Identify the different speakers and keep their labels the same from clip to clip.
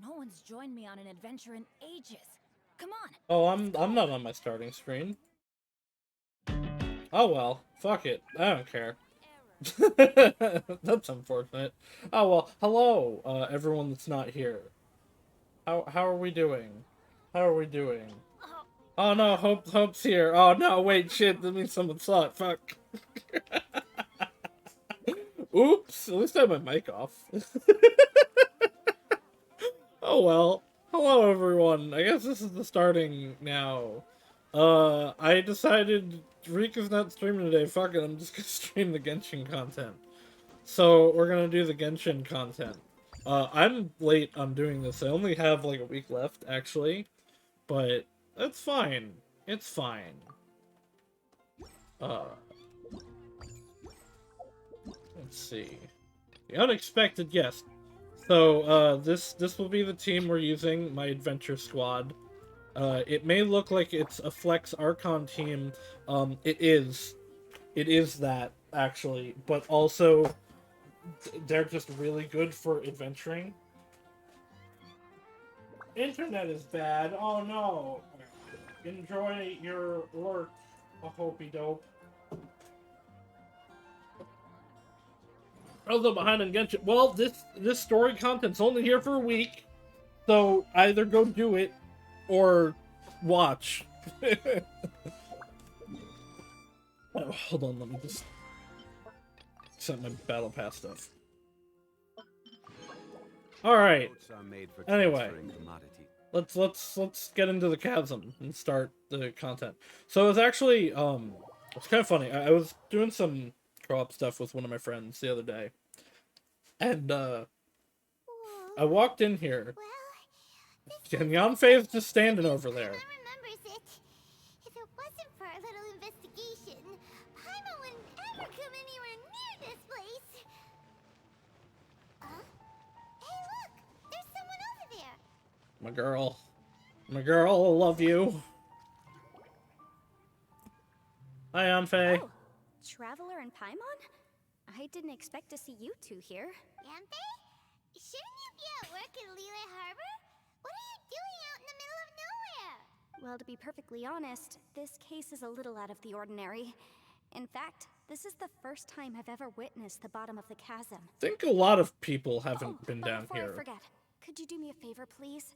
Speaker 1: No one's joined me on an adventure in ages. Come on.
Speaker 2: Oh, I'm not on my starting screen. Oh well, fuck it. I don't care. That's unfortunate. Oh well, hello, everyone that's not here. How are we doing? How are we doing? Oh no, Hope's here. Oh no, wait, shit, that means someone saw it. Fuck. Oops, at least I have my mic off. Oh well. Hello everyone. I guess this is the starting now. I decided Rika's not streaming today. Fuck it, I'm just gonna stream the Genshin content. So we're gonna do the Genshin content. I'm late on doing this. I only have like a week left, actually, but that's fine. It's fine. Uh, let's see. The unexpected guest. So this will be the team we're using. My adventure squad. It may look like it's a Flex Archon team. It is. It is that actually, but also they're just really good for adventuring. Internet is bad. Oh no. Enjoy your work, a hopey dope. Also behind on Genshin. Well, this story content's only here for a week, so either go do it or watch. Oh, hold on, let me just set my battle pass stuff. All right. Anyway, let's get into the chasm and start the content. So it's actually it's kind of funny. I was doing some co-op stuff with one of my friends the other day, and I walked in here, and Yanfei is just standing over there.
Speaker 3: If it wasn't for our little investigation, Paimon wouldn't ever come anywhere near this place. Hey, look! There's someone over there!
Speaker 2: My girl. My girl, I love you. Hi, Yanfei.
Speaker 4: Oh, Traveler and Paimon? I didn't expect to see you two here.
Speaker 3: Yanfei? Shouldn't you be at work in Liyue Harbor? What are you doing out in the middle of nowhere?
Speaker 4: Well, to be perfectly honest, this case is a little out of the ordinary. In fact, this is the first time I've ever witnessed the bottom of the chasm.
Speaker 2: I think a lot of people haven't been down
Speaker 4: before
Speaker 2: here.
Speaker 4: I forget, could you do me a favor, please?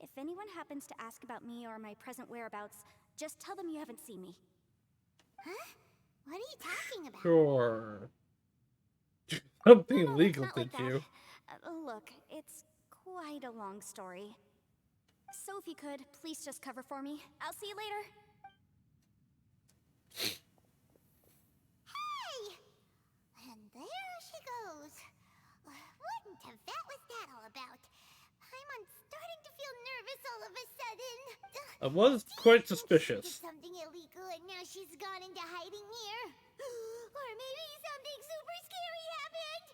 Speaker 4: If anyone happens to ask about me or my present whereabouts, just tell them you haven't seen me.
Speaker 3: Huh? What are you talking about?
Speaker 2: Sure. Something
Speaker 4: No,
Speaker 2: illegal,
Speaker 4: it's not
Speaker 2: did
Speaker 4: like
Speaker 2: you?
Speaker 4: Look, it's quite a long story. So if you could, please just cover for me. I'll see you later.
Speaker 3: Hey! And there she goes. What in Tibet was that all about? Paimon's starting to feel nervous all of a sudden.
Speaker 2: I was quite
Speaker 3: Did
Speaker 2: suspicious.
Speaker 3: something illegal and now she's gone into hiding here? Or maybe something super scary happened?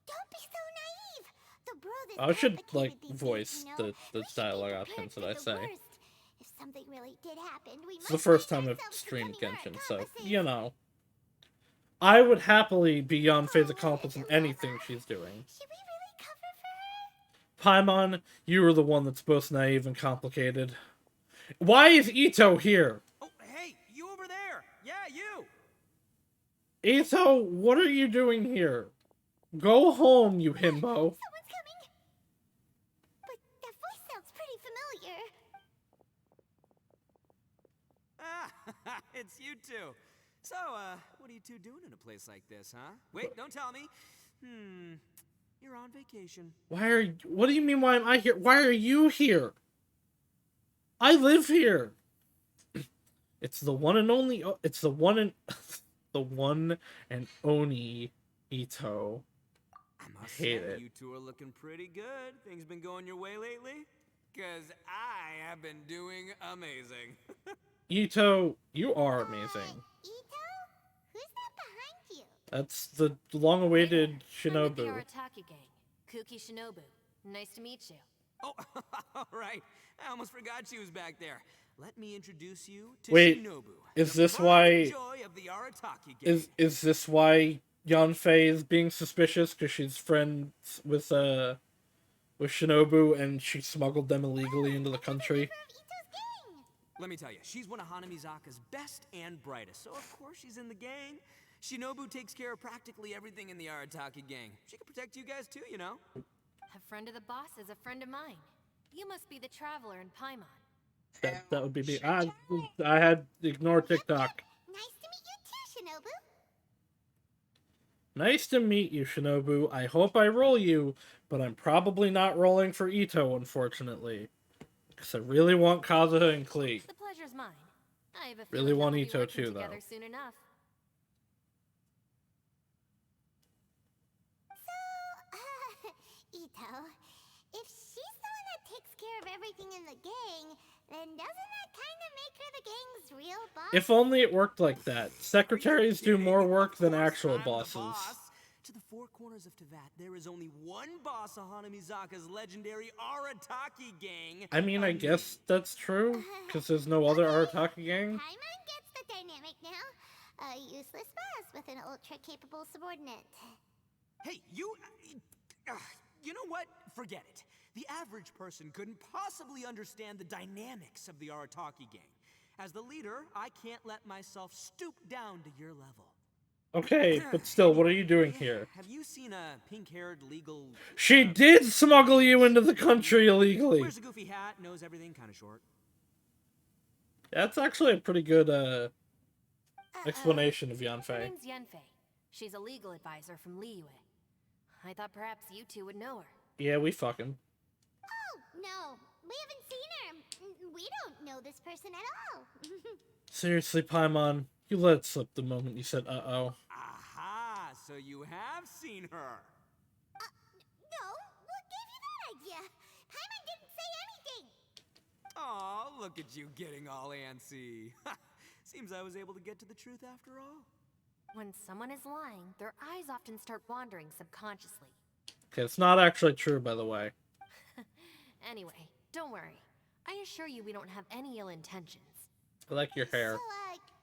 Speaker 3: Don't be so naive. The world is
Speaker 2: I should, like,
Speaker 3: complicated these
Speaker 2: voice
Speaker 3: days, you know?
Speaker 2: the
Speaker 3: We should be
Speaker 2: dialogue
Speaker 3: prepared
Speaker 2: options
Speaker 3: for
Speaker 2: that I
Speaker 3: the
Speaker 2: say.
Speaker 3: worst. If something really did happen, we
Speaker 2: It's the
Speaker 3: might
Speaker 2: first
Speaker 3: find
Speaker 2: time I've
Speaker 3: ourselves
Speaker 2: streamed
Speaker 3: becoming our
Speaker 2: Genshin, so,
Speaker 3: accomplices.
Speaker 2: you know. I would happily be Yanfei's accomplice in anything she's doing.
Speaker 3: Should we really cover for her?
Speaker 2: Paimon, you were the one that's both naive and complicated. Why is Ito here?
Speaker 5: Oh, hey, you over there! Yeah, you!
Speaker 2: Ito, what are you doing here? Go home, you himbo.
Speaker 3: Someone's coming. But that voice sounds pretty familiar.
Speaker 5: Ah, it's you two. So, what are you two doing in a place like this, huh? Wait, don't tell me. You're on vacation.
Speaker 2: What do you mean why am I here? Why are you here? I live here. It's the one and only, it's the one and, the one and only Ito.
Speaker 5: I must
Speaker 2: hate
Speaker 5: say,
Speaker 2: it.
Speaker 5: you two are looking pretty good. Things been going your way lately? Cause I have been doing amazing.
Speaker 2: Ito, you are amazing.
Speaker 3: Ito? Who's that behind you?
Speaker 2: That's the long-awaited
Speaker 1: I'm with
Speaker 2: Shinobu.
Speaker 1: the Arataki gang. Kuki Shinobu. Nice to meet you.
Speaker 5: Oh, all right. I almost forgot she was back there. Let me introduce you to
Speaker 2: Wait,
Speaker 5: Shinobu.
Speaker 2: is
Speaker 5: the
Speaker 2: this
Speaker 5: pride
Speaker 2: why-
Speaker 5: and joy of the Arataki gang.
Speaker 2: Is this why Yanfei is being suspicious? Because she's friends with with Shinobu and she smuggled them illegally into the country.
Speaker 3: Member of Ito's gang.
Speaker 5: Let me tell you, she's one of Hanamizaka's best and brightest, so of course she's in the gang. Shinobu takes care of practically everything in the Arataki gang. She can protect you guys too, you know?
Speaker 1: A friend of the boss is a friend of mine. You must be the traveler in Paimon.
Speaker 2: That would be me. I had ignored TikTok.
Speaker 3: Nice to meet you too, Shinobu.
Speaker 2: Nice to meet you, Shinobu. I hope I roll you, but I'm probably not rolling for Ito, unfortunately. Because I really want Kazuha and Klee.
Speaker 1: The pleasure's mine. I have a
Speaker 2: Really
Speaker 1: feeling
Speaker 2: want
Speaker 1: we'll be
Speaker 2: Ito
Speaker 1: working
Speaker 2: too, though.
Speaker 1: together soon enough.
Speaker 3: So, Ito, if she's the one that takes care of everything in the gang, then doesn't that kind of make her the gang's real boss?
Speaker 2: If only it worked like that. Secretaries do more work than
Speaker 5: Of course
Speaker 2: actual
Speaker 5: I'm the
Speaker 2: bosses.
Speaker 5: boss. To the four corners of Teyvat, there is only one boss of Hanamizaka's legendary Arataki gang.
Speaker 2: I mean, I guess that's true, because there's no other Arataki gang.
Speaker 3: Paimon gets the dynamic now. A useless boss with an ultra-capable subordinate.
Speaker 5: Hey, you know what? Forget it. The average person couldn't possibly understand the dynamics of the Arataki gang. As the leader, I can't let myself stoop down to your level.
Speaker 2: Okay, but still, what are you doing here?
Speaker 5: Have you seen a pink-haired legal...
Speaker 2: She did smuggle you into the country illegally.
Speaker 5: Wears a goofy hat, knows everything, kind of short.
Speaker 2: That's actually a pretty good explanation of
Speaker 1: Her
Speaker 2: Yanfei.
Speaker 1: name's Yanfei. She's a legal advisor from Liyue. I thought perhaps you two would know her.
Speaker 2: Yeah, we fucking.
Speaker 3: Oh, no. We haven't seen her. We don't know this person at all.
Speaker 2: Seriously, Paimon, you let it slip the moment you said uh-oh.
Speaker 5: Aha! So you have seen her.
Speaker 3: No, what gave you that idea? Paimon didn't say anything.
Speaker 5: Aw, look at you getting all antsy. Seems I was able to get to the truth after all.
Speaker 1: When someone is lying, their eyes often start wandering subconsciously.
Speaker 2: Okay, it's not actually true, by the way.
Speaker 1: Anyway, don't worry. I assure you we don't have any ill intentions.
Speaker 2: I like your hair.
Speaker 3: So,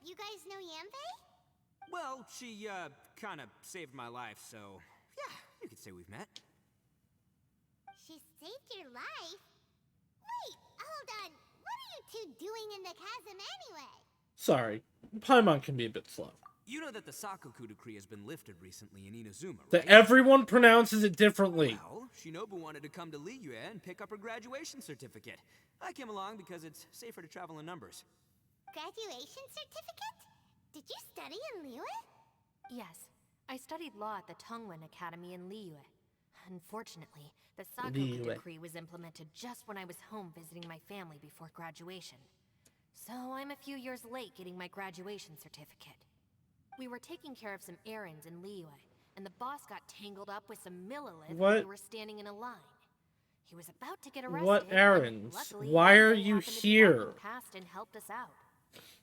Speaker 3: you guys know Yanfei?
Speaker 5: Well, she, kind of saved my life, so... Yeah, you could say we've met.
Speaker 3: She saved your life? Wait, hold on. What are you two doing in the chasm anyway?
Speaker 2: Sorry, Paimon can be a bit slow.
Speaker 5: You know that the Sakoku decree has been lifted recently in Inazuma, right?
Speaker 2: That everyone pronounces it differently.
Speaker 5: Well, Shinobu wanted to come to Liyue and pick up her graduation certificate. I came along because it's safer to travel in numbers.
Speaker 3: Graduation certificate? Did you study in Liyue?
Speaker 1: Yes, I studied law at the Tongwen Academy in Liyue. Unfortunately, the
Speaker 2: Liyue.
Speaker 1: Sakoku decree was implemented just when I was home visiting my family before graduation. So I'm a few years late getting my graduation certificate. We were taking care of some errands in Liyue, and the boss got tangled up with some Millilith when
Speaker 2: What?
Speaker 1: we were standing in a line. He was about to get arrested.
Speaker 2: What
Speaker 1: and
Speaker 2: errands?
Speaker 1: luckily,
Speaker 2: Why are
Speaker 1: Yanfei
Speaker 2: you
Speaker 1: happened to be
Speaker 2: here?
Speaker 1: walking past and helped us out.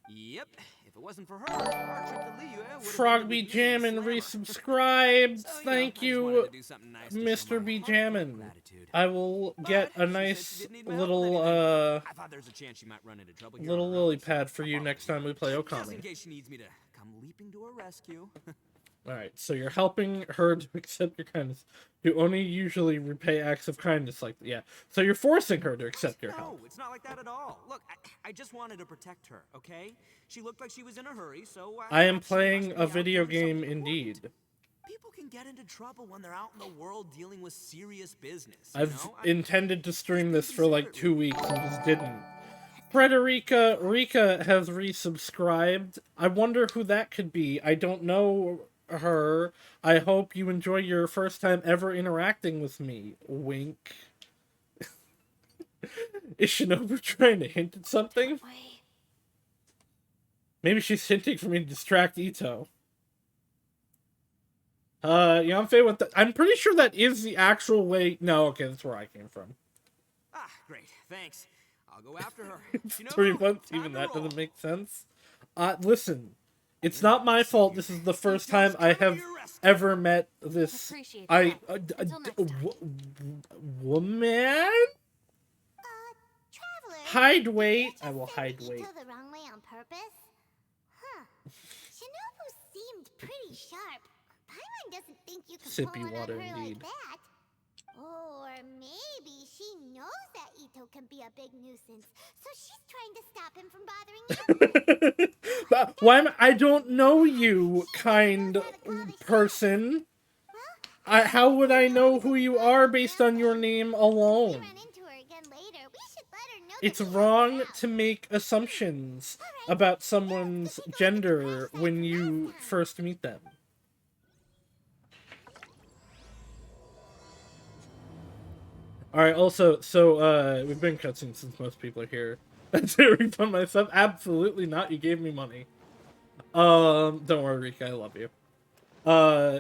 Speaker 5: Yep, if it wasn't for her, our trip to Liyue would have
Speaker 2: Frog
Speaker 5: ended
Speaker 2: B
Speaker 5: with me and
Speaker 2: Jammin'
Speaker 5: Slammer.
Speaker 2: resubscribed.
Speaker 5: So,
Speaker 2: Thank
Speaker 5: I just wanted
Speaker 2: you,
Speaker 5: to do something nice to show my
Speaker 2: Mr. B
Speaker 5: heartfelt
Speaker 2: Jammin'.
Speaker 5: gratitude.
Speaker 2: I will get
Speaker 5: But
Speaker 2: a
Speaker 5: she said
Speaker 2: nice
Speaker 5: she didn't need my help with
Speaker 2: little
Speaker 5: anything. I thought there's a chance she might run into trouble here
Speaker 2: little
Speaker 5: on her
Speaker 2: lily
Speaker 5: own, so
Speaker 2: pad for
Speaker 5: I
Speaker 2: you
Speaker 5: borrowed
Speaker 2: next
Speaker 5: it.
Speaker 2: time we play
Speaker 5: Just in
Speaker 2: Okami.
Speaker 5: case she needs me to come leaping to her rescue.
Speaker 2: Alright, so you're helping her to accept your kindness. You only usually repay acts of kindness like that. Yeah. So you're forcing her to accept your
Speaker 5: No,
Speaker 2: help.
Speaker 5: it's not like that at all. Look, I just wanted to protect her, okay? She looked like she was in a hurry, so
Speaker 2: I am
Speaker 5: thought she
Speaker 2: playing
Speaker 5: must
Speaker 2: a
Speaker 5: be out
Speaker 2: video
Speaker 5: doing something
Speaker 2: game
Speaker 5: important.
Speaker 2: indeed.
Speaker 5: People can get into trouble when they're out in the world dealing with serious business. You
Speaker 2: I've
Speaker 5: know?
Speaker 2: intended to stream this for like 2 weeks and just didn't. Frederica Rika has resubscribed. I wonder who that could be. I don't know her. I hope you enjoy your first time ever interacting with me. Wink. Is Shinobu trying to hint at something?
Speaker 1: Wait.
Speaker 2: Maybe she's hinting for me to distract Ito. Yanfei, what the... I'm pretty sure that is the actual way... No, okay, that's where I came from.
Speaker 5: Ah, great. Thanks. I'll go after her. You know,
Speaker 2: 3 months,
Speaker 5: time
Speaker 2: even
Speaker 5: to
Speaker 2: that
Speaker 5: roll.
Speaker 2: doesn't make sense. Listen, it's not my fault. This is the first time I have ever met this
Speaker 1: Appreciate the help. Until next time.
Speaker 2: woman.
Speaker 3: Traveler.
Speaker 2: Hide
Speaker 3: did
Speaker 2: weight.
Speaker 3: you just
Speaker 2: I will
Speaker 3: send
Speaker 2: hide
Speaker 3: Ito
Speaker 2: weight.
Speaker 3: the wrong way on purpose? Huh. Shinobu seemed pretty sharp. Paimon doesn't think you can
Speaker 2: Sippy
Speaker 3: pull one
Speaker 2: water
Speaker 3: on her
Speaker 2: indeed.
Speaker 3: like that. Or maybe a big nuisance, so she's trying to stop him from bothering you.
Speaker 2: But I don't know you, kind person. How would I know who you are based on your name alone?
Speaker 3: Run into her again later. We should let her know
Speaker 2: It's
Speaker 3: that we
Speaker 2: wrong
Speaker 3: helped her out.
Speaker 2: to make assumptions about someone's gender when you first meet them. Alright, also, so, we've been cutscenes since most people are here. That's it, refund my sub? Absolutely not, you gave me money. Don't worry, Rika, I love you.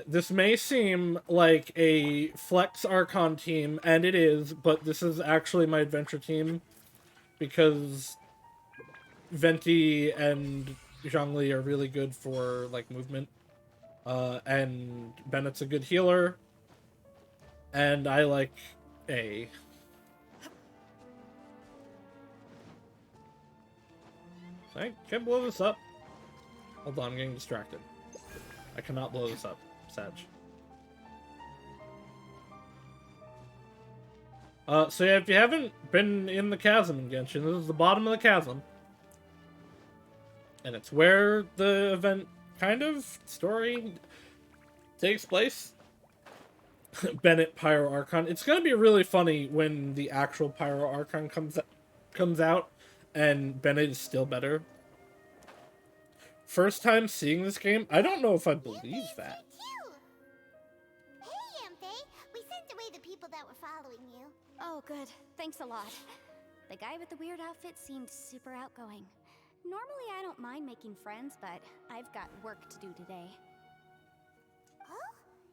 Speaker 2: This may seem like a Flex Archon team, and it is, but this is actually my adventure team, because Venti and Zhongli are really good for, like, movement. And Bennett's a good healer, and I like A. I can't blow this up. Hold on, I'm getting distracted. I cannot blow this up, Sag. So yeah, if you haven't been in the chasm in Genshin, this is the bottom of the chasm. And it's where the event, kind of, story takes place. Bennett Pyro Archon. It's gonna be really funny when the actual Pyro Archon comes out, and Bennett is still better. First time seeing this game, I don't know if I believe that.
Speaker 3: Hey, Amphe. We sent away the people that were following you.
Speaker 4: Oh, good. Thanks a lot. The guy with the weird outfit seemed super outgoing. Normally, I don't mind making friends, but I've got work to do today.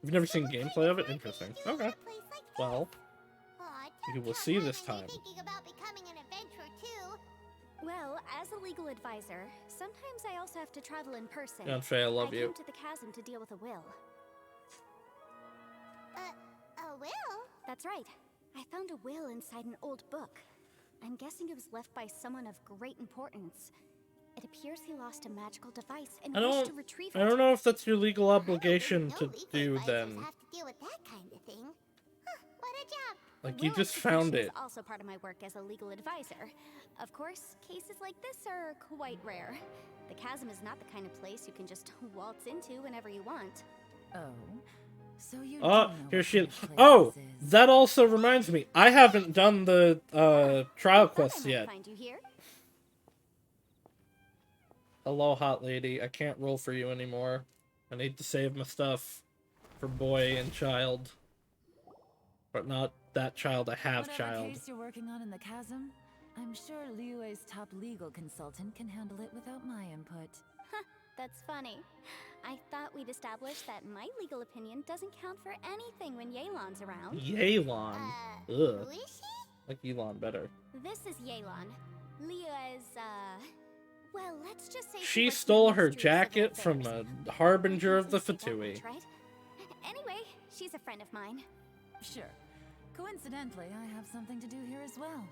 Speaker 2: You've never seen gameplay of it? Interesting. Okay. Well,
Speaker 3: Aw,
Speaker 2: you will
Speaker 3: don't
Speaker 2: see
Speaker 3: tell
Speaker 2: this
Speaker 3: her you're
Speaker 2: time.
Speaker 3: thinking about becoming an adventurer too.
Speaker 4: Well, as a legal advisor, sometimes I also have to travel in person.
Speaker 2: Yanfei, I love you.
Speaker 4: came to the chasm to deal with a will.
Speaker 3: A will?
Speaker 4: That's right. I found a will inside an old book. I'm guessing it was left by someone of great importance. It appears he lost a magical device and wished to retrieve it.
Speaker 2: I don't know if that's your legal
Speaker 3: I
Speaker 2: obligation
Speaker 3: didn't
Speaker 2: to
Speaker 3: know legal
Speaker 2: do
Speaker 3: advisors
Speaker 2: then.
Speaker 3: have to deal with that kind of thing. Huh, what a job.
Speaker 2: Like, you
Speaker 4: Will
Speaker 2: just found
Speaker 4: execution
Speaker 2: it.
Speaker 4: is also part of my work as a legal advisor. Of course, cases like this are quite rare. The chasm is not the kind of place you can just waltz into whenever you want.
Speaker 6: Oh, so you do
Speaker 2: Oh,
Speaker 6: know
Speaker 2: here
Speaker 6: what
Speaker 2: she
Speaker 6: kind
Speaker 2: is.
Speaker 6: of place
Speaker 2: Oh,
Speaker 6: this is.
Speaker 2: that also reminds me. I haven't done the, trial
Speaker 4: I thought
Speaker 2: quests
Speaker 4: I might
Speaker 2: yet.
Speaker 4: find you here.
Speaker 2: Hello, hot lady. I can't roll for you anymore. I need to save my stuff for boy and child. But not that child, a
Speaker 6: Whatever
Speaker 2: half-child.
Speaker 6: case you're working on in the chasm, I'm sure Liyue's top legal consultant can handle it without my input.
Speaker 4: That's funny. I thought we'd established that my legal opinion doesn't count for anything when Yelan's around.
Speaker 2: Yelan.
Speaker 3: Who
Speaker 2: Ugh.
Speaker 3: is she?
Speaker 2: Like Elon better.
Speaker 4: This is Yelan. Liyue's, well, let's just say
Speaker 2: She
Speaker 4: works in
Speaker 2: stole
Speaker 4: the
Speaker 2: her
Speaker 4: Ministry of Civil
Speaker 2: jacket from
Speaker 4: Affairs.
Speaker 2: a harbinger
Speaker 4: You
Speaker 2: of the
Speaker 4: can say that
Speaker 2: Fatui.
Speaker 4: much, right? Anyway, she's a friend of mine.
Speaker 6: Sure. Coincidentally, I have something to do here as well.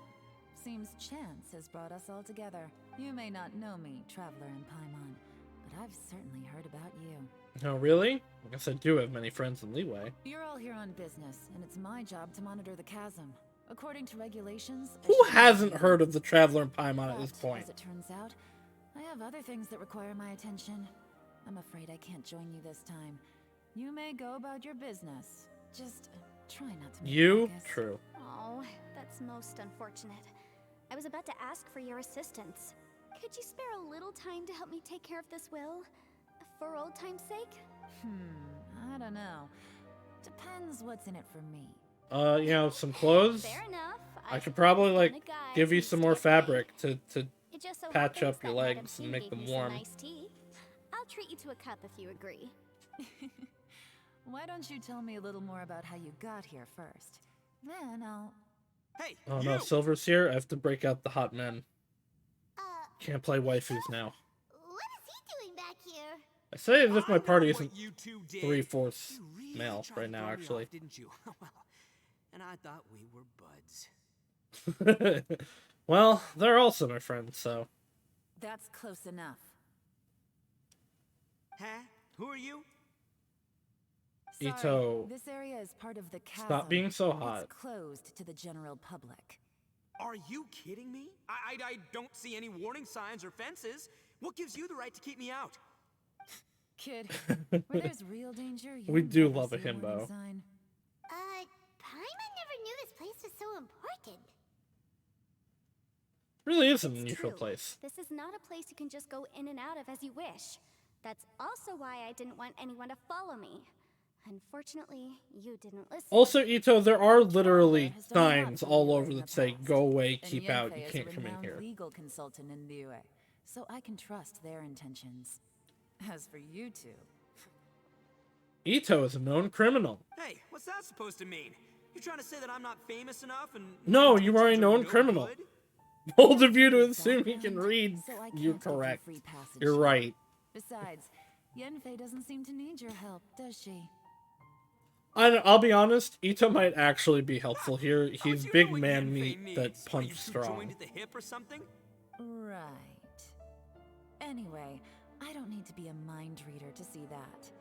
Speaker 6: Seems chance has brought us all together. You may not know me, Traveler in Paimon, but I've certainly heard about you.
Speaker 2: Oh, really? I guess I do have many friends in Leeway.
Speaker 6: You're all here on business, and it's my job to monitor the chasm. According to regulations, I
Speaker 2: Who
Speaker 6: shouldn't
Speaker 2: hasn't
Speaker 6: be
Speaker 2: heard of
Speaker 6: here.
Speaker 2: the Traveler in Paimon at this
Speaker 6: But,
Speaker 2: point?
Speaker 6: as it turns out, I have other things that require my attention. I'm afraid I can't join you this time. You may go about your business. Just try not to make
Speaker 2: You?
Speaker 6: ruckus.
Speaker 2: True.
Speaker 4: Oh, that's most unfortunate. I was about to ask for your assistance. Could you spare a little time to help me take care of this will? For old time's sake?
Speaker 6: I don't know. Depends what's in it for me.
Speaker 2: You know, some clothes?
Speaker 4: Fair enough.
Speaker 2: I could probably, like,
Speaker 4: found a guide
Speaker 2: give you
Speaker 4: who's
Speaker 2: some more
Speaker 4: stay free.
Speaker 2: fabric to
Speaker 4: It just so
Speaker 2: patch
Speaker 4: happens
Speaker 2: up your
Speaker 4: that Madam
Speaker 2: legs and
Speaker 4: King
Speaker 2: make
Speaker 4: gave
Speaker 2: them
Speaker 4: me some
Speaker 2: warm.
Speaker 4: Nice tea. I'll treat you to a cup if you agree.
Speaker 6: Why don't you tell me a little more about how you got here first? Then I'll...
Speaker 5: Hey,
Speaker 2: Oh
Speaker 5: you!
Speaker 2: no, Silver's here. I have to break out the hot men.
Speaker 3: Uh,
Speaker 2: Can't play waifus now.
Speaker 3: what is he doing back here?
Speaker 2: I say as if my
Speaker 5: I know
Speaker 2: party
Speaker 5: what
Speaker 2: isn't
Speaker 5: you two did.
Speaker 2: 3/4
Speaker 5: You really
Speaker 2: male
Speaker 5: tried
Speaker 2: right
Speaker 5: to
Speaker 2: now,
Speaker 5: throw me
Speaker 2: actually.
Speaker 5: off, didn't you? Well, and I thought we were buds.
Speaker 2: Well, they're also my friends, so.
Speaker 6: That's close enough.
Speaker 5: Huh? Who are you?
Speaker 6: Sorry,
Speaker 2: Ito,
Speaker 6: this area is part of the chasm.
Speaker 2: stop being so hot.
Speaker 6: It's closed to the general public.
Speaker 5: Are you kidding me? I don't see any warning signs or fences. What gives you the right to keep me out?
Speaker 6: Kid, where there's real danger, you
Speaker 2: We do
Speaker 6: never
Speaker 2: love a
Speaker 6: see warning
Speaker 2: himbo.
Speaker 6: sign.
Speaker 3: Paimon never knew this place was so important.
Speaker 2: Really is an
Speaker 4: It's
Speaker 2: unusual
Speaker 4: true.
Speaker 2: place.
Speaker 4: This is not a place you can just go in and out of as you wish. That's also why I didn't want anyone to follow me. Unfortunately, you didn't listen.
Speaker 2: Also, Ito, there are literally
Speaker 6: Has done a lot
Speaker 2: signs
Speaker 6: for
Speaker 2: all
Speaker 6: Liyue
Speaker 2: over
Speaker 6: in
Speaker 2: that
Speaker 6: the
Speaker 2: say,
Speaker 6: past.
Speaker 2: go away,
Speaker 6: And
Speaker 2: keep out, you
Speaker 6: Yanfei is a
Speaker 2: can't come in
Speaker 6: renowned
Speaker 2: here.
Speaker 6: legal consultant in Liyue, so I can trust their intentions. As for you two,
Speaker 2: Ito is a known criminal.
Speaker 5: Hey, what's that supposed to mean? You're trying to say that I'm not famous enough and
Speaker 2: No,
Speaker 5: my
Speaker 2: you are a
Speaker 5: intentions
Speaker 2: known
Speaker 5: no
Speaker 2: criminal.
Speaker 5: good?
Speaker 2: Bold of you to assume he can
Speaker 6: background,
Speaker 2: read.
Speaker 6: so I
Speaker 2: You're
Speaker 6: can't give you
Speaker 2: correct.
Speaker 6: free passage
Speaker 2: You're
Speaker 6: here.
Speaker 2: right.
Speaker 6: Besides, Yanfei doesn't seem to need your help, does she?
Speaker 2: I'll be honest, Ito might actually be helpful here.
Speaker 5: How'd
Speaker 2: He's
Speaker 5: you
Speaker 2: big
Speaker 5: know what
Speaker 2: man
Speaker 5: Yanfei
Speaker 2: meat
Speaker 5: needs?
Speaker 2: that
Speaker 5: Are you
Speaker 2: punch
Speaker 5: two
Speaker 2: strong.
Speaker 5: joined at the hip or something?
Speaker 6: Right. Anyway, I don't need to be a mind reader to see that.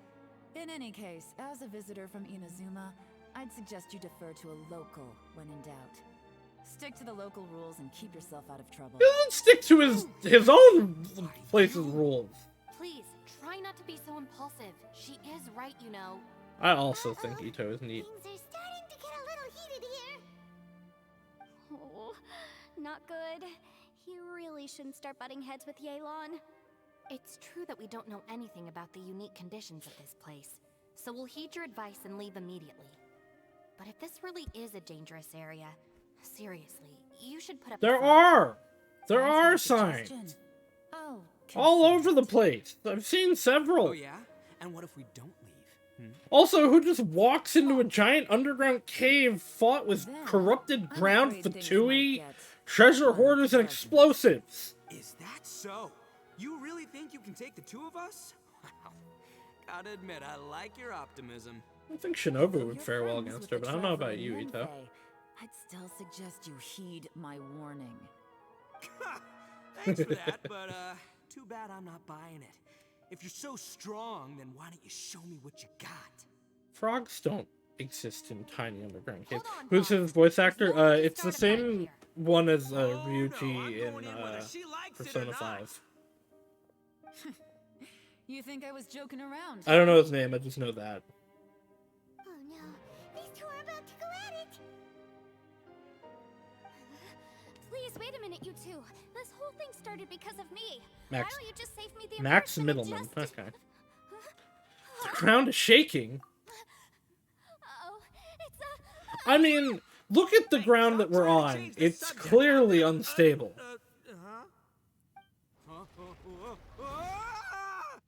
Speaker 6: In any case, as a visitor from Inazuma, I'd suggest you defer to a local when in doubt. Stick to the local rules and keep yourself out of trouble.
Speaker 2: He doesn't stick to his own place's rules.
Speaker 1: Please, try not to be so impulsive. She is right, you know.
Speaker 2: I also think Ito is neat.
Speaker 3: Things are starting to get a little heated here.
Speaker 4: Oh, not good. You really shouldn't start butting heads with Yelan.
Speaker 1: It's true that we don't know anything about the unique conditions of this place, so we'll heed your advice and leave immediately. But if this really is a dangerous area, seriously, you should put up a
Speaker 2: There
Speaker 1: sign.
Speaker 2: are
Speaker 6: That's my
Speaker 2: signs
Speaker 6: suggestion. Oh,
Speaker 2: all
Speaker 6: consider
Speaker 2: over
Speaker 6: it.
Speaker 2: the place. I've seen several.
Speaker 5: Oh yeah? And what if we don't leave?
Speaker 2: Also, who just walks into a giant underground cave fought with
Speaker 6: Then,
Speaker 2: corrupted
Speaker 6: I'm
Speaker 2: ground
Speaker 6: afraid things
Speaker 2: fatui,
Speaker 6: might get
Speaker 2: treasure hoarders, and
Speaker 6: unpleasant.
Speaker 2: explosives?
Speaker 5: Is that so? You really think you can take the two of us? Wow. Gotta admit, I like your optimism.
Speaker 2: I think Shinobu
Speaker 6: Though
Speaker 2: would
Speaker 6: you're
Speaker 2: fare well
Speaker 6: friends
Speaker 2: against
Speaker 6: with
Speaker 2: her,
Speaker 6: the
Speaker 2: but I don't know
Speaker 6: traveler
Speaker 2: about you, Ito.
Speaker 6: Yanfei, I'd still suggest you heed my warning.
Speaker 5: Thanks for that, but too bad I'm not buying it. If you're so strong, then why don't you show me what you got?
Speaker 2: Frogs don't exist in tiny underground caves.
Speaker 1: Hold on,
Speaker 2: Who's
Speaker 1: Bob.
Speaker 2: his voice
Speaker 1: There's
Speaker 2: actor?
Speaker 1: no need to
Speaker 2: It's the
Speaker 1: start a fight
Speaker 2: same
Speaker 1: here.
Speaker 2: one as
Speaker 5: Oh, no, I'm
Speaker 2: Ryuji
Speaker 5: going
Speaker 2: in
Speaker 5: whether she likes it or
Speaker 2: Persona
Speaker 5: not.
Speaker 2: 5.
Speaker 6: You think I was joking around?
Speaker 2: I don't know his name, I just know that.
Speaker 3: Oh no, these two are about to go at it.
Speaker 4: Please wait a minute, you two. This whole thing started because of me.
Speaker 2: Max-
Speaker 4: Why don't you just save me the
Speaker 2: Max
Speaker 4: embarrassment
Speaker 2: Middleman.
Speaker 4: and just-
Speaker 2: Okay. The ground is shaking.
Speaker 4: Oh, it's a...
Speaker 2: I mean, look at the ground that we're
Speaker 5: Stop trying to
Speaker 2: on.
Speaker 5: change the
Speaker 2: It's
Speaker 5: subject.
Speaker 2: clearly unstable.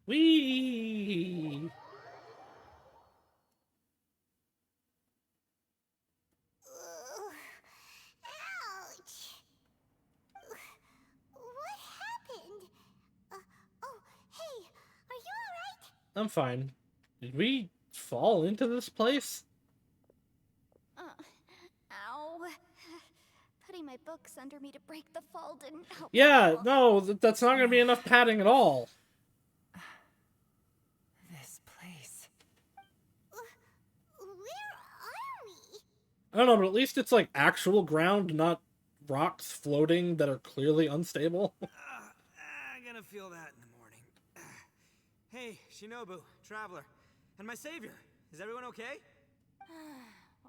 Speaker 2: Whee!
Speaker 3: Ugh. Ouch. What happened? Oh, hey, are you alright?
Speaker 2: I'm fine. Did we fall into this place?
Speaker 4: Ow. Putting my books under me to break the fall didn't help.
Speaker 2: Yeah,
Speaker 4: at all.
Speaker 2: no, that's not gonna be enough padding at all.
Speaker 6: This place.
Speaker 3: Where are we?
Speaker 2: I don't know, but at least it's like actual ground, not rocks floating that are clearly unstable.
Speaker 5: I'm gonna feel that in the morning. Hey, Shinobu, Traveler, and my savior. Is everyone okay?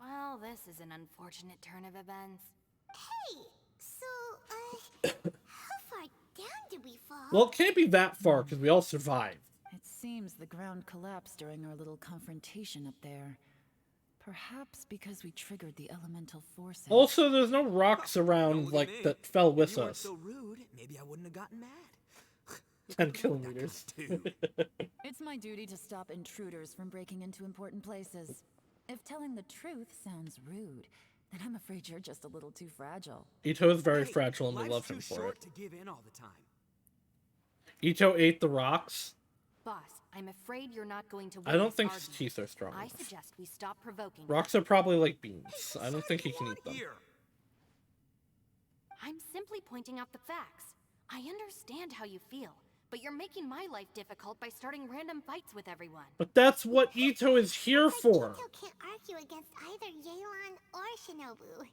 Speaker 1: Well, this is an unfortunate turn of events.
Speaker 3: Hey, so, how far down did we fall?
Speaker 2: Well, it can't be that far because we all survived.
Speaker 6: It seems the ground collapsed during our little confrontation up there. Perhaps because we triggered the elemental forces.
Speaker 2: Also, there's no rocks
Speaker 5: Don't
Speaker 2: around
Speaker 5: look
Speaker 2: like
Speaker 5: at me.
Speaker 2: that fell
Speaker 5: If
Speaker 2: with
Speaker 5: you weren't
Speaker 2: us.
Speaker 5: so rude, maybe I wouldn't have gotten mad.
Speaker 2: 10 kilometers.
Speaker 6: It's my duty to stop intruders from breaking into important places. If telling the truth sounds rude, then I'm afraid you're just a little too fragile.
Speaker 2: Ito is very
Speaker 5: Hey,
Speaker 2: fragile and we
Speaker 5: life's
Speaker 2: love him
Speaker 5: too
Speaker 2: for
Speaker 5: short
Speaker 2: it.
Speaker 5: to give in all the time.
Speaker 2: Ito ate the rocks.
Speaker 1: Boss, I'm afraid you're not going to win
Speaker 2: I don't
Speaker 1: this
Speaker 2: think his
Speaker 1: argument.
Speaker 2: teeth are strong
Speaker 1: I
Speaker 2: enough.
Speaker 1: suggest we stop provoking.
Speaker 2: Rocks are probably like beans. I don't think he can eat them.
Speaker 5: Here.
Speaker 1: I'm simply pointing out the facts. I understand how you feel, but you're making my life difficult by starting random fights with everyone.
Speaker 2: But that's what Ito is here
Speaker 3: Like
Speaker 2: for.
Speaker 3: Ito can't argue against either Yelan or Shinobu.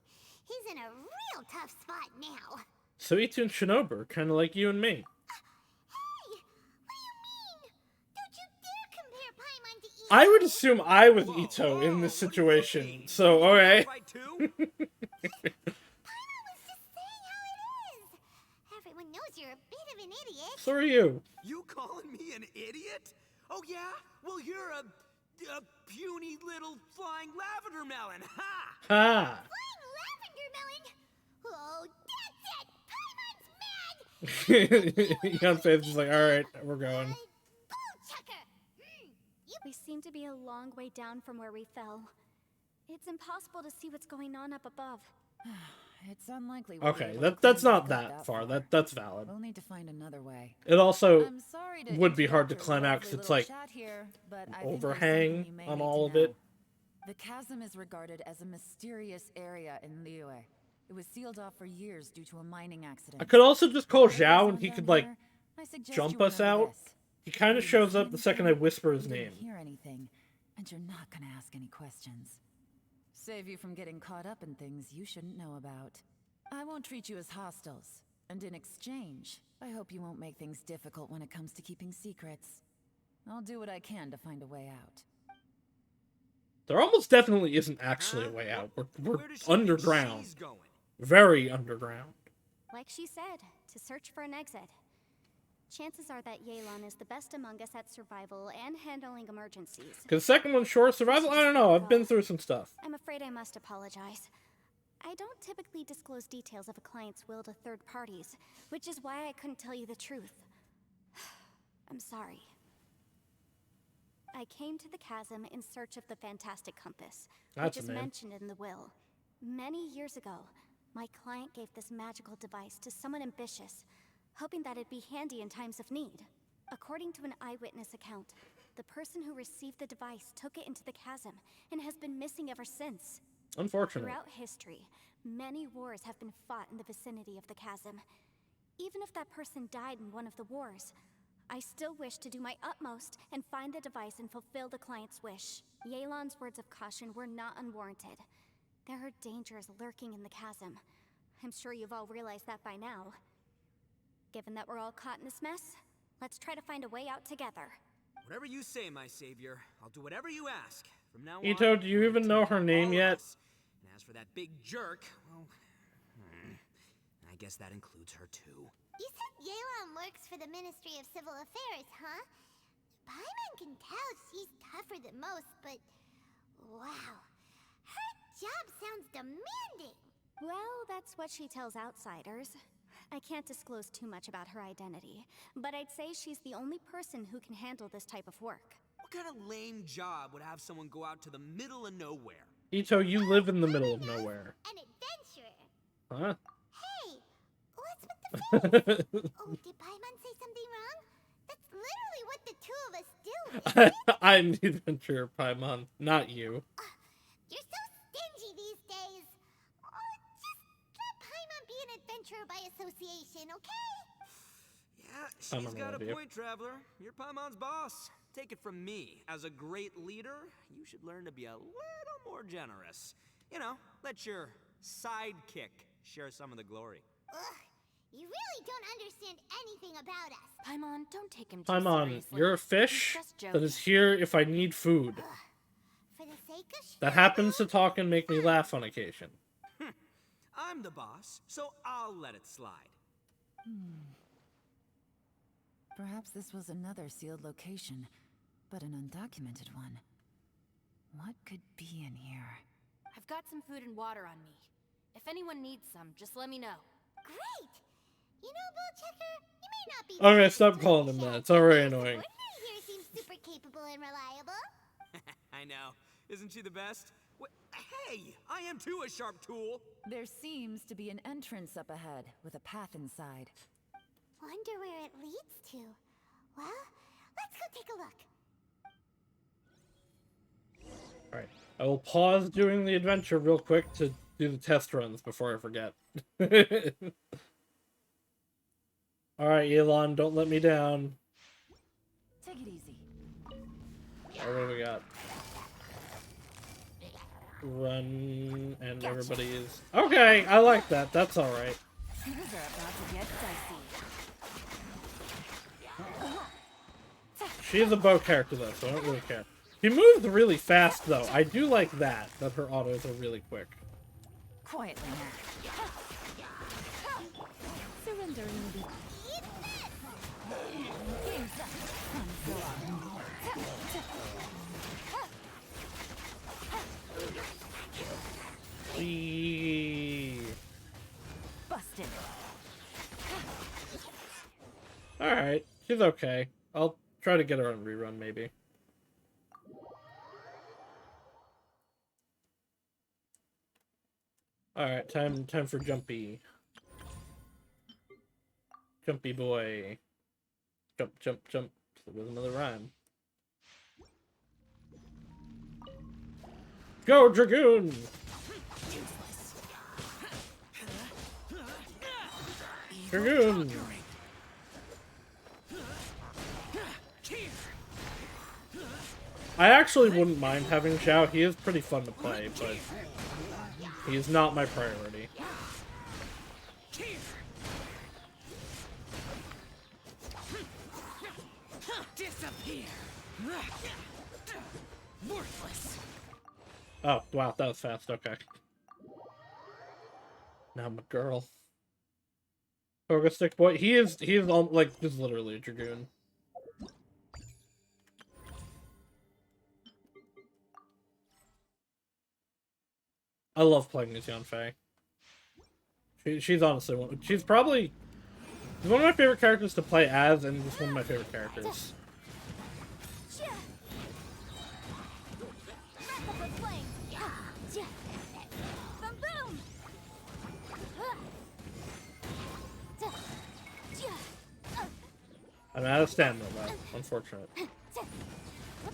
Speaker 3: He's in a real tough spot now.
Speaker 2: So Itu and Shinobu are kind of like you and me.
Speaker 3: Hey! What do you mean? Don't you dare compare Paimon to Ito!
Speaker 2: I would assume I was
Speaker 5: Whoa,
Speaker 2: Ito in this
Speaker 5: whoa, what do you
Speaker 2: situation.
Speaker 5: mean?
Speaker 2: So,
Speaker 5: You
Speaker 2: alright.
Speaker 5: fight too?
Speaker 3: Paimon was just saying how it is. Everyone knows you're a bit of an idiot.
Speaker 2: So are you.
Speaker 5: You calling me an idiot? Oh yeah? Well, you're a puny little flying lavender melon. Ha!
Speaker 2: Ha!
Speaker 3: Flying lavender melon? Oh, that's it! Paimon's mad!
Speaker 2: Young Faith's just like, alright, we're going.
Speaker 3: Bullchucker!
Speaker 4: We seem to be a long way down from where we fell. It's impossible to see what's going on up above.
Speaker 6: It's unlikely. we'll be
Speaker 2: Okay,
Speaker 6: able to
Speaker 2: that's
Speaker 6: climb
Speaker 2: not
Speaker 6: back up
Speaker 2: that far. That's valid.
Speaker 6: We'll need to find another way.
Speaker 2: It also
Speaker 6: I'm sorry to
Speaker 2: would be hard to
Speaker 6: interrupt
Speaker 2: climb
Speaker 6: your
Speaker 2: out 'cause
Speaker 6: lovely
Speaker 2: it's
Speaker 6: little
Speaker 2: like
Speaker 6: chat here, but I think there's
Speaker 2: overhang
Speaker 6: something you may
Speaker 2: on
Speaker 6: need
Speaker 2: all
Speaker 6: to
Speaker 2: of it.
Speaker 6: know. The chasm is regarded as a mysterious area in Liyue. It was sealed off for years due to a mining accident.
Speaker 2: I could also just call
Speaker 6: Now that
Speaker 2: Zhao
Speaker 6: it's
Speaker 2: and he
Speaker 6: all
Speaker 2: could
Speaker 6: done
Speaker 2: like
Speaker 6: here, I suggest
Speaker 2: jump
Speaker 6: you
Speaker 2: us
Speaker 6: remember
Speaker 2: out.
Speaker 6: this.
Speaker 2: He kind
Speaker 6: You
Speaker 2: of shows
Speaker 6: didn't
Speaker 2: up the
Speaker 6: see
Speaker 2: second I
Speaker 6: anything,
Speaker 2: whisper his
Speaker 6: you didn't
Speaker 2: name.
Speaker 6: hear anything, and you're not gonna ask any questions. Save you from getting caught up in things you shouldn't know about. I won't treat you as hostiles, and in exchange, I hope you won't make things difficult when it comes to keeping secrets. I'll do what I can to find a way out.
Speaker 2: There almost definitely isn't actually a way out. We're
Speaker 5: Where does she think
Speaker 2: underground.
Speaker 5: she's going?
Speaker 2: Very underground.
Speaker 4: Like she said, to search for an exit. Chances are that Yelan is the best among us at survival and handling emergencies.
Speaker 2: Because the second one's short survival, I don't know. I've been through some stuff.
Speaker 4: I'm afraid I must apologize. I don't typically disclose details of a client's will to third parties, which is why I couldn't tell you the truth. I'm sorry. I came to the chasm in search of the fantastic compass,
Speaker 2: That's
Speaker 4: which is
Speaker 2: a name.
Speaker 4: mentioned in the will. Many years ago, my client gave this magical device to someone ambitious, hoping that it'd be handy in times of need. According to an eyewitness account, the person who received the device took it into the chasm and has been missing ever since.
Speaker 2: Unfortunate.
Speaker 4: Throughout history, many wars have been fought in the vicinity of the chasm. Even if that person died in one of the wars, I still wish to do my utmost and find the device and fulfill the client's wish. Yelan's words of caution were not unwarranted. There are dangers lurking in the chasm. I'm sure you've all realized that by now. Given that we're all caught in this mess, let's try to find a way out together.
Speaker 5: Whatever you say, my savior. I'll do whatever you ask. From now
Speaker 2: Ito,
Speaker 5: on,
Speaker 2: do you even know her name
Speaker 5: all of
Speaker 2: yet?
Speaker 5: us. And as for that big jerk, well, I guess that includes her too.
Speaker 3: You said Yelan works for the Ministry of Civil Affairs, huh? Paimon can tell she's tougher than most, but... wow. Her job sounds demanding!
Speaker 4: Well, that's what she tells outsiders. I can't disclose too much about her identity, but I'd say she's the only person who can handle this type of work.
Speaker 5: What kind of lame job would have someone go out to the middle of nowhere?
Speaker 2: Ito, you live in the middle of nowhere.
Speaker 3: An adventurer!
Speaker 2: Huh?
Speaker 3: Hey! What's with the face? Oh, did Paimon say something wrong? That's literally what the two of us do, isn't it?
Speaker 2: I'm the adventurer, Paimon, not you.
Speaker 3: You're so stingy these days. Oh, just let Paimon be an adventurer by association, okay?
Speaker 5: Yeah,
Speaker 2: I'm
Speaker 5: she's
Speaker 2: gonna
Speaker 5: got
Speaker 2: love
Speaker 5: a
Speaker 2: you.
Speaker 5: point, Traveler. You're Paimon's boss. Take it from me. As a great leader, you should learn to be a little more generous. You know, let your sidekick share some of the glory.
Speaker 3: Ugh, you really don't understand anything about us.
Speaker 1: Paimon, don't take him too
Speaker 2: Paimon,
Speaker 1: seriously.
Speaker 2: you're a
Speaker 1: He's
Speaker 2: fish
Speaker 1: just
Speaker 2: that
Speaker 1: joking.
Speaker 2: is here if I need food.
Speaker 3: For the sake of
Speaker 2: That happens to talk and make me laugh on occasion.
Speaker 5: I'm the boss, so I'll let it slide.
Speaker 6: Perhaps this was another sealed location, but an undocumented one. What could be in here?
Speaker 1: I've got some food and water on me. If anyone needs some, just let me know.
Speaker 3: Great! You know, Bullchecker, you may not be...
Speaker 2: Okay,
Speaker 3: perfect
Speaker 2: stop
Speaker 3: with
Speaker 2: calling
Speaker 3: the
Speaker 2: him
Speaker 3: shot,
Speaker 2: that. It's already
Speaker 3: but the
Speaker 2: annoying.
Speaker 3: subordinate here seems super capable and reliable.
Speaker 5: I know. Isn't she the best? Hey, I am too a sharp tool.
Speaker 6: There seems to be an entrance up ahead, with a path inside.
Speaker 3: Wonder where it leads to. Well, let's go take a look.
Speaker 2: Alright, I will pause doing the adventure real quick to do the test runs before I forget. Alright, Elon, don't let me down.
Speaker 6: Take it easy.
Speaker 2: Alright, what do we got? run and
Speaker 6: Gotcha.
Speaker 2: everybody is... Okay, I like that. That's alright.
Speaker 6: Things are about to get dicey.
Speaker 2: She's a bow character, though, so I don't really care. She moves really fast, though. I do like that her autos are really quick.
Speaker 6: Quietly now. Surrendering the... Game's up. Busted.
Speaker 2: Alright, she's okay. I'll try to get her on rerun, maybe. Alright, time for Jumpy. Jumpy boy. Jump, jump, jump. So there's another rhyme. Go, Dragoon! Dragoon! I actually wouldn't mind having Xiao. He is pretty fun to play, but he is not my priority.
Speaker 5: Disappear. Worthless.
Speaker 2: Oh, wow, that was fast. Okay. Now my girl. Pogo Stick Boy. He is like, this is literally a Dragoon. I love playing as Yanfei. She's honestly she's probably one of my favorite characters to play as, and just one of my favorite characters. I'm out of stamina, though. Unfortunate.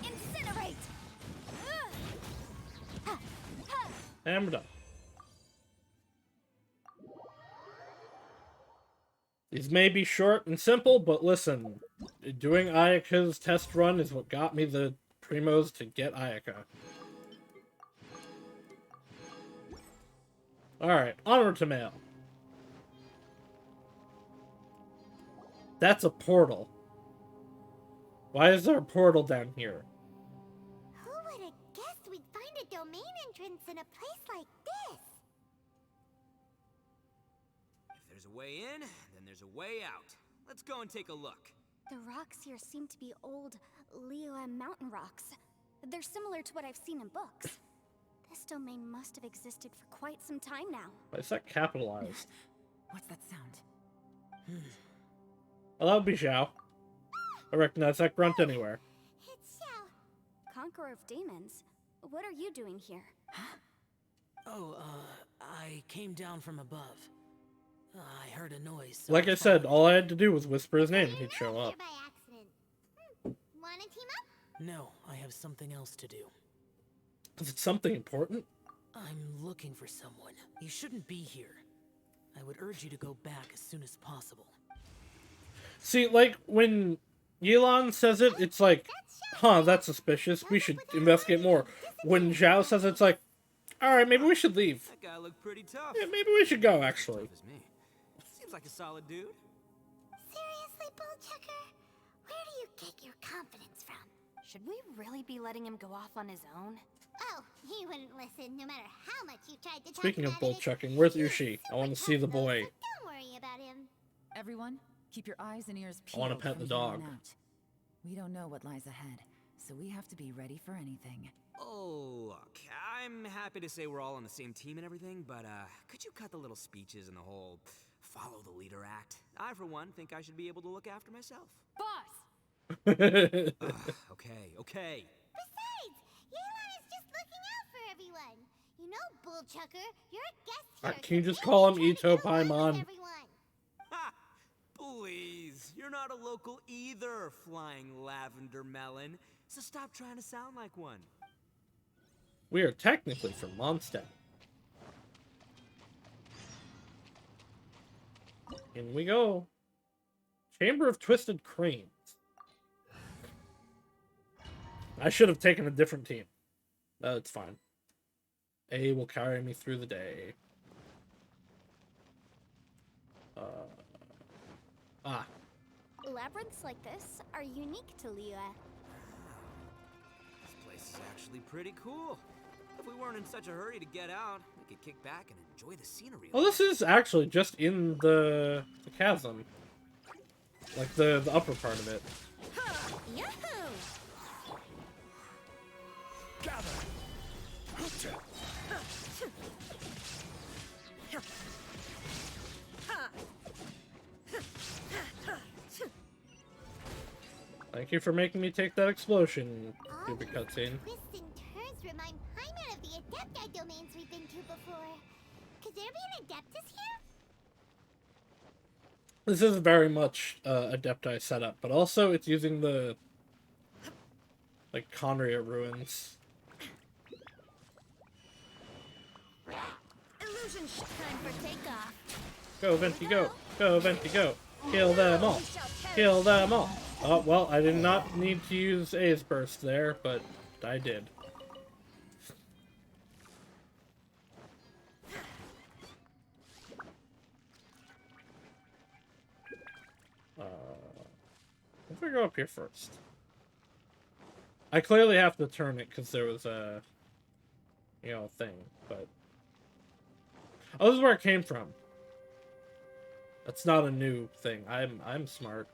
Speaker 4: Incinerate!
Speaker 2: And we're done. These may be short and simple, but listen, doing Ayaka's test run is what got me the primos to get Ayaka. Alright, onward to mail. That's a portal. Why is there a portal down here?
Speaker 3: Who would have guessed we'd find a domain entrance in a place like this?
Speaker 5: If there's a way in, then there's a way out. Let's go and take a look.
Speaker 4: The rocks here seem to be old Liyue mountain rocks. They're similar to what I've seen in books. This domain must have existed for quite some time now.
Speaker 2: Why is that capitalized?
Speaker 6: What's that sound?
Speaker 2: Well, that would be Xiao. I recognize that grunt anywhere.
Speaker 3: It's Xiao.
Speaker 4: Conqueror of demons. What are you doing here?
Speaker 7: Oh, I came down from above. I heard a noise. So
Speaker 2: Like I said, all I had to do was whisper his name and he'd show up.
Speaker 3: Here by accident. Wanna team up?
Speaker 7: No, I have something else to do.
Speaker 2: Is it something important?
Speaker 7: I'm looking for someone. You shouldn't be here. I would urge you to go back as soon as possible.
Speaker 2: See, like, when Yelan says it, it's like, huh, that's suspicious. We should investigate more. When Zhao says it, it's like, alright, maybe we should leave.
Speaker 5: That guy looked pretty tough.
Speaker 2: Yeah, maybe we should go, actually.
Speaker 5: Tough as me. Seems like a solid dude.
Speaker 3: Seriously, Bullchucker? Where do you get your confidence from?
Speaker 1: Should we really be letting him go off on his own?
Speaker 3: Oh, he wouldn't listen no matter how much you tried to talk
Speaker 2: Speaking of
Speaker 3: him out
Speaker 2: bull
Speaker 3: it.
Speaker 2: chucking, where's
Speaker 3: He's
Speaker 2: Ushi? I
Speaker 3: super
Speaker 2: want to see the
Speaker 3: tough, though,
Speaker 2: boy.
Speaker 3: so don't worry about him.
Speaker 6: Everyone, keep your eyes and ears
Speaker 2: I
Speaker 6: peeled.
Speaker 2: wanna pet
Speaker 6: from
Speaker 2: the
Speaker 6: here on
Speaker 2: dog.
Speaker 6: out. We don't know what lies ahead, so we have to be ready for anything.
Speaker 5: Oh, look, I'm happy to say we're all on the same team and everything, but could you cut the little speeches and the whole follow the leader act? I, for one, think I should be able to look after myself.
Speaker 1: Boss!
Speaker 5: Okay.
Speaker 3: Besides, Yelan is just looking out for everyone. You know, Bullchucker, you're a guest here.
Speaker 2: Can you
Speaker 3: so
Speaker 2: just
Speaker 3: maybe
Speaker 2: call him
Speaker 3: try to
Speaker 2: Ito
Speaker 3: get along with
Speaker 2: Paimon?
Speaker 3: everyone.
Speaker 5: Ha! Please, you're not a local either, Flying Lavender Melon. So stop trying to sound like one.
Speaker 2: We are technically from Mondstadt. In we go. Chamber of Twisted Cranes. I should have taken a different team. It's fine. A will carry me through the day.
Speaker 4: Labyrinths like this are unique to Liyue.
Speaker 5: This place is actually pretty cool. If we weren't in such a hurry to get out, we could kick back and enjoy the scenery.
Speaker 2: Well, this is actually just in the chasm. Like the upper part of it.
Speaker 4: Yahoo!
Speaker 3: Oh,
Speaker 2: Thank you for making me take that explosion,
Speaker 3: all
Speaker 2: stupid
Speaker 3: these
Speaker 2: cutscene.
Speaker 3: twists and turns remind Paimon of the Adepti domains we've been to before. Could there be an Adeptus here?
Speaker 2: This is very much Adepti setup, but also it's using the like Conria ruins.
Speaker 4: Illusion time for takeoff.
Speaker 2: Go, Venti, go! Go, Venti, go! Kill them all! Kill them all! Oh, well, I did not need to use A's burst there, but I did. If we go up here first. I clearly have to turn it because there was a, you know, thing, but... Oh, this is where it came from. That's not a new thing. I'm smart.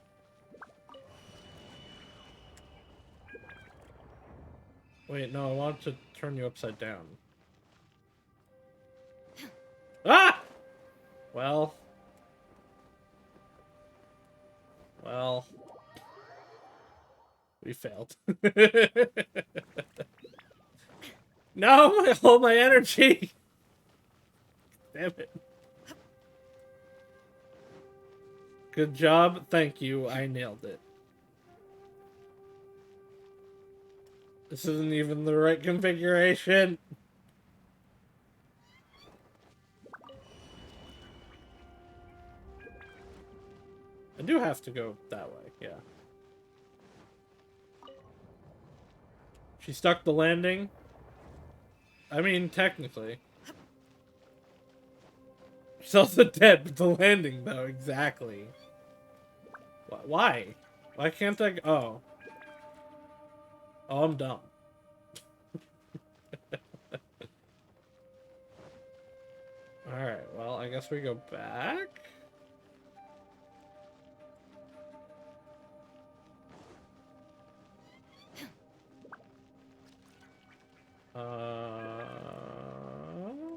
Speaker 2: Wait, no, I want to turn you upside down. Ah! Well. Well. We failed. No, all my energy! Damn it. Good job. Thank you. I nailed it. This isn't even the right configuration. I do have to go that way, yeah. She stuck the landing. I mean, technically. She's also dead, but the landing, though, exactly. Why? Why can't I... Oh. Oh, I'm dumb. Alright, well, I guess we go back?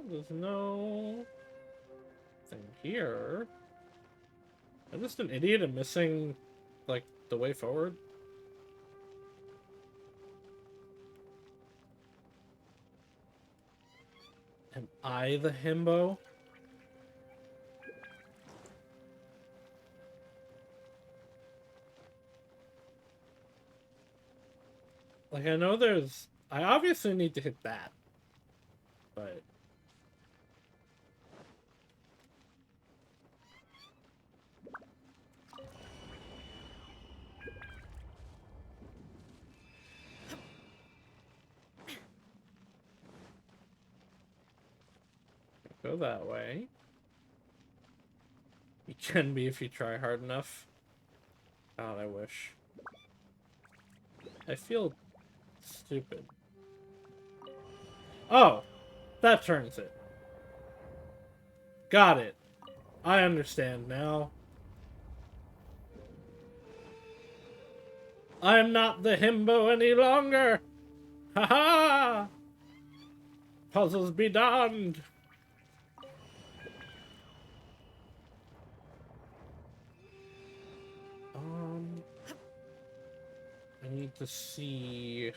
Speaker 2: There's no thing here. I'm just an idiot and missing, like, the way forward. Am I the himbo? Like, I know there's... I obviously need to hit that. But... Go that way. You can be if you try hard enough. God, I wish. I feel stupid. Oh! That turns it. Got it. I understand now. I'm not the himbo any longer! Ha-ha! Puzzles be donned! I need to see...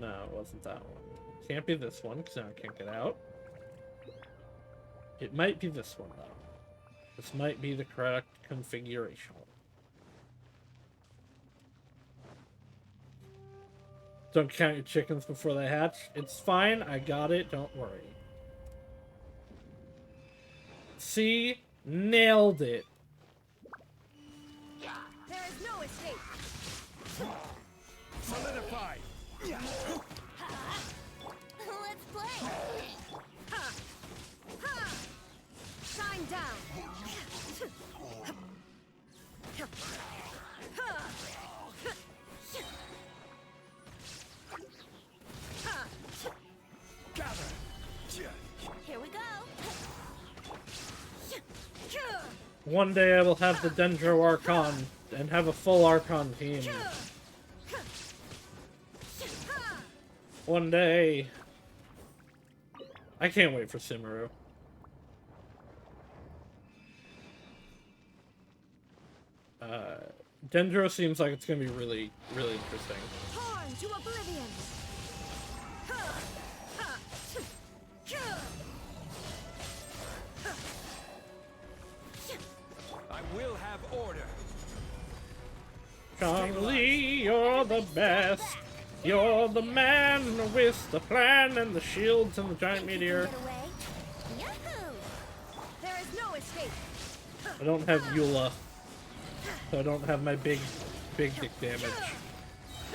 Speaker 2: No, it wasn't that one. Can't be this one, because now I can't get out. It might be this one, though. This might be the correct configuration. Don't count your chickens before they hatch. It's fine, I got it, don't worry. See? Nailed it.
Speaker 4: There is no escape.
Speaker 8: Solidify.
Speaker 3: Let's play.
Speaker 1: Shine down!
Speaker 3: Here we go.
Speaker 2: One day I will have the Dendro Archon and have a full Archon team. One day. I can't wait for Sumeru. Dendro seems like it's gonna be really, really interesting.
Speaker 1: Torn to oblivion!
Speaker 5: I will have order.
Speaker 2: Chong-Li, you're the best. You're the man with the plan and the shields and the giant meteor.
Speaker 3: Get away. Yahoo!
Speaker 1: There is no escape!
Speaker 2: I don't have Eula. So I don't have my big dick damage.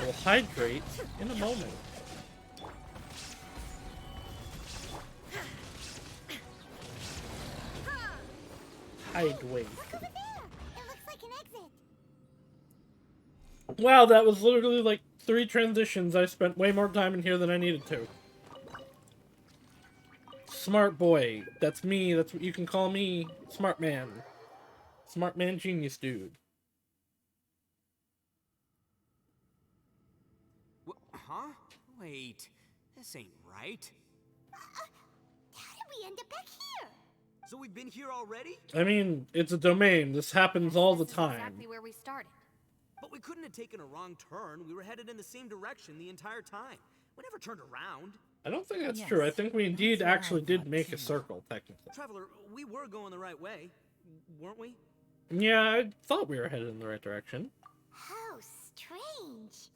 Speaker 2: I will hydrate in a moment. Hydrate.
Speaker 3: Look over there. It looks like an exit.
Speaker 2: Wow, that was literally like 3 transitions. I spent way more time in here than I needed to. Smart boy. That's me. That's what you can call me. Smart man. Smart man genius dude.
Speaker 5: Huh? Wait, this ain't right.
Speaker 3: How did we end up back here?
Speaker 5: So we've been here already?
Speaker 2: I mean, it's a domain. This happens all the
Speaker 1: This is
Speaker 2: time.
Speaker 1: exactly where we started.
Speaker 5: But we couldn't have taken a wrong turn. We were headed in the same direction the entire time. We never turned around.
Speaker 2: I don't think that's
Speaker 6: Yes,
Speaker 2: true. I think we indeed
Speaker 6: that's what I
Speaker 2: actually did
Speaker 6: thought
Speaker 2: make a
Speaker 6: too.
Speaker 2: circle, technically.
Speaker 5: Traveler, we were going the right way, weren't we?
Speaker 2: Yeah, I thought we were headed in the right direction.
Speaker 3: How strange.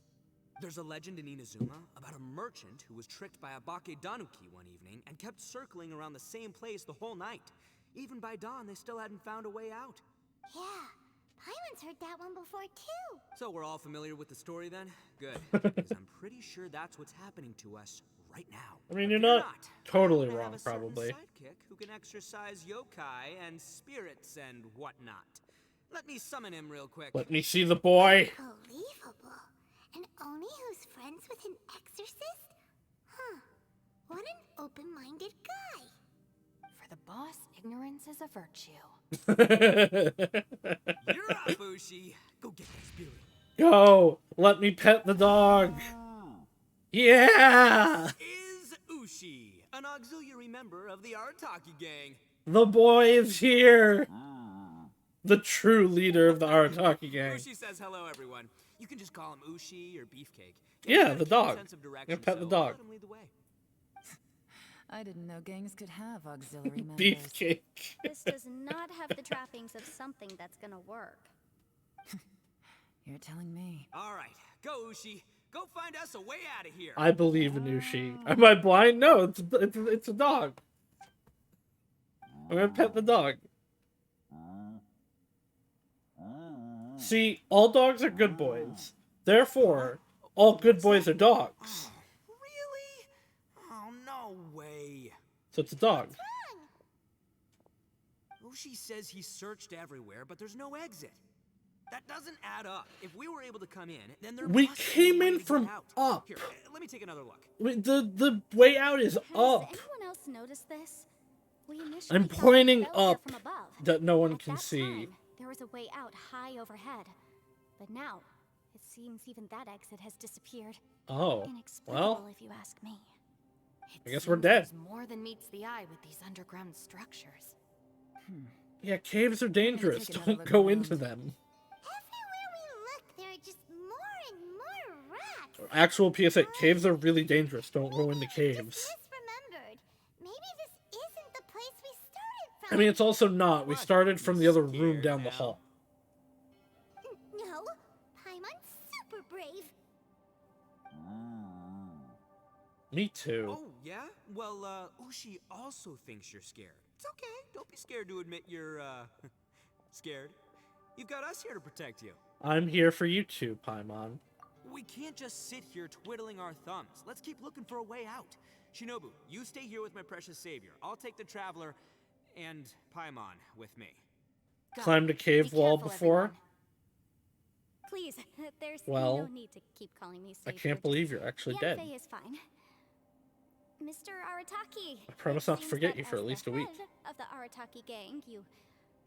Speaker 5: There's a legend in Inazuma about a merchant who was tricked by a Bake Danuki one evening and kept circling around the same place the whole night. Even by dawn, they still hadn't found a way out.
Speaker 3: Yeah, Paimon's heard that one before too.
Speaker 5: So we're all familiar with the story then? Good, because I'm pretty sure that's what's happening to us right now.
Speaker 2: I mean,
Speaker 5: But
Speaker 2: you're
Speaker 5: fear
Speaker 2: not totally
Speaker 5: I have
Speaker 2: wrong,
Speaker 5: a certain
Speaker 2: probably.
Speaker 5: sidekick who can exercise yokai and spirits and whatnot. Let me summon him real quick.
Speaker 2: Let me see the boy.
Speaker 3: Believable. An Oni who's friends with an exorcist? Huh. What an open-minded guy.
Speaker 1: For the boss, ignorance is a virtue.
Speaker 5: You're up, Ushi. Go get that spirit.
Speaker 2: Go! Let me pet the dog. Yeah!
Speaker 5: Is Ushi, an auxiliary member of the Arataki gang.
Speaker 2: The boy is here. The true leader of the Arataki gang.
Speaker 5: Ushi says hello, everyone. You can just call him Ushi or Beefcake.
Speaker 2: Yeah,
Speaker 5: He's got a
Speaker 2: the
Speaker 5: keen
Speaker 2: dog.
Speaker 5: sense of
Speaker 2: Yeah,
Speaker 5: direction,
Speaker 2: pet the
Speaker 5: so
Speaker 2: dog.
Speaker 5: let him lead the way.
Speaker 6: I didn't know gangs could have auxiliary members.
Speaker 2: Beefcake.
Speaker 4: This does not have the trappings of something that's gonna work.
Speaker 6: You're telling me.
Speaker 5: All right, go Ushi. Go find us a way out of here.
Speaker 2: I believe in Ushi. Am I blind? No, it's a dog. I'm gonna pet the dog. See, all dogs are good boys. Therefore, all good boys are dogs.
Speaker 5: Really? Oh, no way.
Speaker 2: So it's a dog.
Speaker 5: Ushi says he searched everywhere, but there's no exit. That doesn't add up. If we were able to come in, then there
Speaker 2: We
Speaker 5: must be a
Speaker 2: came
Speaker 5: way
Speaker 2: in
Speaker 5: to get
Speaker 2: from
Speaker 5: out.
Speaker 2: up.
Speaker 5: Here, let me take another look.
Speaker 2: Wait, the way out is
Speaker 4: Has
Speaker 2: up.
Speaker 4: anyone else noticed this? We initially
Speaker 2: I'm
Speaker 4: thought we
Speaker 2: pointing
Speaker 4: fell here
Speaker 2: up
Speaker 4: from above.
Speaker 2: that no one
Speaker 4: At
Speaker 2: can
Speaker 4: that
Speaker 2: see.
Speaker 4: time, there was a way out high overhead. But now, it seems even that exit has disappeared.
Speaker 2: Oh,
Speaker 4: Inexplicable,
Speaker 2: well,
Speaker 4: if you ask me.
Speaker 2: I guess we're
Speaker 1: seems
Speaker 2: dead.
Speaker 1: there's more than meets the eye with these underground structures.
Speaker 2: Yeah, caves are dangerous.
Speaker 6: take another
Speaker 2: Don't
Speaker 6: look
Speaker 2: go
Speaker 6: around.
Speaker 2: into them.
Speaker 3: Everywhere we look, there are just more and more rats.
Speaker 2: Actual PSA, caves are really dangerous. Don't go into
Speaker 3: Maybe I
Speaker 2: caves.
Speaker 3: just misremembered. Maybe this isn't the place we started
Speaker 2: I
Speaker 3: from.
Speaker 2: mean, it's also not. We
Speaker 5: What?
Speaker 2: started from the other room
Speaker 5: Scared
Speaker 2: down the
Speaker 5: now?
Speaker 2: hall.
Speaker 3: No, Paimon's super brave.
Speaker 2: Me too.
Speaker 5: Oh, yeah? Well, Ushi also thinks you're scared. It's okay. Don't be scared to admit you're, scared. You've got us here to protect you.
Speaker 2: I'm here for you too, Paimon.
Speaker 5: we can't just sit here twiddling our thumbs. Let's keep looking for a way out. Shinobu, you stay here with my precious savior. I'll take the Traveler and Paimon with me.
Speaker 2: Climbed a cave
Speaker 1: Be
Speaker 2: wall
Speaker 1: careful,
Speaker 2: before?
Speaker 1: everyone.
Speaker 4: Please, there's
Speaker 2: Well,
Speaker 4: no need to keep calling me
Speaker 2: I
Speaker 4: savior.
Speaker 2: can't believe you're actually dead.
Speaker 4: Yanfei is fine. Mr. Arataki,
Speaker 2: I promise
Speaker 4: it
Speaker 2: not to
Speaker 4: seems
Speaker 2: forget
Speaker 4: that
Speaker 2: you for
Speaker 4: as
Speaker 2: at least
Speaker 4: the
Speaker 2: a week.
Speaker 4: head of the Arataki gang, you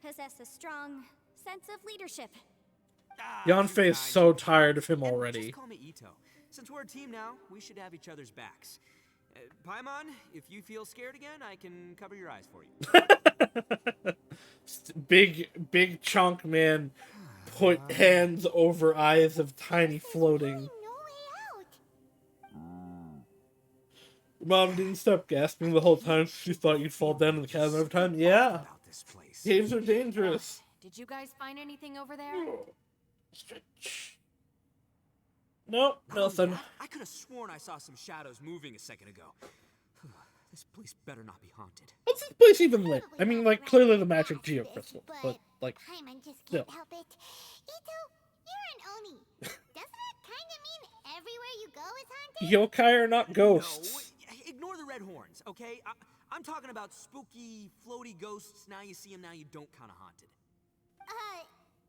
Speaker 4: possess a strong sense of leadership.
Speaker 2: Yanfei
Speaker 5: You
Speaker 2: is
Speaker 5: guys
Speaker 2: so
Speaker 5: are-
Speaker 2: tired of him
Speaker 5: And
Speaker 2: already.
Speaker 5: Just call me Ito. Since we're a team now, we should have each other's backs. Paimon, if you feel scared again, I can cover your eyes for you.
Speaker 2: Big chunk man put hands over eyes of tiny floating.
Speaker 3: Really no way out.
Speaker 2: Mom didn't stop gasping the whole time. She thought you'd fall down in the chasm every time. Yeah,
Speaker 5: About this place.
Speaker 2: caves are dangerous.
Speaker 1: Did you guys find anything over there?
Speaker 2: Nope,
Speaker 5: Not only
Speaker 2: nothing.
Speaker 5: that, I could have sworn I saw some shadows moving a second ago. This place better not be haunted.
Speaker 2: What's this place even lit? I mean,
Speaker 3: Probably
Speaker 2: like,
Speaker 3: not
Speaker 2: clearly
Speaker 3: right
Speaker 2: the magic
Speaker 3: past
Speaker 2: geo
Speaker 3: this,
Speaker 2: crystal, but, like,
Speaker 3: Paimon just
Speaker 2: still.
Speaker 3: can't help it. Ito, you're an Oni. Doesn't that kind of mean everywhere you go is haunted?
Speaker 2: yokai are not ghosts.
Speaker 5: No, ignore the red horns, okay? I'm talking about spooky, floaty ghosts. Now you see them, now you don't kind of haunted.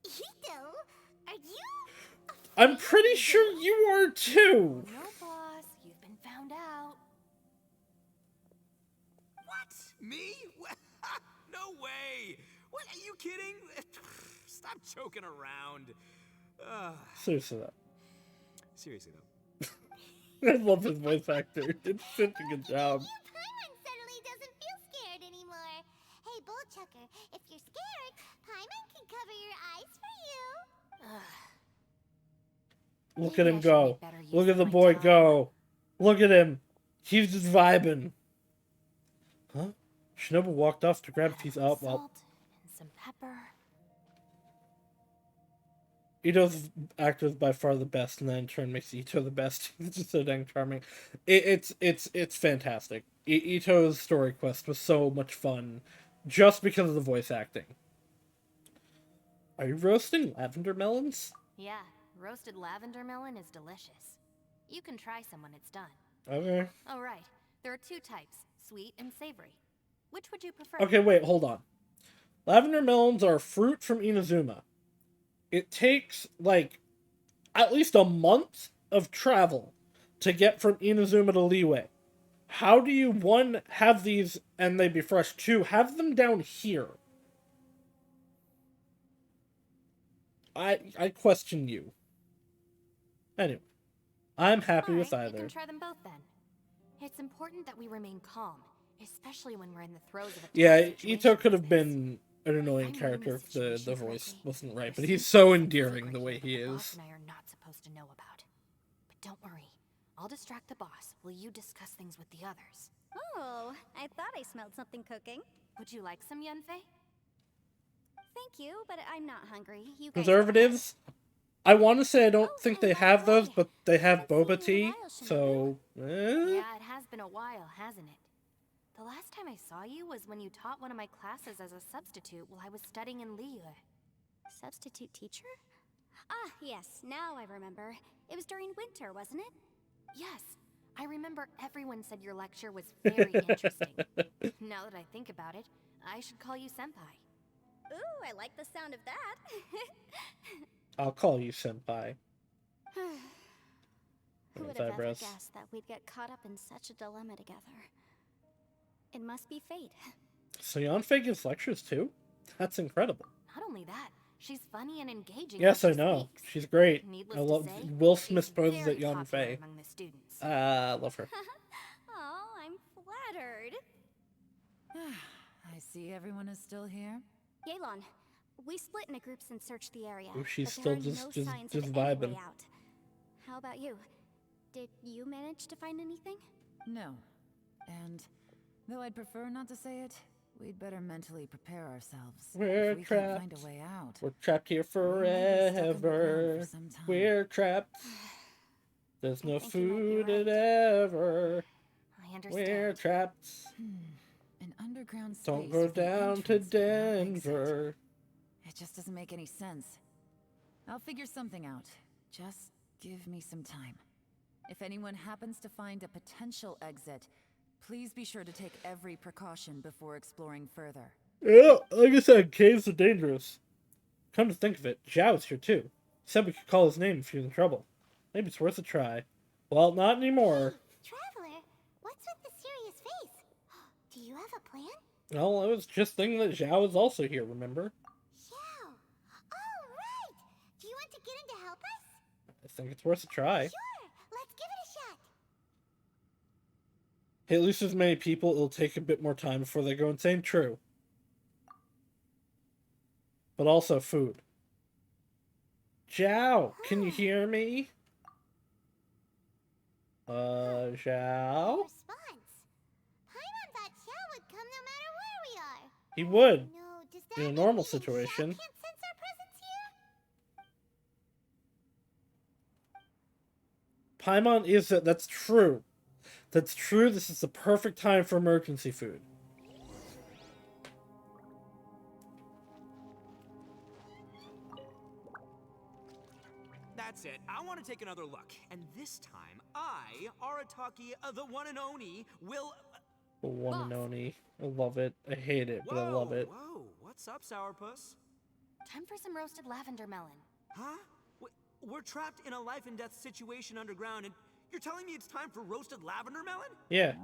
Speaker 3: Ito, are you?
Speaker 2: I'm pretty sure you are too.
Speaker 1: No, boss. You've been found out.
Speaker 5: What? Me? No way! What? Are you kidding? Stop joking around.
Speaker 2: Seriously, though.
Speaker 5: Seriously though.
Speaker 2: I love his voice actor. It's such a good job.
Speaker 3: Paimon suddenly doesn't feel scared anymore. Hey, Bullchucker, if you're scared, Paimon can cover your eyes for you.
Speaker 2: Look
Speaker 1: Maybe
Speaker 2: at
Speaker 1: I
Speaker 2: him
Speaker 1: should
Speaker 2: go.
Speaker 1: make better use
Speaker 2: Look at
Speaker 1: of
Speaker 2: the
Speaker 1: my
Speaker 2: boy
Speaker 1: time.
Speaker 2: go. Look at him. He's just vibing. Huh? Shinobu walked off to grab these up. Well,
Speaker 1: Salt and some pepper.
Speaker 2: Ito's actor is by far the best, and that in turn makes Ito the best. He's just so dang charming. It's fantastic. Ito's story quest was so much fun, just because of the voice acting. Are you roasting lavender melons?
Speaker 1: Yeah, roasted lavender melon is delicious. You can try some when it's done.
Speaker 2: Okay.
Speaker 1: Oh, right. There are two types, sweet and savory. Which would you prefer?
Speaker 2: Okay, wait, hold on. Lavender melons are fruit from Inazuma. It takes, like, at least a month of travel to get from Inazuma to Liyue. How do you, one, have these and they be fresh? Two, have them down here? I question you. Anyway, I'm happy with
Speaker 1: Alright, you
Speaker 2: either.
Speaker 1: can try them both then. It's important that we remain calm, especially when we're in the throes of a
Speaker 2: Yeah,
Speaker 1: tense situation
Speaker 2: Ito could
Speaker 1: like
Speaker 2: have
Speaker 1: this.
Speaker 2: been an annoying
Speaker 1: I'm reading
Speaker 2: character if the
Speaker 1: situation
Speaker 2: voice
Speaker 1: correctly.
Speaker 2: wasn't right, but
Speaker 1: There's
Speaker 2: he's
Speaker 1: something
Speaker 2: so
Speaker 1: that's
Speaker 2: endearing
Speaker 1: secret
Speaker 2: the way
Speaker 1: here
Speaker 2: he
Speaker 1: that the
Speaker 2: is.
Speaker 1: boss and I are not supposed to know about. But don't worry, I'll distract the boss while you discuss things with the others.
Speaker 4: Oh, I thought I smelled something cooking.
Speaker 1: Would you like some Yunfei?
Speaker 4: Thank you, but I'm not hungry. You guys
Speaker 2: Preservatives? I want to say I don't
Speaker 4: Oh,
Speaker 2: think
Speaker 4: and
Speaker 2: they
Speaker 4: by
Speaker 2: have
Speaker 4: the way,
Speaker 2: those, but they have
Speaker 4: haven't
Speaker 2: boba
Speaker 4: seen you in a
Speaker 2: tea,
Speaker 4: while,
Speaker 2: so...
Speaker 1: Yeah, it has been a while, hasn't it? The last time I saw you was when you taught one of my classes as a substitute while I was studying in Liyue.
Speaker 4: Substitute teacher? Ah, yes, now I remember. It was during winter, wasn't it?
Speaker 1: Yes, I remember everyone said your lecture was very interesting. Now that I think about it, I should call you senpai.
Speaker 4: Ooh, I like the sound of that.
Speaker 2: I'll call you senpai.
Speaker 4: Who would
Speaker 2: With
Speaker 4: have ever
Speaker 2: eyebrows.
Speaker 4: guessed that we'd get caught up in such a dilemma together? It must be fate.
Speaker 2: So Yanfei gives lectures too? That's incredible.
Speaker 1: Not only that, she's funny and engaging.
Speaker 2: Yes,
Speaker 1: when
Speaker 2: I
Speaker 1: she
Speaker 2: know.
Speaker 1: speaks.
Speaker 2: She's great.
Speaker 1: Needless
Speaker 2: I
Speaker 1: to
Speaker 2: love
Speaker 1: say,
Speaker 2: Will
Speaker 1: she's
Speaker 2: Smith poses
Speaker 1: very
Speaker 2: at
Speaker 1: popular
Speaker 2: Yanfei.
Speaker 1: among the students.
Speaker 2: I love her.
Speaker 4: Oh, I'm flattered.
Speaker 6: I see everyone is still here.
Speaker 4: Yelan, we split into groups and searched the area.
Speaker 2: Ooh, she's
Speaker 4: but there
Speaker 2: still
Speaker 4: are
Speaker 2: just-
Speaker 4: no
Speaker 2: just-
Speaker 4: signs
Speaker 2: just
Speaker 4: of any
Speaker 2: vibing.
Speaker 4: way out. How about you? Did you manage to find anything?
Speaker 6: No. And though I'd prefer not to say it, we'd better mentally prepare ourselves.
Speaker 2: We're
Speaker 6: If we can't find
Speaker 2: trapped.
Speaker 6: a way out.
Speaker 2: We're trapped here
Speaker 6: we may be stuck on the ground
Speaker 2: forever.
Speaker 6: for some time.
Speaker 2: We're trapped. There's
Speaker 4: I
Speaker 2: no
Speaker 4: think you might be
Speaker 2: food
Speaker 4: right.
Speaker 2: ever.
Speaker 1: I understand.
Speaker 2: We're trapped.
Speaker 6: An underground space.
Speaker 2: Don't go
Speaker 6: with an
Speaker 2: down to
Speaker 6: entrance but no exit.
Speaker 2: Denver.
Speaker 6: It just doesn't make any sense. I'll figure something out. Just Give me some time. If anyone happens to find a potential exit, please be sure to take every precaution before exploring further.
Speaker 2: Yeah, like I said, caves are dangerous. Come to think of it, Zhao's here too. Said we could call his name if he was in trouble. Maybe it's worth a try. Well, not anymore.
Speaker 3: Traveler, what's with the serious face? Do you have a plan?
Speaker 2: Well, I was just thinking that Zhao is also here, remember?
Speaker 3: Xiao! Oh, right! Do you want to get in to help us?
Speaker 2: I think it's worth a try.
Speaker 3: Sure! Let's give it a shot!
Speaker 2: Hey, at least as many people, it'll take a bit more time before they go insane. True. But also food. Zhao, can you hear me? Zhao?
Speaker 3: Response. Paimon thought Xiao would come no matter where we are.
Speaker 2: He would,
Speaker 3: No, does that
Speaker 2: in a
Speaker 3: mean
Speaker 2: normal
Speaker 3: even Xiao
Speaker 2: situation.
Speaker 3: can't sense our presence here?
Speaker 2: Paimon is that. That's true. That's true. This is the perfect time for emergency food.
Speaker 5: That's it. I want to take another look. And this time, I, Arataki, the one and only, will...
Speaker 2: The one and only. I love it. I hate it, but I love it.
Speaker 5: Whoa, what's up, Sourpuss?
Speaker 1: Time for some roasted lavender melon.
Speaker 5: Huh? We're trapped in a life and death situation underground, and you're telling me it's time for roasted lavender melon?
Speaker 2: Yeah.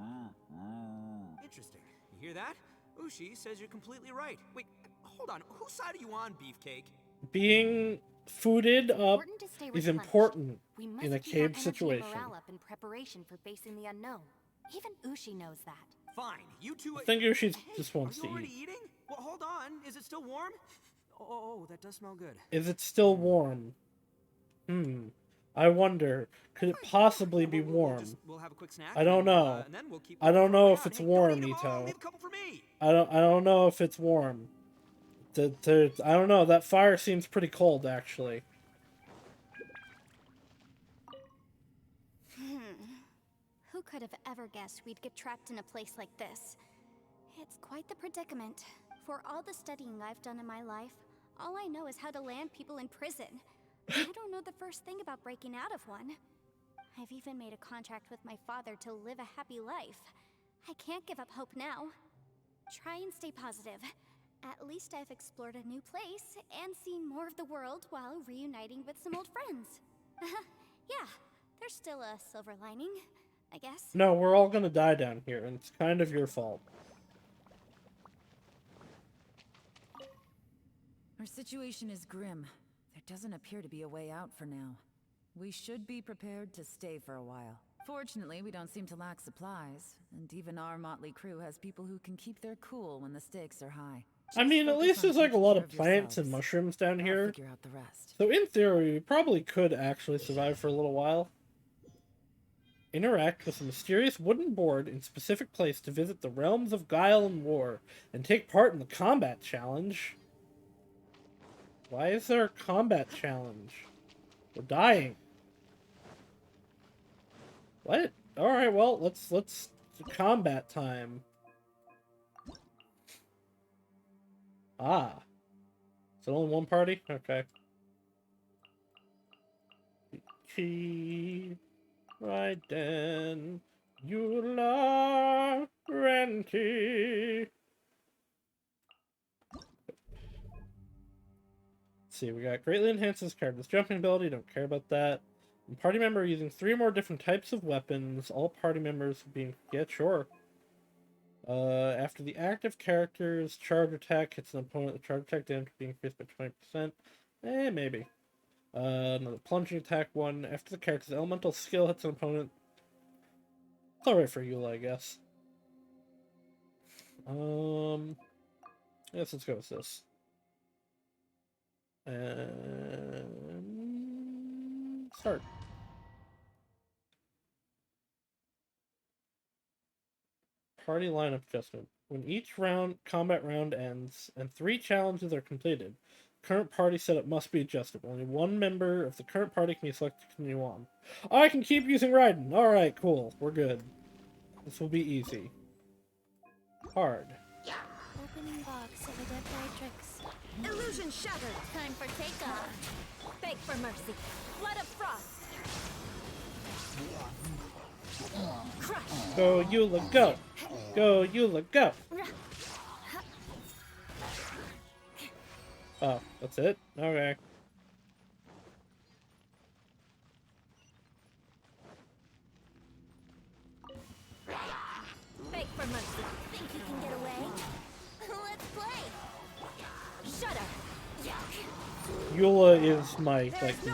Speaker 5: Interesting. You hear that? Ushi says you're completely right. Wait, hold on. Whose side are you on, Beefcake?
Speaker 2: Being fooded up
Speaker 1: Important to stay
Speaker 2: is
Speaker 1: replenished.
Speaker 2: important
Speaker 1: We must
Speaker 2: in a
Speaker 1: keep
Speaker 2: cave
Speaker 1: our energy
Speaker 2: situation.
Speaker 1: and morale up in preparation for facing the unknown. Even Ushi knows that.
Speaker 5: Fine, you two...
Speaker 2: I think Ushi
Speaker 5: Hey,
Speaker 2: just wants
Speaker 5: are
Speaker 2: to
Speaker 5: you already
Speaker 2: eat.
Speaker 5: eating? Well, hold on. Is it still warm? Oh, that does smell good.
Speaker 2: Is it still warm? I wonder. Could it possibly be warm?
Speaker 5: We'll have a quick snack.
Speaker 2: I don't know.
Speaker 5: And then we'll keep
Speaker 2: I don't
Speaker 5: moving
Speaker 2: know
Speaker 5: on
Speaker 2: if it's
Speaker 5: Hey,
Speaker 2: warm,
Speaker 5: don't eat 'em all.
Speaker 2: Nito.
Speaker 5: Leave a couple for me.
Speaker 2: I don't know if it's warm. I don't know. That fire seems pretty cold, actually.
Speaker 4: Who could have ever guessed we'd get trapped in a place like this? It's quite the predicament. For all the studying I've done in my life, all I know is how to land people in prison. I don't know the first thing about breaking out of one. I've even made a contract with my father to live a happy life. I can't give up hope now. Try and stay positive. At least I've explored a new place and seen more of the world while reuniting with some old friends. Yeah, there's still a silver lining, I guess.
Speaker 2: No, we're all gonna die down here, and it's kind of your fault.
Speaker 6: Our situation is grim. There doesn't appear to be a way out for now. We should be prepared to stay for a while. Fortunately, we don't seem to lack supplies, and even our motley crew has people who can keep their cool when the stakes are high.
Speaker 2: I mean, at
Speaker 6: focus
Speaker 2: least
Speaker 6: on
Speaker 2: there's like a
Speaker 6: taking
Speaker 2: lot
Speaker 6: care
Speaker 2: of plants and
Speaker 6: yourselves.
Speaker 2: mushrooms down
Speaker 6: I'll
Speaker 2: here.
Speaker 6: figure out the rest.
Speaker 2: So in theory, we probably could actually survive for a little while. Interact with a mysterious wooden board in specific place to visit the realms of guile and war, and take part in the combat challenge. Why is there a combat challenge? We're dying. What? Alright, well, let's combat time. Ah. Is it only one party? Okay. Key. Right then. Eula Renti. Let's see, we got greatly enhances character's jumping ability, don't care about that. And party member using 3 more different types of weapons, all party members being... Yeah, sure. After the active character's charge attack hits an opponent, the charge attack damage will be increased by 20%. Maybe. Another plunging attack one. After the character's elemental skill hits an opponent. It's alright for Eula, I guess. Yes, let's go with this. And... start. Party lineup adjustment. When each combat round ends, and 3 challenges are completed, current party setup must be adjusted. Only one member of the current party can be selected to continue on. Oh, I can keep using Raiden! Alright, cool. We're good. This will be easy. Hard.
Speaker 4: Opening box of Adepti Tricks.
Speaker 1: Illusion shattered. Time for takeoff. Beg for mercy. Blood of frost.
Speaker 2: Go, Eula, go! Go, Eula, go! Oh, that's it? Okay.
Speaker 4: Beg for mercy. Think you can get away? Let's play. Shut up.
Speaker 2: Eula is my, like,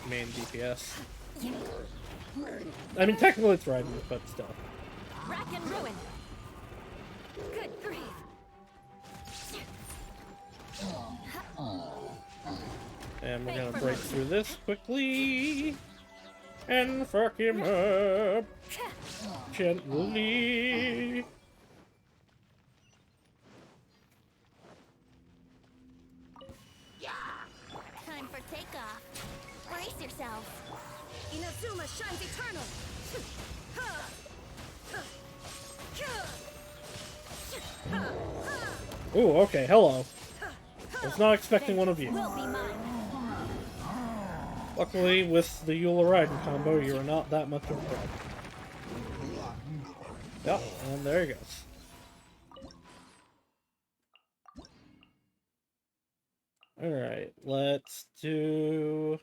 Speaker 2: main DPS. I mean, technically it's Raiden, but still.
Speaker 4: Rack and ruin. Good grief.
Speaker 2: And we're gonna break through this quickly. And fuck him up. Gently.
Speaker 3: Time for takeoff. Brace yourself.
Speaker 4: Inazuma shines eternal.
Speaker 2: Ooh, okay, hello. I was not expecting one of you.
Speaker 4: Will be mine.
Speaker 2: Luckily, with the Eula Raiden combo, you are not that much of a threat. Yep, and there he goes. Alright, let's do...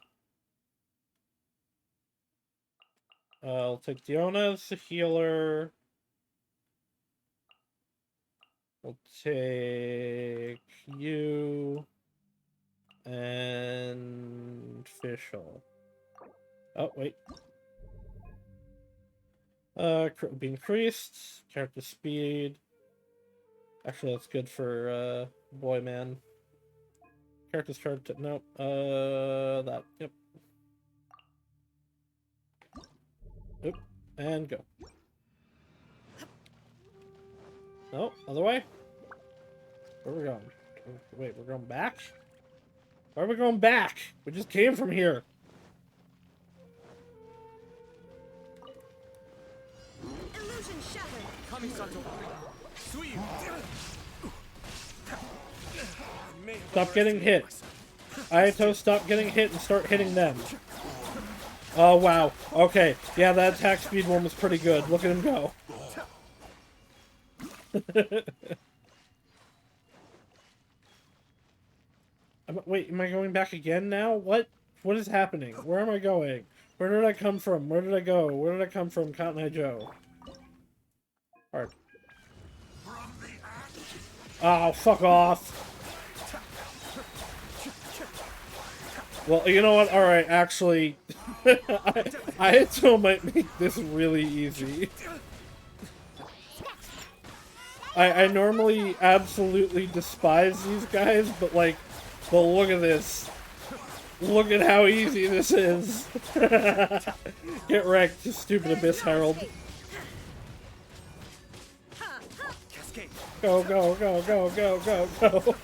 Speaker 2: I'll take Diona as the healer. We'll take you and Fischl. Oh, wait. Be increased. Character speed. Actually, that's good for boy man. Character's charge. Nope. That. Yep. Oop. And go. No, other way? Where are we going? Wait, we're going back? Why are we going back? We just came from here.
Speaker 4: Illusion shattered.
Speaker 2: Stop getting hit. Ayato, stop getting hit and start hitting them. Oh, wow. Okay. Yeah, that attack speed one was pretty good. Look at him go. Wait, am I going back again now? What? What is happening? Where am I going? Where did I come from? Where did I go? Where did I come from, Cotton Eye Joe? Hard. Oh, fuck off. Well, you know what? Alright, actually, I still might make this really easy. I normally absolutely despise these guys, but like, but look at this. Look at how easy this is. Get wrecked, you stupid Abyss Herald. Go, go, go, go, go, go, go.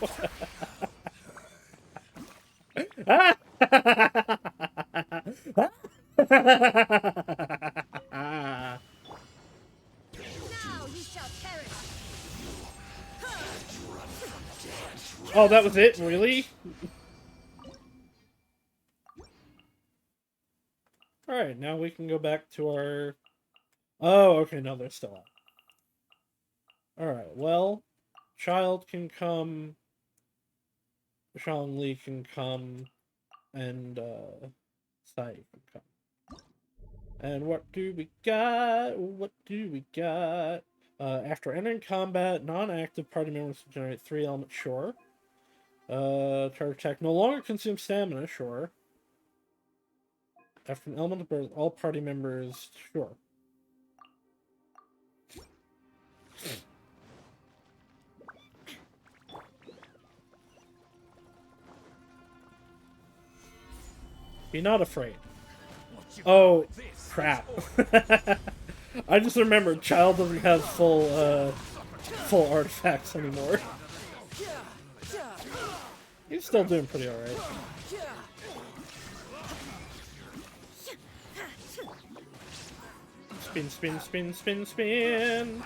Speaker 2: Ah! Oh, that was it? Really? Alright, now we can go back to our... Oh, okay, no, they're still out. Alright, well, Child can come, Shang Li can come, and, Sai can come. And what do we got? What do we got? After entering combat, non-active party members will generate 3 elements, sure. Charge attack no longer consumes stamina, sure. After an element of birth, all party members, sure. Be not afraid. Oh, crap. I just remembered Child doesn't have full artifacts anymore. He's still doing pretty alright. Spin, spin, spin, spin, spin.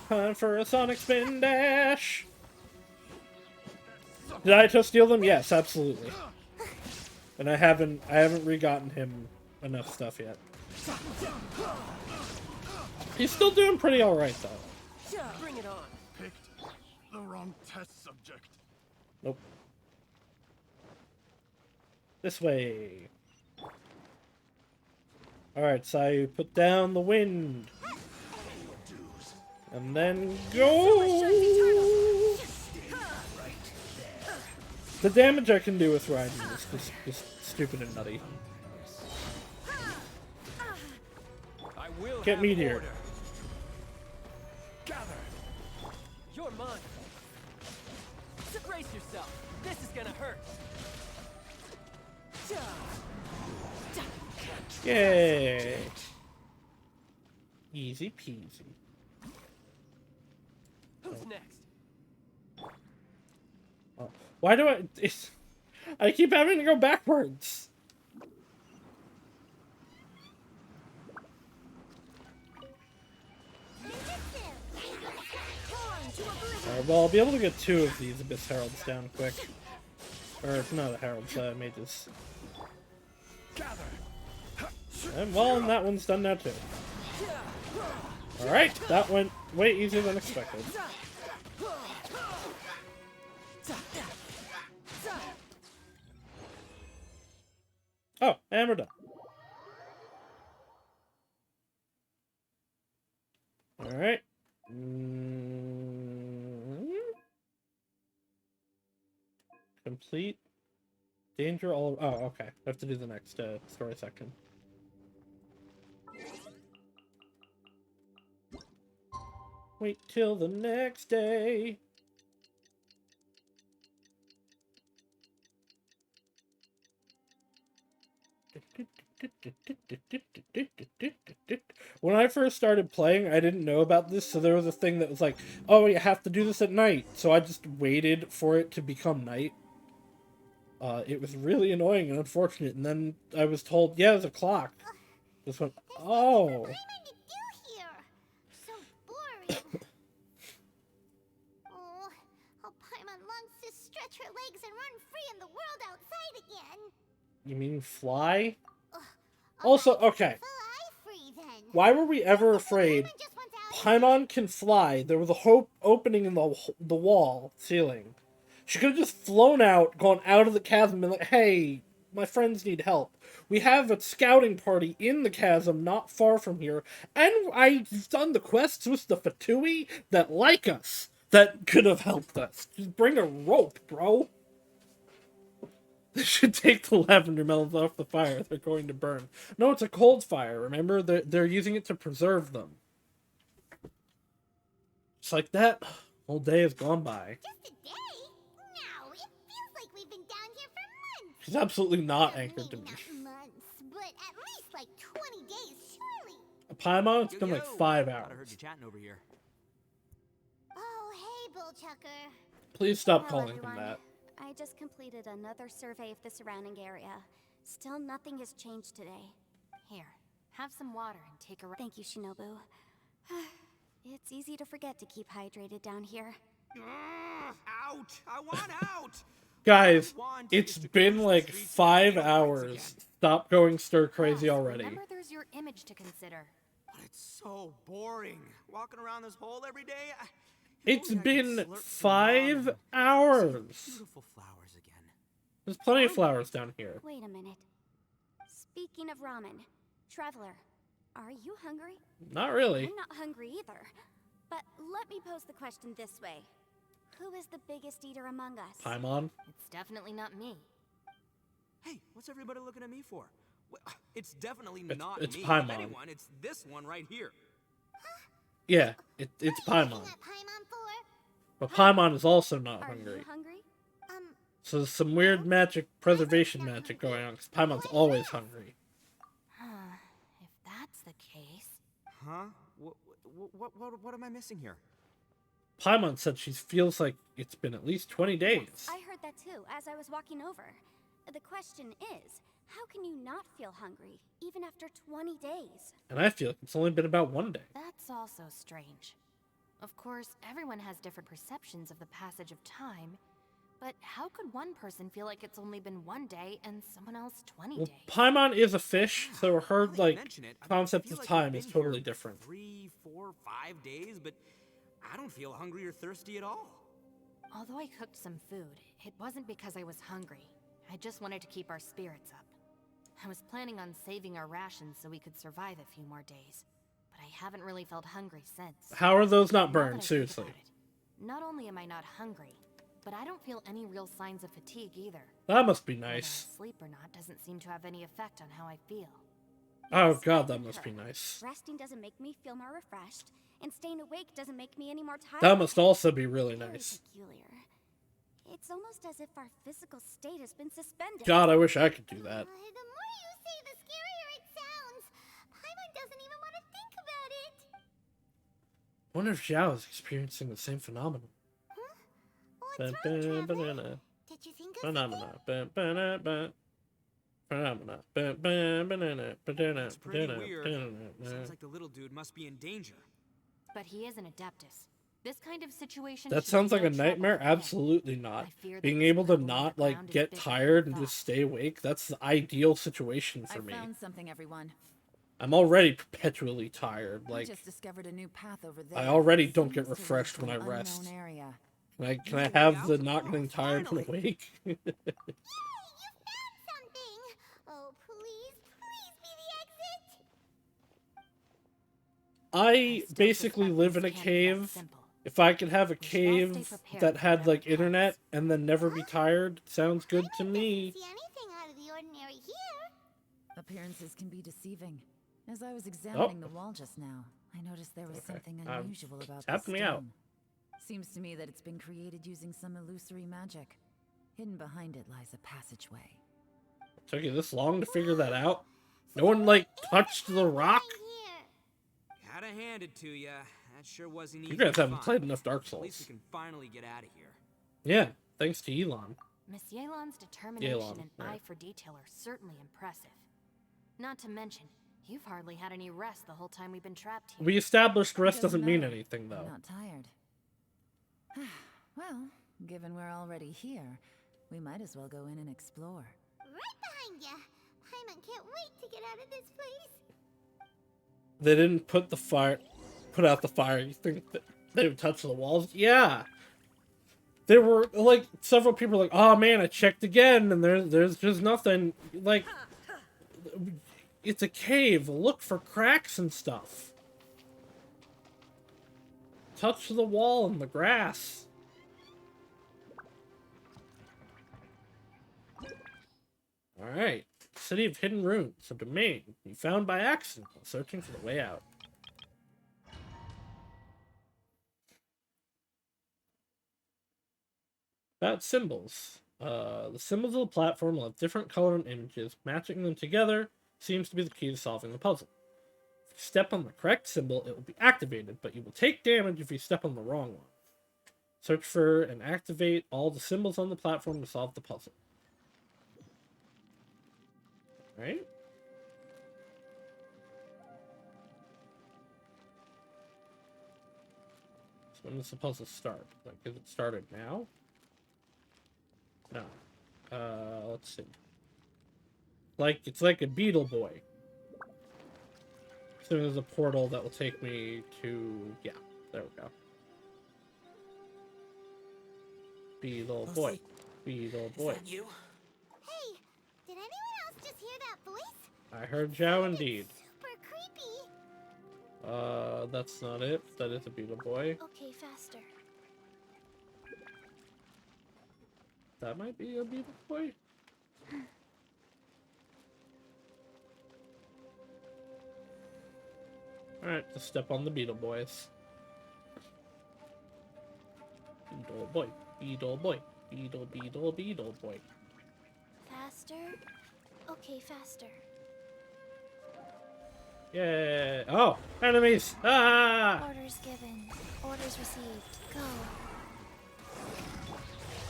Speaker 2: Time for a Sonic Spin Dash. Did I just steal them? Yes, absolutely. And I haven't re-gotten him enough stuff yet. He's still doing pretty alright, though.
Speaker 8: Bring it on. Picked the wrong test subject.
Speaker 2: Nope. This way. Alright, Sayu, put down the wind. And then go! The damage I can do with riding is just stupid and nutty.
Speaker 8: I will
Speaker 2: Get
Speaker 8: have
Speaker 2: meteor.
Speaker 8: order. Gather. You're mine. So brace yourself. This is gonna hurt.
Speaker 2: Yay! Easy peasy.
Speaker 8: Who's next?
Speaker 2: Oh. Why do I keep having to go backwards? Alright, well, I'll be able to get 2 of these Abyss Heralds down quick. Or, not the Heralds, mages. And, well, that one's done now, too. Alright, that went way easier than expected. Oh, and we're done. Alright. Complete. Danger all... Oh, okay. I have to do the next story section. Wait till the next day. When I first started playing, I didn't know about this, so there was a thing that was like, oh, you have to do this at night. So I just waited for it to become night. It was really annoying and unfortunate, and then I was told, yeah, there's a clock. Just went, oh.
Speaker 3: What am I to do here? So boring. Oh, how Paimon longs to stretch her legs and run free in the world outside again.
Speaker 2: You mean fly?
Speaker 3: All
Speaker 2: Also,
Speaker 3: right,
Speaker 2: okay.
Speaker 3: fly free then.
Speaker 2: Why were we ever afraid?
Speaker 3: Paimon just wants out.
Speaker 2: Paimon can fly. There was a opening in the wall ceiling. She could have just flown out, gone out of the chasm, and like, hey, my friends need help. We have a scouting party in the chasm not far from here, and I've done the quests with the Fatui that like us, that could have helped us. Just bring a rope, bro. They should take the lavender melons off the fire. They're going to burn. No, it's a cold fire, remember? They're using it to preserve them. Just like that, whole day has gone by.
Speaker 3: Just a day? No, it feels like we've been down here for months.
Speaker 2: She's absolutely not
Speaker 3: Or
Speaker 2: anchored to
Speaker 3: maybe
Speaker 2: me.
Speaker 3: not months, but at least like 20 days, surely.
Speaker 2: A Paimon, it's been like 5
Speaker 5: Thought I heard
Speaker 2: hours.
Speaker 5: you chatting over here.
Speaker 3: Oh, hey, Bullchucker.
Speaker 2: Please stop
Speaker 4: Hello,
Speaker 2: calling him
Speaker 4: everyone.
Speaker 2: that.
Speaker 4: I just completed another survey of the surrounding area. Still nothing has changed today.
Speaker 1: Here, have some water and take a rest.
Speaker 4: Thank you, Shinobu. It's easy to forget to keep hydrated down here.
Speaker 5: Out! I want out!
Speaker 2: Guys,
Speaker 5: Want
Speaker 2: it's
Speaker 5: is to
Speaker 2: been
Speaker 5: cross the
Speaker 2: like
Speaker 5: streets and
Speaker 2: 5
Speaker 5: feel rights
Speaker 2: hours.
Speaker 5: again.
Speaker 2: Stop going stir crazy
Speaker 1: Plus,
Speaker 2: already.
Speaker 1: Remember, there's your image to consider.
Speaker 5: But it's so boring. Walking around this hole every day.
Speaker 2: It's
Speaker 5: If only I could
Speaker 2: been
Speaker 5: slurp some
Speaker 2: 5
Speaker 5: ramen.
Speaker 2: hours.
Speaker 5: Beautiful flowers again.
Speaker 2: There's plenty of flowers down here.
Speaker 4: Wait a minute. Speaking of ramen, Traveler, are you hungry?
Speaker 2: Not really.
Speaker 4: I'm not hungry either. But let me pose the question this way. Who is the biggest eater among us?
Speaker 2: Paimon.
Speaker 1: It's definitely not me.
Speaker 5: Hey, what's everybody looking at me for? Well, it's definitely
Speaker 2: It's-
Speaker 5: not
Speaker 2: it's
Speaker 5: me.
Speaker 2: Paimon.
Speaker 5: If anyone, it's this one right here.
Speaker 2: Yeah, it's
Speaker 3: What are you
Speaker 2: Paimon.
Speaker 3: looking at Paimon for?
Speaker 2: But Paimon is also not
Speaker 4: Are
Speaker 2: hungry.
Speaker 4: you hungry?
Speaker 2: So there's some weird magic, preservation magic going on, because Paimon's always hungry.
Speaker 1: If that's the case...
Speaker 5: Huh? What am I missing here?
Speaker 2: Paimon said she feels like it's been at least 20 days.
Speaker 4: I heard that too, as I was walking over. The question is, how can you not feel hungry, even after 20 days?
Speaker 2: And I feel like it's only been about 1 day.
Speaker 1: That's also strange. Of course, everyone has different perceptions of the passage of time, But how could one person feel like it's only been 1 day and someone else 20
Speaker 2: Well,
Speaker 1: days?
Speaker 2: Paimon is a fish, so her
Speaker 5: Now that you
Speaker 2: like
Speaker 5: mention it, I
Speaker 2: concept
Speaker 5: feel
Speaker 2: of
Speaker 5: like
Speaker 2: time
Speaker 5: I've
Speaker 2: is
Speaker 5: been
Speaker 2: totally
Speaker 5: here
Speaker 2: different.
Speaker 5: 3, 4, 5 days, but I don't feel hungry or thirsty at all.
Speaker 1: Although I cooked some food, it wasn't because I was hungry. I just wanted to keep our spirits up. I was planning on saving our rations so we could survive a few more days, but I haven't really felt hungry since.
Speaker 2: How are those not
Speaker 1: Now that
Speaker 2: burned?
Speaker 1: I think
Speaker 2: Seriously.
Speaker 1: about it, not only am I not hungry, but I don't feel any real signs of fatigue either.
Speaker 2: That must be
Speaker 1: Whether I
Speaker 2: nice.
Speaker 1: sleep or not doesn't seem to have any effect on how I feel.
Speaker 2: Oh
Speaker 4: Yes,
Speaker 2: god,
Speaker 4: I
Speaker 2: that must be
Speaker 4: concur.
Speaker 2: nice.
Speaker 4: Resting doesn't make me feel more refreshed, and staying awake doesn't make me any more tired.
Speaker 2: That must also be really
Speaker 4: Very
Speaker 2: nice.
Speaker 4: peculiar. It's almost as if our physical state has been suspended.
Speaker 2: God, I wish I could do that.
Speaker 3: The more you say, the scarier it sounds. Paimon doesn't even want to think about it.
Speaker 2: Wonder if Xiao is experiencing the same phenomenon.
Speaker 3: What's wrong, Traveler? Did you think of
Speaker 2: Phenomena. Phenomena.
Speaker 5: It's pretty weird. Sounds like the little dude must be in danger.
Speaker 1: But he is an Adeptus. This kind of situation.
Speaker 2: That
Speaker 1: should
Speaker 2: sounds
Speaker 1: be
Speaker 2: like
Speaker 1: no
Speaker 2: a
Speaker 1: trouble
Speaker 2: nightmare.
Speaker 1: for him.
Speaker 2: Absolutely not.
Speaker 1: I fear that
Speaker 2: Being
Speaker 1: this
Speaker 2: able to
Speaker 1: problem
Speaker 2: not
Speaker 1: underground
Speaker 2: like
Speaker 1: is
Speaker 2: get
Speaker 1: bigger
Speaker 2: tired
Speaker 1: than
Speaker 2: and
Speaker 1: I
Speaker 2: just
Speaker 1: thought.
Speaker 2: stay awake. That's the ideal situation for
Speaker 6: I
Speaker 2: me.
Speaker 6: found something, everyone.
Speaker 2: I'm already perpetually tired.
Speaker 6: I
Speaker 2: Like
Speaker 6: just discovered a new path over there.
Speaker 2: I already
Speaker 6: It
Speaker 2: don't get
Speaker 6: seems to lead
Speaker 2: refreshed
Speaker 6: to
Speaker 2: when I
Speaker 6: an unknown
Speaker 2: rest.
Speaker 6: area.
Speaker 2: Can I
Speaker 5: Way
Speaker 2: have the
Speaker 5: out?
Speaker 2: not getting tired when
Speaker 5: Finally.
Speaker 2: awake?
Speaker 3: Yay, you found something! Oh, please, please be the exit!
Speaker 2: I
Speaker 1: still
Speaker 2: basically
Speaker 1: suspect
Speaker 2: live in
Speaker 1: this
Speaker 2: a
Speaker 1: can't be that
Speaker 2: cave.
Speaker 1: simple.
Speaker 2: If I could have a
Speaker 1: We should all stay
Speaker 2: cave
Speaker 1: prepared
Speaker 2: that
Speaker 1: for
Speaker 2: had
Speaker 1: whatever
Speaker 2: like internet
Speaker 1: comes.
Speaker 2: and then never be tired, sounds good to
Speaker 3: Paimon
Speaker 2: me.
Speaker 3: doesn't see anything out of the ordinary here.
Speaker 6: Appearances can be deceiving. As I was examining the wall just now, I noticed there was
Speaker 2: Okay.
Speaker 6: something unusual about
Speaker 2: Tap
Speaker 6: this
Speaker 2: me out.
Speaker 6: stone. Seems to me that it's been created using some illusory magic. Hidden behind it lies a passageway.
Speaker 2: Took you this long to figure that out? No one like touched the rock?
Speaker 3: Here.
Speaker 5: Gotta hand it to ya. That sure wasn't easy.
Speaker 2: You guys
Speaker 5: to
Speaker 2: haven't
Speaker 5: find.
Speaker 2: played enough Dark
Speaker 5: At least we
Speaker 2: Souls.
Speaker 5: can finally get out of here.
Speaker 2: Yeah, thanks to Elon.
Speaker 1: Miss Yelan's determination
Speaker 2: Yelan,
Speaker 1: and
Speaker 2: right.
Speaker 1: eye for detail are certainly impressive. Not to mention, you've hardly had any rest the whole time we've been trapped here.
Speaker 2: We established rest doesn't mean
Speaker 6: matter.
Speaker 2: anything
Speaker 6: I'm
Speaker 2: though.
Speaker 6: not tired. Well, given we're already here, we might as well go in and explore.
Speaker 3: Right behind ya. Paimon can't wait to get out of this place.
Speaker 2: They didn't put out the fire. You think that they would touch the walls? Yeah. There were like several people were like, oh man, I checked again and there's just nothing. Like it's a cave. Look for cracks and stuff. Touch the wall and the grass. Alright. City of Hidden Ruins, a domain you found by accident while searching for the way out. About symbols. The symbols of the platform will have different color and images. Matching them together seems to be the key to solving the puzzle. If you step on the correct symbol, it will be activated, but you will take damage if you step on the wrong one. Search for and activate all the symbols on the platform to solve the puzzle. Right? So when does the puzzle start? Like, is it started now? No. Let's see. Like, it's like a Beetle Boy. So there's a portal that will take me to... Yeah, there we go. Beetle Boy. Beetle Boy.
Speaker 7: Is that you?
Speaker 3: Hey, did anyone else just hear that voice?
Speaker 2: I heard Zhao indeed.
Speaker 3: Super creepy.
Speaker 2: That's not it. That is a Beetle Boy.
Speaker 4: Okay, faster.
Speaker 2: That might be a Beetle Boy. Alright, just step on the Beetle Boys. Beetle Boy. Beetle Boy. Beetle, Beetle, Beetle Boy.
Speaker 4: Faster? Okay, faster.
Speaker 2: Yeah. Oh, enemies! Ah!
Speaker 4: Orders given. Orders received. Go.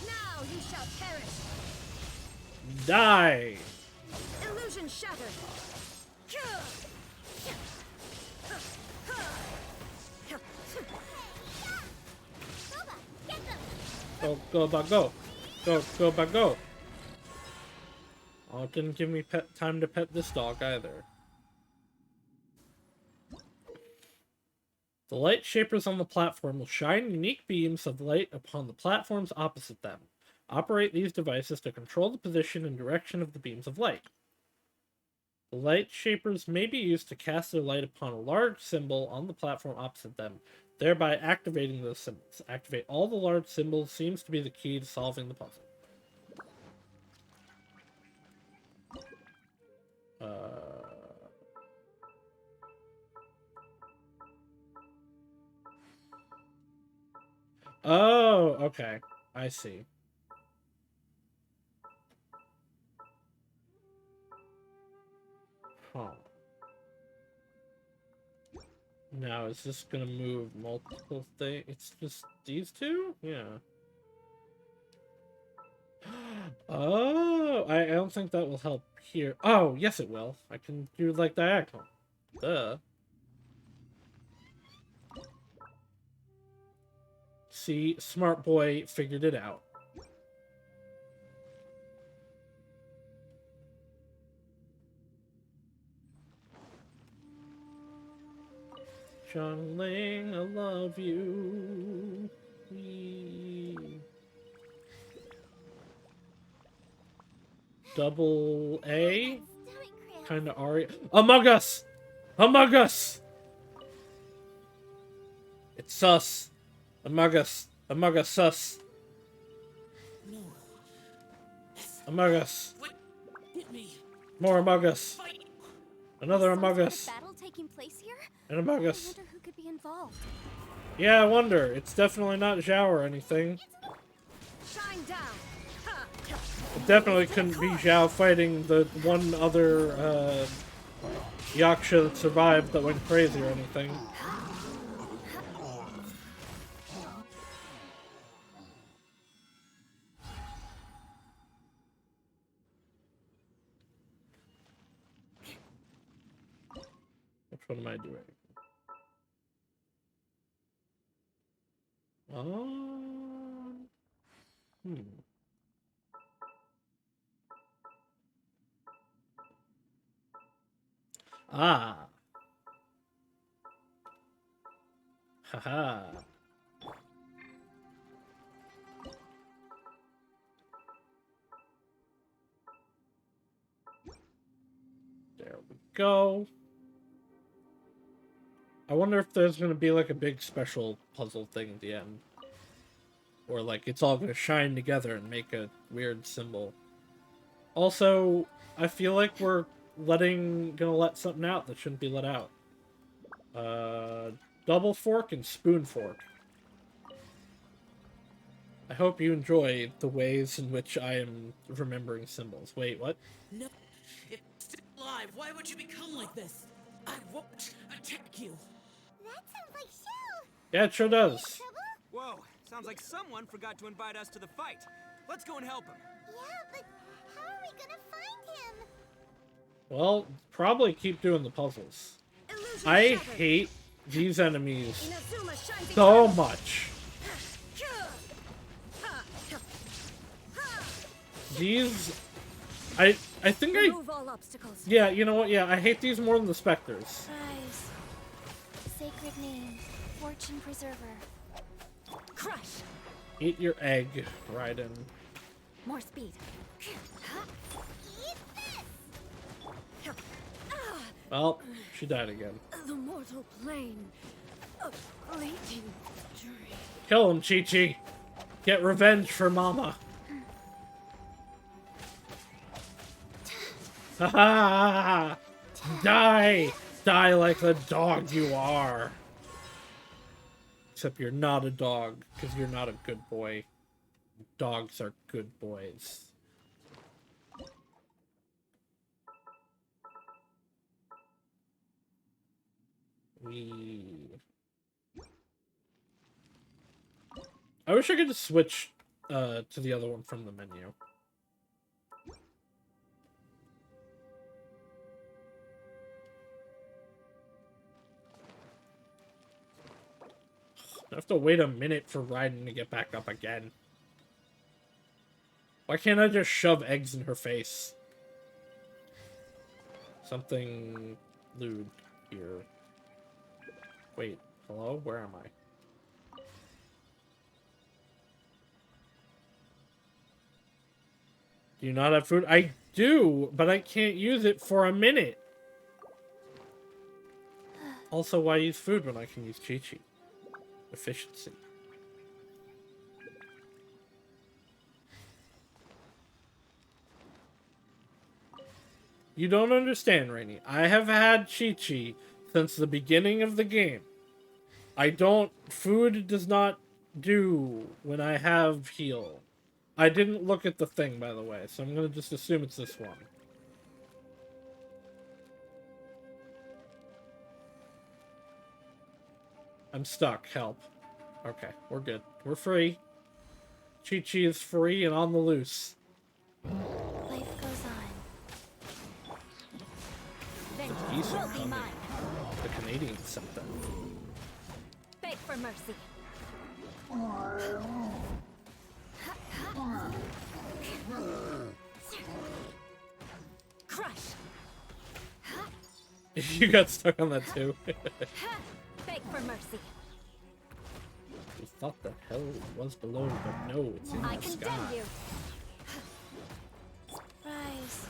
Speaker 9: Now you shall perish!
Speaker 2: Die!
Speaker 9: Illusion shattered!
Speaker 3: Boba, get them!
Speaker 2: Go, go, go, go! Go, go, but go. Oh, it didn't give me time to pet this dog either. The light shapers on the platform will shine unique beams of light upon the platforms opposite them. Operate these devices to control the position and direction of the beams of light. The light shapers may be used to cast their light upon a large symbol on the platform opposite them, thereby activating those symbols. Activate all the large symbols seems to be the key to solving the puzzle. Oh, okay. I see. Huh. Now, is this gonna move multiple things? It's just these two? Yeah. Oh, I don't think that will help here. Oh, yes it will. I can do, like, diagonal. Duh. See, smart boy figured it out. Ling, I love you. Double A? Kinda Ari. Among Us! Among Us! It's sus. Among Us. Among Us sus.
Speaker 7: No.
Speaker 2: Among Us.
Speaker 7: What? Hit me.
Speaker 2: More Among Us.
Speaker 7: Fight.
Speaker 2: Another
Speaker 4: Some
Speaker 2: Among
Speaker 4: sort of
Speaker 2: Us.
Speaker 4: battle taking place here?
Speaker 2: And Among
Speaker 4: I
Speaker 2: Us.
Speaker 4: wonder who could be involved.
Speaker 2: Yeah, I wonder. It's definitely not Zhao or anything.
Speaker 9: Shine down. Ha.
Speaker 2: It definitely couldn't be Zhao fighting the one other Yaksha that survived that went crazy or anything. Which one am I doing? Ah. Haha. There we go. I wonder if there's gonna be like a big special puzzle thing at the end. Or like it's all gonna shine together and make a weird symbol. Also, I feel like we're gonna let something out that shouldn't be let out. Double fork and spoon fork. I hope you enjoy the ways in which I am remembering symbols. Wait, what?
Speaker 7: No. If it's still alive, why would you become like this? I won't attack you.
Speaker 3: That sounds like Shell.
Speaker 2: Yeah, it sure does.
Speaker 3: Trouble?
Speaker 5: Whoa, sounds like someone forgot to invite us to the fight. Let's go and help him.
Speaker 3: Yeah, but how are we gonna find him?
Speaker 2: Well, probably keep doing the puzzles.
Speaker 9: Illusion
Speaker 2: I
Speaker 9: shattered.
Speaker 2: hate these enemies
Speaker 9: Inazuma shines
Speaker 2: so
Speaker 9: eternal.
Speaker 2: much. These... I think I...
Speaker 4: Remove all obstacles.
Speaker 2: Yeah, you know what? Yeah, I hate these more than the Spectres.
Speaker 4: Rise. Sacred name. Fortune preserver.
Speaker 9: Crush.
Speaker 2: Eat your egg, Raiden.
Speaker 4: More speed.
Speaker 3: Eat this!
Speaker 2: Well, she died again.
Speaker 9: The mortal plane of fleeting dream.
Speaker 2: Kill him, Chi-Chi. Get revenge for Mama. Ha ha! Die! Die like the dog you are. Except you're not a dog, because you're not a good boy. Dogs are good boys. I wish I could just switch to the other one from the menu. I have to wait a minute for Raiden to get back up again. Why can't I just shove eggs in her face? Something lewd here. Wait, hello? Where am I? Do you not have food? I do, but I can't use it for a minute. Also, why use food when I can use Chi-Chi? Efficiency. You don't understand, Rainy. I have had Chi-Chi since the beginning of the game. I don't... Food does not do when I have heal. I didn't look at the thing, by the way, so I'm gonna just assume it's this one. I'm stuck. Help. Okay, we're good. We're free. Chi-Chi is free and on the loose.
Speaker 4: Life goes on.
Speaker 2: Geese
Speaker 4: Vengeance
Speaker 2: are
Speaker 4: will be
Speaker 2: coming.
Speaker 4: mine.
Speaker 2: The Canadians sent them.
Speaker 4: Beg for mercy. Crush.
Speaker 2: You got stuck on that too.
Speaker 4: Beg for mercy.
Speaker 2: We thought the hell was below, but no, it's in
Speaker 4: I
Speaker 2: the
Speaker 4: condemn
Speaker 2: sky.
Speaker 4: you. Surprise.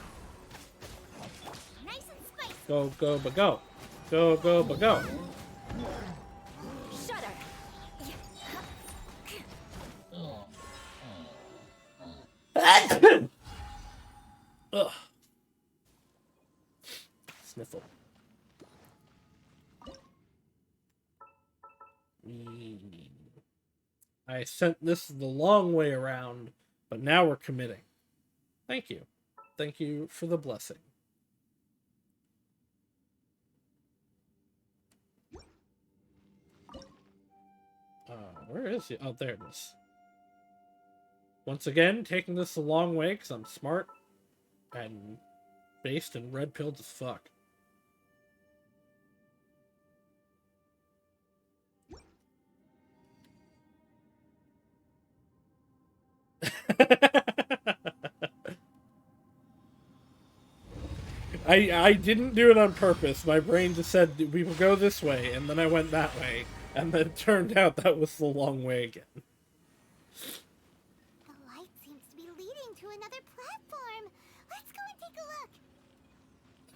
Speaker 3: Nice and spicy.
Speaker 2: Go, go, but go. Go, go, but go.
Speaker 4: Shudder.
Speaker 2: Ugh. Sniffle. I sent this the long way around, but now we're committing. Thank you. Thank you for the blessing. Where is he? Oh, there it is. Once again, taking this a long way because I'm smart and based and red-pilled as fuck. I didn't do it on purpose. My brain just said we will go this way, and then I went that way, and then it turned out that was the long way again.
Speaker 3: The light seems to be leading to another platform. Let's go and take a look.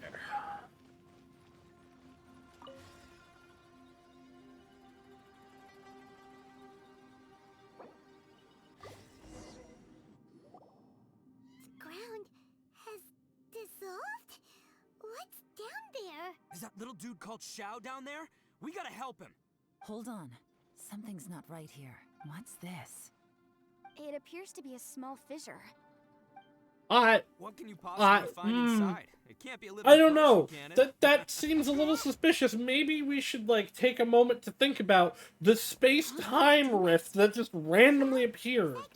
Speaker 2: There.
Speaker 3: The ground has dissolved? What's down there?
Speaker 5: Is that little dude called Shao down there? We gotta help him.
Speaker 6: Hold on. Something's not right here. What's this?
Speaker 4: It appears to be a small fissure.
Speaker 5: What can you possibly find inside? It can't be a little
Speaker 2: I don't know.
Speaker 5: person, can it?
Speaker 2: That seems a little suspicious. Maybe we should, like, take a moment to think about the space-time rift that just randomly appeared.
Speaker 3: Thank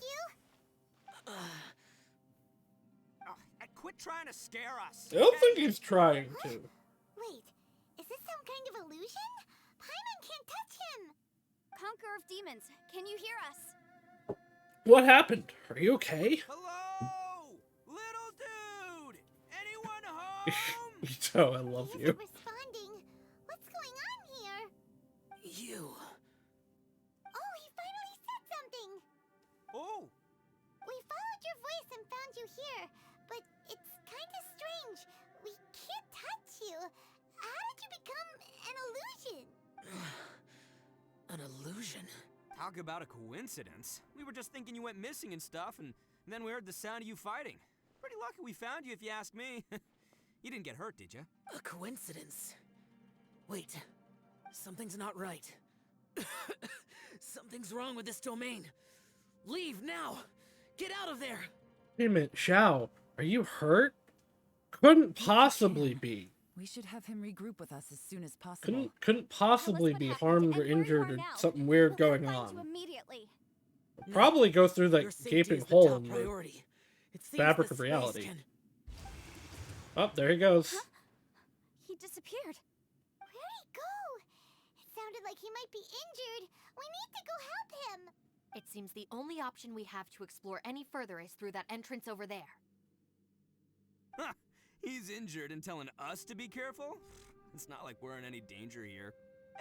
Speaker 3: you.
Speaker 5: Quit trying to scare us.
Speaker 2: I don't think he's trying to.
Speaker 3: Wait, is this some kind of illusion? Paimon can't touch him.
Speaker 4: Conqueror of demons, can you hear us?
Speaker 2: What happened? Are you okay?
Speaker 5: Hello, little dude. Anyone home?
Speaker 2: Ito, I love
Speaker 3: He
Speaker 2: you.
Speaker 3: isn't responding. What's going on here?
Speaker 7: You.
Speaker 3: Oh, he finally said something.
Speaker 5: Oh,
Speaker 3: We followed your voice and found you here, but it's kind of strange. We can't touch you. How did you become an illusion?
Speaker 7: An illusion?
Speaker 5: talk about a coincidence. We were just thinking you went missing and stuff, and then we heard the sound of you fighting. Pretty lucky we found you, if you ask me. You didn't get hurt, did you?
Speaker 7: A coincidence? Wait, something's not right. Something's wrong with this domain. Leave now! Get out of there!
Speaker 2: Wait a minute, Xiao, are you hurt? Couldn't possibly be.
Speaker 6: We should have him regroup with us as soon as possible.
Speaker 2: Couldn't possibly
Speaker 4: Tell us what
Speaker 2: be
Speaker 4: happened,
Speaker 2: harmed
Speaker 4: and
Speaker 2: or
Speaker 4: where you
Speaker 2: injured
Speaker 4: are
Speaker 2: or
Speaker 4: now.
Speaker 2: something weird
Speaker 4: We'll
Speaker 2: going
Speaker 4: find
Speaker 2: on.
Speaker 4: you immediately.
Speaker 2: Probably go through
Speaker 7: Your
Speaker 2: that
Speaker 7: safety
Speaker 2: gaping
Speaker 7: is the
Speaker 2: hole
Speaker 7: top
Speaker 2: in the
Speaker 7: priority. It seems
Speaker 2: fabric
Speaker 7: this
Speaker 2: of
Speaker 7: space
Speaker 2: reality.
Speaker 7: can-
Speaker 2: Oh, there he goes.
Speaker 4: He disappeared.
Speaker 3: Where'd he go? It sounded like he might be injured. We need to go help him.
Speaker 1: It seems the only option we have to explore any further is through that entrance over there.
Speaker 5: Huh. He's injured and telling us to be careful? It's not like we're in any danger here.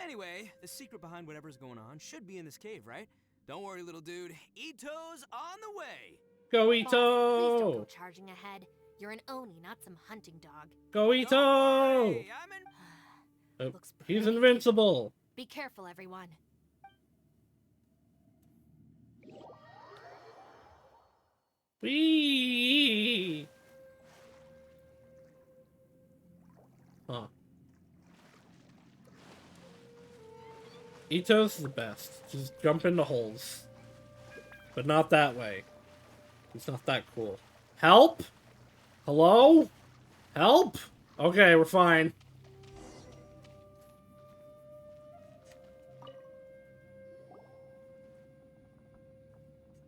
Speaker 5: Anyway, the secret behind whatever's going on should be in this cave, right? Don't worry, little dude. Ito's on the way!
Speaker 2: Go
Speaker 1: Boss, please don't go
Speaker 2: Ito!
Speaker 1: charging ahead. You're an Oni, not some hunting dog.
Speaker 2: Go
Speaker 5: Don't
Speaker 2: Ito!
Speaker 5: worry, I'm in...
Speaker 2: Oh,
Speaker 1: Looks
Speaker 2: he's
Speaker 1: pretty
Speaker 2: invincible.
Speaker 1: Be careful, everyone.
Speaker 2: Whee! Huh. Ito's the best. Just jump into holes. But not that way. He's not that cool. Help? Hello? Help? Okay, we're fine.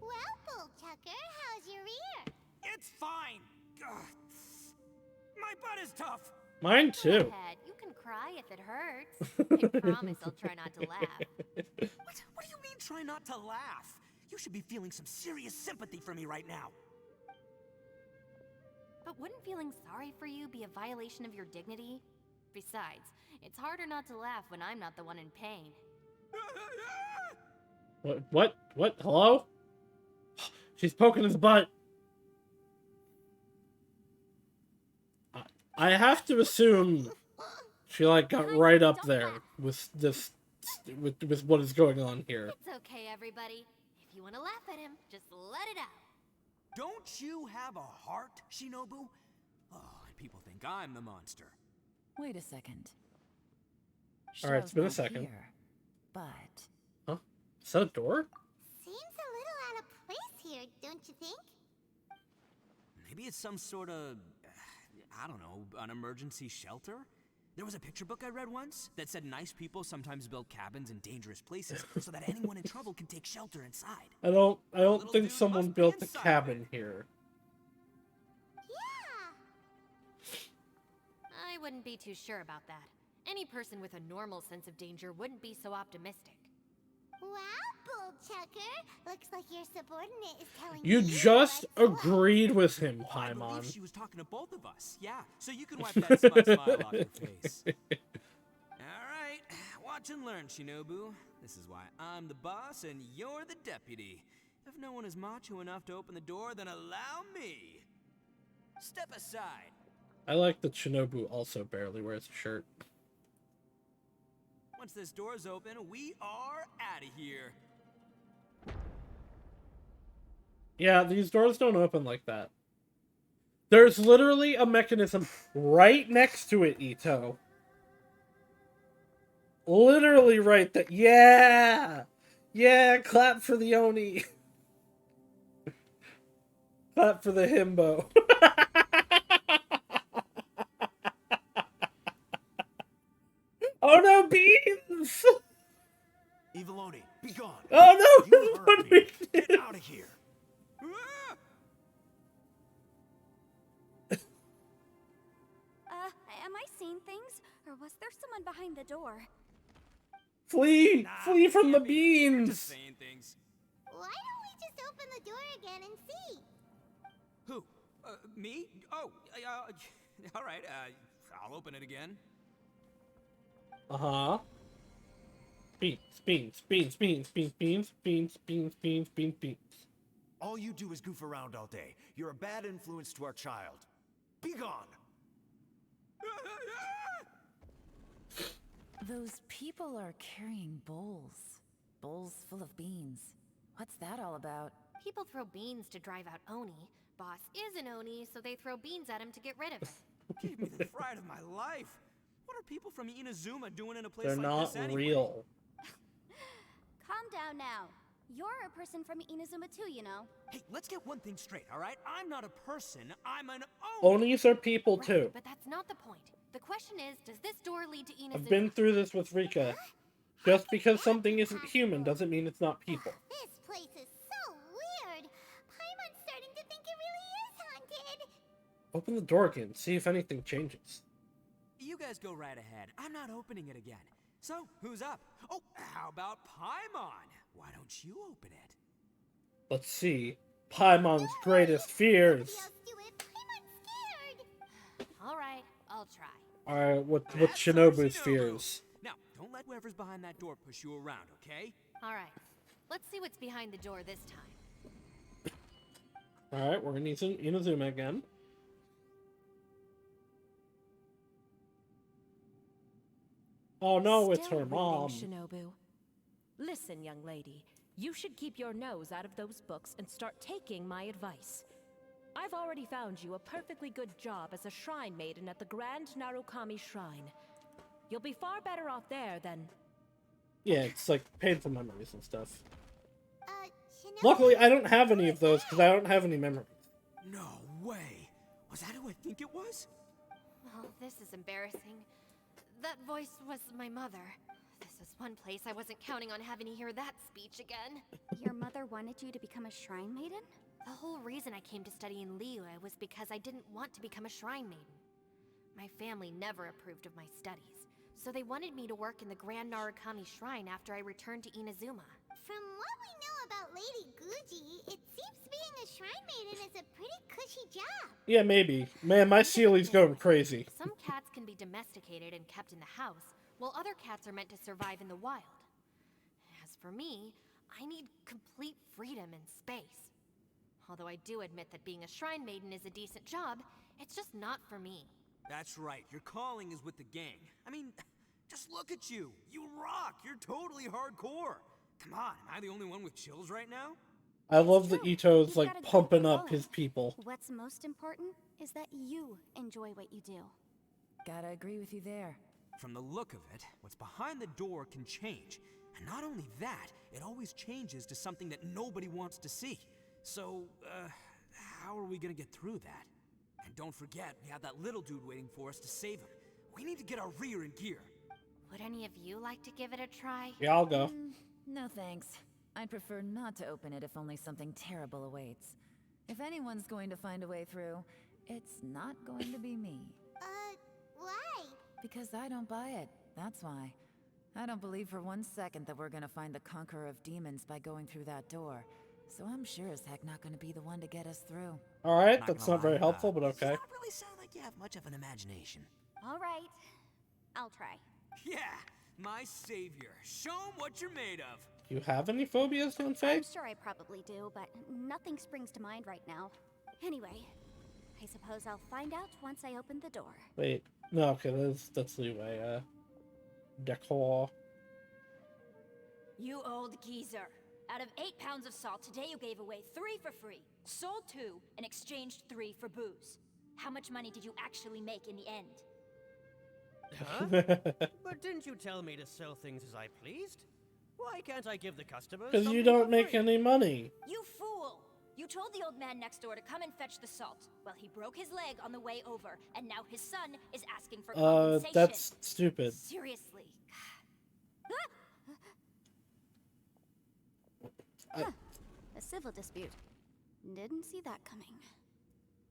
Speaker 3: Well, Bullchucker, how's your ear?
Speaker 5: It's fine! Ugh. My butt is tough!
Speaker 2: Mine
Speaker 1: Go
Speaker 2: too.
Speaker 1: ahead. You can cry if it hurts. I promise I'll try not to laugh.
Speaker 5: What do you mean try not to laugh? You should be feeling some serious sympathy for me right now.
Speaker 1: But wouldn't feeling sorry for you be a violation of your dignity? Besides, it's harder not to laugh when I'm not the one in pain.
Speaker 2: What? Hello? She's poking his butt. I have to assume she like got right up there with this, with what is going on here.
Speaker 1: It's okay, everybody. If you want to laugh at him, just let it out.
Speaker 5: Don't you have a heart, Shinobu? Oh, and people think I'm the monster.
Speaker 6: Wait a second.
Speaker 2: Alright, it's been a
Speaker 6: Show's not
Speaker 2: second.
Speaker 6: here, but
Speaker 2: Huh? Is that a door?
Speaker 3: Seems a little out of place here, don't you think?
Speaker 5: Maybe it's some sort of, I don't know, an emergency shelter? There was a picture book I read once that said nice people sometimes build cabins in dangerous places so that anyone in trouble can take shelter inside.
Speaker 2: I don't
Speaker 5: Little
Speaker 2: think
Speaker 5: dude
Speaker 2: someone
Speaker 5: must be
Speaker 2: built a
Speaker 5: inside
Speaker 2: cabin
Speaker 5: there.
Speaker 2: here.
Speaker 3: Yeah.
Speaker 1: I wouldn't be too sure about that. Any person with a normal sense of danger wouldn't be so optimistic.
Speaker 3: Wow, Bullchucker. Looks like your subordinate is telling
Speaker 2: You
Speaker 3: you
Speaker 2: just
Speaker 3: what's what.
Speaker 2: agreed with him,
Speaker 5: Oh, I believe
Speaker 2: Paimon.
Speaker 5: she was talking to both of us. Yeah, so you can wipe that smug smile off your face. All right, watch and learn, Shinobu. This is why I'm the boss and you're the deputy. If no one is macho enough to open the door, then allow me. Step aside.
Speaker 2: I like that Shinobu also barely wears a shirt.
Speaker 5: Once this door's open, we are out of here.
Speaker 2: Yeah, these doors don't open like that. There's literally a mechanism right next to it, Ito. Literally right there. Yeah! Yeah, clap for the Oni. Clap for the himbo. Oh no, beans!
Speaker 10: Eviloni, be gone.
Speaker 2: Oh no!
Speaker 10: You
Speaker 2: this
Speaker 10: hurt
Speaker 2: one
Speaker 10: me.
Speaker 2: beans.
Speaker 10: Get out of here.
Speaker 5: Ah!
Speaker 4: Am I seeing things? Or was there someone behind the door?
Speaker 2: Flee!
Speaker 5: Nah,
Speaker 2: Flee from the
Speaker 5: can't be. You're just
Speaker 2: beans!
Speaker 5: saying things.
Speaker 3: Why don't we just open the door again and see?
Speaker 5: Who? Me? Oh, all right. I'll open it again.
Speaker 2: Uh-huh. Beans, beans, beans, beans, beans, beans, beans, beans, beans, beans, beans.
Speaker 10: All you do is goof around all day. You're a bad influence to our child. Be gone.
Speaker 6: those people are carrying bowls. Bowls full of beans. What's that all about?
Speaker 1: People throw beans to drive out Oni. Boss is an Oni, so they throw beans at him to get rid of it.
Speaker 5: Gave me the fright of my life. What are people from Inazuma doing in a place
Speaker 2: They're
Speaker 5: like
Speaker 2: not
Speaker 5: this anyway?
Speaker 2: real.
Speaker 4: Calm down now. You're a person from Inazuma too, you know.
Speaker 5: Hey, let's get one thing straight, all right? I'm not a person. I'm an Oni.
Speaker 2: Onis are people
Speaker 1: Right,
Speaker 2: too.
Speaker 1: but that's not the point. The question is, does this door lead to Inazuma?
Speaker 2: I've been through this with Rika. Just because something isn't human doesn't mean it's not people.
Speaker 3: This place is so weird. Paimon's starting to think it really is haunted.
Speaker 2: Open the door again, see if anything changes.
Speaker 5: You guys go right ahead. I'm not opening it again. So, who's up? Oh, how about Paimon? Why don't you open it?
Speaker 2: Let's see. Paimon's greatest fears.
Speaker 3: Somebody else do it. Paimon's scared.
Speaker 1: Alright, I'll try.
Speaker 2: Alright, what
Speaker 5: That's
Speaker 2: Shinobu's
Speaker 5: our Shinobu.
Speaker 2: fears?
Speaker 5: Now, don't let whoever's behind that door push you around, okay?
Speaker 1: Alright, let's see what's behind the door this time.
Speaker 2: Alright, we're gonna need some Inazuma again. Oh no, it's
Speaker 11: Still
Speaker 2: her mom.
Speaker 11: reading, Shinobu. Listen, young lady, you should keep your nose out of those books and start taking my advice. I've already found you a perfectly good job as a shrine maiden at the Grand Narukami Shrine. You'll be far better off there than...
Speaker 2: Yeah, it's like painful memories and stuff.
Speaker 3: Shinobu,
Speaker 2: Luckily, I don't have any of those because I don't have any memories.
Speaker 5: No way. Was that who I think it was?
Speaker 1: Well, this is embarrassing. That voice was my mother. This is one place I wasn't counting on having to hear that speech again.
Speaker 4: Your mother wanted you to become a shrine maiden?
Speaker 1: The whole reason I came to study in Liyue was because I didn't want to become a shrine maiden. My family never approved of my studies, so they wanted me to work in the Grand Narukami Shrine after I returned to Inazuma.
Speaker 3: from what we know about Lady Guji, it seems being a shrine maiden is a pretty cushy job.
Speaker 2: Yeah, maybe. Man, my Sealy's going crazy.
Speaker 1: Some cats can be domesticated and kept in the house, while other cats are meant to survive in the wild. As for me, I need complete freedom and space. Although I do admit that being a shrine maiden is a decent job, it's just not for me.
Speaker 5: That's right, your calling is with the gang. I mean, just look at you. You rock. You're totally hardcore. Come on, am I the only one with chills right now?
Speaker 2: I love that
Speaker 4: True.
Speaker 2: Ito's
Speaker 4: You've
Speaker 2: like
Speaker 4: got a good
Speaker 2: pumping up
Speaker 4: calling.
Speaker 2: his people.
Speaker 4: What's most important is that you enjoy what you do.
Speaker 6: Gotta agree with you there.
Speaker 5: From the look of it, what's behind the door can change. And not only that, it always changes to something that nobody wants to see. So, how are we gonna get through that? And don't forget, we have that little dude waiting for us to save him. We need to get our rear in gear.
Speaker 1: Would any of you like to give it a try?
Speaker 2: Yeah, I'll go.
Speaker 6: No thanks. I'd prefer not to open it if only something terrible awaits. If anyone's going to find a way through, it's not going to be me.
Speaker 3: Why?
Speaker 6: Because I don't buy it, that's why. I don't believe for 1 second that we're gonna find the Conqueror of Demons by going through that door. So I'm sure as heck not gonna be the one to get us through.
Speaker 2: Alright,
Speaker 5: Not
Speaker 2: that's
Speaker 5: gonna
Speaker 2: not very
Speaker 5: lie,
Speaker 2: helpful, but
Speaker 5: You
Speaker 2: okay.
Speaker 5: don't really sound like you have much of an imagination.
Speaker 4: All right, I'll try.
Speaker 5: Yeah, my savior. Show 'em what you're made of.
Speaker 2: Do you have any phobias,
Speaker 4: I'm
Speaker 2: Dunfei?
Speaker 4: sure I probably do, but nothing springs to mind right now. Anyway, I suppose I'll find out once I open the door.
Speaker 2: Wait. No, okay, that's leeway. Decor.
Speaker 12: You old geezer. Out of 8 pounds of salt, today you gave away 3 for free, sold 2, and exchanged 3 for booze. How much money did you actually make in the end?
Speaker 8: Huh? But didn't you tell me to sell things as I pleased? Why can't I give the customers
Speaker 2: Because you
Speaker 8: something
Speaker 2: don't
Speaker 8: for
Speaker 2: make
Speaker 8: free?
Speaker 2: any money.
Speaker 12: You fool! You told the old man next door to come and fetch the salt. Well, he broke his leg on the way over, and now his son is asking for compensation.
Speaker 2: That's stupid.
Speaker 12: Seriously.
Speaker 4: A civil dispute. Didn't see that coming.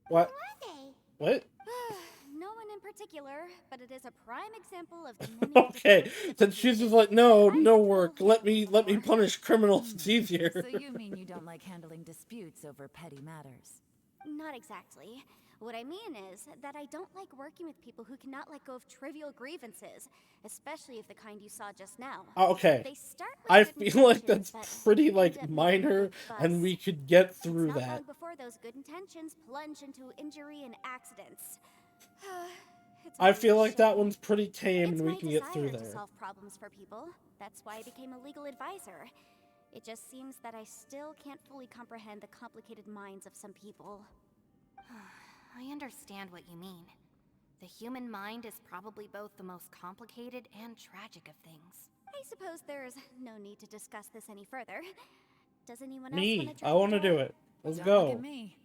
Speaker 2: What?
Speaker 3: Are they?
Speaker 2: What?
Speaker 4: No one in particular, but it is a prime example of the many
Speaker 2: Okay,
Speaker 4: different
Speaker 2: then
Speaker 4: civil
Speaker 2: she's just
Speaker 4: disputes
Speaker 2: like, no
Speaker 4: I
Speaker 2: work.
Speaker 4: know
Speaker 2: Let me
Speaker 4: before.
Speaker 2: punish criminals. It's easier.
Speaker 6: So you mean you don't like handling disputes over petty matters?
Speaker 4: Not exactly. What I mean is that I don't like working with people who cannot let go of trivial grievances, especially of the kind you saw just now.
Speaker 2: Okay.
Speaker 4: They start with
Speaker 2: I
Speaker 4: good
Speaker 2: feel like
Speaker 4: intentions,
Speaker 2: that's
Speaker 4: but
Speaker 2: pretty
Speaker 4: end
Speaker 2: like
Speaker 4: up
Speaker 2: minor,
Speaker 4: making a
Speaker 2: and
Speaker 4: fuss.
Speaker 2: we could get
Speaker 4: It's
Speaker 2: through
Speaker 4: not
Speaker 2: that.
Speaker 4: long before those good intentions plunge into injury and accidents. It's
Speaker 2: I
Speaker 4: a
Speaker 2: feel like that
Speaker 4: shame.
Speaker 2: one's pretty tame,
Speaker 4: It's
Speaker 2: and we
Speaker 4: my
Speaker 2: can get through
Speaker 4: desire to
Speaker 2: there.
Speaker 4: solve problems for people. That's why I became a legal advisor. It just seems that I still can't fully comprehend the complicated minds of some people.
Speaker 1: I understand what you mean. The human mind is probably both the most complicated and tragic of things.
Speaker 4: I suppose there's no need to discuss this any further. Does anyone else
Speaker 2: Me,
Speaker 4: want to try
Speaker 2: I
Speaker 4: the
Speaker 2: want to
Speaker 4: door?
Speaker 2: do it. Let's
Speaker 6: Don't
Speaker 2: go.
Speaker 6: look at me.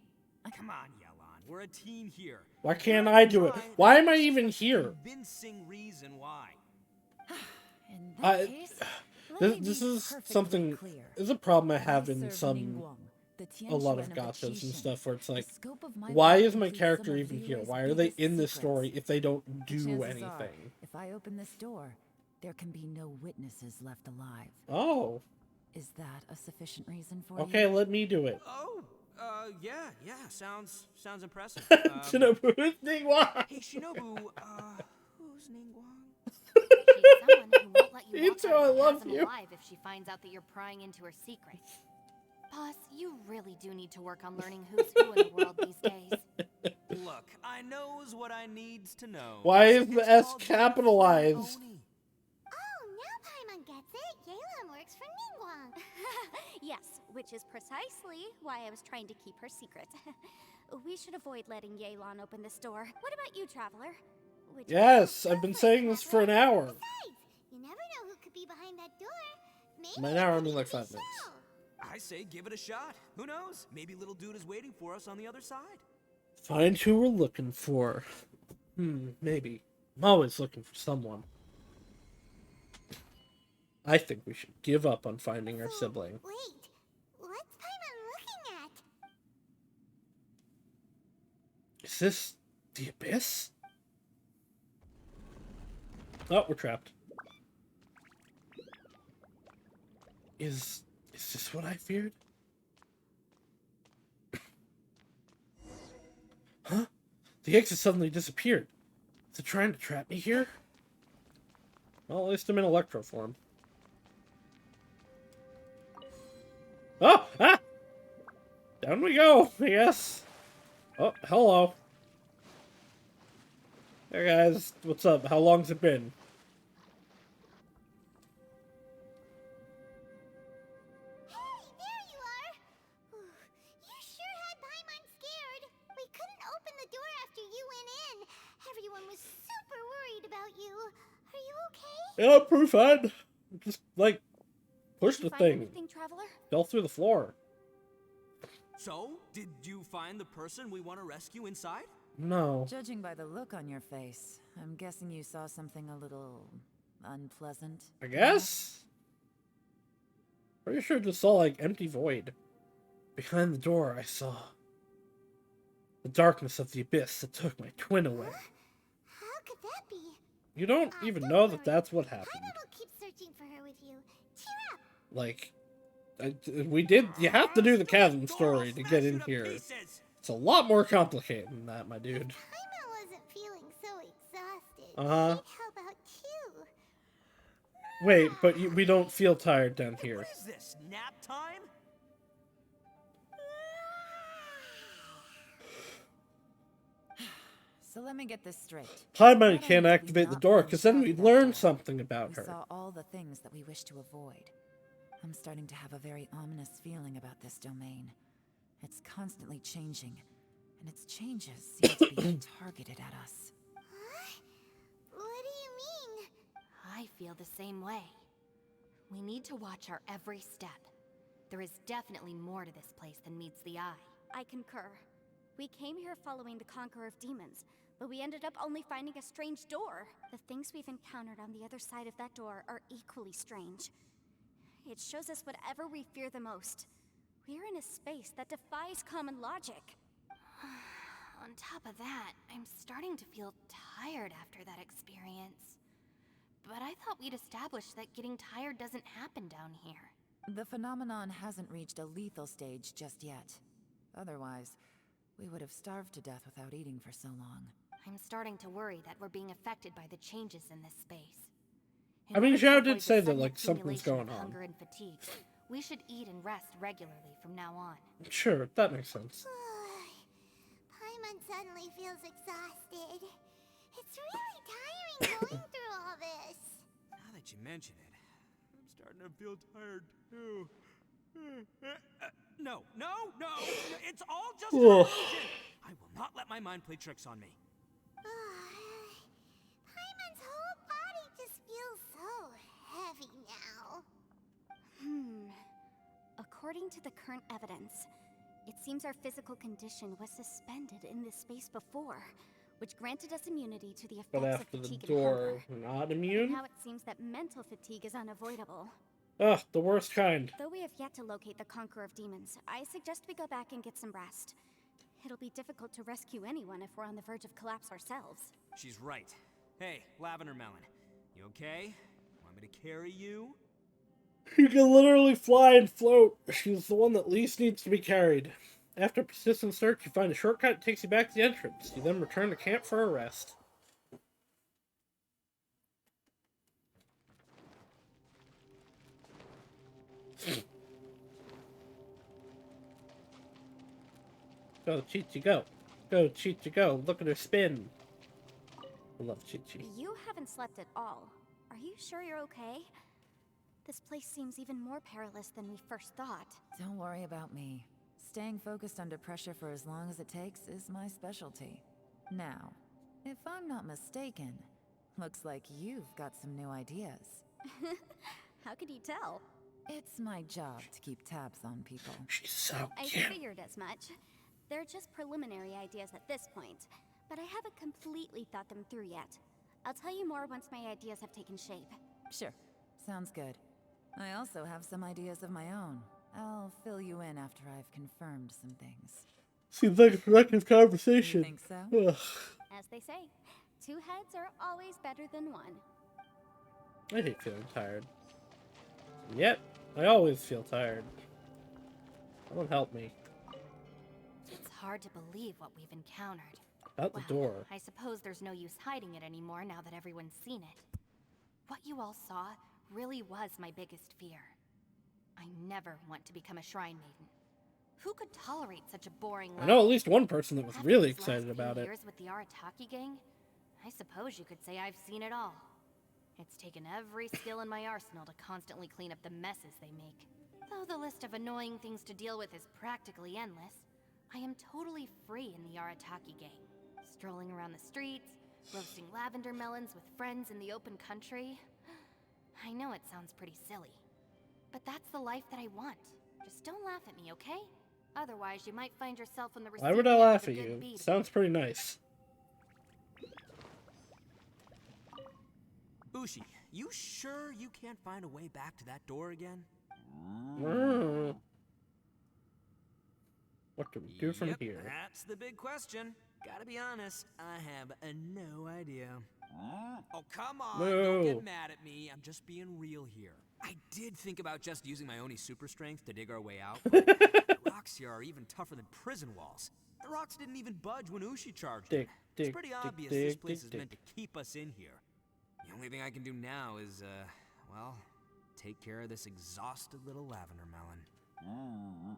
Speaker 5: Come on, Yelan. We're a team here.
Speaker 2: Why
Speaker 5: If
Speaker 2: can't
Speaker 5: you're
Speaker 2: I
Speaker 5: gonna
Speaker 2: do it?
Speaker 5: try,
Speaker 2: Why
Speaker 5: then
Speaker 2: am I
Speaker 5: give
Speaker 2: even
Speaker 5: us a
Speaker 2: here?
Speaker 5: Convincing reason why.
Speaker 6: In that case, let me
Speaker 2: This
Speaker 6: be
Speaker 2: is
Speaker 6: perfectly
Speaker 2: something.
Speaker 6: clear.
Speaker 2: This is a problem I have
Speaker 6: I
Speaker 2: in
Speaker 6: serve
Speaker 2: some
Speaker 6: Ningguang, the
Speaker 2: a lot of
Speaker 6: Tianquan
Speaker 2: gotchas and
Speaker 6: Qixing.
Speaker 2: stuff where it's
Speaker 6: The
Speaker 2: like,
Speaker 6: scope of my
Speaker 2: why
Speaker 6: work
Speaker 2: is my
Speaker 6: includes
Speaker 2: character
Speaker 6: some of
Speaker 2: even here?
Speaker 6: Liyue's
Speaker 2: Why are they
Speaker 6: biggest
Speaker 2: in this
Speaker 6: secrets.
Speaker 2: story if they don't do
Speaker 6: Chances are,
Speaker 2: anything?
Speaker 6: if I open this door, there can be no witnesses left alive.
Speaker 2: Oh,
Speaker 6: Is that a sufficient reason for
Speaker 2: Okay,
Speaker 6: you?
Speaker 2: let me do it.
Speaker 5: Oh, yeah, sounds impressive.
Speaker 2: Shinobu, who's Ningguang?
Speaker 5: Hey, Shinobu, who's Ningguang?
Speaker 1: She's someone who won't let you
Speaker 2: Me
Speaker 1: walk
Speaker 2: too,
Speaker 1: out
Speaker 2: I
Speaker 1: of the
Speaker 2: love
Speaker 1: chasm
Speaker 2: you.
Speaker 1: alive if she finds out that you're prying into her secret. Boss, you really do need to work on learning who's who in the world these days.
Speaker 5: Look, I knows what I needs to know.
Speaker 2: Why is the
Speaker 5: It's
Speaker 2: S
Speaker 5: called
Speaker 2: capitalized?
Speaker 5: Oni.
Speaker 3: Oh, now Paimon gets it. Yelan works for Ningguang.
Speaker 4: Yes, which is precisely why I was trying to keep her secret. We should avoid letting Yelan open this door. What about you, Traveler? Would you
Speaker 2: Yes,
Speaker 3: Go
Speaker 2: I've been
Speaker 3: for it,
Speaker 2: saying this for an
Speaker 3: Traveler.
Speaker 2: hour.
Speaker 3: Besides, you never know who could be behind that door. Maybe
Speaker 2: By an
Speaker 3: it
Speaker 2: hour, I
Speaker 3: could
Speaker 2: mean like
Speaker 3: even
Speaker 2: 5
Speaker 3: be
Speaker 2: minutes.
Speaker 3: Shao.
Speaker 5: I say give it a shot. Who knows? Maybe little dude is waiting for us on the other side.
Speaker 2: Find who we're looking for. Maybe. I'm always looking for someone. I think we should give up on finding our sibling.
Speaker 3: Wait, what's Paimon looking at?
Speaker 2: Is this the abyss? Oh, we're trapped. Is this what I feared? Huh? The exit suddenly disappeared. Is it trying to trap me here? Well, at least I'm in electro form. Oh! Ah! Down we go, I guess. Oh, hello. Hey guys, what's up? How long's it been?
Speaker 3: Hey, there you are! You sure had Paimon scared. We couldn't open the door after you went in. Everyone was super worried about you. Are you okay?
Speaker 2: Yeah, pretty fine. Just, like, push
Speaker 4: Did you
Speaker 2: the
Speaker 4: find
Speaker 2: thing.
Speaker 4: anything, Traveler?
Speaker 2: Fell through the floor.
Speaker 5: So, did you find the person we want to rescue inside?
Speaker 2: No.
Speaker 6: Judging by the look on your face, I'm guessing you saw something a little unpleasant.
Speaker 2: I guess? Pretty sure just saw, like, empty void. Behind the door, I saw the darkness of the abyss that took my twin away.
Speaker 3: How could that be?
Speaker 2: You don't even know that that's what happened.
Speaker 3: Paimon will keep searching for her with you. Cheer up!
Speaker 2: Like, you have to do the chasm story to get in here. It's a lot more complicated than that, my dude.
Speaker 3: Paimon wasn't feeling so exhausted.
Speaker 2: Uh-huh.
Speaker 3: She'd help out too.
Speaker 2: Wait, but we don't feel tired down here.
Speaker 5: What is this, nap time?
Speaker 6: So let me get this straight.
Speaker 2: Paimon
Speaker 6: Not
Speaker 2: can't
Speaker 6: only did we
Speaker 2: activate the
Speaker 6: not
Speaker 2: door,
Speaker 6: find
Speaker 2: because then
Speaker 6: Shao
Speaker 2: we'd
Speaker 6: that
Speaker 2: learn
Speaker 6: door,
Speaker 2: something about
Speaker 6: we
Speaker 2: her.
Speaker 6: saw all the things that we wish to avoid. I'm starting to have a very ominous feeling about this domain. It's constantly changing, and its changes seem to be targeted at us.
Speaker 3: Huh? What do you mean?
Speaker 1: I feel the same way. We need to watch our every step. There is definitely more to this place than meets the eye.
Speaker 4: I concur. We came here following the Conqueror of Demons, but we ended up only finding a strange door. The things we've encountered on the other side of that door are equally strange. It shows us whatever we fear the most. We're in a space that defies common logic.
Speaker 1: On top of that, I'm starting to feel tired after that experience. But I thought we'd established that getting tired doesn't happen down here.
Speaker 6: The phenomenon hasn't reached a lethal stage just yet. Otherwise, we would have starved to death without eating for so long.
Speaker 1: I'm starting to worry that we're being affected by the changes in this space.
Speaker 2: I mean,
Speaker 1: order to
Speaker 2: Zhao
Speaker 1: avoid
Speaker 2: did
Speaker 1: the
Speaker 2: say that,
Speaker 1: sudden
Speaker 2: like, something's
Speaker 1: accumulation
Speaker 2: going
Speaker 1: of
Speaker 2: on.
Speaker 1: Hunger and fatigue. We should eat and rest regularly from now on.
Speaker 2: Sure, that makes sense.
Speaker 3: Paimon suddenly feels exhausted. It's really tiring going through all this.
Speaker 5: Now that you mention it, I'm starting to feel tired too. No, it's all just an illusion. I will not let my mind play tricks on me.
Speaker 3: Paimon's whole body just feels so heavy now.
Speaker 4: According to the current evidence, it seems our physical condition was suspended in this space before, which granted us immunity to the
Speaker 2: But
Speaker 4: effects
Speaker 2: after
Speaker 4: of
Speaker 2: the
Speaker 4: fatigue and
Speaker 2: door,
Speaker 4: hunger.
Speaker 2: not immune?
Speaker 4: Now it seems that mental fatigue is unavoidable.
Speaker 2: Ugh, the worst kind.
Speaker 4: Though we have yet to locate the Conqueror of Demons, I suggest we go back and get some rest. It'll be difficult to rescue anyone if we're on the verge of collapse ourselves.
Speaker 5: She's right. Hey, Lavender Melon, you okay? Want me to carry you?
Speaker 2: She can literally fly and float. She's the one that least needs to be carried. After persistent search, you find a shortcut that takes you back to the entrance. You then return to camp for a rest. Go, Chi-Chi, go. Go, Chi-Chi, go. Look at her spin. I love Chi-Chi.
Speaker 4: You haven't slept at all. Are you sure you're okay? This place seems even more perilous than we first thought.
Speaker 6: Don't worry about me. Staying focused under pressure for as long as it takes is my specialty. Now, if I'm not mistaken, looks like you've got some new ideas.
Speaker 4: How could you tell?
Speaker 6: It's my job to keep tabs on people.
Speaker 2: She's so
Speaker 4: I
Speaker 2: cute.
Speaker 4: figured as much. They're just preliminary ideas at this point, but I haven't completely thought them through yet. I'll tell you more once my ideas have taken shape.
Speaker 6: Sure, sounds good. I also have some ideas of my own. I'll fill you in after I've confirmed some things.
Speaker 2: Seems like a productive conversation.
Speaker 6: You think so?
Speaker 2: Ugh.
Speaker 4: As they say, two heads are always better than one.
Speaker 2: I hate feeling tired. Yet, I always feel tired. Someone help me.
Speaker 1: It's hard to believe what we've encountered.
Speaker 2: Out the door.
Speaker 1: I suppose there's no use hiding it anymore now that everyone's seen it. What you all saw really was my biggest fear. I never want to become a shrine maiden. Who could tolerate such a boring life?
Speaker 2: I know at least one person that was
Speaker 1: After
Speaker 2: really
Speaker 1: these last
Speaker 2: excited
Speaker 1: few
Speaker 2: about it.
Speaker 1: years with the Arataki gang, I suppose you could say I've seen it all. It's taken every skill in my arsenal to constantly clean up the messes they make. Though the list of annoying things to deal with is practically endless, I am totally free in the Arataki gang. Strolling around the streets, roasting lavender melons with friends in the open country. I know it sounds pretty silly, but that's the life that I want. Just don't laugh at me, okay? Otherwise, you might find yourself on the
Speaker 2: Why
Speaker 1: receiving
Speaker 2: would I
Speaker 1: end of
Speaker 2: laugh
Speaker 1: a
Speaker 2: at
Speaker 1: good
Speaker 2: you?
Speaker 1: beating.
Speaker 2: Sounds pretty nice.
Speaker 5: Ushi, you sure you can't find a way back to that door again?
Speaker 2: What do we do from here?
Speaker 5: That's the big question. Gotta be honest, I have no idea. Oh, come on, don't
Speaker 2: No.
Speaker 5: get mad at me. I'm just being real here. I did think about just using my Oni super strength to dig our way out, but the rocks here are even tougher than prison walls. The rocks didn't even budge when Ushi charged in. It's pretty obvious this place is meant to keep us in here. The only thing I can do now is, well, take care of this exhausted little lavender melon.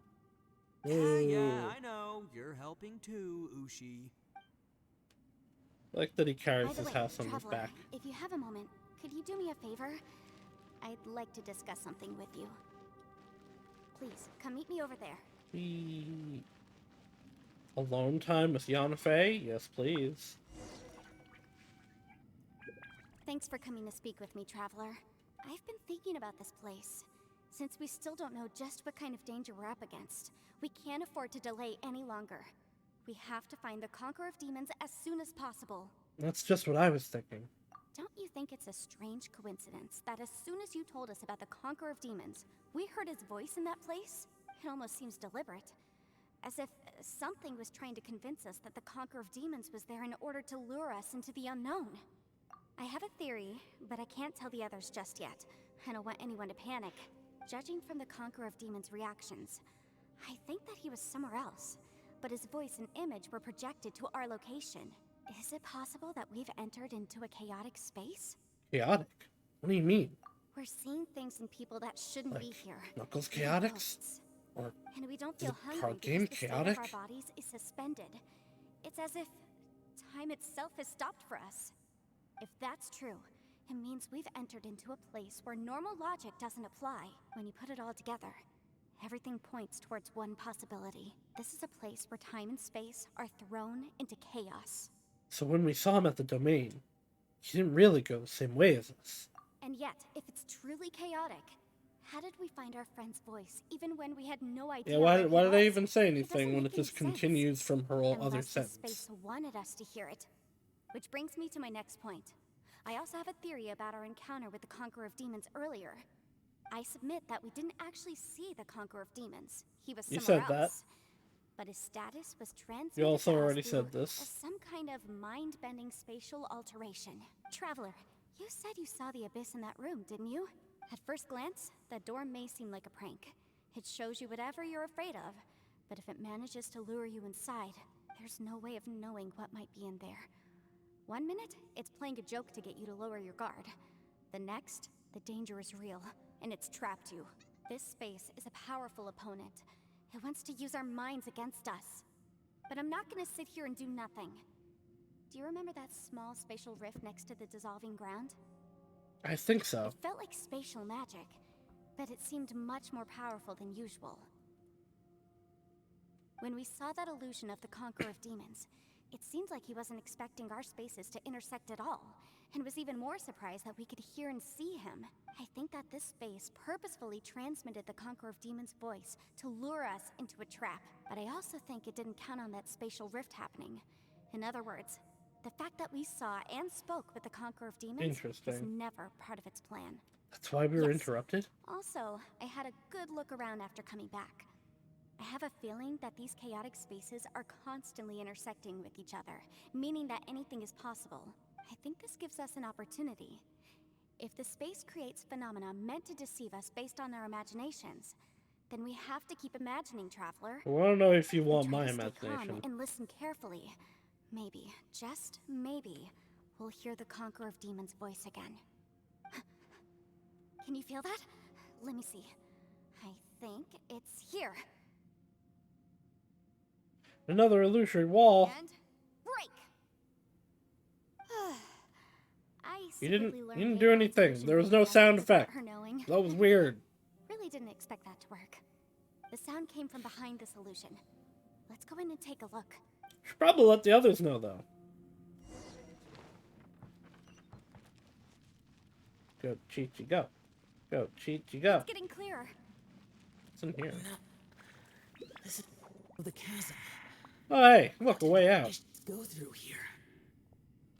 Speaker 5: Yeah, I know. You're helping too, Ushi.
Speaker 2: I like that he
Speaker 4: By
Speaker 2: carries
Speaker 4: the
Speaker 2: his
Speaker 4: way,
Speaker 2: house on his
Speaker 4: Traveler,
Speaker 2: back.
Speaker 4: if you have a moment, could you do me a favor? I'd like to discuss something with you. Please, come meet me over there.
Speaker 2: Alone time with Yanfei? Yes, please.
Speaker 4: Thanks for coming to speak with me, Traveler. I've been thinking about this place. Since we still don't know just what kind of danger we're up against, we can't afford to delay any longer. We have to find the Conqueror of Demons as soon as possible.
Speaker 2: That's just what I was thinking.
Speaker 4: Don't you think it's a strange coincidence that as soon as you told us about the Conqueror of Demons, we heard his voice in that place? It almost seems deliberate. As if something was trying to convince us that the Conqueror of Demons was there in order to lure us into the unknown. I have a theory, but I can't tell the others just yet. I don't want anyone to panic. Judging from the Conqueror of Demons' reactions, I think that he was somewhere else, but his voice and image were projected to our location. Is it possible that we've entered into a chaotic space?
Speaker 2: Chaotic? What do you mean?
Speaker 4: We're seeing things in people that shouldn't be here.
Speaker 2: Knuckles
Speaker 4: Even
Speaker 2: chaotics?
Speaker 4: ghosts.
Speaker 2: Or
Speaker 4: And we don't
Speaker 2: is
Speaker 4: feel
Speaker 2: the
Speaker 4: hungry
Speaker 2: card
Speaker 4: because
Speaker 2: game
Speaker 4: the state
Speaker 2: chaotic?
Speaker 4: of our bodies is suspended. It's as if time itself has stopped for us. If that's true, it means we've entered into a place where normal logic doesn't apply. When you put it all together, everything points towards one possibility. This is a place where time and space are thrown into chaos.
Speaker 2: So when we saw him at the domain, he didn't really go the same way as us.
Speaker 4: And yet, if it's truly chaotic, how did we find our friend's voice even when we had no idea?
Speaker 2: Yeah,
Speaker 4: where
Speaker 2: why
Speaker 4: he
Speaker 2: did they
Speaker 4: was?
Speaker 2: even say
Speaker 4: It
Speaker 2: anything
Speaker 4: doesn't
Speaker 2: when
Speaker 4: make
Speaker 2: it just
Speaker 4: any sense.
Speaker 2: continues from her other
Speaker 4: Unless the
Speaker 2: sentence?
Speaker 4: space wanted us to hear it. Which brings me to my next point. I also have a theory about our encounter with the Conqueror of Demons earlier. I submit that we didn't actually see the Conqueror of Demons. He was
Speaker 2: You
Speaker 4: somewhere
Speaker 2: said that.
Speaker 4: else. But his status was transmitted
Speaker 2: You also
Speaker 4: to us
Speaker 2: already
Speaker 4: through
Speaker 2: said this.
Speaker 4: some kind of mind-bending spatial alteration. Traveler, you said you saw the abyss in that room, didn't you? At first glance, that door may seem like a prank. It shows you whatever you're afraid of, but if it manages to lure you inside, there's no way of knowing what might be in there. One minute, it's playing a joke to get you to lower your guard. The next, the danger is real, and it's trapped you. This space is a powerful opponent. It wants to use our minds against us. But I'm not gonna sit here and do nothing. Do you remember that small spatial rift next to the dissolving ground?
Speaker 2: I think so.
Speaker 4: It felt like spatial magic, but it seemed much more powerful than usual. When we saw that illusion of the Conqueror of Demons, it seemed like he wasn't expecting our spaces to intersect at all, and was even more surprised that we could hear and see him. I think that this space purposefully transmitted the Conqueror of Demons' voice to lure us into a trap, but I also think it didn't count on that spatial rift happening. In other words, the fact that we saw and spoke with the Conqueror of Demons was never part of its plan.
Speaker 2: That's why we were interrupted?
Speaker 4: Also, I had a good look around after coming back. I have a feeling that these chaotic spaces are constantly intersecting with each other, meaning that anything is possible. I think this gives us an opportunity. If the space creates phenomena meant to deceive us based on our imaginations, then we have to keep imagining, Traveler.
Speaker 2: Well, I don't know if you want
Speaker 4: Try
Speaker 2: my
Speaker 4: to stay
Speaker 2: imagination.
Speaker 4: calm and listen carefully. Maybe, just maybe, we'll hear the Conqueror of Demons' voice again. Can you feel that? Let me see. I think it's here.
Speaker 2: Another illusory wall.
Speaker 4: And break.
Speaker 2: You didn't do anything. There was no sound effect. That was weird.
Speaker 4: Really didn't expect that to work. The sound came from behind this illusion. Let's go in and take a look.
Speaker 2: Should probably let the others know, though. Go, Chi-Chi, go. Go, Chi-Chi, go.
Speaker 4: It's getting clearer.
Speaker 2: What's in here?
Speaker 7: This is the chasm.
Speaker 2: Oh, hey, look, a way out.
Speaker 7: Go through here.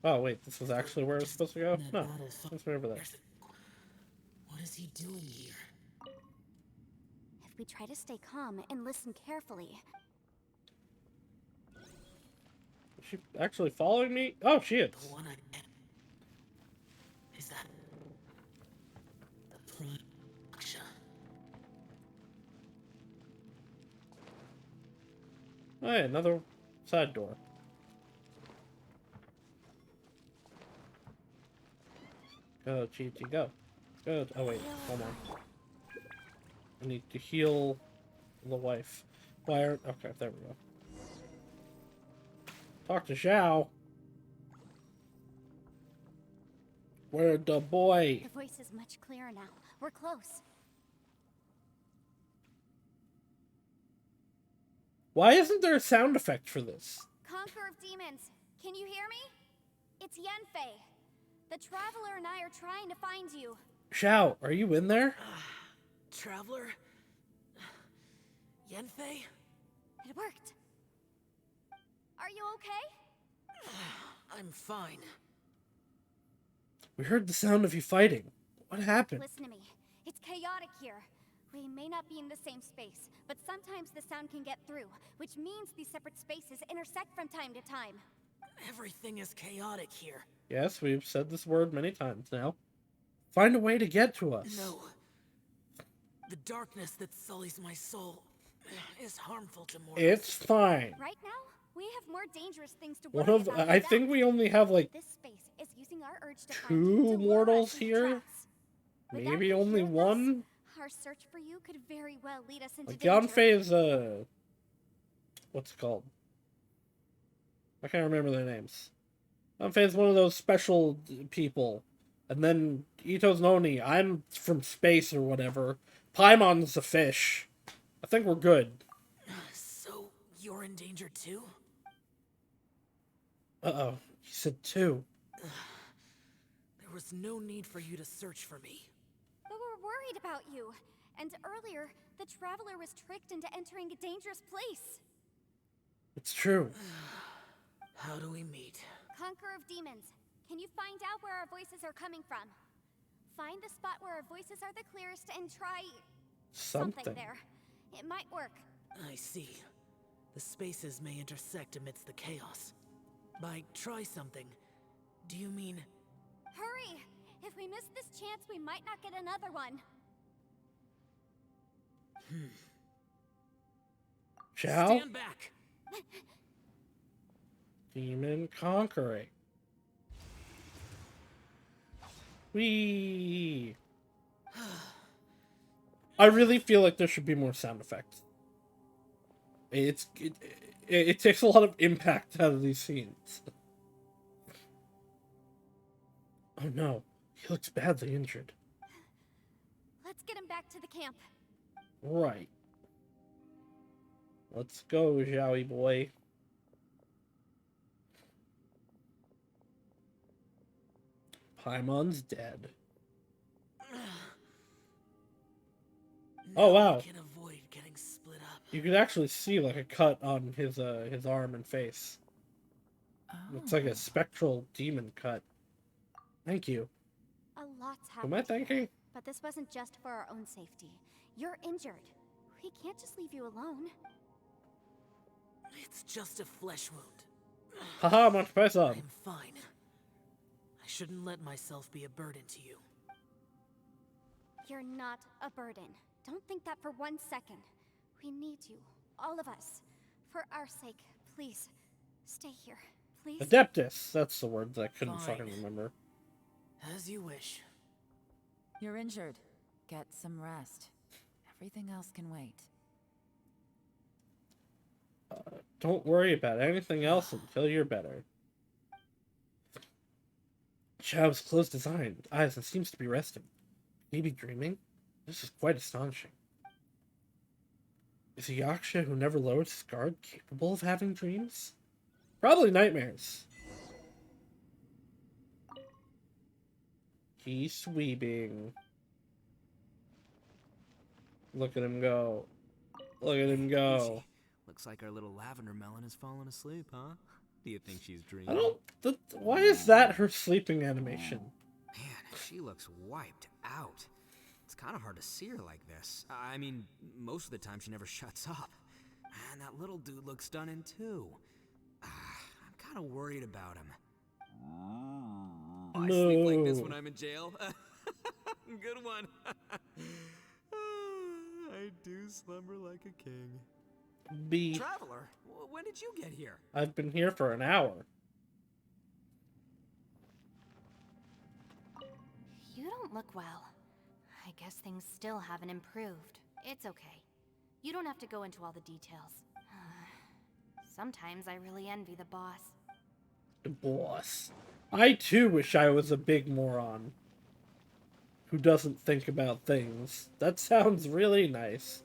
Speaker 2: Oh, wait, this was actually where it was supposed to go? No, it's over there.
Speaker 7: What is he doing here?
Speaker 4: If we try to stay calm and listen carefully.
Speaker 2: Is she actually following me? Oh, she is.
Speaker 7: The one I met. Is that the Prime Aksha?
Speaker 2: Oh, hey, another side door. Go, Chi-Chi, go. Go. Oh, wait, hold on. I need to heal the wife. Wire. Okay, there we go. Talk to Xiao. Where'd the boy?
Speaker 4: The voice is much clearer now. We're close.
Speaker 2: Why isn't there a sound effect for this?
Speaker 4: Conqueror of Demons, can you hear me? It's Yanfei. The Traveler and I are trying to find you.
Speaker 2: Xiao, are you in there?
Speaker 7: Traveler? Yanfei?
Speaker 4: It worked. Are you okay?
Speaker 7: I'm fine.
Speaker 2: We heard the sound of you fighting. What happened?
Speaker 4: Listen to me. It's chaotic here. We may not be in the same space, but sometimes the sound can get through, which means these separate spaces intersect from time to time.
Speaker 7: Everything is chaotic here.
Speaker 2: Yes, we've said this word many times now. Find a way to get to us.
Speaker 7: No. The darkness that sullies my soul is harmful to mortals.
Speaker 2: It's fine.
Speaker 4: Right now, we have more dangerous things to
Speaker 2: One
Speaker 4: worry
Speaker 2: of
Speaker 4: about.
Speaker 2: I think we only have like
Speaker 4: This space is using our urge to
Speaker 2: two mortals here. Maybe only one.
Speaker 4: Our search for you could very well lead us into
Speaker 2: Like
Speaker 4: danger.
Speaker 2: Yanfei is what's it called? I can't remember their names. Yanfei is one of those special people. And then Ito's Noni, I'm from space or whatever. Paimon's a fish. I think we're good.
Speaker 7: So, you're in danger too?
Speaker 2: Uh-oh. He said two.
Speaker 7: There was no need for you to search for me.
Speaker 4: But we're worried about you. And earlier, the Traveler was tricked into entering a dangerous place.
Speaker 2: It's true.
Speaker 7: How do we meet?
Speaker 4: Conqueror of Demons, can you find out where our voices are coming from? Find the spot where our voices are the clearest and try... something there. It might work.
Speaker 7: I see. The spaces may intersect amidst the chaos. By try something, do you mean...
Speaker 4: Hurry! If If we miss this chance, we might not get another one.
Speaker 2: Shall?
Speaker 7: Stand back.
Speaker 2: Demon conquering. Whee! I really feel like there should be more sound effects. It takes a lot of impact out of these scenes. Oh no, he looks badly injured.
Speaker 4: Let's get him back to the camp.
Speaker 2: Right. Let's go, Zhowie boy. Paimon's dead. Oh wow.
Speaker 7: Can avoid getting split up.
Speaker 2: You could actually see like a cut on his arm and face. It's like a spectral demon cut. Thank you.
Speaker 4: A lot's
Speaker 2: Who am I
Speaker 4: happened here,
Speaker 2: thanking?
Speaker 4: but this wasn't just for our own safety. You're injured. We can't just leave you alone.
Speaker 7: It's just a flesh wound.
Speaker 2: Haha, Monty Python.
Speaker 7: I'm fine. I shouldn't let myself be a burden to you.
Speaker 4: You're not a burden. Don't think that for 1 second. We need you, all of us. For our sake, please, stay here, please.
Speaker 2: Adeptus. That's the word that I couldn't
Speaker 7: Fine.
Speaker 2: fucking remember.
Speaker 7: As you wish.
Speaker 6: You're injured. Get some rest. Everything else can wait.
Speaker 2: Don't worry about anything else until you're better. Chow's closed his eyes and seems to be resting. Maybe dreaming? This is quite astonishing. Is a Yaksha who never lowered his guard capable of having dreams? Probably nightmares. He's sweeping. Look at him go. Look at him go.
Speaker 5: Looks like our little lavender melon has fallen asleep, huh? Do you think she's dreaming?
Speaker 2: I don't... why is that her sleeping animation?
Speaker 5: Man, she looks wiped out. It's kind of hard to see her like this. I mean, most of the time she never shuts up. And that little dude looks stunning too. I'm kind of worried about him. I sleep like this when I'm in jail. Good one. I do slumber like a king.
Speaker 2: B.
Speaker 5: Traveler, when did you get here?
Speaker 2: I've been here for an hour.
Speaker 1: You don't look well. I guess things still haven't improved. It's okay. You don't have to go into all the details. Sometimes I really envy the boss.
Speaker 2: The boss. I too wish I was a big moron who doesn't think about things. That sounds really nice.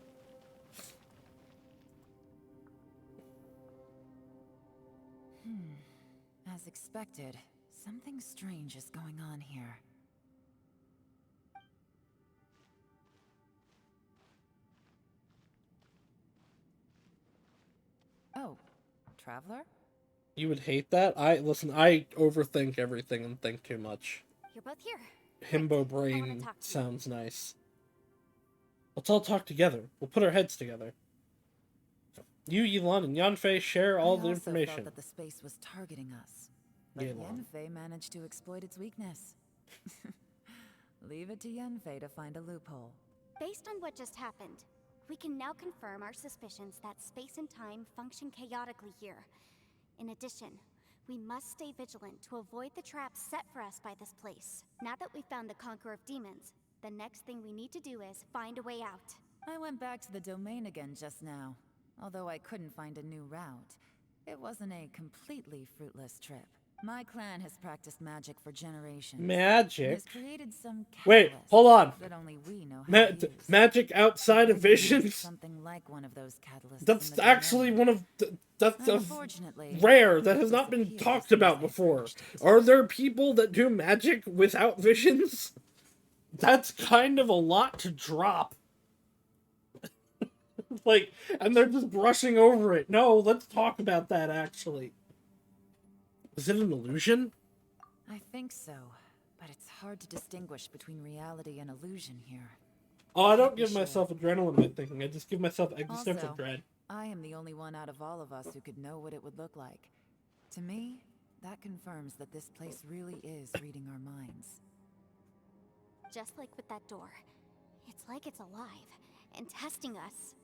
Speaker 6: As expected, something strange is going on here. Oh, Traveler?
Speaker 2: You would hate that? I overthink everything and think too much.
Speaker 4: You're both here.
Speaker 2: Himbo
Speaker 4: Right, I wanna
Speaker 2: brain
Speaker 4: talk to you.
Speaker 2: sounds nice. Let's all talk together. We'll put our heads together. You, Yilon, and Yanfei share all
Speaker 6: I
Speaker 2: the
Speaker 6: also
Speaker 2: information.
Speaker 6: felt that the space was targeting us, but
Speaker 2: Yilon.
Speaker 6: Yanfei managed to exploit its weakness. Leave it to Yanfei to find a loophole.
Speaker 4: Based on what just happened, we can now confirm our suspicions that space and time function chaotically here. In addition, we must stay vigilant to avoid the traps set for us by this place. Now that we've found the Conqueror of Demons, the next thing we need to do is find a way out.
Speaker 6: I went back to the domain again just now. Although I couldn't find a new route, it wasn't a completely fruitless trip. My clan has practiced magic for generations.
Speaker 2: Magic?
Speaker 6: And has created some
Speaker 2: Wait,
Speaker 6: catalysts
Speaker 2: hold on.
Speaker 6: that only we know how to use.
Speaker 2: Magic outside of visions?
Speaker 6: Something like one of those catalysts.
Speaker 2: That's
Speaker 6: in the
Speaker 2: actually
Speaker 6: domain.
Speaker 2: one of that's
Speaker 6: Unfortunately,
Speaker 2: rare. That has not been talked about before. Are there people that do magic without visions? That's kind of a lot to drop. Like, and they're just brushing over it. No, let's talk about that, actually. Is it an illusion?
Speaker 6: I think so, but it's hard to distinguish between reality and illusion here.
Speaker 2: Oh, I don't give myself adrenaline by thinking. I just give myself existential
Speaker 6: Also,
Speaker 2: dread.
Speaker 6: I am the only one out of all of us who could know what it would look like. To me, that confirms that this place really is reading our minds.
Speaker 4: just like with that door. It's like it's alive and testing us.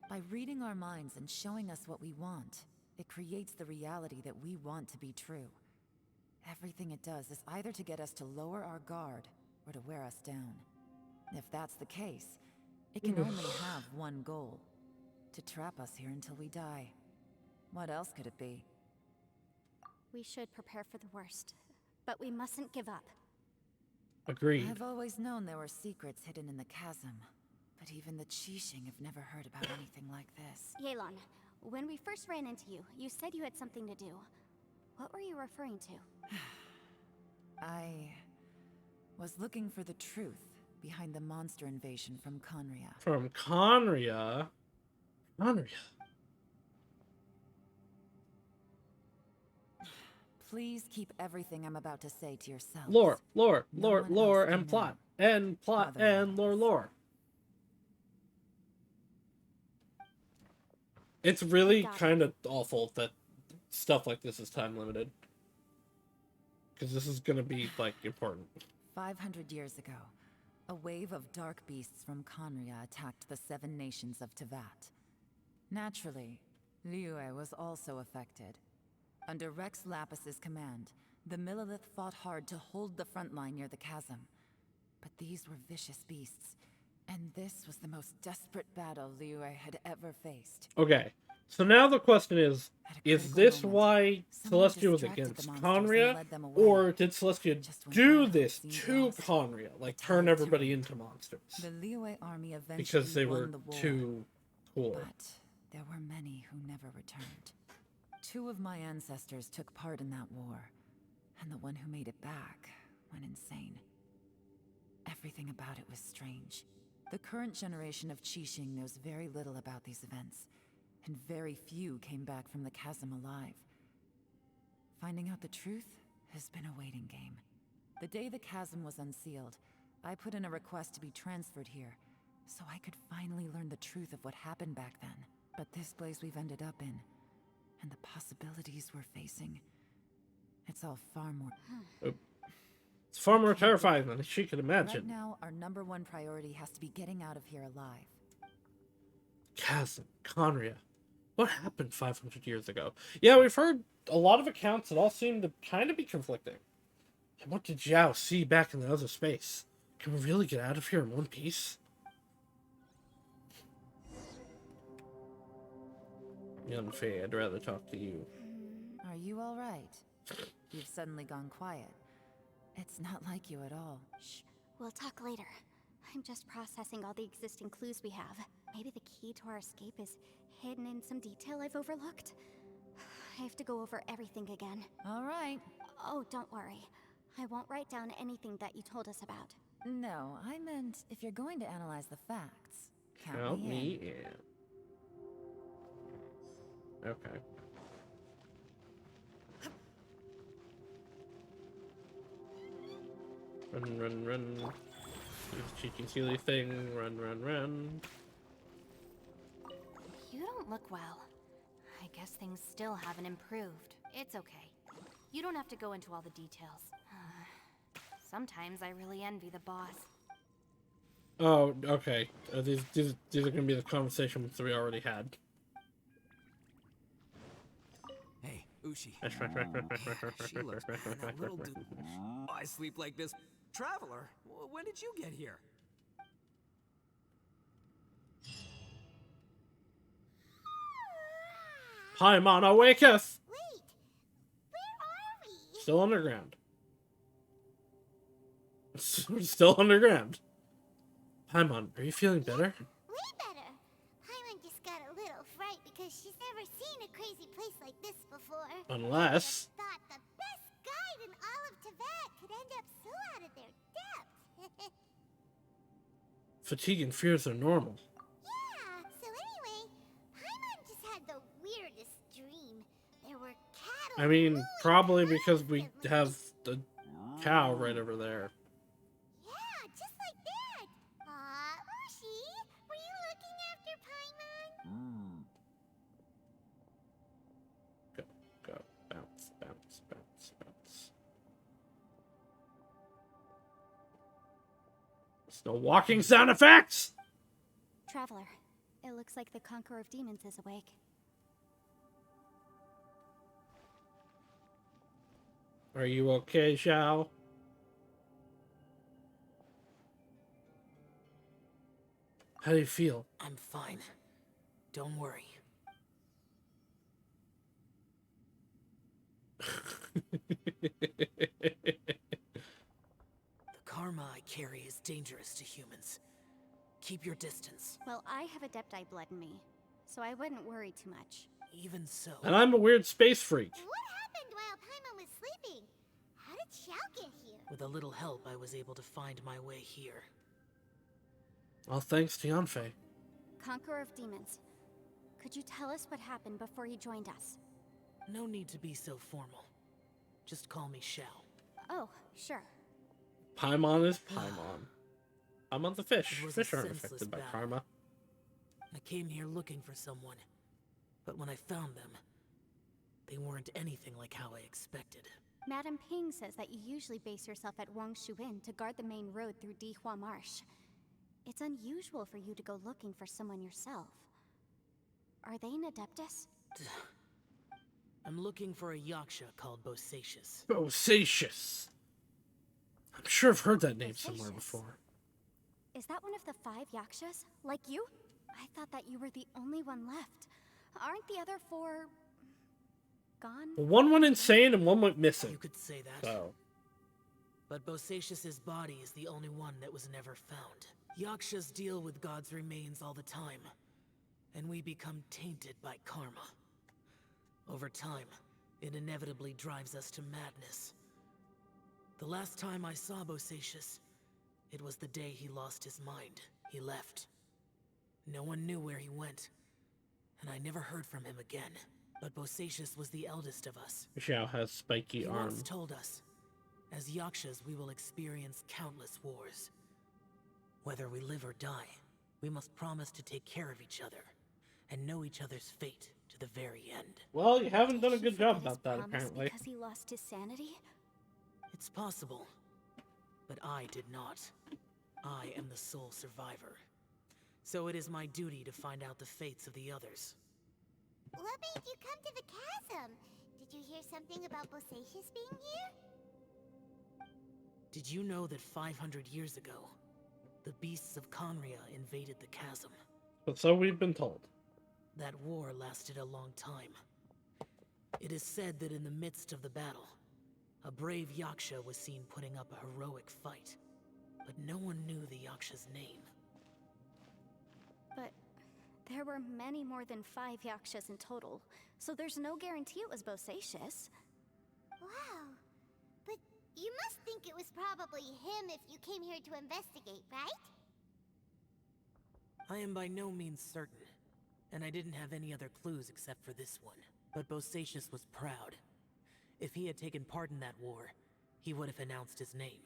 Speaker 6: By reading our minds and showing us what we want, it creates the reality that we want to be true. Everything it does is either to get us to lower our guard or to wear us down. If that's the case, it can only have one goal: to trap us here until we die. What else could it be?
Speaker 4: We should prepare for the worst, but we mustn't give up.
Speaker 2: Agreed.
Speaker 6: I've always known there were secrets hidden in the chasm, but even the Qixing have never heard about anything like this.
Speaker 4: Yelan, when we first ran into you, you said you had something to do. What were you referring to?
Speaker 6: I was looking for the truth behind the monster invasion from Conria.
Speaker 2: From Conria? Conria.
Speaker 6: Please keep everything I'm about to say to yourself.
Speaker 2: Lore, lore,
Speaker 6: No
Speaker 2: lore,
Speaker 6: one
Speaker 2: lore,
Speaker 6: else can
Speaker 2: and plot.
Speaker 6: know.
Speaker 2: And plot, and lore, lore. It's really kind of awful that stuff like this is time limited. Because this is going to be, like, important.
Speaker 6: 500 years ago, a wave of dark beasts from Conria attacked the 7 nations of Tevat. Naturally, Liyue was also affected. Under Rex Lapis's command, the Millelith fought hard to hold the front line near the chasm. But these were vicious beasts, and this was the most desperate battle Liyue had ever faced.
Speaker 2: Okay, so now the question is this why Celestia was against Conria? Or did Celestia do this to Conria? Like, turn everybody into monsters?
Speaker 6: The Liyue army eventually
Speaker 2: Because they
Speaker 6: won
Speaker 2: were
Speaker 6: the war,
Speaker 2: too cool.
Speaker 6: But there were many who never returned. 2 of my ancestors took part in that war, and the one who made it back went insane. Everything about it was strange. The current generation of Qixing knows very little about these events, and very few came back from the chasm alive. Finding out the truth has been a waiting game. The day the chasm was unsealed, I put in a request to be transferred here, so I could finally learn the truth of what happened back then. But this place we've ended up in, and the possibilities we're facing, it's all far more...
Speaker 2: It's far more terrifying than she could imagine.
Speaker 6: Right now, our #1 priority has to be getting out of here alive.
Speaker 2: Chasm, Conria. What happened 500 years ago? Yeah, we've heard a lot of accounts that all seem to kind of be conflicting. And what did Zhao see back in the other space? Can we really get out of here in one piece? Young Faye, I'd rather talk to you.
Speaker 6: Are you all right? You've suddenly gone quiet. It's not like you at all.
Speaker 4: Shh, we'll talk later. I'm just processing all the existing clues we have. Maybe the key to our escape is hidden in some detail I've overlooked. I have to go over everything again.
Speaker 6: All right.
Speaker 4: Oh, don't worry. I won't write down anything that you told us about.
Speaker 6: No, I meant if you're going to analyze the facts,
Speaker 2: Count me in. Okay. Run, run, run. Do the cheeky silly thing. Run, run, run.
Speaker 1: You don't look well. I guess things still haven't improved. It's okay. You don't have to go into all the details. Sometimes I really envy the boss.
Speaker 2: Oh, okay. These are gonna be the conversations we already had.
Speaker 5: Hey, Ushi. She looks bad, that little dude. I sleep like this. Traveler, when did you get here?
Speaker 2: Paimon awaketh!
Speaker 3: Wait, where are we?
Speaker 2: Still underground. We're still underground. Paimon, are you feeling better?
Speaker 3: Way better. Paimon just got a little fright because she's never seen a crazy place like this before.
Speaker 2: Unless...
Speaker 3: I thought the best guide in all of Tibet could end up so out of their depth.
Speaker 2: Fatigue and fears are normal.
Speaker 3: Yeah, so anyway, Paimon just had the weirdest dream. There were cattle.
Speaker 2: I mean,
Speaker 3: moving
Speaker 2: probably because we
Speaker 3: constantly.
Speaker 2: have the cow right over there.
Speaker 3: Yeah, just like that. Ushi, were you looking after Paimon?
Speaker 2: Go, go, bounce, bounce, bounce, bounce. No walking sound effects!
Speaker 4: Traveler, it looks like the Conqueror of Demons is awake.
Speaker 2: Are you okay, Xiao? How do you feel?
Speaker 7: I'm fine. Don't worry. The karma I carry is dangerous to humans. Keep your distance.
Speaker 4: Well, I have Adepti blood in me, so I wouldn't worry too much.
Speaker 7: Even so.
Speaker 2: And I'm a weird space freak.
Speaker 3: What happened while Paimon was sleeping? How did Xiao get here?
Speaker 7: With a little help, I was able to find my way here.
Speaker 2: All thanks to Yanfei.
Speaker 4: Conqueror of Demons, could you tell us what happened before you joined us?
Speaker 7: No need to be so formal. Just call me Xiao.
Speaker 4: Oh, sure.
Speaker 2: Paimon is Paimon. I'm on the fish.
Speaker 7: It was
Speaker 2: Fish
Speaker 7: a
Speaker 2: aren't
Speaker 7: senseless
Speaker 2: affected by
Speaker 7: battle.
Speaker 2: karma.
Speaker 7: I came here looking for someone, but when I found them, they weren't anything like how I expected.
Speaker 4: Madam Ping says that you usually base yourself at Wangshu Inn to guard the main road through Dihua Marsh. It's unusual for you to go looking for someone yourself. Are they an Adeptus?
Speaker 7: I'm looking for a Yaksha called Bosacius.
Speaker 2: Bosacious. I'm sure I've heard that name somewhere
Speaker 4: Bosacious?
Speaker 2: before.
Speaker 4: Is that one of the 5 Yakshas? Like you? I thought that you were the only one left. Aren't the other 4... gone?
Speaker 2: Well, one went insane and one went missing.
Speaker 7: You could say that.
Speaker 2: So,
Speaker 7: But Bosacius's body is the only one that was never found. Yakshas deal with God's remains all the time, and we become tainted by karma. Over time, it inevitably drives us to madness. The last time I saw Bosacius, it was the day he lost his mind. He left. No one knew where he went, and I never heard from him again. But Bosacius was the eldest of us.
Speaker 2: Xiao has spiky
Speaker 7: He
Speaker 2: arm.
Speaker 7: once told us, as Yakshas we will experience countless wars. Whether we live or die, we must promise to take care of each other, and know each other's fate to the very end.
Speaker 2: Well, you haven't done a
Speaker 4: Did he
Speaker 2: good job
Speaker 4: forget his
Speaker 2: about that,
Speaker 4: promise
Speaker 2: apparently.
Speaker 4: Because he lost his sanity?
Speaker 7: It's possible, but I did not. I am the sole survivor. So it is my duty to find out the fates of the others.
Speaker 3: What made you come to the chasm? Did you hear something about Bosacius being here?
Speaker 7: Did you know that 500 years ago, the beasts of Conria invaded the chasm?
Speaker 2: But so we've been told.
Speaker 7: That war lasted a long time. It is said that in the midst of the battle, a brave Yaksha was seen putting up a heroic fight. But no one knew the Yaksha's name.
Speaker 4: But there were many more than 5 Yakshas in total, so there's no guarantee it was Bosacius.
Speaker 3: Wow. But you must think it was probably him if you came here to investigate, right?
Speaker 7: I am by no means certain, and I didn't have any other clues except for this one. But Bosacius was proud. If he had taken part in that war, he would have announced his name.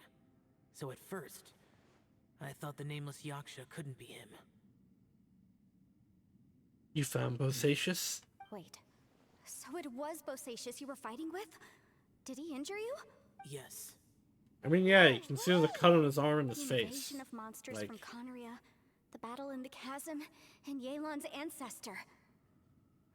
Speaker 7: So at first, I thought the nameless Yaksha couldn't be him.
Speaker 2: You found Bosacius?
Speaker 4: Wait, so it was Bosacius you were fighting with? Did he injure you?
Speaker 7: Yes.
Speaker 2: I mean, yeah, you can see the cut on his arm and his
Speaker 4: The
Speaker 2: face.
Speaker 4: invasion of monsters
Speaker 2: Like-
Speaker 4: from Conria, the battle in the chasm, and Yelan's ancestor.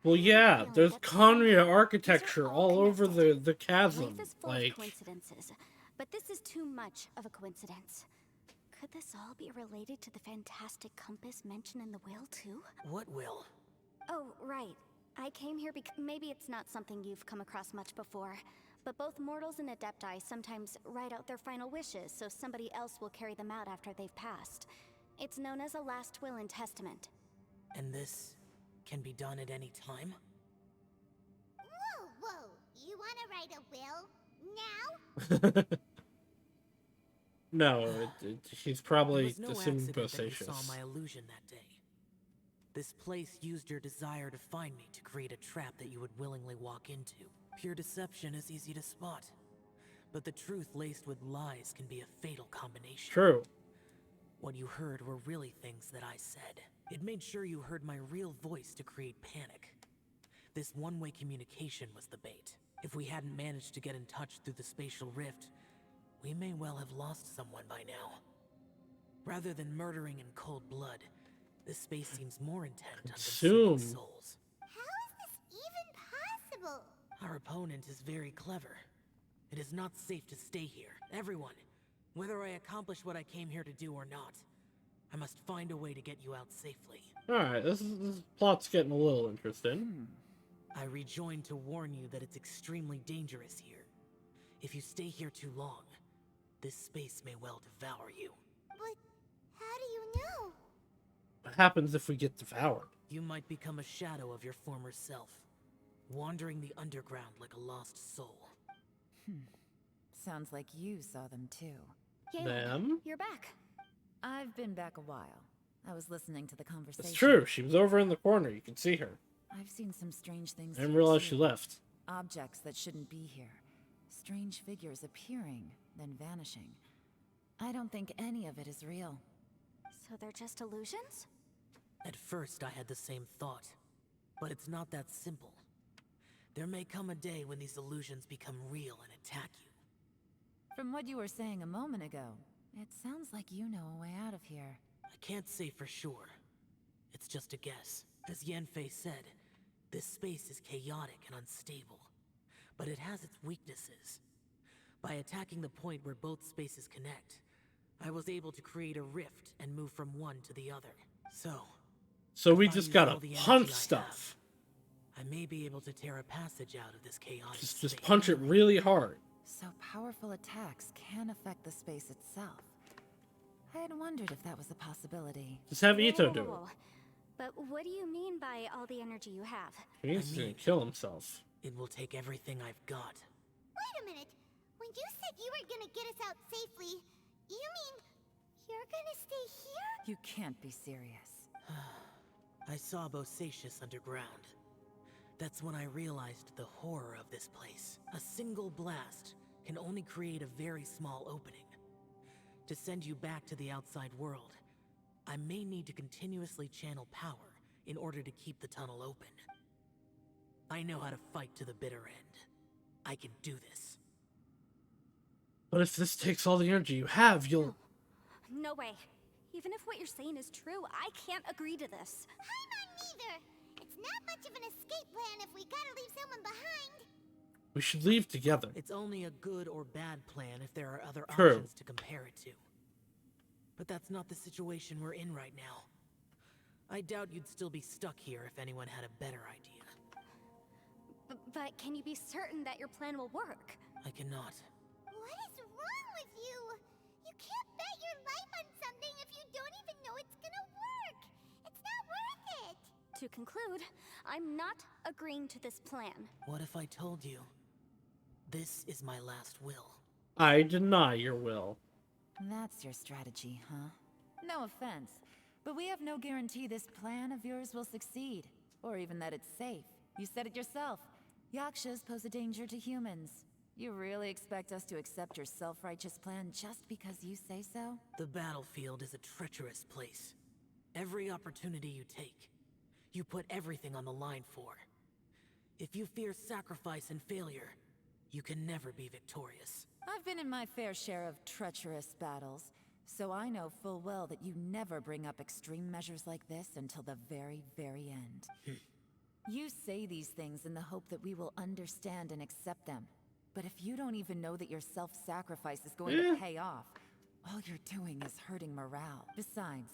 Speaker 2: Well, yeah, there's Conria architecture all over the chasm.
Speaker 4: Life is full
Speaker 2: Like,
Speaker 4: of coincidences, but this is too much of a coincidence. Could this all be related to the fantastic compass mentioned in the will, too?
Speaker 7: What will?
Speaker 4: Oh, right. I came here because maybe it's not something you've come across much before, but both mortals and Adepti sometimes write out their final wishes so somebody else will carry them out after they've passed. It's known as a last will and testament.
Speaker 7: And this can be done at any time?
Speaker 3: Whoa, whoa. You want to write a will? Now?
Speaker 2: no, he's
Speaker 7: It
Speaker 2: probably
Speaker 7: was no
Speaker 2: assuming
Speaker 7: accident that you saw
Speaker 2: Bosacious.
Speaker 7: my illusion that day. This place used your desire to find me to create a trap that you would willingly walk into. Pure deception is easy to spot, but the truth laced with lies can be a fatal combination.
Speaker 2: True.
Speaker 7: What you heard were really things that I said. It made sure you heard my real voice to create panic. This one-way communication was the bait. If we hadn't managed to get in touch through the spatial rift, we may well have lost someone by now. Rather than murdering in cold blood, this space seems more intent on
Speaker 2: Consume.
Speaker 7: consuming souls.
Speaker 3: How is this even possible?
Speaker 7: Our opponent is very clever. It is not safe to stay here. Everyone, whether I accomplish what I came here to do or not, I must find a way to get you out safely.
Speaker 2: Alright, this plot's getting a little interesting.
Speaker 7: I rejoined to warn you that it's extremely dangerous here. If you stay here too long, this space may well devour you.
Speaker 3: But how do you know?
Speaker 2: What happens if we get devoured?
Speaker 7: You might become a shadow of your former self, wandering the underground like a lost soul.
Speaker 6: Sounds like you saw them too.
Speaker 4: Yay,
Speaker 2: Them?
Speaker 4: you're back.
Speaker 6: I've been back a while. I was listening to the conversation.
Speaker 2: It's true. She was over in the corner. You can see her.
Speaker 6: I've seen some strange things.
Speaker 2: I didn't
Speaker 6: here,
Speaker 2: realize
Speaker 6: too.
Speaker 2: she left.
Speaker 6: Objects that shouldn't be here. Strange figures appearing, then vanishing. I don't think any of it is real.
Speaker 4: So they're just illusions?
Speaker 7: At first, I had the same thought, but it's not that simple. There may come a day when these illusions become real and attack you.
Speaker 6: From what you were saying a moment ago, it sounds like you know a way out of here.
Speaker 7: I can't say for sure. It's just a guess. As Yanfei said, this space is chaotic and unstable, but it has its weaknesses. By attacking the point where both spaces connect, I was able to create a rift and move from one to the other.
Speaker 2: So we
Speaker 7: if I
Speaker 2: just
Speaker 7: use
Speaker 2: gotta
Speaker 7: all the energy
Speaker 2: punch
Speaker 7: I
Speaker 2: stuff.
Speaker 7: have, I may be able to tear a passage out of this chaotic
Speaker 2: Just
Speaker 7: space.
Speaker 2: punch it really hard.
Speaker 6: So powerful attacks can affect the space itself. I had wondered if that was a possibility.
Speaker 2: Just have Ito
Speaker 4: Whoa,
Speaker 2: do
Speaker 4: whoa,
Speaker 2: it.
Speaker 4: whoa. But what do you mean by all the energy you have?
Speaker 2: He needs
Speaker 7: I
Speaker 2: to
Speaker 7: mean-
Speaker 2: kill himself.
Speaker 7: It will take everything I've got.
Speaker 3: Wait a minute. When you said you were gonna get us out safely, you mean you're gonna stay here?
Speaker 6: You can't be serious.
Speaker 7: I saw Bosacius underground. That's when I realized the horror of this place. A single blast can only create a very small opening. To send you back to the outside world, I may need to continuously channel power in order to keep the tunnel open. I know how to fight to the bitter end. I can do this.
Speaker 2: But if this takes all the energy you have, you'll...
Speaker 4: No way. Even if what you're saying is true, I can't agree to this.
Speaker 3: I'm not neither. It's not much of an escape plan if we gotta leave someone behind.
Speaker 2: We should leave together.
Speaker 7: It's only a good or bad plan if there are other
Speaker 2: True.
Speaker 7: options to compare it to. But that's not the situation we're in right now. I doubt you'd still be stuck here if anyone had a better idea.
Speaker 4: But can you be certain that your plan will work?
Speaker 7: I cannot.
Speaker 3: What is wrong with you? You can't bet your life on something if you don't even know it's gonna work. It's not worth it.
Speaker 4: To conclude, I'm not agreeing to this plan.
Speaker 7: What if I told you? This is my last will.
Speaker 2: I deny your will.
Speaker 6: That's your strategy, huh? No offense, but we have no guarantee this plan of yours will succeed, or even that it's safe. You said it yourself. Yakshas pose a danger to humans. You really expect us to accept your self-righteous plan just because you say so?
Speaker 7: The battlefield is a treacherous place. Every opportunity you take, you put everything on the line for. If you fear sacrifice and failure, you can never be victorious.
Speaker 6: I've been in my fair share of treacherous battles, so I know full well that you never bring up extreme measures like this until the very, very end. You say these things in the hope that we will understand and accept them. But if you don't even know that your self-sacrifice is going to pay off, all you're doing is hurting morale. Besides,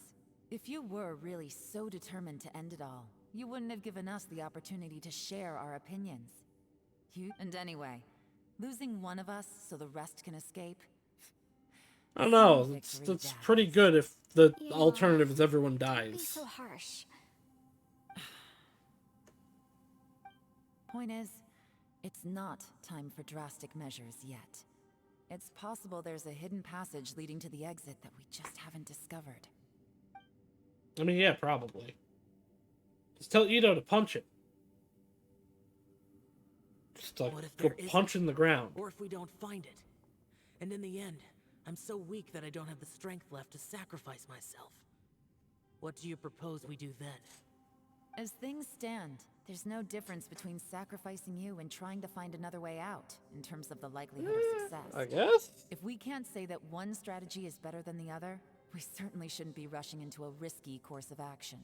Speaker 6: if you were really so determined to end it all, you wouldn't have given us the opportunity to share our opinions. And anyway, losing one of us so the rest can escape?
Speaker 2: I don't know.
Speaker 6: Some
Speaker 2: It's
Speaker 6: victory
Speaker 2: pretty
Speaker 6: battles.
Speaker 2: good if the
Speaker 4: Yeah.
Speaker 2: alternative is everyone
Speaker 4: Don't be
Speaker 2: dies.
Speaker 4: so harsh.
Speaker 6: Point is, it's not time for drastic measures yet. It's possible there's a hidden passage leading to the exit that we just haven't discovered.
Speaker 2: I mean, yeah, probably. Just tell Ito to punch it. Just like,
Speaker 7: What if
Speaker 2: go
Speaker 7: there isn't?
Speaker 2: punch in the ground.
Speaker 7: Or if we don't find it? And in the end, I'm so weak that I don't have the strength left to sacrifice myself. What do you propose we do then?
Speaker 6: As things stand, there's no difference between sacrificing you and trying to find another way out, in terms of the likelihood of success.
Speaker 2: I guess?
Speaker 6: If we can't say that one strategy is better than the other, We certainly shouldn't be rushing into a risky course of action.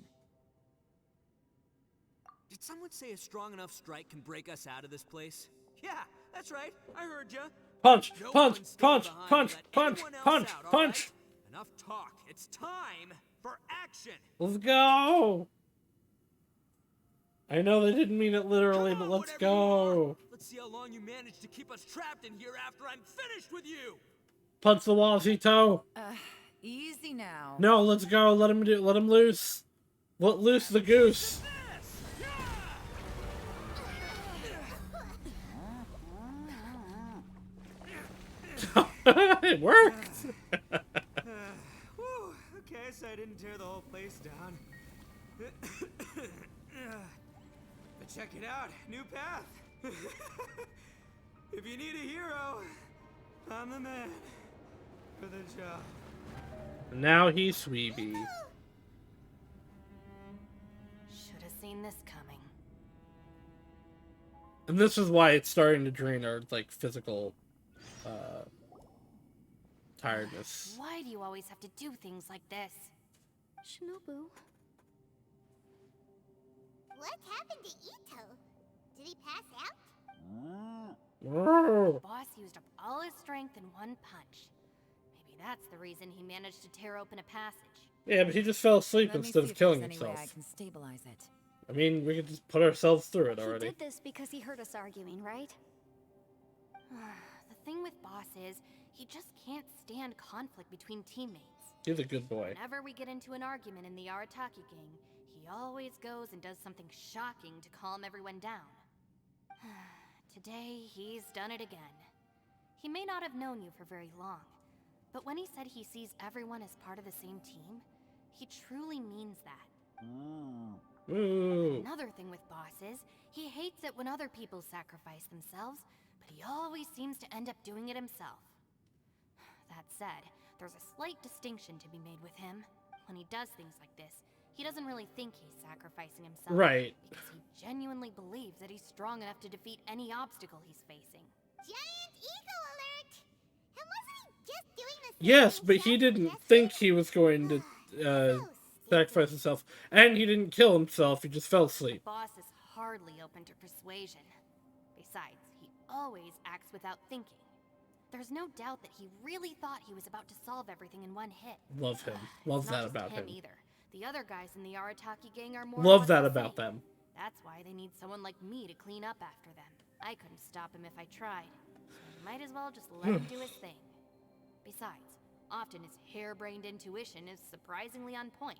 Speaker 5: Did someone say a strong enough strike can break us out of this place? Yeah, that's right. I heard ya.
Speaker 2: Punch,
Speaker 5: No
Speaker 2: punch,
Speaker 5: one's staying
Speaker 2: punch,
Speaker 5: behind
Speaker 2: punch,
Speaker 5: to let
Speaker 2: punch,
Speaker 5: anyone else
Speaker 2: punch,
Speaker 5: out, all
Speaker 2: punch.
Speaker 5: right? Enough talk. It's time for action.
Speaker 2: Let's go. I know they didn't mean it literally, but let's go.
Speaker 5: Let's see how long you manage to keep us trapped in here after I'm finished with you.
Speaker 2: Punch the wall, Zito.
Speaker 6: Easy now.
Speaker 2: No, let's go. Let him loose. Let loose the goose. It worked.
Speaker 5: Whew, okay, so I didn't tear the whole place down. But check it out, new path. If you need a hero, I'm the man for the job.
Speaker 2: Now he's Sweeby.
Speaker 1: Should have seen this coming.
Speaker 2: And this is why it's starting to drain our, like, physical, tiredness.
Speaker 1: Why do you always have to do things like this?
Speaker 4: Shinobu.
Speaker 3: What happened to Ito? Did he pass out?
Speaker 1: The boss used up all his strength in one punch. Maybe that's the reason he managed to tear open a passage.
Speaker 2: Yeah, but he just fell asleep
Speaker 6: Let me
Speaker 2: instead
Speaker 6: see
Speaker 2: of
Speaker 6: if
Speaker 2: killing
Speaker 6: there's any way
Speaker 2: himself.
Speaker 6: I can stabilize it.
Speaker 2: I mean, we could just put ourselves through it already.
Speaker 4: He did this because he heard us arguing, right?
Speaker 1: The thing with Boss is, he just can't stand conflict between teammates.
Speaker 2: He's a good boy.
Speaker 1: Whenever we get into an argument in the Arataki gang, he always goes and does something shocking to calm everyone down. Today, he's done it again. He may not have known you for very long, but when he said he sees everyone as part of the same team, he truly means that.
Speaker 2: Ooh.
Speaker 1: Another thing with Boss is, he hates it when other people sacrifice themselves, but he always seems to end up doing it himself. That said, there's a slight distinction to be made with him. When he does things like this, he doesn't really think he's sacrificing himself.
Speaker 2: Right.
Speaker 1: Because he genuinely believes that he's strong enough to defeat any obstacle he's facing.
Speaker 3: Giant ego alert! And wasn't he just doing the same
Speaker 2: Yes,
Speaker 3: thing
Speaker 2: but he
Speaker 3: just
Speaker 2: didn't
Speaker 3: yesterday?
Speaker 2: think he was going to sacrifice himself. And he didn't kill himself, he just fell asleep.
Speaker 1: Boss is hardly open to persuasion. Besides, he always acts without thinking. There's no doubt that he really thought he was about to solve everything in one hit.
Speaker 2: Love him. Love
Speaker 1: It's not
Speaker 2: that
Speaker 1: just
Speaker 2: about him.
Speaker 1: either. The other guys in the Arataki gang are more or
Speaker 2: Love
Speaker 1: less
Speaker 2: that
Speaker 1: the
Speaker 2: about
Speaker 1: same.
Speaker 2: them.
Speaker 1: That's why they need someone like me to clean up after them. I couldn't stop him if I tried. So I might as well just let him do his thing. Besides, often his harebrained intuition is surprisingly on point.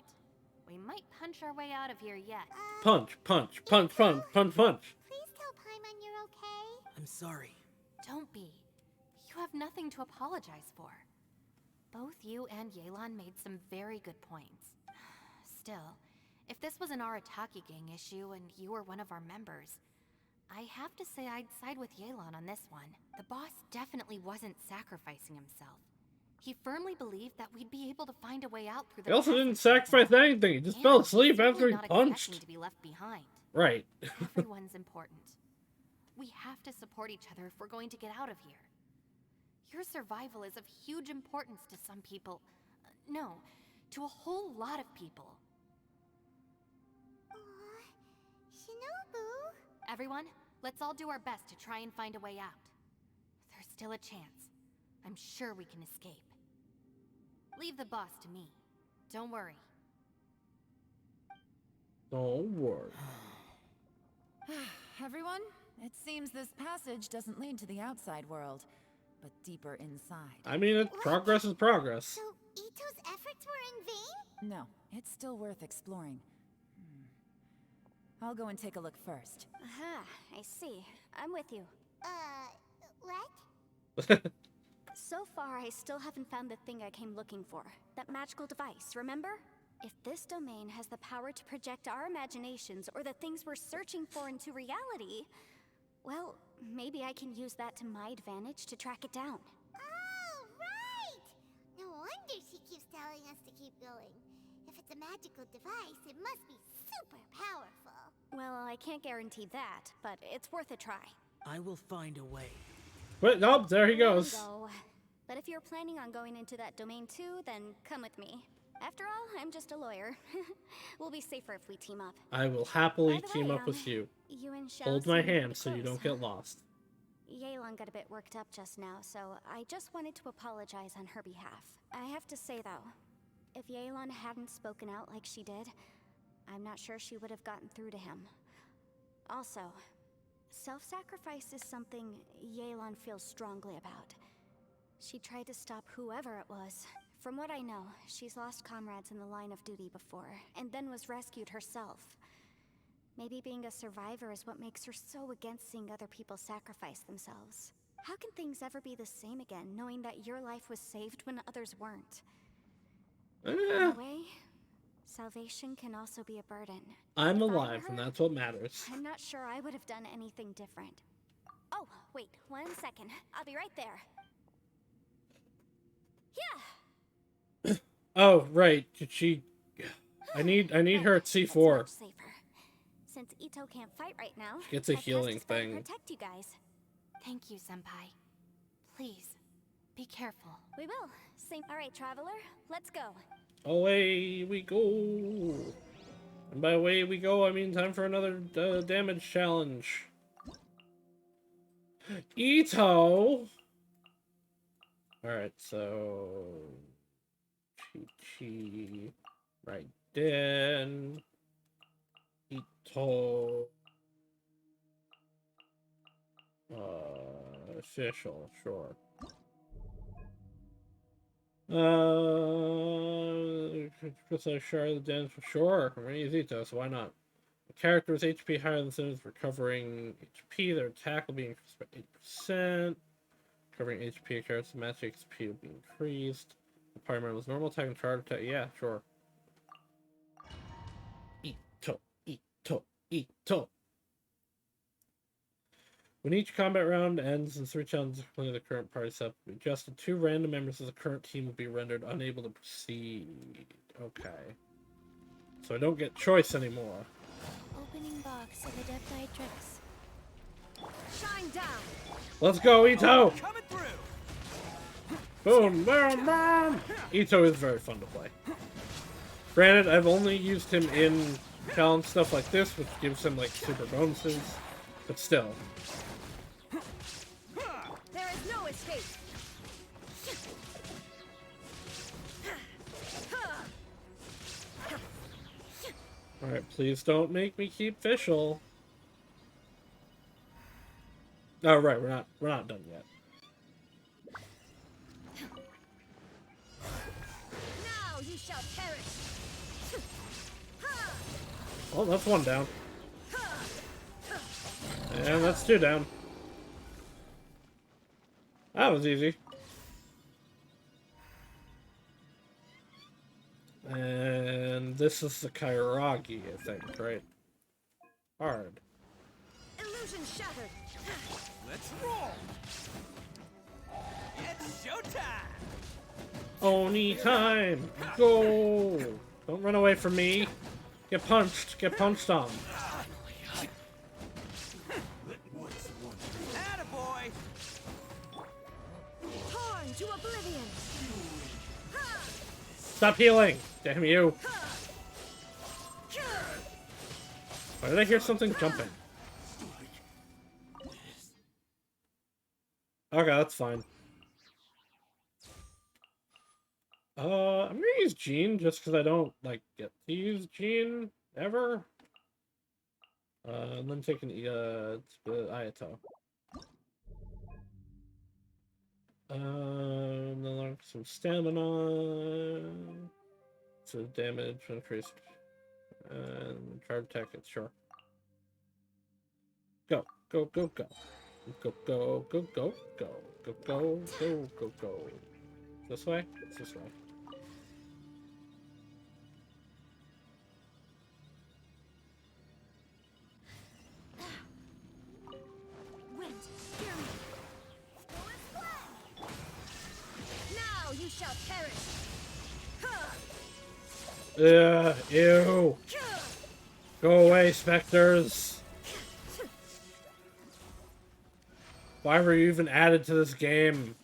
Speaker 1: We might punch our way out of here yet.
Speaker 2: Punch, punch, punch, punch, punch, punch.
Speaker 3: Please tell Paimon you're okay.
Speaker 7: I'm sorry.
Speaker 1: Don't be. You have nothing to apologize for. Both you and Yelan made some very good points. Still, if this was an Arataki gang issue and you were one of our members, I have to say I'd side with Yelan on this one. The boss definitely wasn't sacrificing himself. He firmly believed that we'd be able to find a way out through the
Speaker 2: He also
Speaker 1: passage
Speaker 2: didn't
Speaker 1: somehow.
Speaker 2: sacrifice anything, he just fell
Speaker 1: And
Speaker 2: asleep
Speaker 1: he's
Speaker 2: after he
Speaker 1: certainly not expecting
Speaker 2: punched.
Speaker 1: to be left behind.
Speaker 2: Right.
Speaker 1: Everyone's important. We have to support each other if we're going to get out of here. Your survival is of huge importance to some people. No, to a whole lot of people.
Speaker 3: Shinobu?
Speaker 1: Everyone, let's all do our best to try and find a way out. There's still a chance. I'm sure we can escape. Leave the boss to me. Don't worry.
Speaker 2: Don't worry.
Speaker 6: Everyone, it seems this passage doesn't lead to the outside world, but deeper inside.
Speaker 2: I mean, progress is progress.
Speaker 3: So Ito's efforts were in vain?
Speaker 6: No, it's still worth exploring. I'll go and take a look first.
Speaker 4: Aha, I see. I'm with you.
Speaker 3: What?
Speaker 4: So far, I still haven't found the thing I came looking for. That magical device, remember? If this domain has the power to project our imaginations or the things we're searching for into reality, well, maybe I can use that to my advantage to track it down.
Speaker 3: Oh, right! No wonder she keeps telling us to keep going. If it's a magical device, it must be super powerful.
Speaker 4: Well, I can't guarantee that, but it's worth a try.
Speaker 7: I will find a way.
Speaker 2: Wait, nope, there he
Speaker 4: There we
Speaker 2: goes.
Speaker 4: go. But if you're planning on going into that domain too, then come with me. After all, I'm just a lawyer. We'll be safer if we team up.
Speaker 2: I will happily
Speaker 4: By the
Speaker 2: team
Speaker 4: way,
Speaker 2: up with you.
Speaker 4: You and Saus
Speaker 2: Hold my
Speaker 4: seem pretty
Speaker 2: hand so you
Speaker 4: close,
Speaker 2: don't
Speaker 4: huh?
Speaker 2: get lost.
Speaker 4: Yelan got a bit worked up just now, so I just wanted to apologize on her behalf. I have to say though, if Yelan hadn't spoken out like she did, I'm not sure she would have gotten through to him. Also, self-sacrifice is something Yelan feels strongly about. She tried to stop whoever it was. From what I know, she's lost comrades in the line of duty before, and then was rescued herself. Maybe being a survivor is what makes her so against seeing other people sacrifice themselves. How can things ever be the same again, knowing that your life was saved when others weren't? In a way, salvation can also be a burden.
Speaker 2: I'm
Speaker 4: If I were
Speaker 2: alive, and
Speaker 4: her,
Speaker 2: that's what matters.
Speaker 4: I'm not sure I would have done anything different. Oh, wait, 1 second. I'll be right there. Yeah!
Speaker 2: Oh, right. She... I need her at
Speaker 4: That's
Speaker 2: C4.
Speaker 4: much safer. Since Ito can't fight right now,
Speaker 2: She gets a
Speaker 4: I cast
Speaker 2: healing
Speaker 4: spell to
Speaker 2: thing.
Speaker 4: protect you guys.
Speaker 1: Thank you, Senpai. Please, be careful.
Speaker 4: We will. Same. All right, traveler, let's go.
Speaker 2: Away we go. And by away we go, I mean time for another damage challenge. Ito! Alright, so... Chi-Chi... Right then... Ito... Official, sure. Chris Charlotte dance for sure. Raise Ito, so why not? The character with HP higher than Sims recovering HP, their attack will be increased by 8%. Recovering HP characters match XP will be increased. The party member's normal attack and charge attack. Yeah, sure. Ito, Ito, Ito. When each combat round ends and 3 challenges including the current party setup will be adjusted, 2 random members of the current team will be rendered unable to proceed. Okay. So I don't get choice anymore.
Speaker 4: Opening box of the Death Knight tricks.
Speaker 9: Shine down.
Speaker 2: Let's go, Ito!
Speaker 5: Coming through.
Speaker 2: Boom, boom, boom! Ito is very fun to play. Granted, I've only used him in challenge stuff like this, which gives him like super bonuses, but still.
Speaker 9: There is no escape.
Speaker 2: Alright, please don't make me keep Fischl. Oh right, we're not done yet.
Speaker 9: Now you shall perish.
Speaker 2: Oh, that's 1 down. And that's 2 down. That was easy. And this is the Kairagi, I think, right? Hard.
Speaker 9: Illusion shattered.
Speaker 5: Let's roll. It's showtime.
Speaker 2: Oni time! Go! Don't run away from me. Get punched. Get punched on.
Speaker 5: Attaboy.
Speaker 9: Torn to oblivion.
Speaker 2: Stop healing! Damn you! Why did I hear something jumping? Okay, that's fine. I'm gonna use Jean just because I don't like get to use Jean ever. And then take an Ayato. Then learn some stamina. So damage increased. And charge attack, it's sure. Go, go, go, go. Go, go, go, go, go. Go, go, go, go, go. This way? It's this way.
Speaker 9: Wind, hear me. Now you shall perish.
Speaker 2: Ew. Go away, specters. Why were you even added to this game?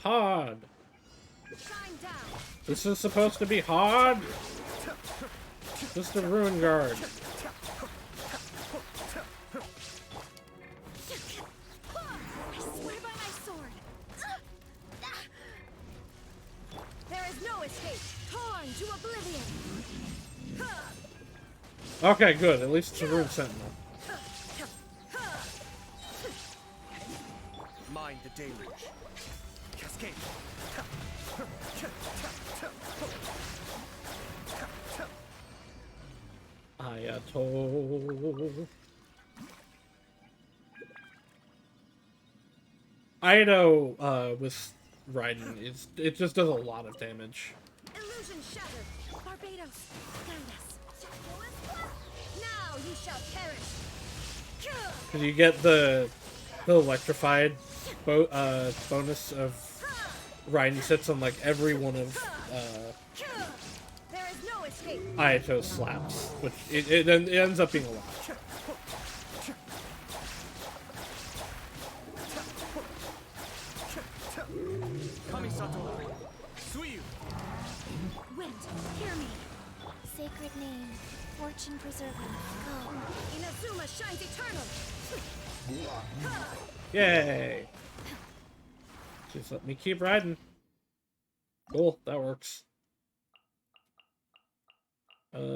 Speaker 2: hard.
Speaker 9: Shine down.
Speaker 2: This is supposed to be hard. Just a ruin guard.
Speaker 9: I swear by my sword. There is no escape. Torn to oblivion.
Speaker 2: Okay, good. At least it's a ruin sentinel.
Speaker 10: Mind the deluge. Cascade.
Speaker 2: Ayato. Aido, with Raiden, it just does a lot of damage.
Speaker 9: Illusion shattered. Barbados, guide us. Now you shall perish.
Speaker 2: Cause you get the electrified bonus of Raiden sits on like every one of
Speaker 9: There is no escape.
Speaker 2: Ayato's slaps, which it ends up being a lot.
Speaker 10: Kamisato. Suiyu.
Speaker 4: Wind, hear me. Sacred name, fortune preserver, go.
Speaker 9: Inazuma shines eternal.
Speaker 2: Yay! Just let me keep riding. Cool, that works. Where's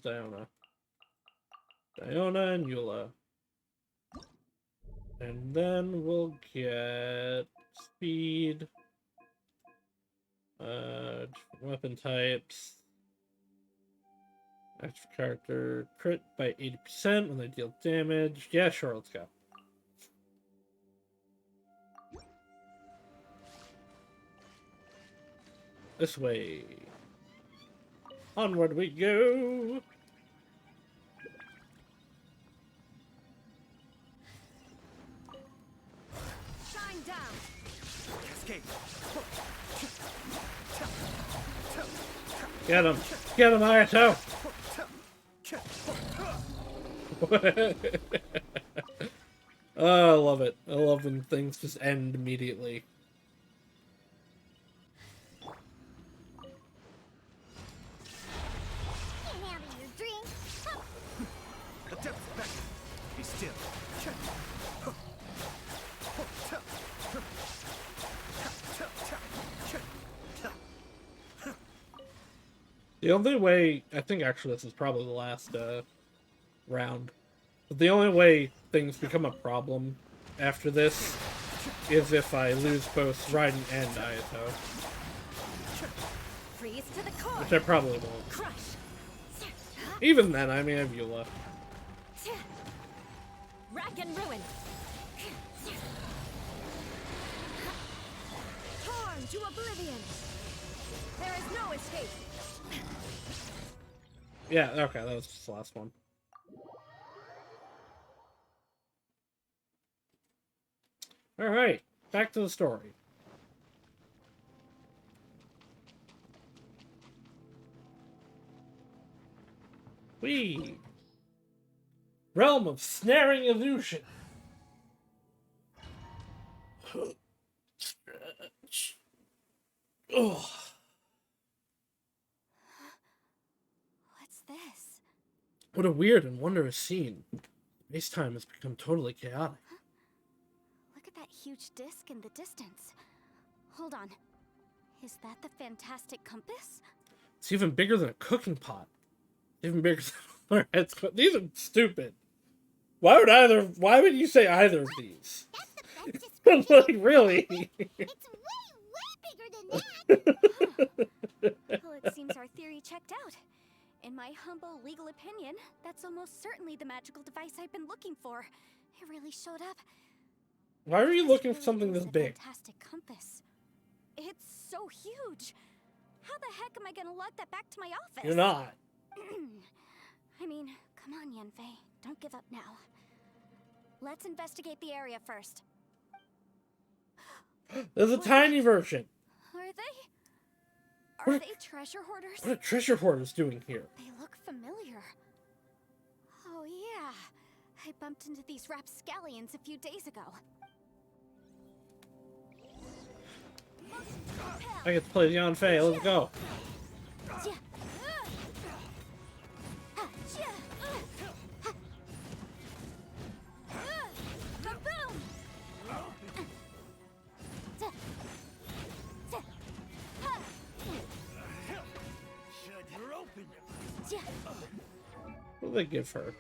Speaker 2: Diona? Diona and Eula. And then we'll get speed. Weapon types. Active character crit by 80% when they deal damage. Yeah, sure, let's go. This way. Onward we go.
Speaker 9: Shine down.
Speaker 10: Cascade.
Speaker 2: Get him! Get him, Ayato! Oh, I love it. I love when things just end immediately.
Speaker 3: Get out of your drink.
Speaker 10: The depths beckon. Be still.
Speaker 2: The only way, I think actually this is probably the last round, but the only way things become a problem after this is if I lose both Raiden and Ayato,
Speaker 9: Freeze to the core.
Speaker 2: which I probably won't.
Speaker 9: Crush.
Speaker 2: Even then, I may have Eula.
Speaker 9: Rack and ruin. Torn to oblivion. There is no escape.
Speaker 2: Yeah, okay, that was just the last one. Alright, back to the story. Whee! Realm of snaring illusion. Stretch. Ugh.
Speaker 4: What's this?
Speaker 2: What a weird and wondrous scene. Space-time has become totally chaotic.
Speaker 4: Look at that huge disc in the distance. Hold on. Is that the fantastic compass?
Speaker 2: It's even bigger than a cooking pot. Even bigger than our heads. These are stupid. Why would you say either of these?
Speaker 3: That's the best description.
Speaker 2: Like, really?
Speaker 3: It's way bigger than that.
Speaker 4: Well, it seems our theory checked out. In my humble legal opinion, that's almost certainly the magical device I've been looking for. It really showed up.
Speaker 2: Why are you looking for
Speaker 4: This
Speaker 2: something
Speaker 4: really
Speaker 2: this
Speaker 4: is a
Speaker 2: big?
Speaker 4: Fantastic compass. It's so huge. How the heck am I gonna lug that back to my office?
Speaker 2: You're not.
Speaker 4: I mean, come on, Yanfei. Don't give up now. Let's investigate the area first.
Speaker 2: There's a tiny version.
Speaker 4: Are they? Are
Speaker 2: What-
Speaker 4: they treasure hoarders?
Speaker 2: What are treasure hoarders doing here?
Speaker 4: They look familiar. Oh yeah, I bumped into these rapscallions a few days ago.
Speaker 2: I get to play Yan Fei. Let's go. What do they give her?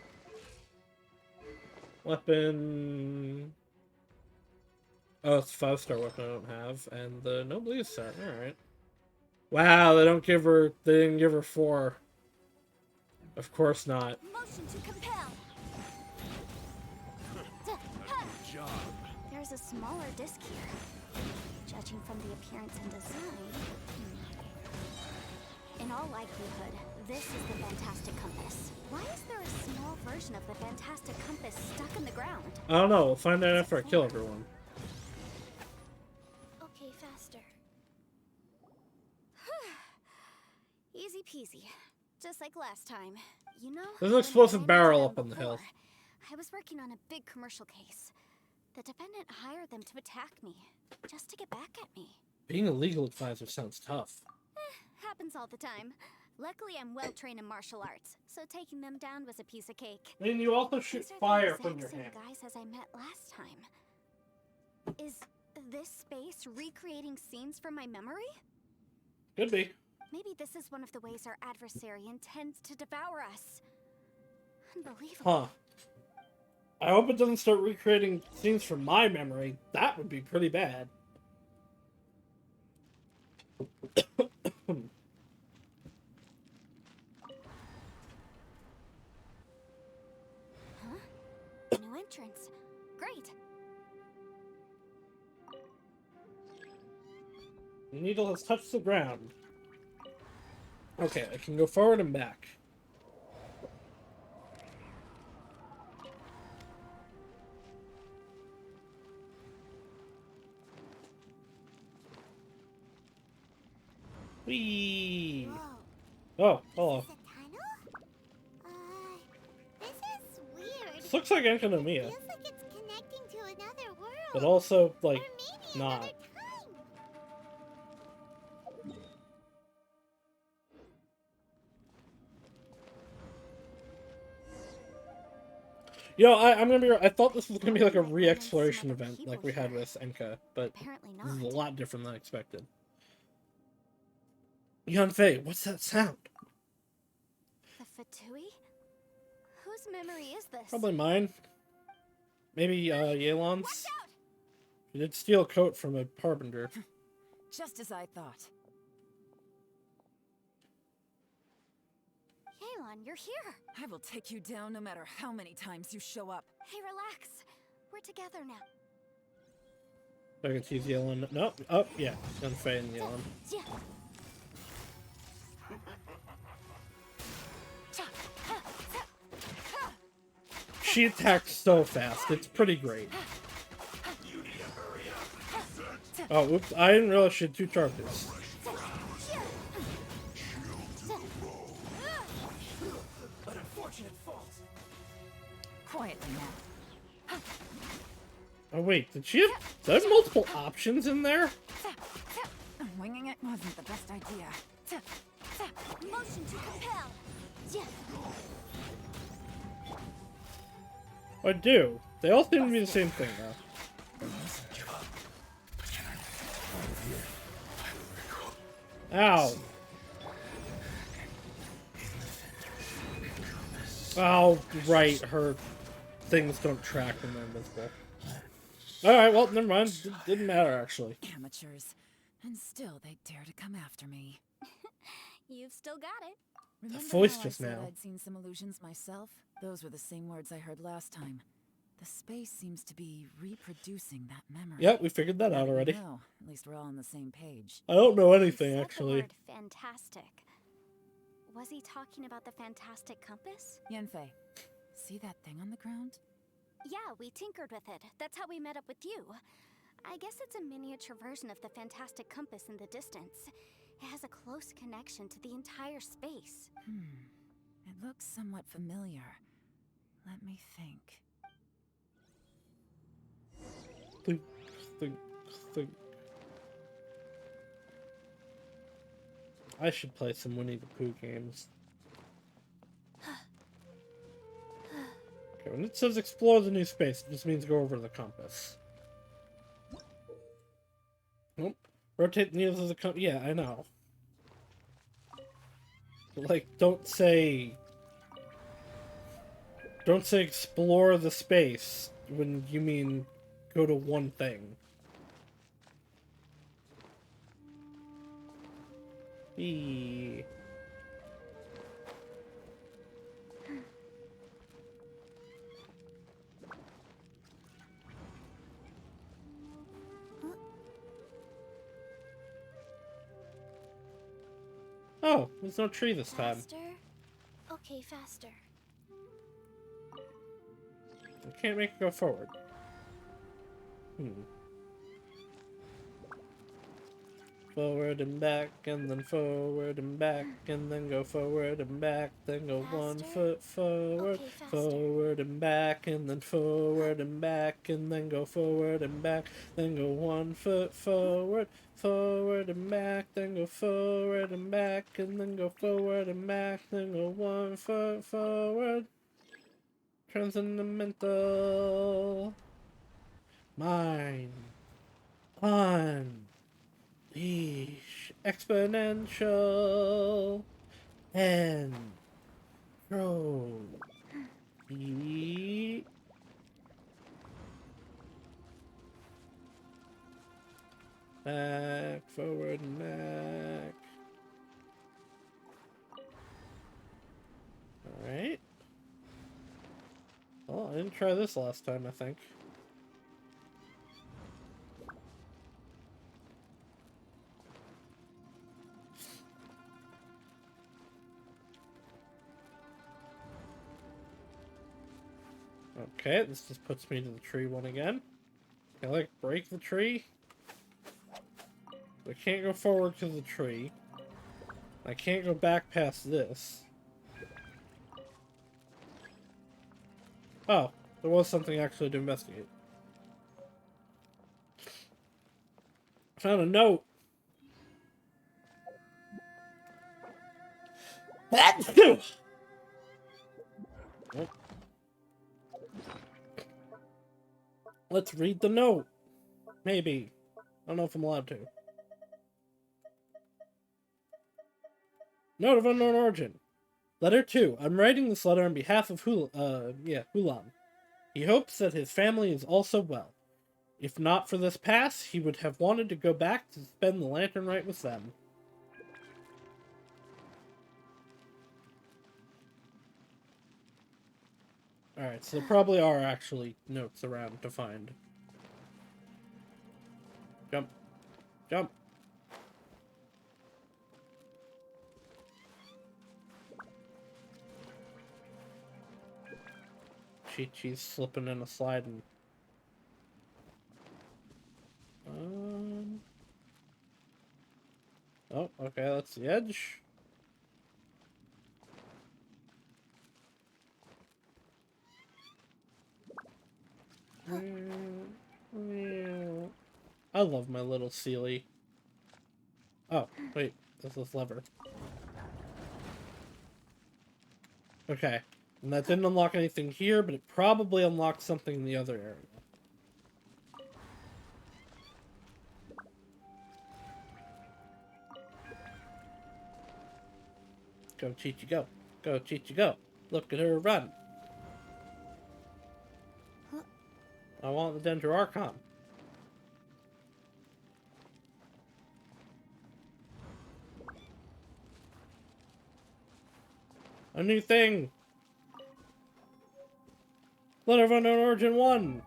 Speaker 2: Weapon. Oh, it's a 5-star weapon I don't have, and the Noblesse set. All right. Wow, they don't give her. They didn't give her 4. Of course not.
Speaker 4: Motion to compel. There's a smaller disc here. Judging from the appearance and design. In all likelihood, this is the Fantastic Compass. Why is there a small version of the Fantastic Compass stuck in the ground?
Speaker 2: I don't know. We'll find out after I kill everyone.
Speaker 4: Okay, faster. Easy peasy. Just like last time. You know,
Speaker 2: There's an
Speaker 4: when
Speaker 2: explosive
Speaker 4: I ran into
Speaker 2: barrel
Speaker 4: them
Speaker 2: up on the hill.
Speaker 4: before, I was working on a big commercial case. The defendant hired them to attack me, just to get back at me.
Speaker 2: Being a legal advisor sounds tough.
Speaker 4: Happens all the time. Luckily, I'm well trained in martial arts, so taking them down was a piece of cake.
Speaker 2: And you also shoot
Speaker 4: These are
Speaker 2: fire
Speaker 4: the
Speaker 2: from
Speaker 4: exact
Speaker 2: your
Speaker 4: same
Speaker 2: hand.
Speaker 4: guys as I met last time. Is this space recreating scenes from my memory?
Speaker 2: Could be.
Speaker 4: Maybe this is one of the ways our adversary intends to devour us. Unbelievable.
Speaker 2: Huh. I hope it doesn't start recreating scenes from my memory. That would be pretty bad.
Speaker 4: New entrance. Great.
Speaker 2: The needle has touched the ground. Okay, I can go forward and back. Whee!
Speaker 3: Whoa.
Speaker 2: Oh, hello.
Speaker 3: Is this a tunnel? This is weird.
Speaker 2: This looks like
Speaker 3: It
Speaker 2: Enkanomiya,
Speaker 3: feels like it's connecting to another world.
Speaker 2: but also,
Speaker 3: or
Speaker 2: like,
Speaker 3: maybe
Speaker 2: not.
Speaker 3: another time.
Speaker 2: Yo, I'm gonna be. I thought this was gonna be like a
Speaker 4: Well, I ran into
Speaker 2: re-exploration
Speaker 4: some other
Speaker 2: event,
Speaker 4: people
Speaker 2: like we had
Speaker 4: here.
Speaker 2: with Enka, but
Speaker 4: Apparently
Speaker 2: this is a
Speaker 4: not.
Speaker 2: lot different than I expected. Yanfei, what's that sound?
Speaker 4: The Fatui? Whose memory is this?
Speaker 2: Probably mine. Maybe Yelan's.
Speaker 4: Watch out!
Speaker 2: She did steal a coat from a harbinger.
Speaker 6: Just as I thought.
Speaker 4: Yelan, you're here.
Speaker 6: I will take you down no matter how many times you show up.
Speaker 4: Hey, relax. We're together now.
Speaker 2: I can choose Yelan. No, oh yeah, Yanfei and Yelan.
Speaker 4: Yeah.
Speaker 2: She attacks so fast. It's pretty great. Oh, oops! I didn't realize she had 2 charges.
Speaker 10: An unfortunate fault.
Speaker 6: Quietly now.
Speaker 2: Oh wait, did she have multiple options in there?
Speaker 6: Winging it wasn't the best idea.
Speaker 4: Motion to compel. Yeah.
Speaker 2: I do. They all seem to be the same thing though. Ow. Oh, right, her things don't track when they're invisible. Alright, well, never mind. Didn't matter, actually.
Speaker 6: Amateurs. And still they dare to come after me.
Speaker 4: You've still got it.
Speaker 6: Remember
Speaker 2: voice
Speaker 6: how
Speaker 2: just
Speaker 6: I said
Speaker 2: now.
Speaker 6: I'd seen some illusions myself? Those were the same words I heard last time. The space seems to be reproducing that memory.
Speaker 2: Yep, we figured that
Speaker 6: Now
Speaker 2: out
Speaker 6: we
Speaker 2: already.
Speaker 6: know. At least we're all on the same page.
Speaker 2: I don't know
Speaker 4: You
Speaker 2: anything,
Speaker 4: said
Speaker 2: actually.
Speaker 4: The word fantastic. Was he talking about the Fantastic Compass?
Speaker 6: Yanfei, see that thing on the ground?
Speaker 4: Yeah, we tinkered with it. That's how we met up with you. I guess it's a miniature version of the Fantastic Compass in the distance. It has a close connection to the entire space.
Speaker 6: It looks somewhat familiar. Let me think.
Speaker 2: Think, think, think. I should play some Winnie the Pooh games. Okay, when it says explore the new space, it just means go over the compass. Nope. Rotate the needles of the compass. Yeah, I know. But, like, don't say explore the space when you mean go to one thing. Eee. Oh, there's no tree this time.
Speaker 4: Faster? Okay, faster.
Speaker 2: I can't make it go forward. Forward and back, and then forward and back, and then go forward and back, then go
Speaker 4: Faster?
Speaker 2: 1 foot forward,
Speaker 4: Okay, faster.
Speaker 2: forward and back, and then forward and back, and then go forward and back, then go 1 foot forward, forward and back, then go forward and back, and then go forward and back, then go 1 foot forward. Transcendental. Mine. On. Leash. Exponential. And. Roll. E. Back. Forward and back. Alright. Well, I didn't try this last time, I think. Okay, this just puts me to the tree one again. Can I, like, break the tree? I can't go forward to the tree. I can't go back past this. Oh, there was something actually to investigate. I found a note. Let's read the note. Maybe. I don't know if I'm allowed to. Note of unknown origin. Letter 2. I'm writing this letter on behalf of Hulan. He hopes that his family is also well. If not for this pass, he would have wanted to go back to spend the lantern rite with them. Alright, so there probably are actually notes around to find. Jump. Jump. Chi-Chi's slipping in a slide and... Oh, okay, that's the edge. I love my little Sealy. Oh, wait, there's this lever. Okay, and that didn't unlock anything here, but it probably unlocked something in the other area. Go, Chi-Chi, go. Go, Chi-Chi, go. Look at her run. I want the Dendro Archon. A new thing! Letter of Unknown Origin 1!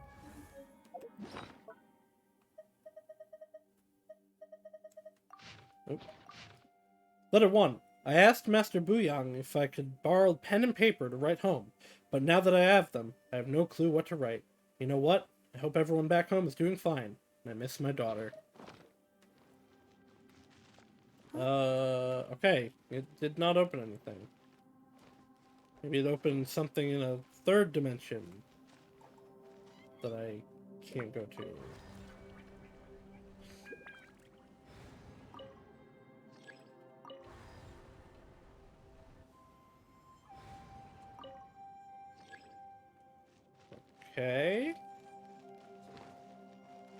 Speaker 2: Nope. Letter 1. I asked Master Buyang if I could borrow pen and paper to write home, but now that I have them, I have no clue what to write. You know what? I hope everyone back home is doing fine, and I miss my daughter. Okay. It did not open anything. Maybe it opened something in a third dimension that I can't go to.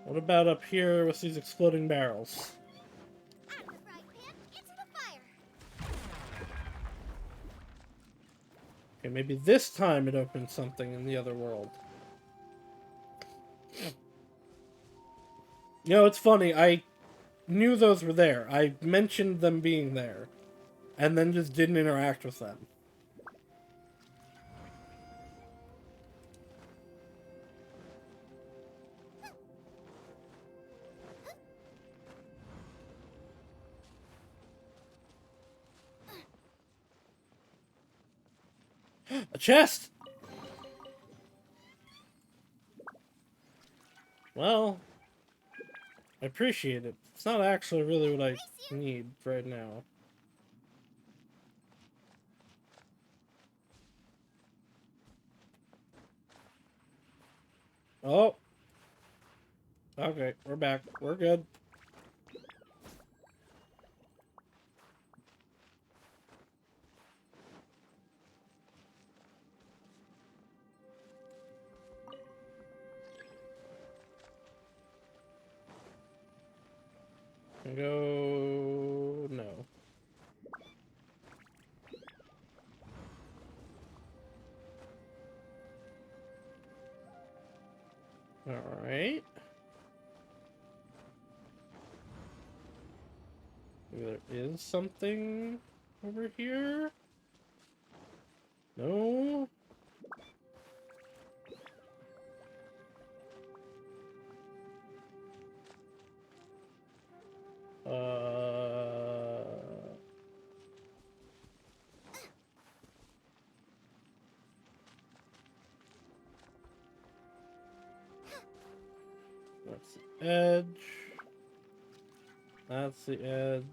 Speaker 2: What about up here with these exploding barrels?
Speaker 3: Out of the frying pan, into the fire.
Speaker 2: Okay, maybe this time it opens something in the other world. You know, it's funny, I knew those were there. I mentioned them being there. And then just didn't interact with them. A chest! Well, I appreciate it. It's not actually really what I need right now. Oh. Okay, we're back. We're good. Go... no. Alright. There is something over here? No? That's the edge. That's the edge.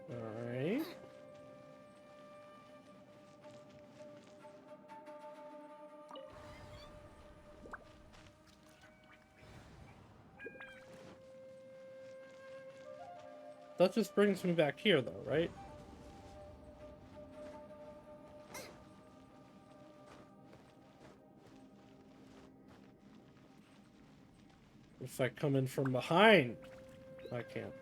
Speaker 2: Alright. That just brings me back here, though, right? If I come in from behind, I can't.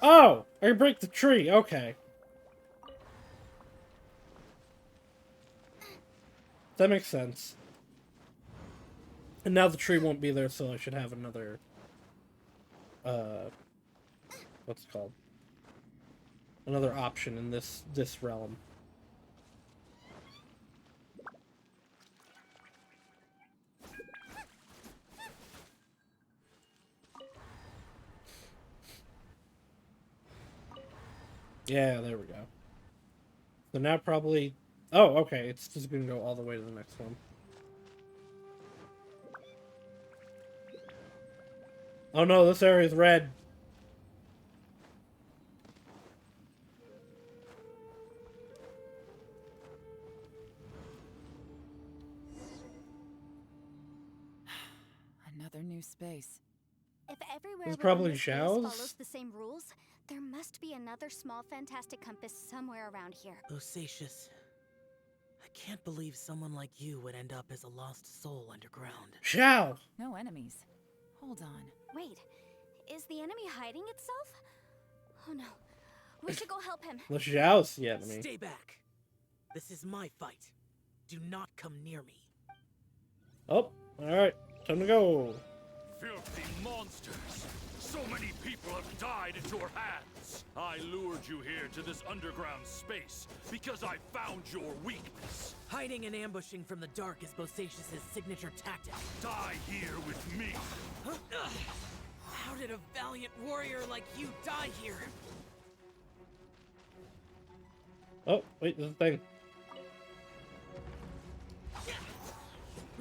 Speaker 2: Oh! I can break the tree, okay. That makes sense. And now the tree won't be there, so I should have another... what's it called? Another option in this realm. Yeah, there we go. So now probably... oh, okay, it's just gonna go all the way to the next one. Oh no, this area is red.
Speaker 6: Another new space.
Speaker 4: If everywhere
Speaker 2: It's
Speaker 4: within
Speaker 2: probably
Speaker 4: this space
Speaker 2: Saus.
Speaker 4: follows the same rules, there must be another small fantastic compass somewhere around here.
Speaker 7: Bosacius, I can't believe someone like you would end up as a lost soul underground.
Speaker 2: Shao!
Speaker 6: No enemies. Hold on.
Speaker 4: Wait, is the enemy hiding itself? Oh no, we should go help him.
Speaker 2: The Shao's the enemy.
Speaker 7: Stay back. This is my fight. Do not come near me.
Speaker 2: Oh, alright. Time to go.
Speaker 13: Filthy monsters! So many people have died at your hands! I lured you here to this underground space because I found your weakness.
Speaker 7: Hiding and ambushing from the dark is Bosacius' signature tactic.
Speaker 13: Die here with me!
Speaker 7: Huh? Ugh. How did a valiant warrior like you die here?
Speaker 2: Oh, wait, there's a thing.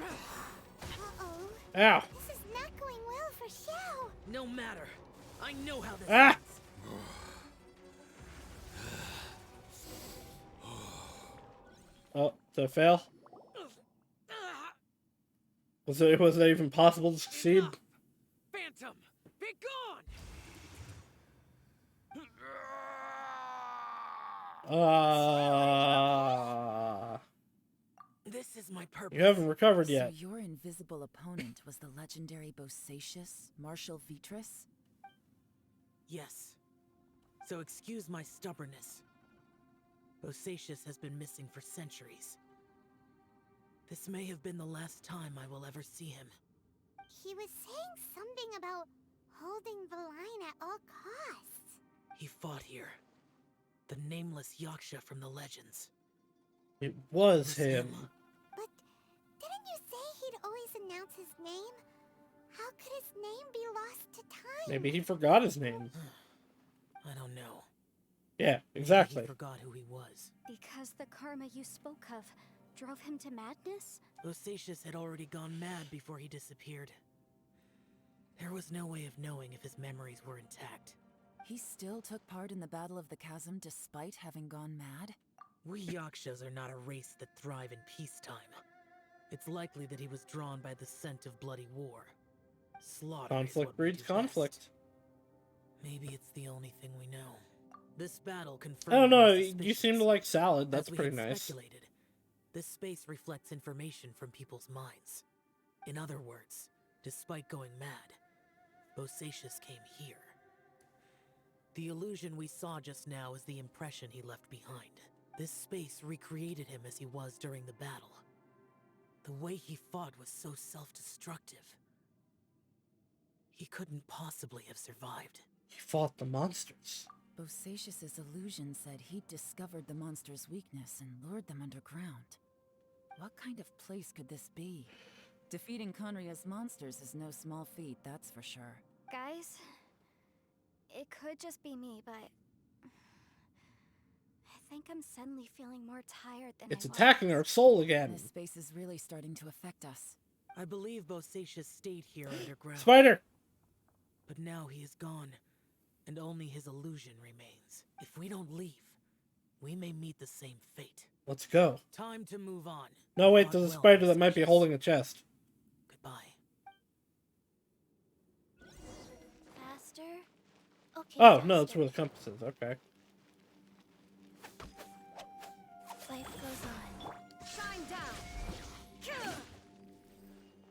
Speaker 3: Uh-oh.
Speaker 2: Ow!
Speaker 3: This is not going well for Xiao.
Speaker 7: No matter. I know how this
Speaker 2: Ah!
Speaker 7: ends.
Speaker 2: Did it fail? Was it even possible to succeed?
Speaker 5: Enough! Phantom, be gone!
Speaker 7: This is my purpose.
Speaker 2: You haven't recovered
Speaker 6: So
Speaker 2: yet.
Speaker 6: your invisible opponent was the legendary Bosacius, Marshal Vitris?
Speaker 7: Yes. So excuse my stubbornness. Bosacius has been missing for centuries. This may have been the last time I will ever see him.
Speaker 3: He was saying something about holding the line at all costs.
Speaker 7: He fought here. The nameless Yaksha from the legends.
Speaker 2: It was him.
Speaker 3: But didn't you say he'd always announce his name? How could his name be lost to time?
Speaker 2: Maybe he forgot his name.
Speaker 7: I don't know.
Speaker 2: Yeah,
Speaker 7: Maybe
Speaker 2: exactly.
Speaker 7: he forgot who he was.
Speaker 4: Because the karma you spoke of drove him to madness?
Speaker 7: Bosacius had already gone mad before he disappeared. There was no way of knowing if his memories were intact.
Speaker 6: He still took part in the Battle of the Chasm despite having gone mad?
Speaker 7: We Yakshas are not a race that thrive in peacetime. It's likely that he was drawn by the scent of bloody war. Slaughter is
Speaker 2: Conflict
Speaker 7: what we
Speaker 2: breeds
Speaker 7: do
Speaker 2: conflict.
Speaker 7: best. Maybe it's the only thing we know. This battle
Speaker 2: I
Speaker 7: confirmed
Speaker 2: don't know,
Speaker 7: my
Speaker 2: you
Speaker 7: suspicions.
Speaker 2: seem to like salad. That's
Speaker 7: As we
Speaker 2: pretty
Speaker 7: had
Speaker 2: nice.
Speaker 7: speculated, this space reflects information from people's minds. In other words, despite going mad, Bosacius came here. The illusion we saw just now is the impression he left behind. This space recreated him as he was during the battle. The way he fought was so self-destructive. He couldn't possibly have survived.
Speaker 2: He fought the monsters.
Speaker 6: Bosacius's illusion said he'd discovered the monster's weakness and lured them underground. What kind of place could this be? Defeating Conria's monsters is no small feat, that's for sure.
Speaker 4: Guys, it could just be me, but I think I'm suddenly feeling more tired than
Speaker 2: It's
Speaker 4: I was.
Speaker 2: attacking our soul again.
Speaker 6: This space is really starting to affect us.
Speaker 7: I believe Bosacius stayed here underground.
Speaker 2: Spider!
Speaker 7: But now he is gone, and only his illusion remains. If we don't leave, we may meet the same fate.
Speaker 2: Let's go.
Speaker 7: Time to move on.
Speaker 2: No, wait,
Speaker 7: Fought
Speaker 2: there's a
Speaker 7: well,
Speaker 2: spider that might be
Speaker 7: Bosacius.
Speaker 2: holding a chest.
Speaker 7: Goodbye.
Speaker 3: Faster? Okay,
Speaker 2: Oh,
Speaker 3: faster.
Speaker 2: no, that's where the compass is. Okay.
Speaker 3: Life goes on.
Speaker 9: Shine down.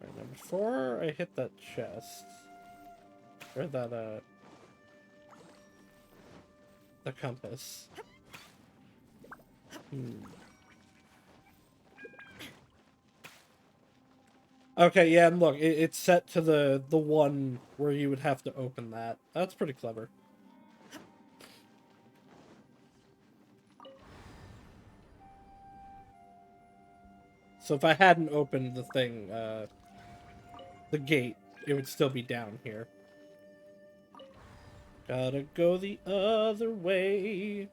Speaker 2: Alright, now before I hit that chest, or that, the compass. Okay, yeah, and look, it's set to the one where you would have to open that. That's pretty clever. So if I hadn't opened the thing, the gate, it would still be down here. Gotta go the other way.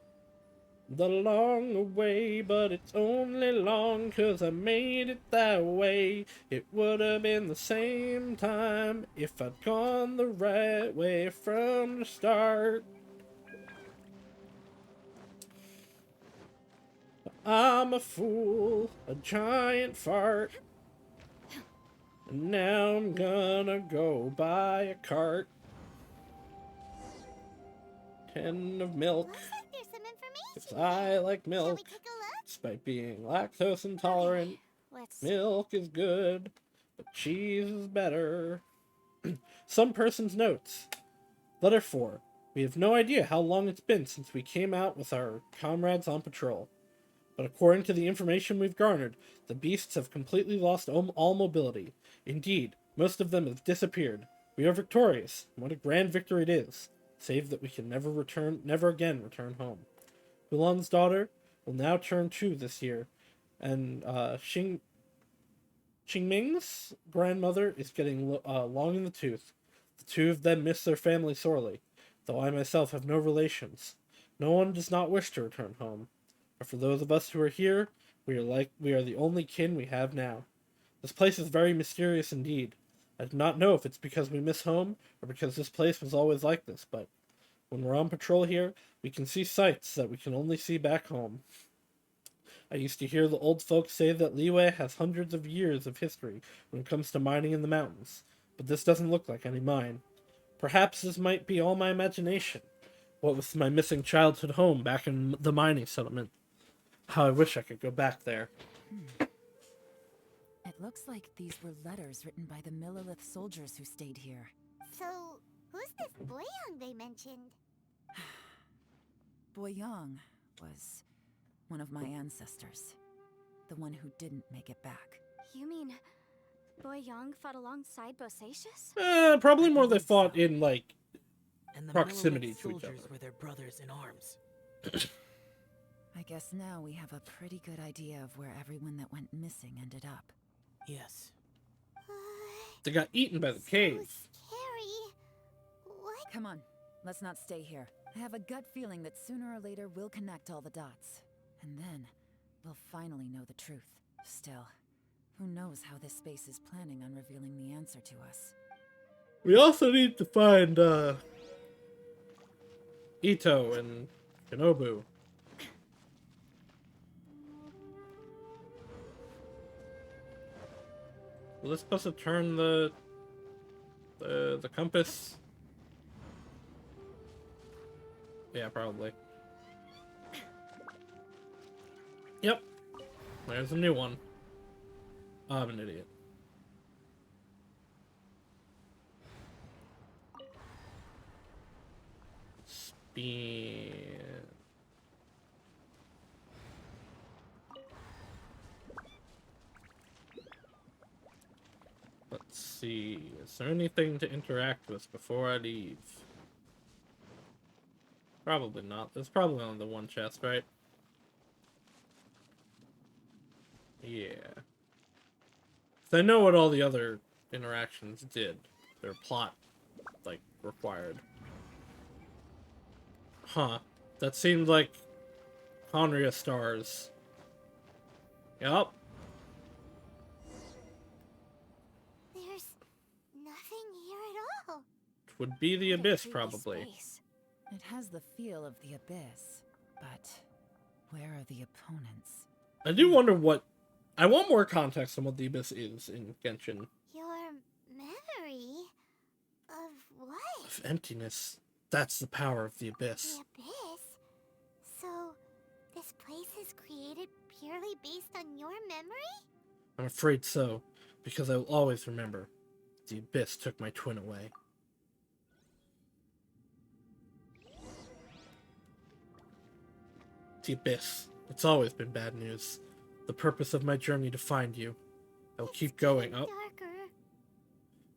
Speaker 2: The long way, but it's only long 'cause I made it that way. It would have been the same time if I'd gone the right way from the start. I'm a fool, a giant fart. And now I'm gonna go buy a cart. 10 of milk.
Speaker 3: Looks like there's some information.
Speaker 2: 'Cause I like
Speaker 3: Shall
Speaker 2: milk.
Speaker 3: we take a look?
Speaker 2: Despite being lactose intolerant,
Speaker 4: Let's
Speaker 2: milk is good, but cheese is better. Some person's notes. Letter 4. We have no idea how long it's been since we came out with our comrades on patrol. But according to the information we've garnered, the beasts have completely lost all mobility. Indeed, most of them have disappeared. We are victorious. What a grand victory it is. Save that we can never again return home. Hulan's daughter will now turn 2 this year, and Qingming's grandmother is getting long in the tooth. The two of them miss their family sorely, though I myself have no relations. No one does not wish to return home. But for those of us who are here, we are the only kin we have now. This place is very mysterious indeed. I do not know if it's because we miss home, or because this place was always like this, but when we're on patrol here, we can see sights that we can only see back home. I used to hear the old folks say that Liyue has hundreds of years of history when it comes to mining in the mountains, but this doesn't look like any mine. Perhaps this might be all my imagination. What with my missing childhood home back in the mining settlement. How I wish I could go back there.
Speaker 6: It looks like these were letters written by the Millilith soldiers who stayed here.
Speaker 3: So, who's this Boyang they mentioned?
Speaker 6: Boyang was one of my ancestors. The one who didn't make it back.
Speaker 4: You mean Boyang fought alongside Bosacius?
Speaker 2: Probably more they fought in, like,
Speaker 7: And the
Speaker 2: proximity
Speaker 7: Millilith
Speaker 2: to each
Speaker 7: soldiers
Speaker 2: other.
Speaker 7: were their brothers in arms.
Speaker 6: I guess now we have a pretty good idea of where everyone that went missing ended up.
Speaker 7: Yes.
Speaker 2: They got eaten by the cave.
Speaker 3: Scary. What?
Speaker 6: Come on, let's not stay here. I have a gut feeling that sooner or later we'll connect all the dots. And then, we'll finally know the truth. Still, who knows how this space is planning on revealing the answer to us.
Speaker 2: We also need to find, Ito and Shinobu. Was this supposed to turn the compass? Yeah, probably. Yep. There's a new one. Oh, I'm an idiot. Speed. Let's see. Is there anything to interact with before I leave? Probably not. There's probably only the one chest, right? Yeah. So I know what all the other interactions did. Their plot, like, required. Huh. That seemed like Honria stars. Yup.
Speaker 3: There's nothing here at all.
Speaker 2: Would be the Abyss, probably.
Speaker 6: It has the feel of the Abyss, but where are the opponents?
Speaker 2: I do wonder what... I want more context on what the Abyss is in Genshin.
Speaker 3: Your memory of what?
Speaker 2: Of emptiness. That's the power of the Abyss.
Speaker 3: The Abyss? So, this place is created purely based on your memory?
Speaker 2: I'm afraid so, because I will always remember. The Abyss took my twin away. The Abyss. It's always been bad news. The purpose of my journey to find you. I will keep going. Oh.
Speaker 3: Darker.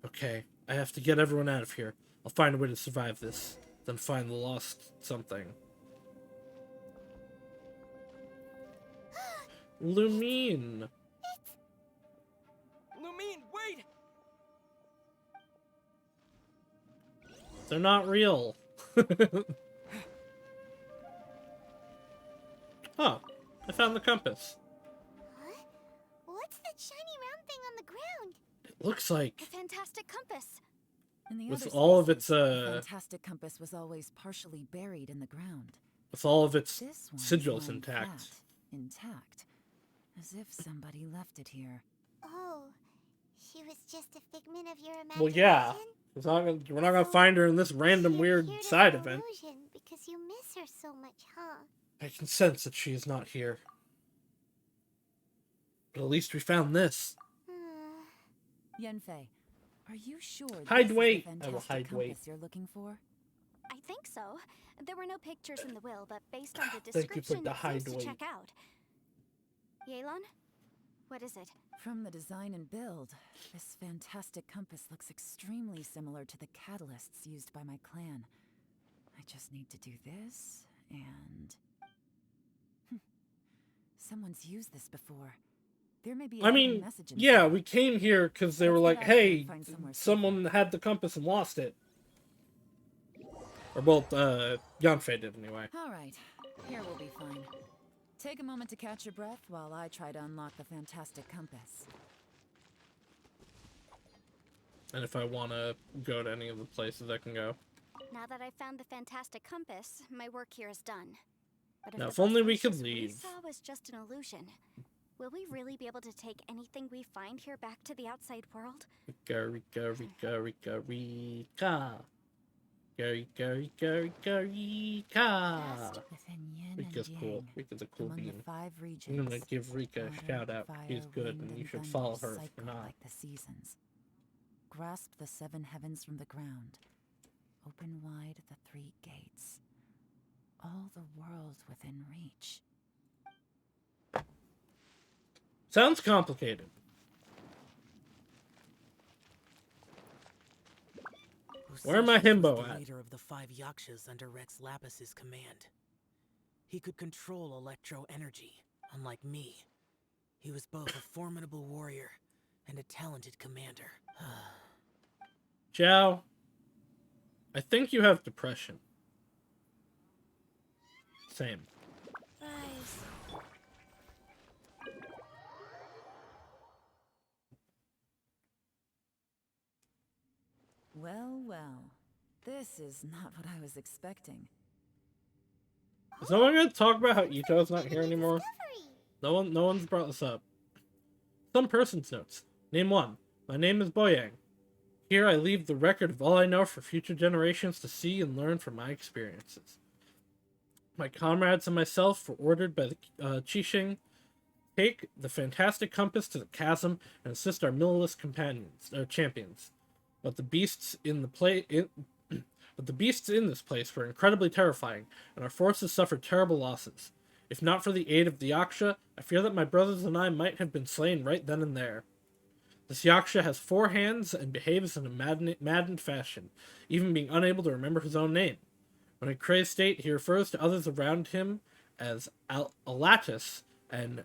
Speaker 2: Okay, I have to get everyone out of here. I'll find a way to survive this. Then find the lost something. Lumine!
Speaker 5: Lumine, wait!
Speaker 2: They're not real. Oh, I found the compass.
Speaker 3: Huh? What's that shiny round thing on the ground?
Speaker 2: It looks like...
Speaker 4: The fantastic compass.
Speaker 6: In the
Speaker 2: with
Speaker 6: other
Speaker 2: all of
Speaker 6: spaces,
Speaker 2: its,
Speaker 6: the fantastic compass was always partially buried in the ground.
Speaker 2: with all of its
Speaker 6: This one's
Speaker 2: sigils
Speaker 6: lying
Speaker 2: intact.
Speaker 6: flat, intact. As if somebody left it here.
Speaker 3: Oh, she was just a figment of your imagination?
Speaker 2: Well, yeah. We're not gonna find her in this random weird side event.
Speaker 3: Because you miss her so much, huh?
Speaker 2: I can sense that she is not here. But at least we found this.
Speaker 6: Yenfei, are you sure
Speaker 2: Hide
Speaker 6: this is
Speaker 2: weight.
Speaker 6: the
Speaker 2: I will
Speaker 6: fantastic
Speaker 2: hide weight.
Speaker 6: compass you're looking for?
Speaker 4: I think so. There were no pictures in the will, but based on the
Speaker 2: Thank you for
Speaker 4: description,
Speaker 2: the
Speaker 4: it seems
Speaker 2: hide
Speaker 4: to
Speaker 2: weight.
Speaker 4: check out. Yelan? What is it?
Speaker 6: From the design and build, this fantastic compass looks extremely similar to the catalysts used by my clan. I just need to do this, and... Someone's used this before. There may be a
Speaker 2: I
Speaker 6: hidden
Speaker 2: mean,
Speaker 6: message in
Speaker 2: yeah,
Speaker 6: it.
Speaker 2: we came here because they were like, hey, someone had the compass and lost it. Or, well, Yanfei did anyway.
Speaker 6: Alright, here we'll be fine. Take a moment to catch your breath while I try to unlock the fantastic compass.
Speaker 2: And if I want to go to any of the places I can go.
Speaker 4: Now that I've found the fantastic compass, my work here is done. But if
Speaker 2: Now,
Speaker 4: the
Speaker 2: if only we
Speaker 4: Bosacius
Speaker 2: could
Speaker 4: we
Speaker 2: leave.
Speaker 4: saw was just an illusion, will we really be able to take anything we find here back to the outside world?
Speaker 2: Rika, Rika, Rika, Rika, Rika. Rika, Rika, Rika, Rika.
Speaker 6: Within yin
Speaker 2: Rika's
Speaker 6: and
Speaker 2: cool.
Speaker 6: yang,
Speaker 2: Rika's a cool
Speaker 6: among
Speaker 2: bean.
Speaker 6: the 5
Speaker 2: I'm
Speaker 6: regions,
Speaker 2: gonna give Rika a
Speaker 6: water,
Speaker 2: shout out.
Speaker 6: fire,
Speaker 2: She's good,
Speaker 6: wind,
Speaker 2: and you should
Speaker 6: thunder
Speaker 2: follow her if
Speaker 6: cycle
Speaker 2: you're not.
Speaker 6: like the seasons. Grasp the 7 heavens from the ground. Open wide the 3 gates. All the worlds within reach.
Speaker 2: Sounds complicated. Where am I
Speaker 7: Bosacius
Speaker 2: himbo
Speaker 7: was the
Speaker 2: at?
Speaker 7: leader of the 5 Yakshas under Rex Lapis's command. He could control electro energy, unlike me. He was both a formidable warrior and a talented commander.
Speaker 2: Zhao, I think you have depression. Same.
Speaker 4: Guys.
Speaker 6: Well, well. This is not what I was expecting.
Speaker 2: Is no one gonna talk about how Ito's not here anymore? No one's brought this up. Some person's notes. Name 1. My name is Boyang. Here I leave the record of all I know for future generations to see and learn from my experiences. My comrades and myself were ordered by the Qixing take the fantastic compass to the chasm and assist our mililess companions, or champions. But the beasts in this place were incredibly terrifying, and our forces suffered terrible losses. If not for the aid of the Yaksha, I fear that my brothers and I might have been slain right then and there. This Yaksha has 4 hands and behaves in a maddened fashion, even being unable to remember his own name. When in crazed state, he refers to others around him as Alatus and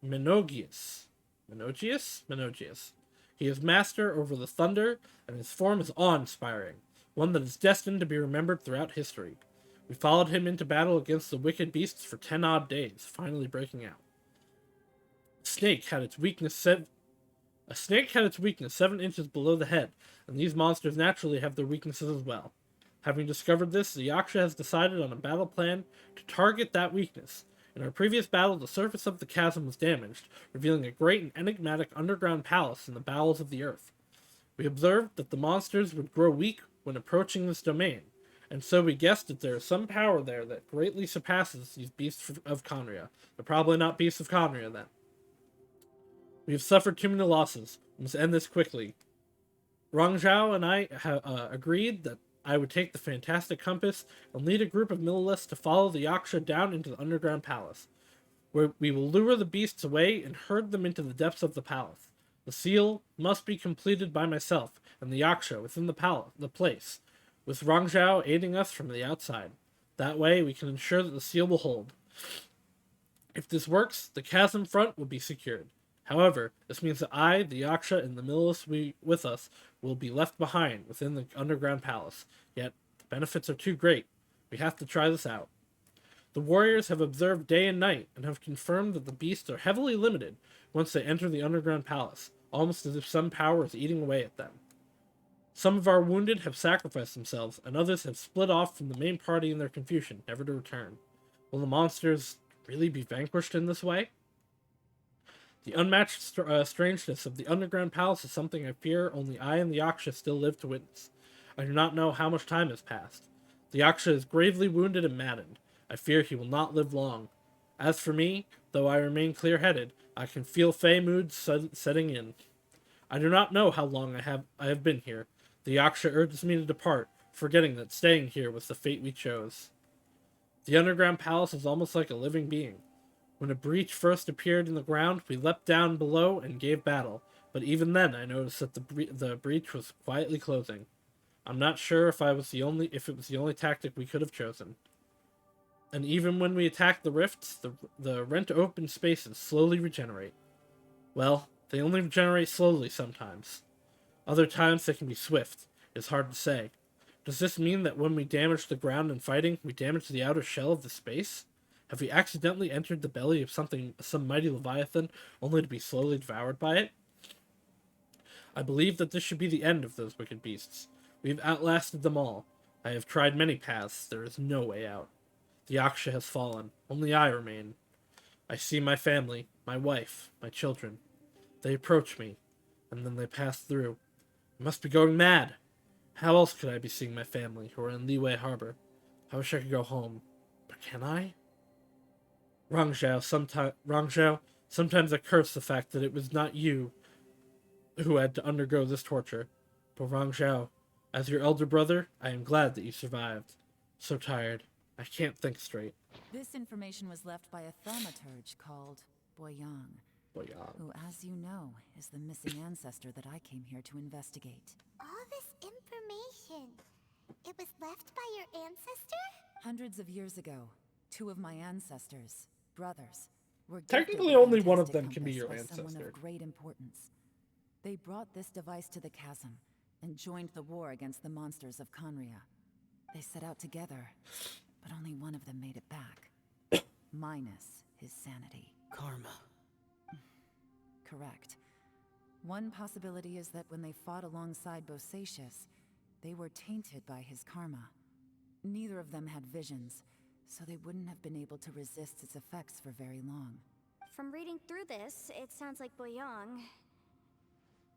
Speaker 2: Menogius. Menogius. He is master over the thunder, and his form is awe-inspiring, one that is destined to be remembered throughout history. We followed him into battle against the wicked beasts for 10 odd days, finally breaking out. A snake had its weakness 7 inches below the head, and these monsters naturally have their weaknesses as well. Having discovered this, the Yaksha has decided on a battle plan to target that weakness. In our previous battle, the surface of the chasm was damaged, revealing a great and enigmatic underground palace in the bowels of the earth. We observed that the monsters would grow weak when approaching this domain, and so we guessed that there is some power there that greatly surpasses these beasts of Conria. They're probably not beasts of Conria, then. We have suffered too many losses. We must end this quickly. Rongzhao and I agreed that I would take the fantastic compass and lead a group of mililiths to follow the Yaksha down into the underground palace, where we will lure the beasts away and herd them into the depths of the palace. The seal must be completed by myself and the Yaksha within the place, with Rongzhao aiding us from the outside. That way, we can ensure that the seal will hold. If this works, the chasm front will be secured. However, this means that I, the Yaksha, and the mililiths with us will be left behind within the underground palace. Yet, the benefits are too great. We have to try this out. The warriors have observed day and night, and have confirmed that the beasts are heavily limited once they enter the underground palace, almost as if some power is eating away at them. Some of our wounded have sacrificed themselves, and others have split off from the main party in their confusion, never to return. Will the monsters really be vanquished in this way? The unmatched strangeness of the underground palace is something I fear only I and the Yaksha still live to witness. I do not know how much time has passed. The Yaksha is gravely wounded and maddened. I fear he will not live long. As for me, though I remain clear-headed, I can feel Fey moods setting in. I do not know how long I have been here. The Yaksha urges me to depart, forgetting that staying here was the fate we chose. The underground palace is almost like a living being. When a breach first appeared in the ground, we leapt down below and gave battle, but even then I noticed that the breach was quietly closing. I'm not sure if it was the only tactic we could have chosen. And even when we attack the rifts, the rent-open spaces slowly regenerate. Well, they only regenerate slowly sometimes. Other times they can be swift. It's hard to say. Does this mean that when we damage the ground in fighting, we damage the outer shell of the space? Have we accidentally entered the belly of some mighty leviathan, only to be slowly devoured by it? I believe that this should be the end of those wicked beasts. We have outlasted them all. I have tried many paths. There is no way out. The Yaksha has fallen. Only I remain. I see my family, my wife, my children. They approach me, and then they pass through. I must be going mad. How else could I be seeing my family, who are in Liyue Harbor? I wish I could go home. But can I? Rangzhou, sometimes I curse the fact that it was not you who had to undergo this torture. But Rangzhou, as your elder brother, I am glad that you survived. So tired. I can't think straight.
Speaker 6: This information was left by a thaumaturge called Boyang, who, as you know, is the missing ancestor that I came here to investigate.
Speaker 3: All this information, it was left by your ancestor?
Speaker 6: Hundreds of years ago, two of my ancestors, brothers, were
Speaker 2: Technically
Speaker 6: gifted the
Speaker 2: only one of
Speaker 6: fantastic
Speaker 2: them can be your
Speaker 6: compass by someone
Speaker 2: ancestor.
Speaker 6: of great importance. They brought this device to the chasm and joined the war against the monsters of Conria. They set out together, but only one of them made it back. Minus his sanity.
Speaker 7: Karma.
Speaker 6: Correct. One possibility is that when they fought alongside Bosacius, they were tainted by his karma. Neither of them had visions, so they wouldn't have been able to resist its effects for very long.
Speaker 4: From reading through this, it sounds like Boyang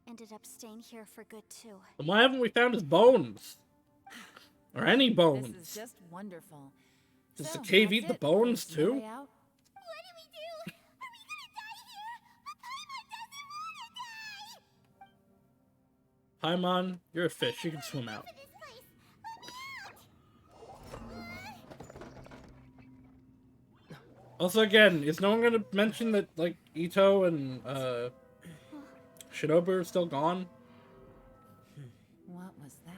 Speaker 4: ended up staying here for good too.
Speaker 2: Then why haven't we found his bones? Or any bones?
Speaker 6: This is just wonderful.
Speaker 2: Does
Speaker 6: So,
Speaker 2: the cave
Speaker 6: that's
Speaker 2: eat the
Speaker 6: it.
Speaker 2: bones
Speaker 6: There's no
Speaker 2: too?
Speaker 6: way out.
Speaker 3: What do we do? Are we gonna die here? But Paimon doesn't wanna die!
Speaker 2: Paimon, you're a fish. You can swim out.
Speaker 3: For this place. Let me out!
Speaker 2: Also, again, is no one gonna mention that, like, Ito and, Shinobu are still gone?
Speaker 6: What was that?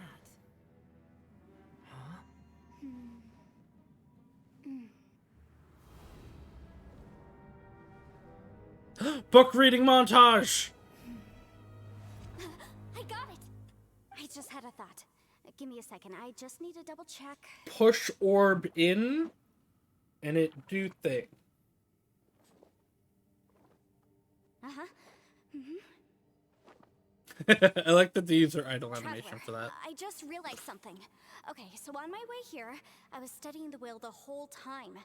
Speaker 2: Book reading montage!
Speaker 4: I got it! I just had a thought. Give me a second, I just need to double check.
Speaker 2: Push orb in, and it do thing.
Speaker 4: Uh-huh.
Speaker 2: I like that they use their idle animation
Speaker 4: Traveler,
Speaker 2: for that.
Speaker 4: I just realized something. Okay, so on my way here, I was studying the will the whole time.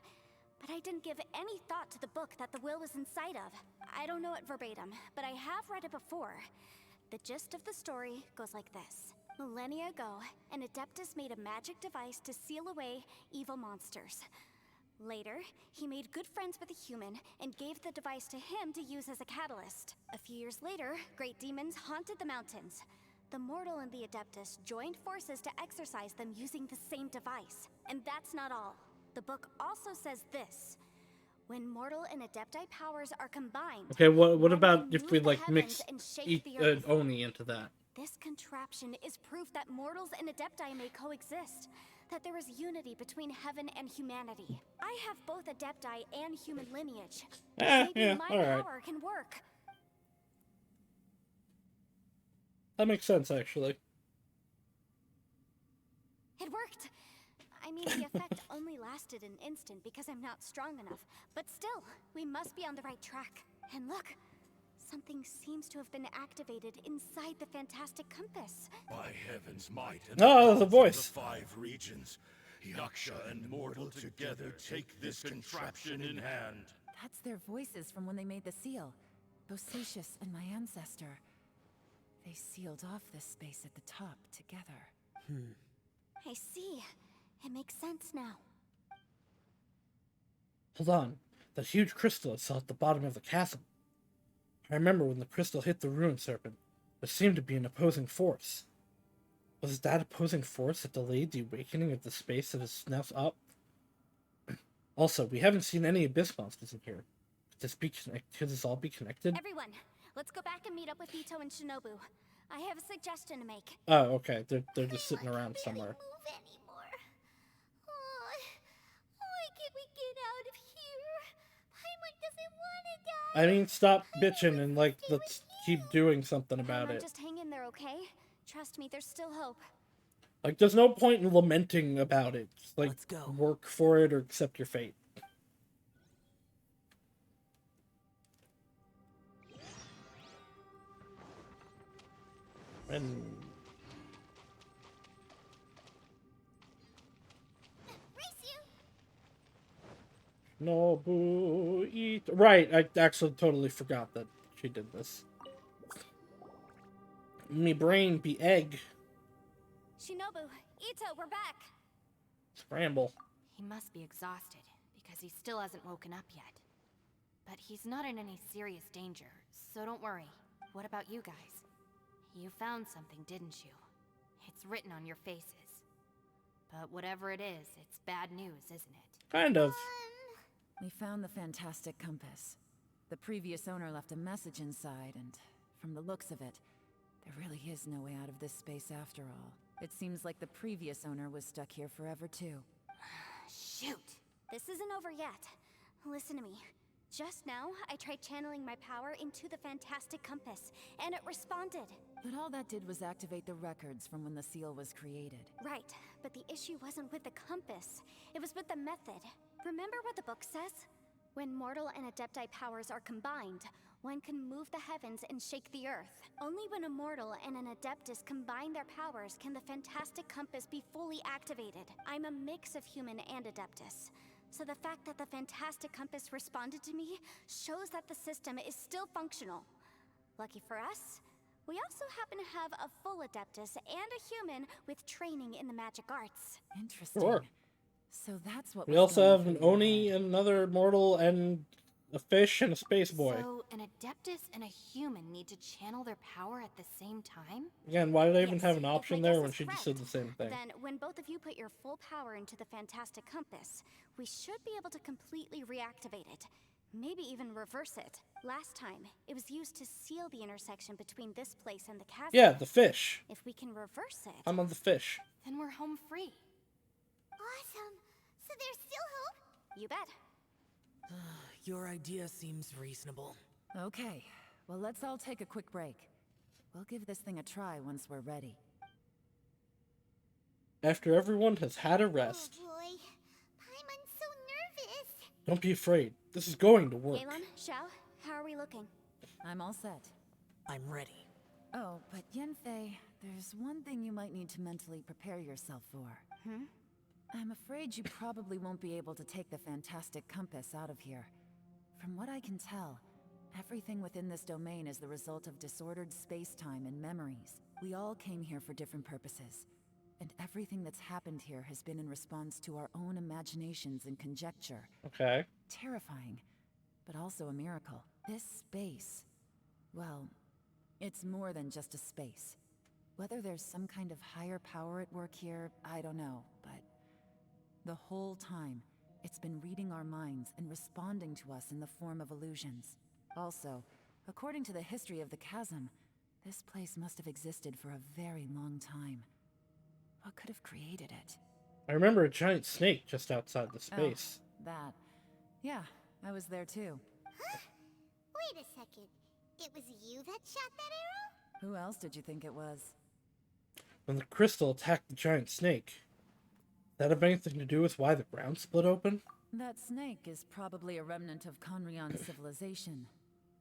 Speaker 4: But I didn't give any thought to the book that the will was inside of. I don't know it verbatim, but I have read it before. The gist of the story goes like this. Millennia ago, an Adeptus made a magic device to seal away evil monsters. Later, he made good friends with a human and gave the device to him to use as a catalyst. A few years later, great demons haunted the mountains. The mortal and the Adeptus joined forces to exorcise them using the same device. And that's not all. The book also says this. When mortal and Adepti powers are combined...
Speaker 2: Okay, what
Speaker 4: one
Speaker 2: about
Speaker 4: can
Speaker 2: if
Speaker 4: move
Speaker 2: we,
Speaker 4: the
Speaker 2: like, mix
Speaker 4: heavens and shake the earth.
Speaker 2: Oni into that?
Speaker 4: This contraption is proof that mortals and Adepti may coexist. That there is unity between heaven and humanity. I have both Adepti and human lineage. Maybe
Speaker 2: Yeah,
Speaker 4: my
Speaker 2: alright.
Speaker 4: power can work.
Speaker 2: That makes sense, actually.
Speaker 4: It worked! I mean, the effect only lasted an instant because I'm not strong enough. But still, we must be on the right track. And look, something seems to have been activated inside the fantastic compass.
Speaker 13: By heaven's might and
Speaker 2: Oh,
Speaker 13: the
Speaker 2: the
Speaker 13: powers
Speaker 2: voice.
Speaker 13: of the 5 regions, Yaksha and mortal together take this contraption in hand.
Speaker 6: That's their voices from when they made the seal. Bosacius and my ancestor. They sealed off this space at the top together.
Speaker 4: I see. It makes sense now.
Speaker 2: Hold on. That huge crystal I saw at the bottom of the chasm. I remember when the crystal hit the ruined serpent, there seemed to be an opposing force. Was that opposing force that delayed the awakening of the space that is now up? Also, we haven't seen any abyss monsters in here. Could this all be connected?
Speaker 4: Everyone, let's go back and meet up with Ito and Shinobu. I have a suggestion to make.
Speaker 2: Oh, okay. They're just sitting around somewhere.
Speaker 3: Move anymore. Why can't we get out of here? Paimon doesn't want to die.
Speaker 2: I mean, stop bitching and, like, let's keep doing something about
Speaker 4: Paimon,
Speaker 2: it.
Speaker 4: just hang in there, okay? Trust me, there's still hope.
Speaker 2: Like, there's no point in lamenting about it. Just, like,
Speaker 7: Let's go.
Speaker 2: work for it or accept your fate. And
Speaker 3: Race you.
Speaker 2: Nobu eat. Right, I actually totally forgot that she did this. Me brain be egg.
Speaker 4: Shinobu, Ito, we're back.
Speaker 2: Scramble.
Speaker 1: He must be exhausted, because he still hasn't woken up yet. But he's not in any serious danger, so don't worry. What about you guys? You found something, didn't you? It's written on your faces. But whatever it is, it's bad news, isn't it?
Speaker 2: Kind of.
Speaker 6: We found the fantastic compass. The previous owner left a message inside, and from the looks of it, there really is no way out of this space after all. It seems like the previous owner was stuck here forever too.
Speaker 1: Shoot!
Speaker 4: This isn't over yet. Listen to me. Just now, I tried channeling my power into the fantastic compass, and it responded.
Speaker 6: But all that did was activate the records from when the seal was created.
Speaker 4: Right, but the issue wasn't with the compass. It was with the method. Remember what the book says? When mortal and adepti powers are combined, one can move the heavens and shake the earth. Only when a mortal and an adeptus combine their powers can the fantastic compass be fully activated. I'm a mix of human and adeptus. So the fact that the fantastic compass responded to me shows that the system is still functional. Lucky for us, we also happen to have a full adeptus and a human with training in the magic arts.
Speaker 6: Interesting.
Speaker 2: Sure.
Speaker 6: So that's what
Speaker 2: We
Speaker 6: was
Speaker 2: also
Speaker 6: going
Speaker 2: have
Speaker 6: through
Speaker 2: an
Speaker 6: your
Speaker 2: Oni,
Speaker 6: head.
Speaker 2: another mortal, and a fish and a space boy.
Speaker 1: So, an Adeptus and a human need to channel their power at the same time?
Speaker 2: Again, why did I even
Speaker 4: Yes,
Speaker 2: have an
Speaker 4: if
Speaker 2: option
Speaker 4: my
Speaker 2: there
Speaker 4: guess
Speaker 2: when
Speaker 4: is
Speaker 2: she just
Speaker 4: correct,
Speaker 2: said the same thing?
Speaker 4: Then, when both of you put your full power into the fantastic compass, we should be able to completely reactivate it. Maybe even reverse it. Last time, it was used to seal the intersection between this place and the chasm.
Speaker 2: Yeah, the fish.
Speaker 4: If we can reverse it...
Speaker 2: I'm on the fish.
Speaker 1: Then we're home free.
Speaker 3: Awesome. So there's still hope?
Speaker 4: You bet.
Speaker 7: Your idea seems reasonable.
Speaker 6: Okay, well let's all take a quick break. We'll give this thing a try once we're ready.
Speaker 2: After everyone has had a rest.
Speaker 3: Oh boy. Paimon's so nervous.
Speaker 2: Don't be afraid. This is going to work.
Speaker 4: Galon, Xiao, how are we looking?
Speaker 6: I'm all set.
Speaker 7: I'm ready.
Speaker 6: Oh, but Yanfei, there's one thing you might need to mentally prepare yourself for. I'm afraid you probably won't be able to take the fantastic compass out of here. From what I can tell, everything within this domain is the result of disordered space-time and memories. We all came here for different purposes, and everything that's happened here has been in response to our own imaginations and conjecture.
Speaker 2: Okay.
Speaker 6: Terrifying, but also a miracle. This space, well, it's more than just a space. Whether there's some kind of higher power at work here, I don't know, but the whole time, it's been reading our minds and responding to us in the form of illusions. Also, according to the history of the chasm, this place must have existed for a very long time. What could have created it?
Speaker 2: I remember a giant snake just outside the space.
Speaker 6: Oh, that. Yeah, I was there too.
Speaker 3: Huh? Wait a second. It was you that shot that arrow?
Speaker 6: Who else did you think it was?
Speaker 2: When the crystal attacked the giant snake. That have anything to do with why the ground split open?
Speaker 6: That snake is probably a remnant of Conrian civilization,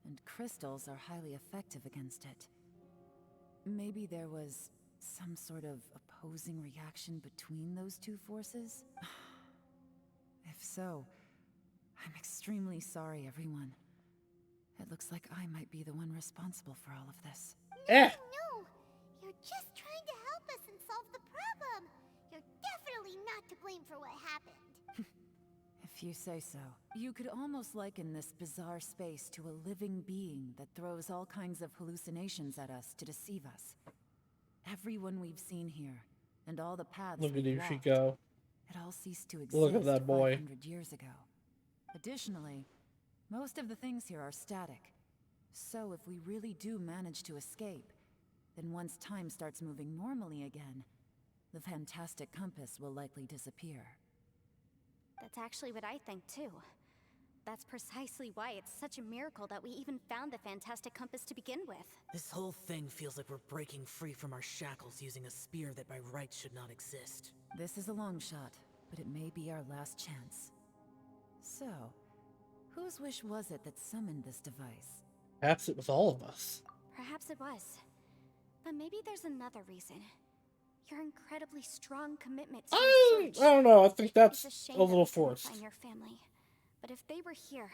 Speaker 6: and crystals are highly effective against it. Maybe there was some sort of opposing reaction between those two forces? If so, I'm extremely sorry, everyone. It looks like I might be the one responsible for all of this.
Speaker 3: No! You're just trying to help us and solve the problem! You're definitely not to blame for what happened.
Speaker 6: If you say so. You could almost liken this bizarre space to a living being that throws all kinds of hallucinations at us to deceive us. Everyone we've seen here, and all the paths
Speaker 2: Look at
Speaker 6: we've
Speaker 2: you,
Speaker 6: walked,
Speaker 2: Chico.
Speaker 6: it all ceased to exist
Speaker 2: Look at that boy.
Speaker 6: 500 years ago. Additionally, most of the things here are static. So if we really do manage to escape, then once time starts moving normally again, the fantastic compass will likely disappear.
Speaker 4: That's actually what I think too. That's precisely why it's such a miracle that we even found the fantastic compass to begin with.
Speaker 7: This whole thing feels like we're breaking free from our shackles using a spear that by rights should not exist.
Speaker 6: This is a long shot, but it may be our last chance. So, whose wish was it that summoned this device?
Speaker 2: Perhaps it was all of us.
Speaker 4: Perhaps it was. But maybe there's another reason. Your incredibly strong commitment to
Speaker 2: I
Speaker 4: research.
Speaker 2: don't know. I think that's
Speaker 4: It's a shame
Speaker 2: a little
Speaker 4: that we couldn't
Speaker 2: forced.
Speaker 4: find your family. But if they were here,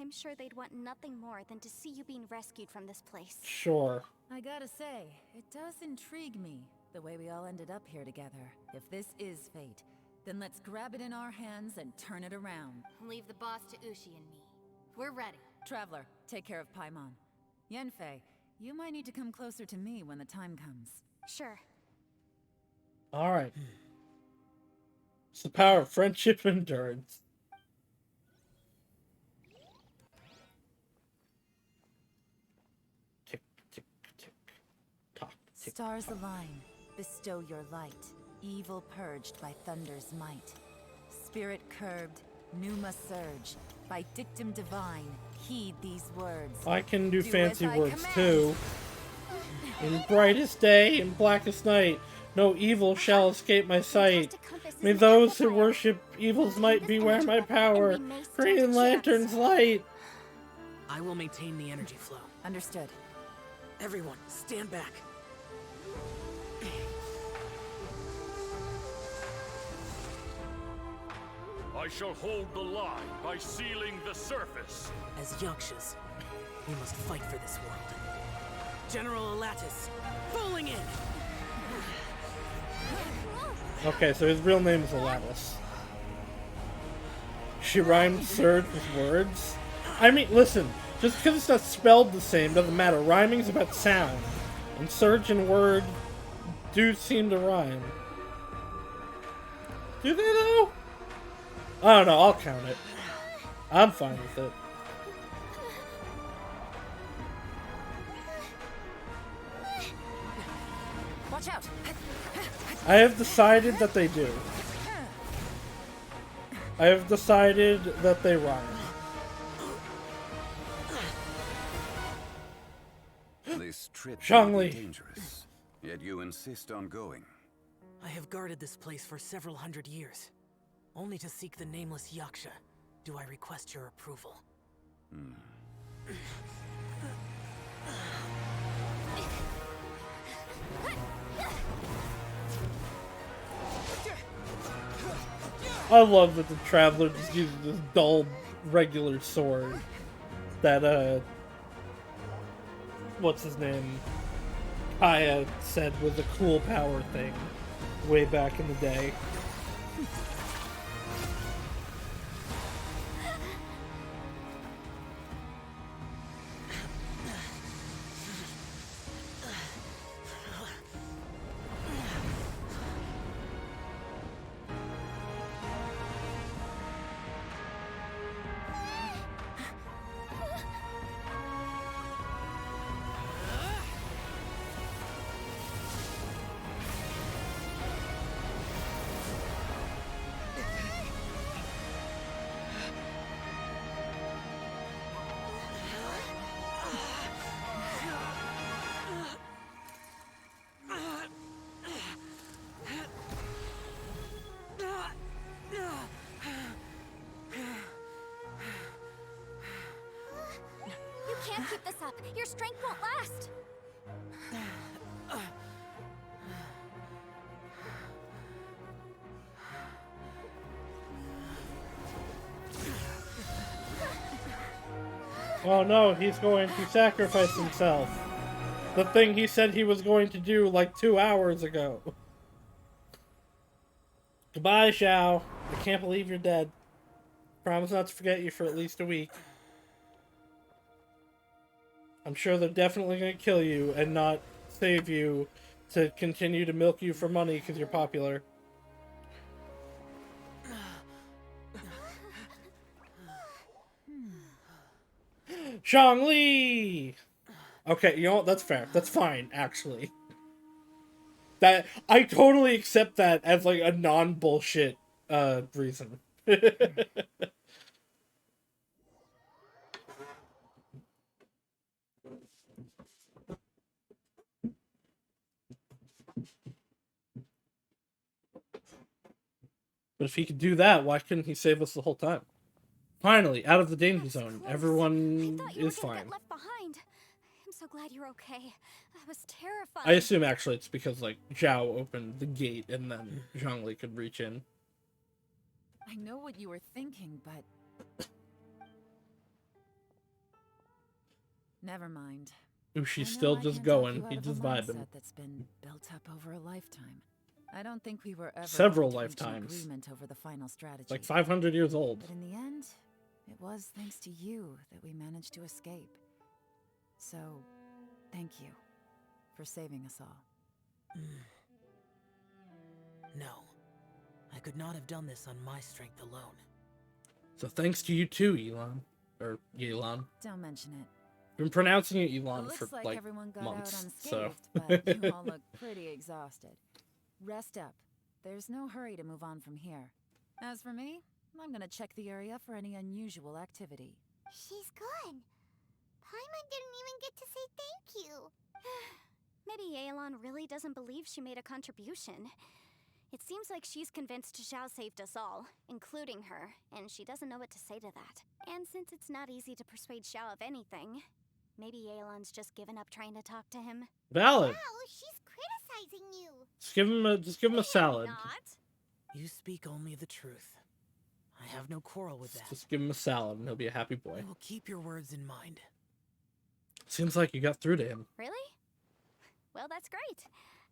Speaker 4: I'm sure they'd want nothing more than to see you being rescued from this place.
Speaker 2: Sure.
Speaker 6: I gotta say, it does intrigue me, the way we all ended up here together. If this is fate, then let's grab it in our hands and turn it around.
Speaker 1: Leave the boss to Ushi and me. We're ready.
Speaker 6: Traveler, take care of Paimon. Yanfei, you might need to come closer to me when the time comes.
Speaker 4: Sure.
Speaker 2: Alright. It's the power of friendship and endurance. Tick, tick, tick. Tock, tick.
Speaker 6: Stars align, bestow your light. Evil purged by thunder's might. Spirit curbed, pneuma surge. By dictum divine, heed these words.
Speaker 2: I can do fancy
Speaker 6: as I
Speaker 2: words
Speaker 6: command.
Speaker 2: too. In brightest day, in blackest night, no evil shall escape my sight. May those who worship evil's might beware my power. Green Lantern's light.
Speaker 7: I will maintain the energy flow.
Speaker 6: Understood.
Speaker 7: Everyone, stand back.
Speaker 13: I shall hold the line by sealing the surface.
Speaker 7: As Yakshas, we must fight for this world. General Alatus, falling in!
Speaker 2: Okay, so his real name is Alatus. She rhymed surge with words. I mean, listen, just because it's not spelled the same doesn't matter. Rhyming's about sound. And surge and word do seem to rhyme. Do they though? I don't know, I'll count it. I'm fine with it.
Speaker 6: Watch out!
Speaker 2: I have decided that they do. I have decided that they rhyme.
Speaker 14: This trip
Speaker 2: Zhang
Speaker 14: may
Speaker 2: Li.
Speaker 14: be dangerous, yet you insist on going.
Speaker 7: I have guarded this place for several hundred years. Only to seek the nameless Yaksha, do I request your approval.
Speaker 2: I love that the Traveler just uses this dull, regular sword. That, what's his name? Kaya said was a cool power thing way back in the day.
Speaker 4: You can't keep this up. Your strength won't last.
Speaker 2: Oh no, he's going to sacrifice himself. The thing he said he was going to do like 2 hours ago. Goodbye, Xiao. I can't believe you're dead. Promise not to forget you for at least a week. I'm sure they're definitely going to kill you and not save you to continue to milk you for money because you're popular. Zhongli! Okay, you know what? That's fair. That's fine, actually. That I totally accept that as like a non-bullshit reason. But if he could do that, why couldn't he save us the whole time? Finally, out of the danger zone. Everyone is fine.
Speaker 4: Get left behind. I'm so glad you're okay. That was terrifying.
Speaker 2: I assume actually it's because like Zhao opened the gate and then Zhongli could reach in.
Speaker 6: I know what you were thinking, but Never mind.
Speaker 2: Ooh,
Speaker 6: I
Speaker 2: she's
Speaker 6: know
Speaker 2: still
Speaker 6: I
Speaker 2: just
Speaker 6: can't talk
Speaker 2: going.
Speaker 6: you out
Speaker 2: He's
Speaker 6: of a
Speaker 2: just vibing.
Speaker 6: mindset that's been built up over a lifetime. I don't think we were ever
Speaker 2: Several
Speaker 6: going to reach an
Speaker 2: lifetimes.
Speaker 6: agreement over the final strategy.
Speaker 2: Like 500 years old.
Speaker 6: But in the end, it was thanks to you that we managed to escape. So, thank you for saving us all.
Speaker 7: No. I could not have done this on my strength alone.
Speaker 2: So thanks to you too, Elon. Or Elon.
Speaker 6: Don't mention it.
Speaker 2: Been pronouncing it Elon
Speaker 6: Looks
Speaker 2: for
Speaker 6: like everyone got
Speaker 2: months.
Speaker 6: out
Speaker 2: So
Speaker 6: unscathed, but you all look pretty exhausted. Rest up. There's no hurry to move on from here. As for me, I'm gonna check the area for any unusual activity.
Speaker 3: She's gone. Paimon didn't even get to say thank you.
Speaker 4: Maybe Yelan really doesn't believe she made a contribution. It seems like she's convinced Xiao saved us all, including her, and she doesn't know what to say to that. And since it's not easy to persuade Xiao of anything, maybe Yelan's just given up trying to talk to him.
Speaker 2: valid.
Speaker 3: Wow, she's criticizing you.
Speaker 2: Just give him a salad.
Speaker 7: You speak only the truth. I have no quarrel with that.
Speaker 2: Just give him a salad and he'll be a happy boy.
Speaker 7: I will keep your words in mind.
Speaker 2: Seems like you got through to him.
Speaker 4: Really? Well, that's great.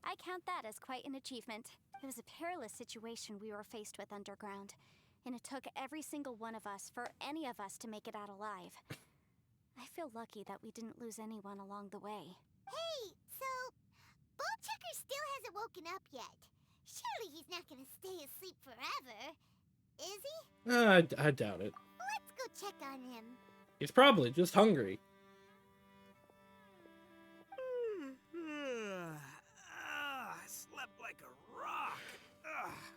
Speaker 4: I count that as quite an achievement. It was a perilous situation we were faced with underground, and it took every single one of us for any of us to make it out alive. I feel lucky that we didn't lose anyone along the way.
Speaker 3: Hey, so Ballchecker still hasn't woken up yet. Surely he's not gonna stay asleep forever, is he?
Speaker 2: I doubt it.
Speaker 3: Let's go check on him.
Speaker 2: He's probably just hungry.
Speaker 5: I slept like a rock.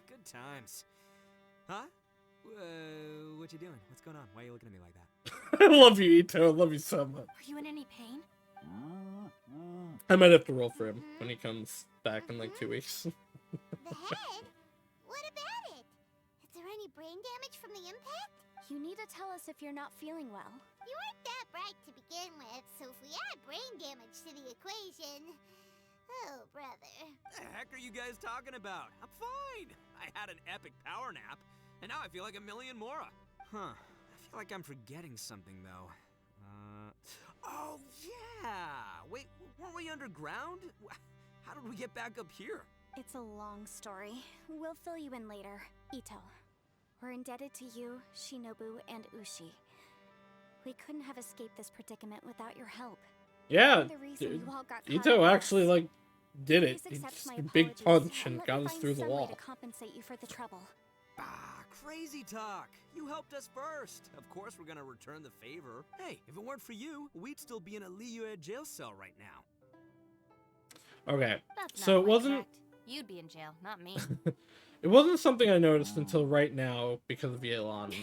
Speaker 5: Good times. Huh? What you doing? What's going on? Why are you looking at me like that?
Speaker 2: I love you, Ito. I love you so much.
Speaker 1: Are you in any pain?
Speaker 2: I might have to roll for him when he comes back in like 2 weeks.
Speaker 3: The head? What about it? Is there any brain damage from the impact?
Speaker 4: You need to tell us if you're not feeling well.
Speaker 3: You weren't that bright to begin with, so if we add brain damage to the equation... Oh, brother.
Speaker 5: The heck are you guys talking about? I'm fine. I had an epic power nap, and now I feel like a million more. Huh. I feel like I'm forgetting something, though. Oh, yeah! Wait, weren't we underground? How did we get back up here?
Speaker 4: It's a long story. We'll fill you in later. Ito, we're indebted to you, Shinobu, and Ushi. We couldn't have escaped this predicament without your help.
Speaker 2: Yeah,
Speaker 4: The reason
Speaker 2: dude.
Speaker 4: you all got caught
Speaker 2: Ito
Speaker 4: up
Speaker 2: actually
Speaker 4: was-
Speaker 2: like did it.
Speaker 4: Please accept
Speaker 2: It's
Speaker 4: my
Speaker 2: a big
Speaker 4: apologies
Speaker 2: punch and
Speaker 4: let
Speaker 2: got
Speaker 4: me
Speaker 2: us
Speaker 4: find
Speaker 2: through the
Speaker 4: some way
Speaker 2: wall.
Speaker 4: to compensate you for the trouble.
Speaker 5: Bah, crazy talk. You helped us first. Of course we're gonna return the favor. Hey, if it weren't for you, we'd still be in a Liyue jail cell right now.
Speaker 2: Okay,
Speaker 1: That's
Speaker 2: so
Speaker 1: not
Speaker 2: it
Speaker 1: quite
Speaker 2: wasn't.
Speaker 1: correct. You'd be in jail, not me.
Speaker 2: It wasn't something I noticed until right now because of Yelan,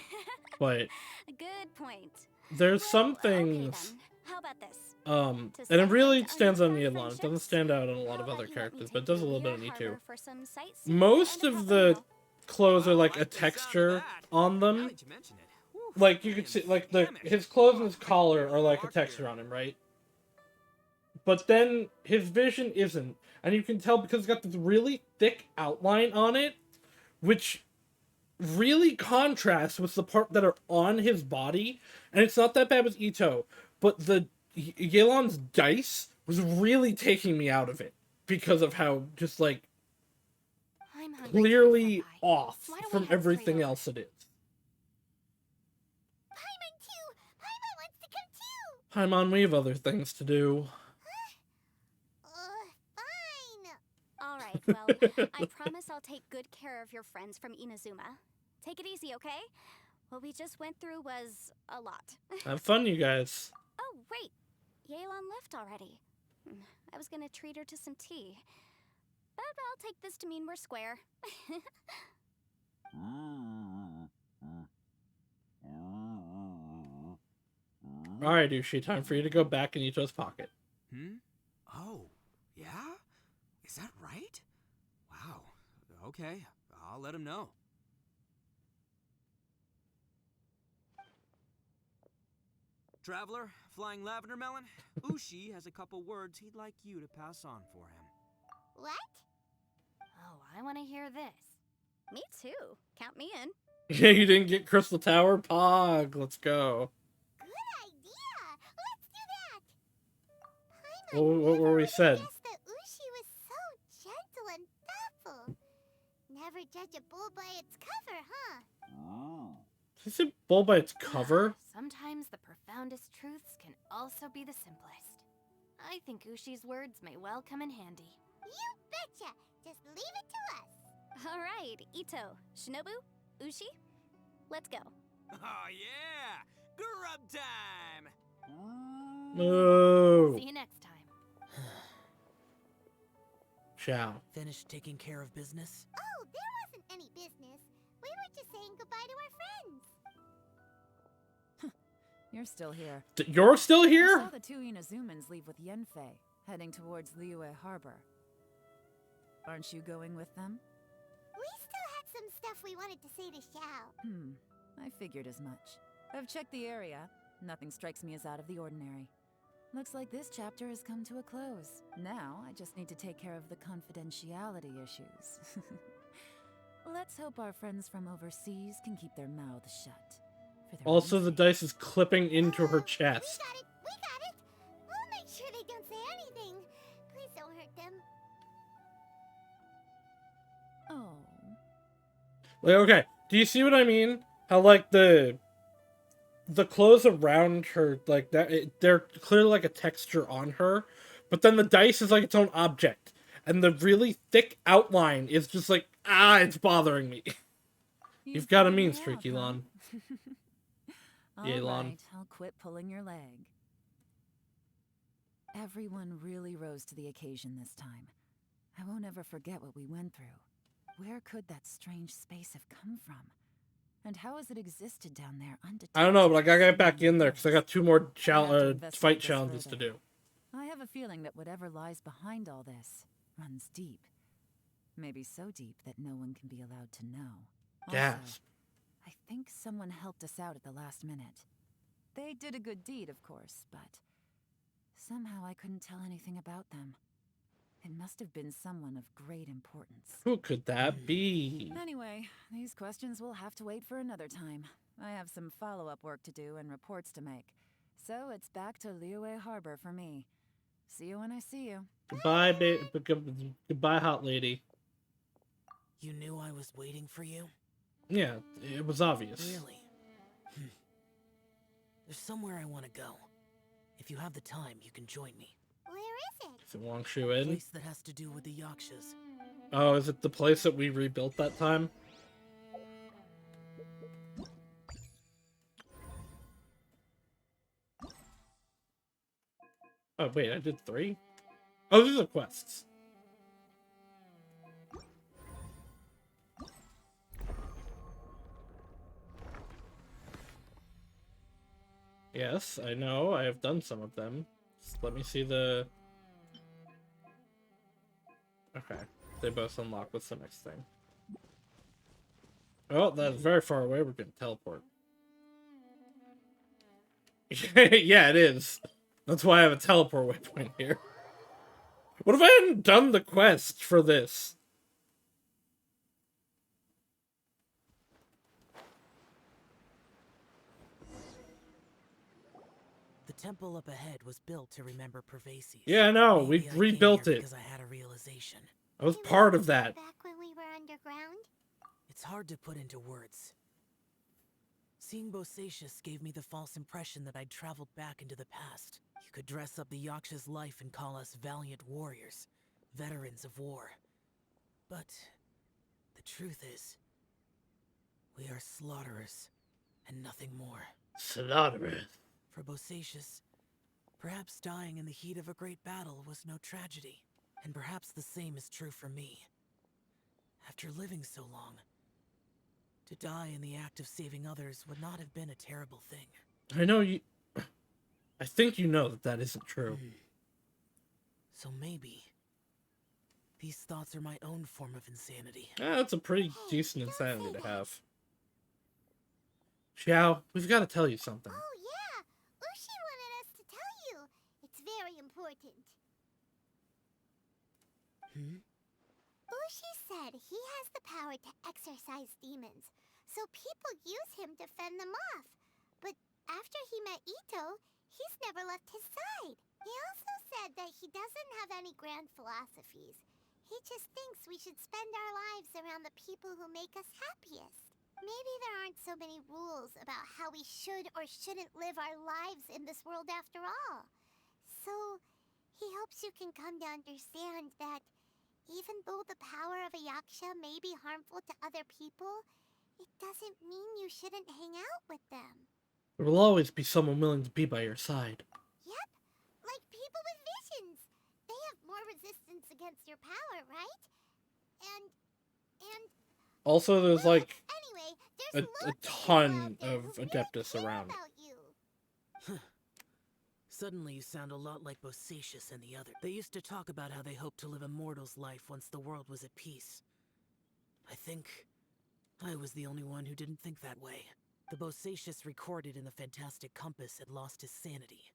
Speaker 2: but
Speaker 4: Good point.
Speaker 2: there's some
Speaker 4: Okay,
Speaker 2: things.
Speaker 4: then. How about this?
Speaker 2: And it
Speaker 4: celebrate
Speaker 2: really
Speaker 4: our
Speaker 2: stands on
Speaker 4: newfound
Speaker 2: Yelan. It doesn't
Speaker 4: friendships,
Speaker 2: stand out on a lot
Speaker 4: how
Speaker 2: of
Speaker 4: about
Speaker 2: other
Speaker 4: you let me
Speaker 2: characters,
Speaker 4: take
Speaker 2: but it does a
Speaker 4: you
Speaker 2: little
Speaker 4: to
Speaker 2: bit on
Speaker 4: Lear
Speaker 2: me too.
Speaker 4: Harbor for some sightseeing
Speaker 2: Most
Speaker 4: and a
Speaker 2: of
Speaker 4: cup
Speaker 2: the
Speaker 4: meal.
Speaker 2: clothes are
Speaker 5: I
Speaker 2: like
Speaker 5: like
Speaker 2: a
Speaker 5: the sound of
Speaker 2: texture
Speaker 5: that.
Speaker 2: on
Speaker 5: Now
Speaker 2: them.
Speaker 5: that you mention it. Whew,
Speaker 2: Like you
Speaker 5: I
Speaker 2: could
Speaker 5: am
Speaker 2: see, like the
Speaker 5: famished.
Speaker 2: his clothes and his
Speaker 5: Oh,
Speaker 2: collar are like a
Speaker 5: dark
Speaker 2: texture
Speaker 5: here.
Speaker 2: on him, right? But then his vision isn't, and you can tell because it's got this really thick outline on it, which really contrasts with the part that are on his body. And it's not that bad with Ito, but the Yelan's dice was really taking me out of it because of how just like
Speaker 1: I'm hungry too,
Speaker 2: clearly
Speaker 1: Senpai.
Speaker 2: off
Speaker 1: Why don't we
Speaker 2: from
Speaker 1: head straight
Speaker 2: everything
Speaker 1: over?
Speaker 2: else it is.
Speaker 3: Paimon too! Paimon wants to come too!
Speaker 2: Paimon, we have other things to do.
Speaker 3: Fine.
Speaker 4: All right, well, I promise I'll take good care of your friends from Inazuma. Take it easy, okay? What we just went through was a lot.
Speaker 2: Have fun, you guys.
Speaker 4: Oh, wait. Yelan left already. I was gonna treat her to some tea. But I'll take this to mean we're square.
Speaker 2: Alright, Ushi, time for you to go back in Ito's pocket.
Speaker 5: Oh, yeah? Is that right? Wow. Okay, I'll let him know. Traveler, Flying Lavender Melon, Ushi has a couple words he'd like you to pass on for him.
Speaker 3: What?
Speaker 1: Oh, I want to hear this.
Speaker 4: Me too. Count me in.
Speaker 2: Yeah, you didn't get Crystal Tower? Pog, let's go.
Speaker 3: Good idea! Let's do that!
Speaker 2: What were we said?
Speaker 3: Guess that Ushi was so gentle and thoughtful. Never judge a bull by its cover, huh?
Speaker 2: Is it bull by its cover?
Speaker 1: Sometimes the profoundest truths can also be the simplest. I think Ushi's words may well come in handy.
Speaker 3: You betcha! Just leave it to us.
Speaker 4: All right, Ito, Shinobu, Ushi, let's go.
Speaker 5: Oh yeah! Grub time!
Speaker 2: Moo.
Speaker 1: See you next time.
Speaker 2: Ciao.
Speaker 7: Finished taking care of business?
Speaker 3: Oh, there wasn't any business. We were just saying goodbye to our friends.
Speaker 6: You're still here.
Speaker 2: You're still
Speaker 6: I
Speaker 2: here?
Speaker 6: saw the two Inazumans leave with Yenfei, heading towards Liyue Harbor. Aren't you going with them?
Speaker 3: We still had some stuff we wanted to say to Xiao.
Speaker 6: I figured as much. I've checked the area. Nothing strikes me as out of the ordinary. Looks like this chapter has come to a close. Now, I just need to take care of the confidentiality issues. Let's hope our friends from overseas can keep their mouths shut. For their
Speaker 2: Also,
Speaker 6: own
Speaker 2: the
Speaker 6: sake.
Speaker 2: dice is clipping into her chest.
Speaker 3: We got it! We'll make sure they don't say anything. Please don't hurt them.
Speaker 6: Oh.
Speaker 2: Like, okay, do you see what I mean? How, like, the clothes around her, like, they're clearly like a texture on her, but then the dice is like its own object. And the really thick outline is just like, it's bothering me. You've got a mean streak, Elon. Elon.
Speaker 6: Alright, I'll quit pulling your leg. Everyone really rose to the occasion this time. I won't ever forget what we went through. Where could that strange space have come from? And how has it existed down there undetected?
Speaker 2: I don't know, but I gotta get back in there because I got 2 more
Speaker 6: investigate
Speaker 2: fight
Speaker 6: this
Speaker 2: challenges to
Speaker 6: further.
Speaker 2: do.
Speaker 6: I have a feeling that whatever lies behind all this runs deep. Maybe so deep that no one can be allowed to know. Also,
Speaker 2: Gasp.
Speaker 6: I think someone helped us out at the last minute. They did a good deed, of course, but somehow I couldn't tell anything about them. It must have been someone of great importance.
Speaker 2: Who could that be?
Speaker 6: Anyway, these questions will have to wait for another time. I have some follow-up work to do and reports to make. So it's back to Liyue Harbor for me. See you when I see you.
Speaker 2: Goodbye, goodbye, hot lady.
Speaker 7: You knew I was waiting for you?
Speaker 2: Yeah, it was obvious.
Speaker 7: Really? There's somewhere I want to go. If you have the time, you can join me.
Speaker 3: Where is it?
Speaker 2: Is it Wangshu
Speaker 7: A
Speaker 2: Inn?
Speaker 7: place that has to do with the Yakshas.
Speaker 2: Oh, is it the place that we rebuilt that time? Oh, wait, I did 3? Oh, these are quests. Yes, I know. I have done some of them. Just let me see the... Okay. They both unlock. What's the next thing? Oh, that's very far away. We're gonna teleport. Yeah, it is. That's why I have a teleport waypoint here. What if I hadn't done the quest for this?
Speaker 7: The temple up ahead was built to remember Pervases.
Speaker 2: Yeah, I know. We
Speaker 7: Maybe I came
Speaker 2: rebuilt
Speaker 7: here
Speaker 2: it.
Speaker 7: because I had a realization.
Speaker 2: I was part of that.
Speaker 3: Back when we were underground?
Speaker 7: It's hard to put into words. Seeing Bosacius gave me the false impression that I'd traveled back into the past. You could dress up the Yaksha's life and call us valiant warriors, veterans of war. But the truth is, we are slaughterers and nothing more.
Speaker 2: Slaughterers.
Speaker 7: For Bosacius, perhaps dying in the heat of a great battle was no tragedy. And perhaps the same is true for me. After living so long, to die in the act of saving others would not have been a terrible thing.
Speaker 2: I know you... I think you know that that isn't true.
Speaker 7: So maybe these thoughts are my own form of insanity.
Speaker 2: That's a pretty decent insanity to have. Xiao, we've got to tell you something.
Speaker 3: Oh, yeah! Ushi wanted us to tell you. It's very important. Ushi said he has the power to exorcise demons. so people use him to fend them off. But after he met Ito, he's never left his side. He also said that he doesn't have any grand philosophies. He just thinks we should spend our lives around the people who make us happiest. Maybe there aren't so many rules about how we should or shouldn't live our lives in this world after all. So, he hopes you can come to understand that even though the power of a yaksha may be harmful to other people, it doesn't mean you shouldn't hang out with them.
Speaker 2: There will always be someone willing to be by your side.
Speaker 3: Yep, like people with visions. They have more resistance against your power, right? And
Speaker 2: Also, there's like
Speaker 3: anyway, there's
Speaker 2: a ton of Adeptus around.
Speaker 7: Suddenly you sound a lot like Bosacius and the others. They used to talk about how they hoped to live a mortal's life once the world was at peace. I think I was the only one who didn't think that way. The Bosacius recorded in the Fantastic Compass had lost his sanity.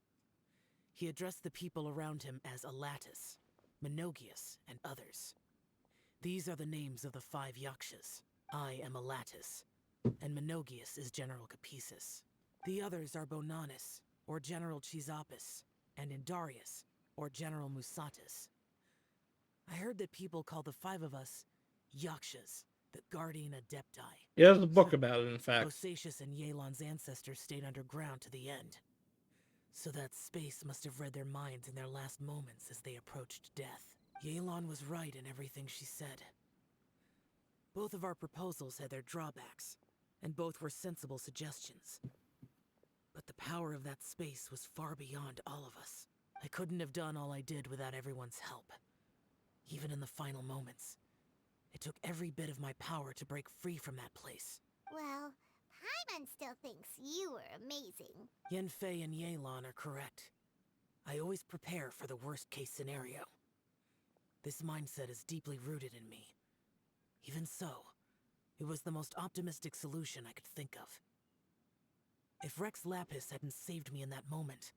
Speaker 7: He addressed the people around him as Alatus, Menogius, and others. These are the names of the 5 yakshas. I am Alatus, and Menogius is General Capesus. The others are Bonanis, or General Chisapis, and Indarius, or General Musatus. I heard that people call the 5 of us yakshas, the guardian adepti.
Speaker 2: Yeah, there's a book about it, in fact.
Speaker 7: Bosacius and Yelan's ancestors stayed underground to the end. So that space must have read their minds in their last moments as they approached death. Yelan was right in everything she said. Both of our proposals had their drawbacks, and both were sensible suggestions. But the power of that space was far beyond all of us. I couldn't have done all I did without everyone's help. Even in the final moments, it took every bit of my power to break free from that place.
Speaker 3: Well, Paimon still thinks you were amazing.
Speaker 7: Yenfei and Yelan are correct. I always prepare for the worst-case scenario. This mindset is deeply rooted in me. Even so, it was the most optimistic solution I could think of. If Rex Lapis hadn't saved me in that moment,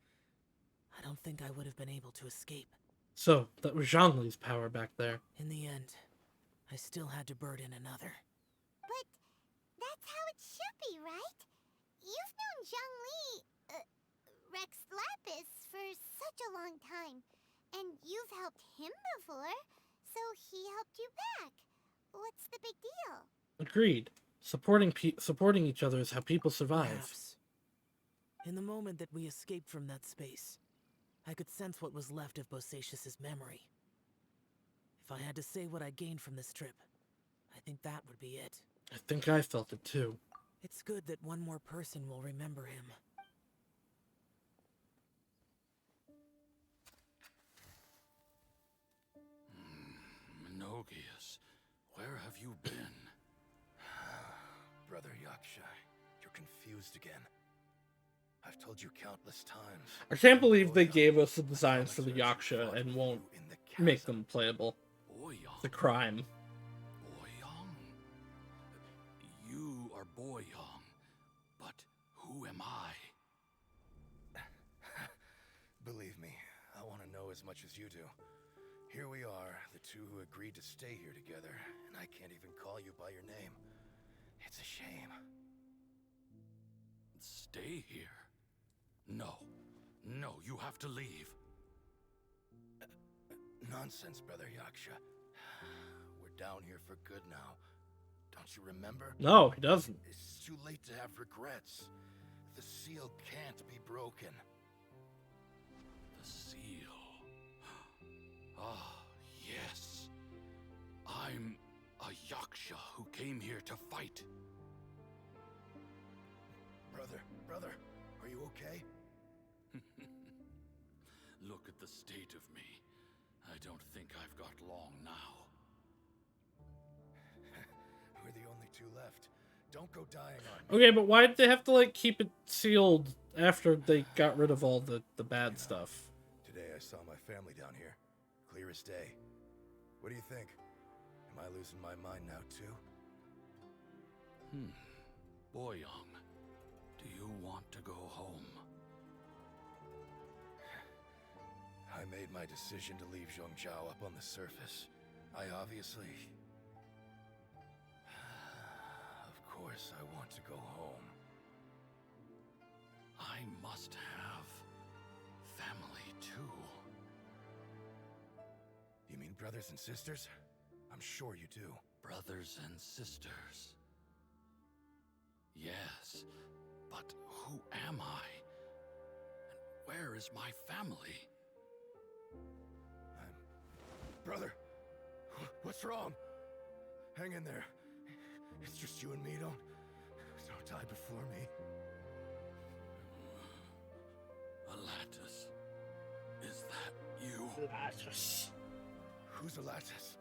Speaker 7: I don't think I would have been able to escape.
Speaker 2: So, that was Zhongli's power back there.
Speaker 7: In the end, I still had to burden another.
Speaker 3: But that's how it should be, right? You've known Zhongli, Rex Lapis, for such a long time. And you've helped him before, so he helped you back. What's the big deal?
Speaker 2: Agreed. Supporting each other is how people survive.
Speaker 7: Perhaps. In the moment that we escaped from that space, I could sense what was left of Bosacius's memory. If I had to say what I gained from this trip, I think that would be it.
Speaker 2: I think I felt it too.
Speaker 7: It's good that one more person will remember him.
Speaker 13: Menogius, where have you been?
Speaker 10: Brother Yaksha, you're confused again. I've told you countless times.
Speaker 2: I can't believe they gave us the designs for the Yaksha and won't make them playable. It's a crime.
Speaker 13: Boyong? You are Boyong, but who am I?
Speaker 10: Believe me, I want to know as much as you do. Here we are, the two who agreed to stay here together, and I can't even call you by your name. It's a shame.
Speaker 13: Stay here? No. No, you have to leave.
Speaker 10: Nonsense, Brother Yaksha. We're down here for good now. Don't you remember?
Speaker 2: No, he doesn't.
Speaker 10: It's too late to have regrets. The seal can't be broken.
Speaker 13: The seal. Ah, yes. I'm a Yaksha who came here to fight.
Speaker 10: Brother, are you okay?
Speaker 13: Look at the state of me. I don't think I've got long now.
Speaker 10: We're the only two left. Don't go dying on me.
Speaker 2: Okay, but why did they have to, like, keep it sealed after they got rid of all the bad stuff?
Speaker 10: Today I saw my family down here. Clear as day. What do you think? Am I losing my mind now, too?
Speaker 13: Boyong, do you want to go home?
Speaker 10: I made my decision to leave Zhongzhou up on the surface. I obviously... Of course, course I want to go home.
Speaker 13: I must have family too.
Speaker 10: You mean brothers and sisters? I'm sure you do.
Speaker 13: Brothers and sisters. Yes, but who am I? And where is my family?
Speaker 10: Brother, what's wrong? Hang in there. It's just you and me. Don't die before me.
Speaker 13: Alatus, is that you?
Speaker 2: Alatus.
Speaker 10: Who's Alatus?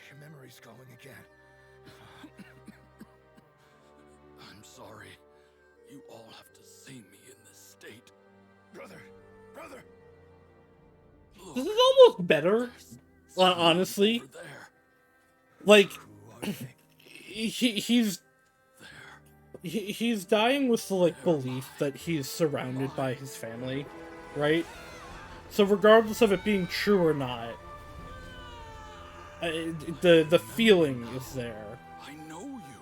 Speaker 10: Your memory's going again.
Speaker 13: I'm sorry. You all have to see me in this state.
Speaker 10: Brother!
Speaker 13: Look,
Speaker 2: This is almost better, honestly.
Speaker 13: over there.
Speaker 2: Like, he's dying with the, like, belief that he's surrounded by his family, right? So regardless of it being true or not, the feeling is there.
Speaker 13: I know you.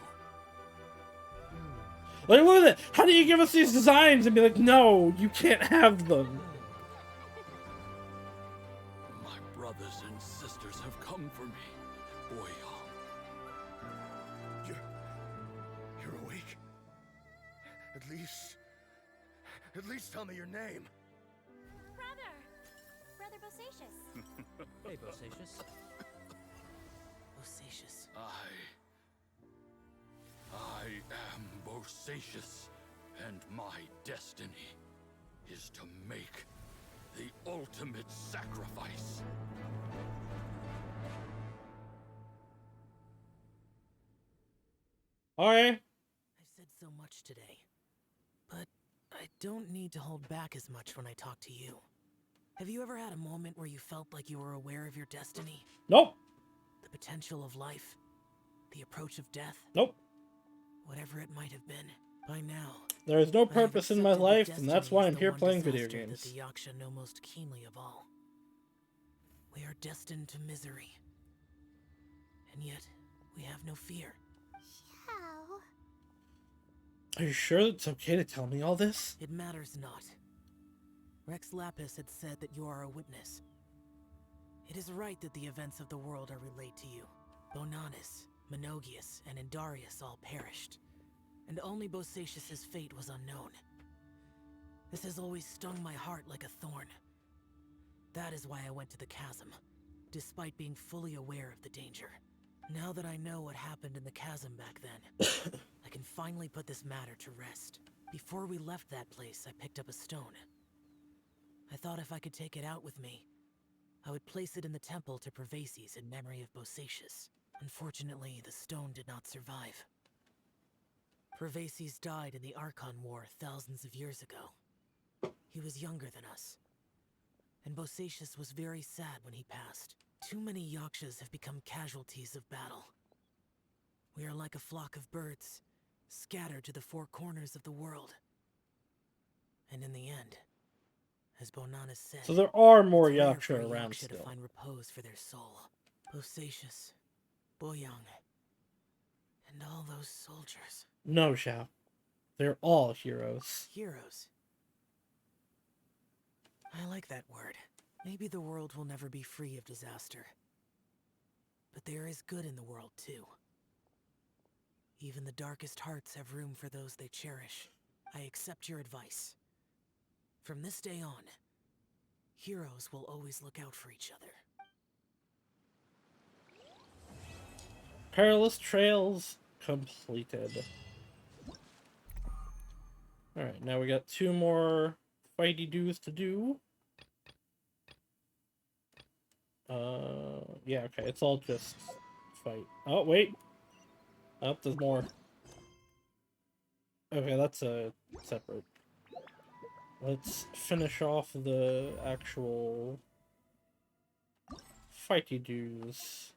Speaker 2: Like, look at that! How do you give us these designs and be like, no, you can't have them?
Speaker 13: My brothers and sisters have come for me, Boyong.
Speaker 10: You're awake. At least tell me your name.
Speaker 4: Brother Bosacius.
Speaker 8: Hey, Bosacius.
Speaker 7: Bosacius.
Speaker 13: I am Bosacius, and my destiny is to make the ultimate sacrifice.
Speaker 2: Alright.
Speaker 7: I've said so much today, but I don't need to hold back as much when I talk to you. Have you ever had a moment where you felt like you were aware of your destiny?
Speaker 2: Nope.
Speaker 7: The potential of life? The approach of death?
Speaker 2: Nope.
Speaker 7: Whatever it might have been, by now...
Speaker 2: There is no
Speaker 7: I have
Speaker 2: purpose in my
Speaker 7: accepted that
Speaker 2: life, and that's
Speaker 7: destiny
Speaker 2: why
Speaker 7: is
Speaker 2: I'm
Speaker 7: the
Speaker 2: here
Speaker 7: one
Speaker 2: playing video
Speaker 7: disaster
Speaker 2: games.
Speaker 7: that the Yaksha know most keenly of all. We are destined to misery. And yet, we have no fear.
Speaker 3: How?
Speaker 2: Are you sure it's okay to tell me all this?
Speaker 7: It matters not. Rex Lapis had said that you are a witness. It is right that the events of the world are relayed to you. Bonanis, Menogius, and Indarius all perished, and only Bosacius' fate was unknown. This has always stung my heart like a thorn. That is why I went to the chasm, despite being fully aware of the danger. Now that I know what happened in the chasm back then, I can finally put this matter to rest. Before we left that place, I picked up a stone. I thought if I could take it out with me, I would place it in the temple to Pervases in memory of Bosacius. Unfortunately, the stone did not survive. Pervases died in the Archon War thousands of years ago. He was younger than us, and Bosacius was very sad when he passed. Too many Yakshas have become casualties of battle. We are like a flock of birds, scattered to the four corners of the world. And in the end, as Bonanis said,
Speaker 2: So there are more
Speaker 7: it's rare
Speaker 2: Yaksha
Speaker 7: for a
Speaker 2: around
Speaker 7: Yaksha to
Speaker 2: still.
Speaker 7: find repose for their soul. Bosacius, Boyong, and all those soldiers.
Speaker 2: No, Xiao. They're all heroes.
Speaker 7: Heroes. I like that word. Maybe the world will never be free of disaster. But there is good in the world, too. Even the darkest hearts have room for those they cherish. I accept your advice. From this day on, heroes will always look out for each other.
Speaker 2: Perilous Trails completed. Alright, now we got 2 more fighty-doos to do. Yeah, okay, it's all just fight. Oh, wait! Oh, there's more. Okay, that's a separate. Let's finish off the actual fighty-doos.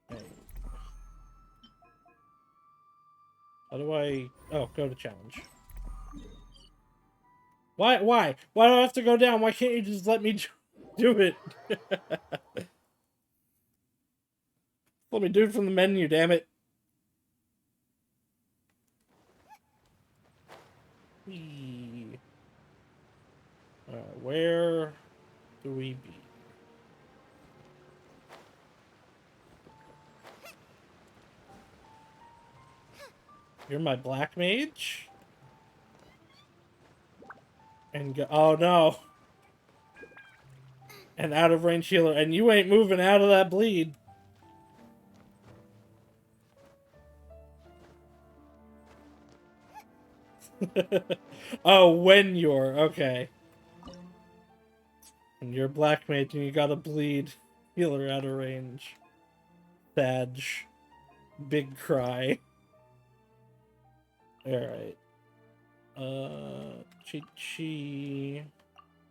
Speaker 2: Hey. How do I... Oh, go to challenge. Why? Why do I have to go down? Why can't you just let me do it? Let me do it from the menu, damn it. Where do we be? You're my black mage? And go, oh no. And out of range healer, and you ain't moving out of that bleed. Oh, when you're okay. And you're black mage and you gotta bleed healer out of range. Sadge. Big cry. Alright. Chi-Chi.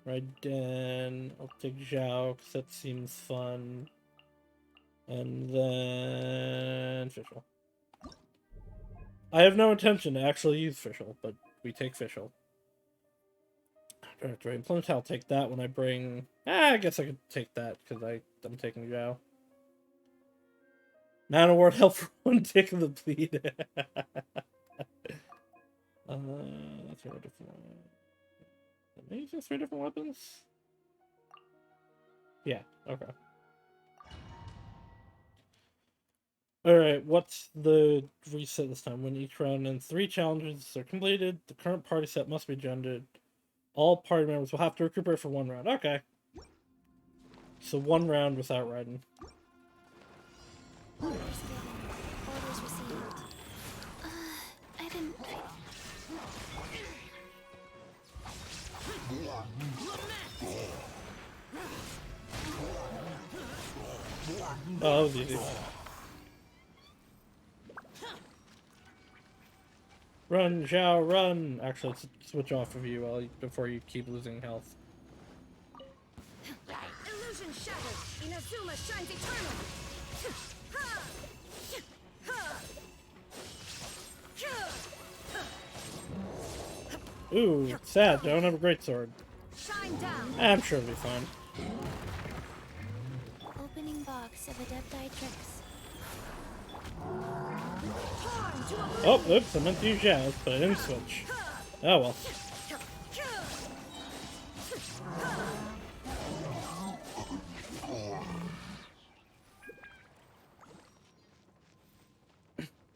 Speaker 2: Raiden. I'll take Zhao, because that seems fun. And then... Fischl. I have no intention to actually use Fischl, but we take Fischl. After I implement, I'll take that when I bring... I guess I could take that, because I'm taking Zhao. Mana ward help for one tick of the bleed. That's 3 different... Maybe just 3 different weapons? Yeah, okay. Alright, what's the reset this time? When each round ends, 3 challenges are completed. The current party set must be gendered. All party members will have to recuperate for 1 round. Okay. So 1 round without riding.
Speaker 4: Orders given. Orders received. I didn't...
Speaker 2: Oh, that was easy. Run, Zhao, run! Actually, let's switch off of you before you keep losing health.
Speaker 9: Illusion shattered. Inazuma shines eternal.
Speaker 2: Ooh, sad. I don't have a great sword.
Speaker 9: Shine down.
Speaker 2: I'm sure it'll be fine.
Speaker 4: Opening box of Adepti tricks.
Speaker 2: Oh, oops, I meant to use Zhao, but I didn't switch. Oh well.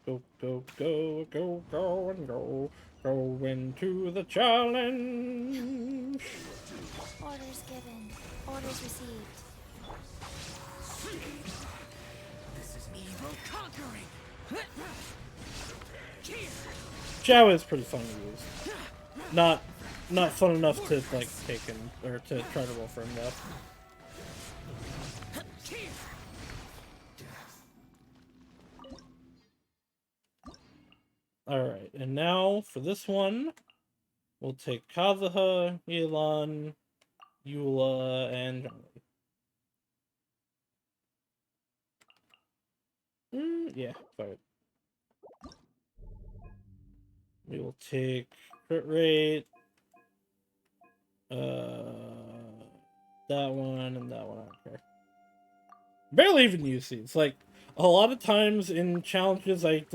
Speaker 2: Go, go, go, go, go, and go. Go into the challenge.
Speaker 4: Orders given. Orders received.
Speaker 5: This is evil conquering.
Speaker 2: Zhao is pretty fun to use. Not fun enough to like take him or to try to roll for him though. Alright, and now for this one, we'll take Kazuha, Yelan, Eula, and Zhongli. Yeah, fine. We will take crit rate, that one, and that one. I don't care. Barely even use these. Like, a lot of times in challenges, I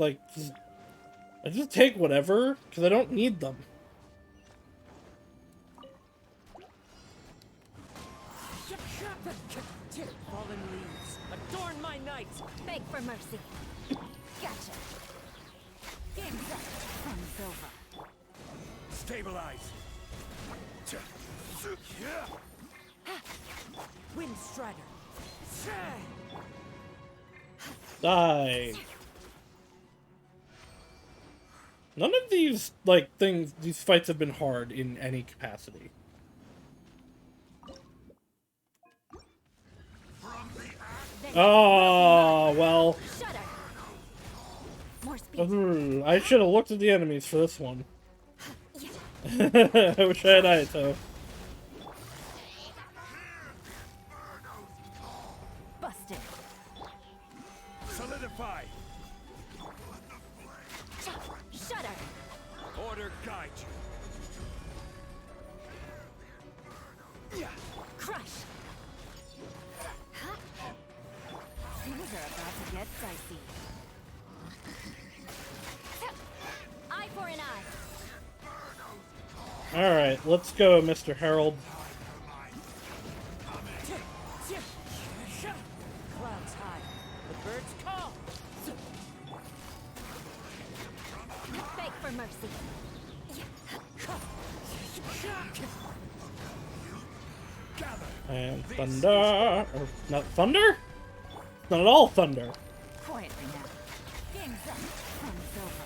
Speaker 2: just take whatever, because I don't need them.
Speaker 11: Fallen leaves, adorn my night. Beg for mercy. Gotcha. Exact. Fun's over.
Speaker 13: Stabilize.
Speaker 11: Wind Strider.
Speaker 2: Die. None of these, like, these fights have been hard in any capacity. Oh, well. I should have looked at the enemies for this one. I wish I had Ayato.
Speaker 11: Busted.
Speaker 13: Solidify.
Speaker 11: Shudder.
Speaker 13: Order guide you.
Speaker 11: Crush. Things are about to get dicey.
Speaker 12: Eye for an eye.
Speaker 2: Alright, let's go, Mr. Harold.
Speaker 11: Clouds high. The birds call.
Speaker 9: Beg for mercy.
Speaker 2: And thunder. Or not thunder? Not at all thunder.
Speaker 6: Quietly now. Game's up. Fun's over.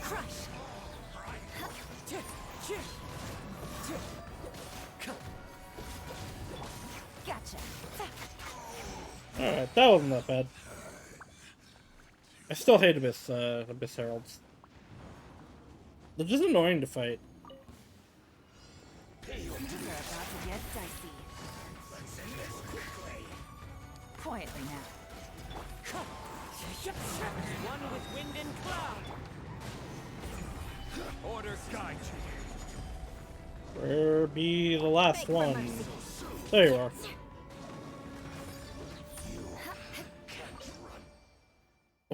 Speaker 6: Crush. Gotcha.
Speaker 2: Alright, that wasn't that bad. I still hate Abyss Heralds. They're just annoying to fight.
Speaker 6: You're about to get dicey. Quietly now.
Speaker 8: One with wind and cloud. Order guide you.
Speaker 2: Where be the last one? There you are.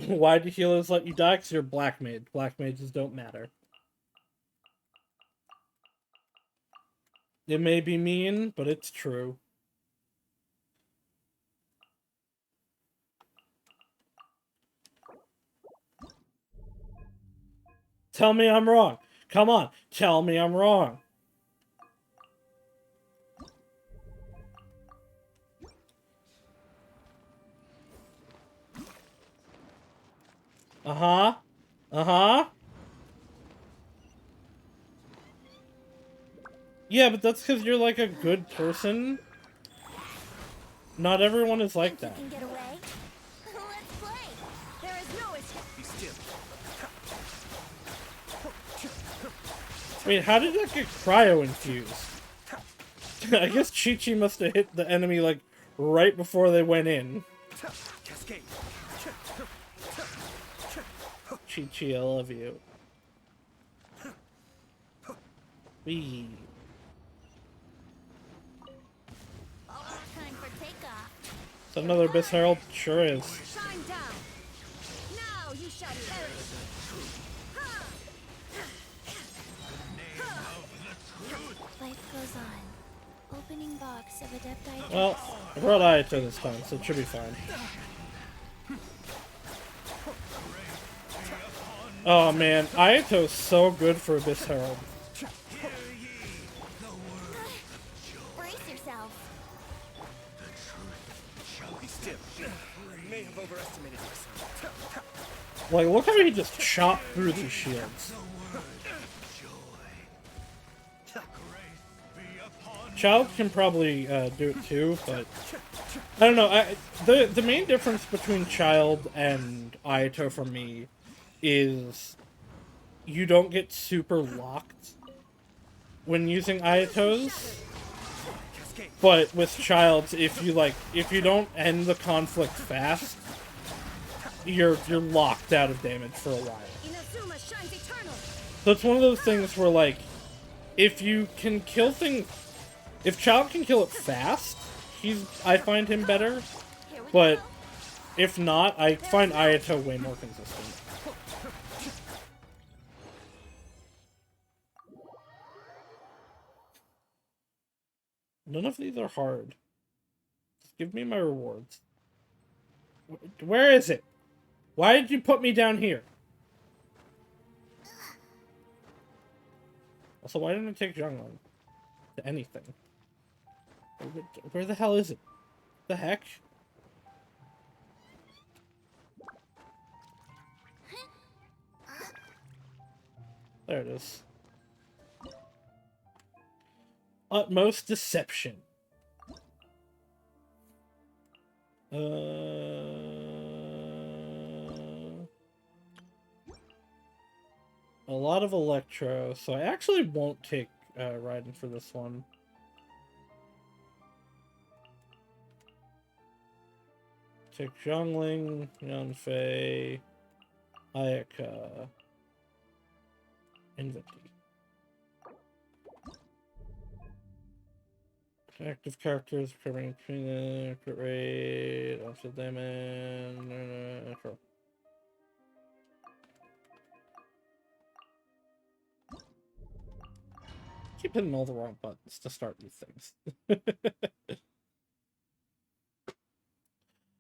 Speaker 2: Why do healers let you die? Because you're Black Mage. Black Mages don't matter. It may be mean, but it's true. Tell me I'm wrong. Come on, tell me I'm wrong. Uh-huh. Uh-huh. Yeah, but that's because you're like a good person. Not everyone is like that.
Speaker 3: You can get away? Let's play. There is no escape.
Speaker 8: Be still.
Speaker 2: Wait, how did that get cryo-infused? I guess Chi-Chi must have hit the enemy, like, right before they went in.
Speaker 8: Cascade.
Speaker 2: Chi-Chi, I love you. Wee.
Speaker 3: Time for takeoff.
Speaker 2: Is that another Abyss Herald? Sure is.
Speaker 9: Shine down. Now you shall perish.
Speaker 3: Life goes on. Opening box of Adepti.
Speaker 2: Well, I brought Ayato this time, so it should be fine. Oh man, Ayato's so good for Abyss Herald.
Speaker 3: Brace yourself.
Speaker 8: Be still. I may have overestimated myself.
Speaker 2: Like, look how he just chopped through these shields. Child can probably do it too, but I don't know. The main difference between Child and Ayato for me is you don't get super locked when using Ayatos, but with Child's, if you don't end the conflict fast, you're locked out of damage for a while.
Speaker 9: Inazuma shines eternal.
Speaker 2: So it's one of those things where, like, if you can kill things, if Child can kill it fast, I find him better, but if not, I find Ayato way more consistent. None of these are hard. Just give me my rewards. Where is it? Why did you put me down here? Also, why didn't I take Zhonglin to anything? Where the hell is it? The heck? There it is. Utmost deception. A lot of Electro, so I actually won't take Raiden for this one. Take Zhongling, Yanfei, Ayaka, and Venti. Active characters, covering between the crit rate, offset damage, control. keep hitting all the wrong buttons to start these things.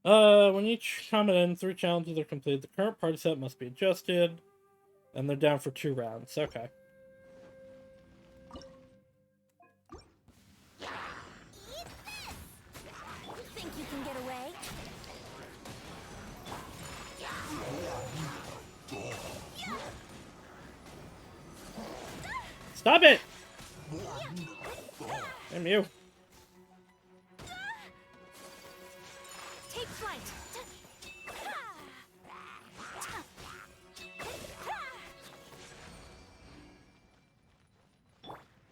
Speaker 2: When each comment ends, 3 challenges are completed. The current party set must be adjusted. And they're down for 2 rounds. Okay.
Speaker 4: Think you can get away?
Speaker 2: Stop it! Damn you.
Speaker 4: Take flight.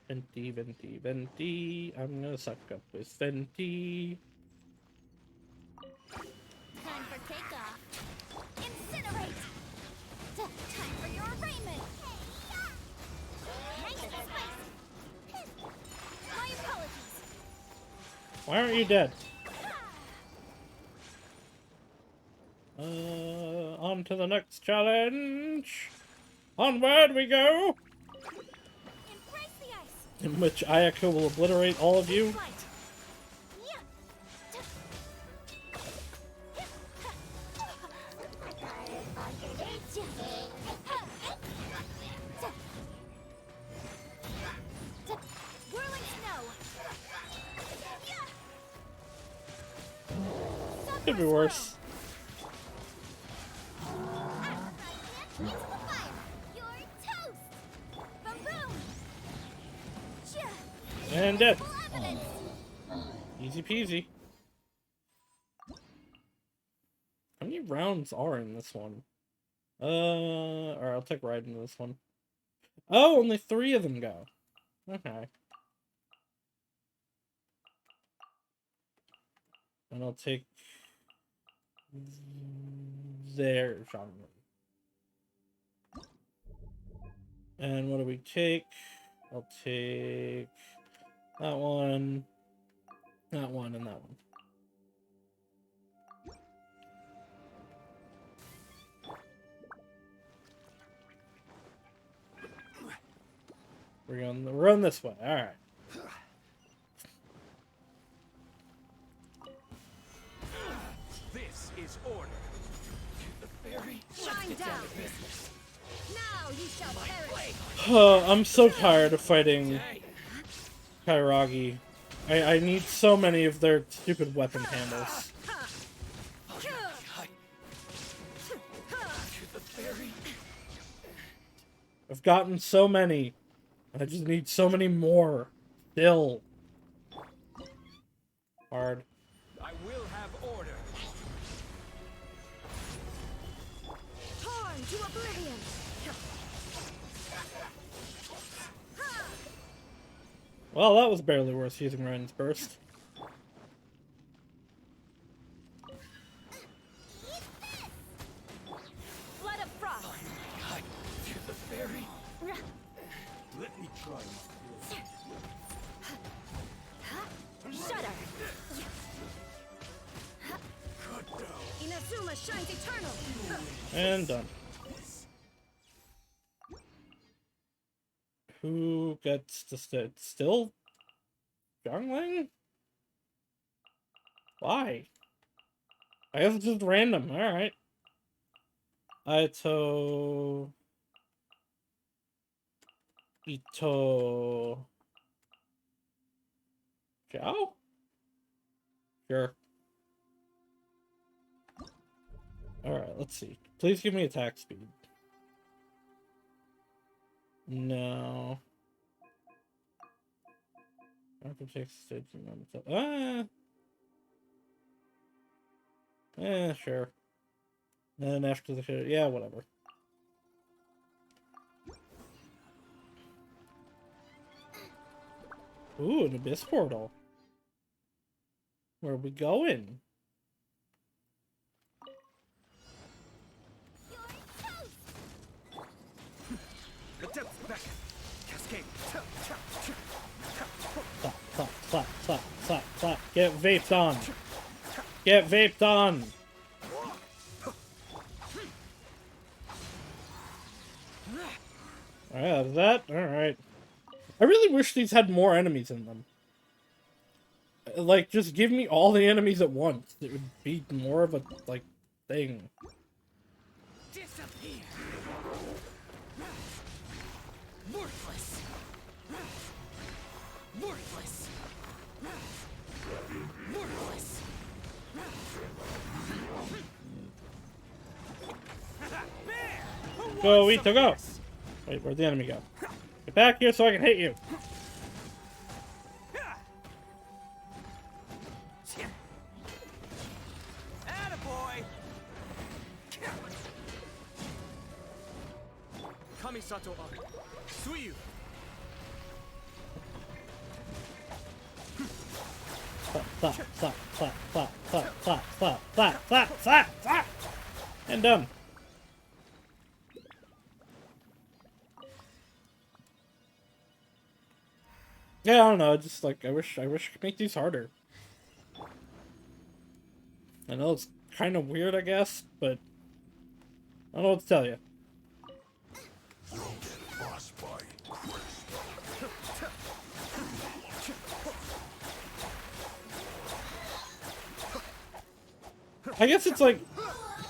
Speaker 2: Venti, Venti, Venti. I'm gonna suck up with Venti.
Speaker 4: Time for takeoff. Incinerate. Time for your arraignment. Nice space. My apologies.
Speaker 2: Why aren't you dead? On to the next challenge. Onward we go.
Speaker 4: Embrace the ice.
Speaker 2: In which Ayako will obliterate all of you.
Speaker 4: Flight. Whirling snow.
Speaker 2: Could be worse.
Speaker 4: Into the fire. You're toast. Boom boom.
Speaker 2: And dead.
Speaker 4: Evidence.
Speaker 2: Easy peasy. How many rounds are in this one? Alright, I'll take right into this one. Oh, only 3 of them go. Okay. And I'll take their genre. And what do we take? I'll take that one, and that one. We're gonna run this way. All right.
Speaker 5: This is order.
Speaker 9: Shine down. Now you shall perish.
Speaker 2: I'm so tired of fighting Kairagi. I need so many of their stupid weapon handles. I've gotten so many. I just need so many more. Still. Hard.
Speaker 5: I will have order.
Speaker 9: Torn to oblivion.
Speaker 2: Well, that was barely worth using Ryan's burst.
Speaker 4: Blood of frost.
Speaker 5: Let me try.
Speaker 4: Shudder.
Speaker 9: Inazuma shines eternal.
Speaker 2: And done. Who gets to stay? Still? Youngling? Why? I guess it's just random. Alright. Ito... Joe? Sure. Alright, let's see. Please give me attack speed. No. After takes stage sure. And after the yeah, whatever. Ooh, an abyss portal. Where are we going?
Speaker 5: The depths back. Cascade.
Speaker 2: Clap, clap, clap, clap, clap. Get vaped on. Get vaped on. Alright, that? Alright. I really wish these had more enemies in them. Like, just give me all the enemies at once. It would be more of a, like, thing.
Speaker 7: Disappear. Worthless. Worthless. Worthless.
Speaker 2: Go, Ito, go! Wait, where'd the enemy go? Get back here so I can hit you!
Speaker 5: Attaboy! Kamisato Ari. Suiyu.
Speaker 2: Slap, slap, slap, slap, slap, slap, slap, slap, slap, slap, slap! And done. Yeah, I don't know, just like, I wish I could make these harder. I know it's kind of weird, I guess, but I don't know what to tell you. I guess it's like,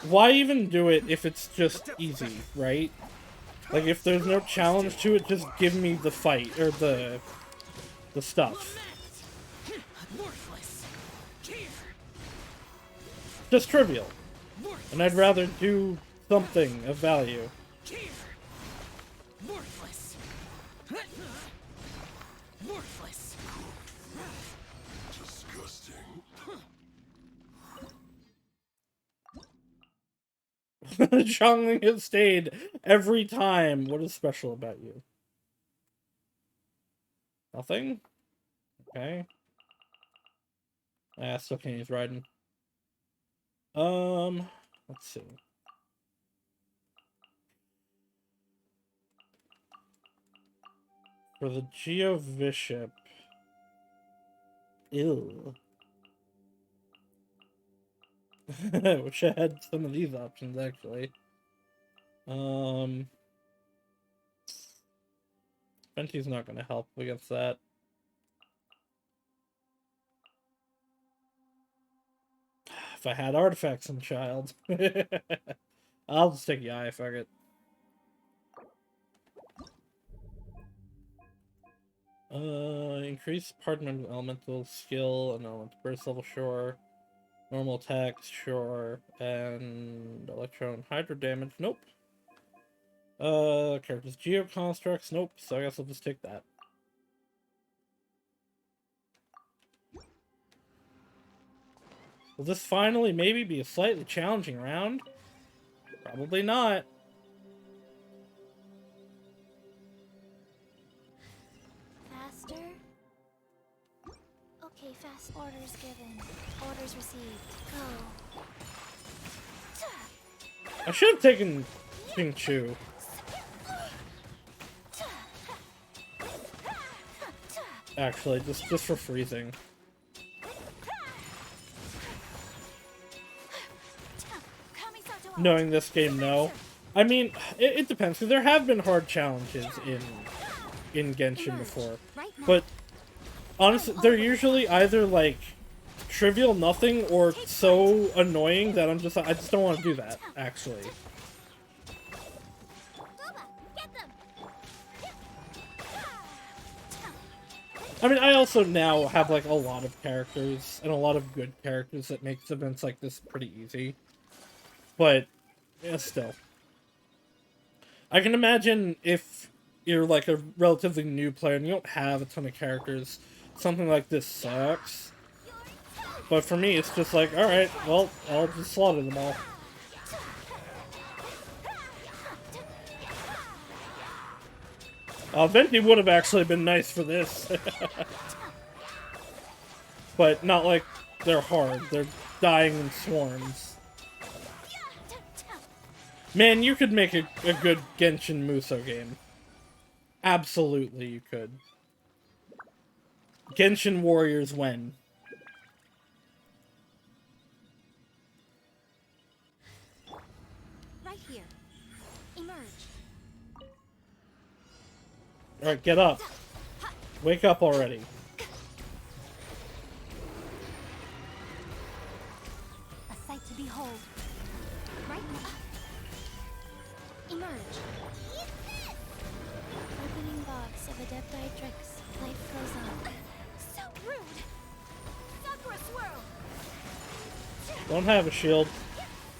Speaker 2: why even do it if it's just easy, right? Like, if there's no challenge to it, just give me the fight, or the stuff. Just trivial. And I'd rather do something of value.
Speaker 7: Worthless. Worthless.
Speaker 10: Disgusting.
Speaker 2: Chongling has stayed every time. What is special about you? Nothing? Okay. Ah, still can't use riding. Let's see. For the Geovishap. Ew. I wish I had some of these options, actually. Venti's not going to help against that. If I had artifacts in Child. I'll just take Yai, fuck it. Increase partner elemental skill and elemental burst level, sure. Normal attacks, sure. And electro and hydro damage, nope. Characters geo constructs, nope. So I guess I'll just take that. Will this finally maybe be a slightly challenging round? Probably not.
Speaker 4: Faster? Okay, fast. Orders given. Orders received. Go.
Speaker 2: I should have taken Ping Chu. Actually, just for freezing. Knowing this game, no. I mean, it depends, because there have been hard challenges in Genshin before. But, honestly, they're usually either, like, trivial nothing or so annoying that I just don't want to do that, actually. I mean, I also now have, like, a lot of characters, and a lot of good characters that makes events like this pretty easy. But, yeah, still. I can imagine if you're, like, a relatively new player and you don't have a ton of characters, something like this sucks. But for me, it's just like, alright, well, I'll just slaughter them all. Venti would have actually been nice for this. But not like they're hard. They're dying in swarms. Man, you could make a good Genshin Muso game. Absolutely, you could. Genshin Warriors when?
Speaker 4: Right here. Emerge.
Speaker 2: Alright, get up. Wake up already.
Speaker 4: A sight to behold. Right now. Emerge. Opening box of Adepti-Trix. Life goes on. So rude! Sakura swirl!
Speaker 2: Don't have a shield.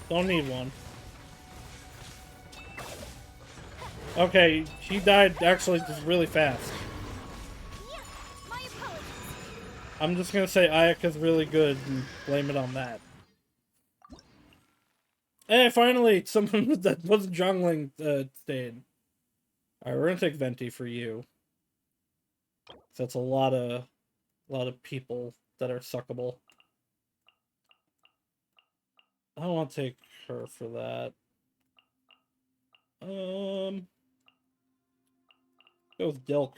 Speaker 2: Don't need one. Okay, he died actually just really fast.
Speaker 4: My apologies.
Speaker 2: I'm just gonna say Ayaka's really good and blame it on that. Hey, finally, someone that wasn't jungling stayed. Alright, we're gonna take Venti for you. So that's a lot of people that are suckable. I don't want to take her for that. Go with Dilk.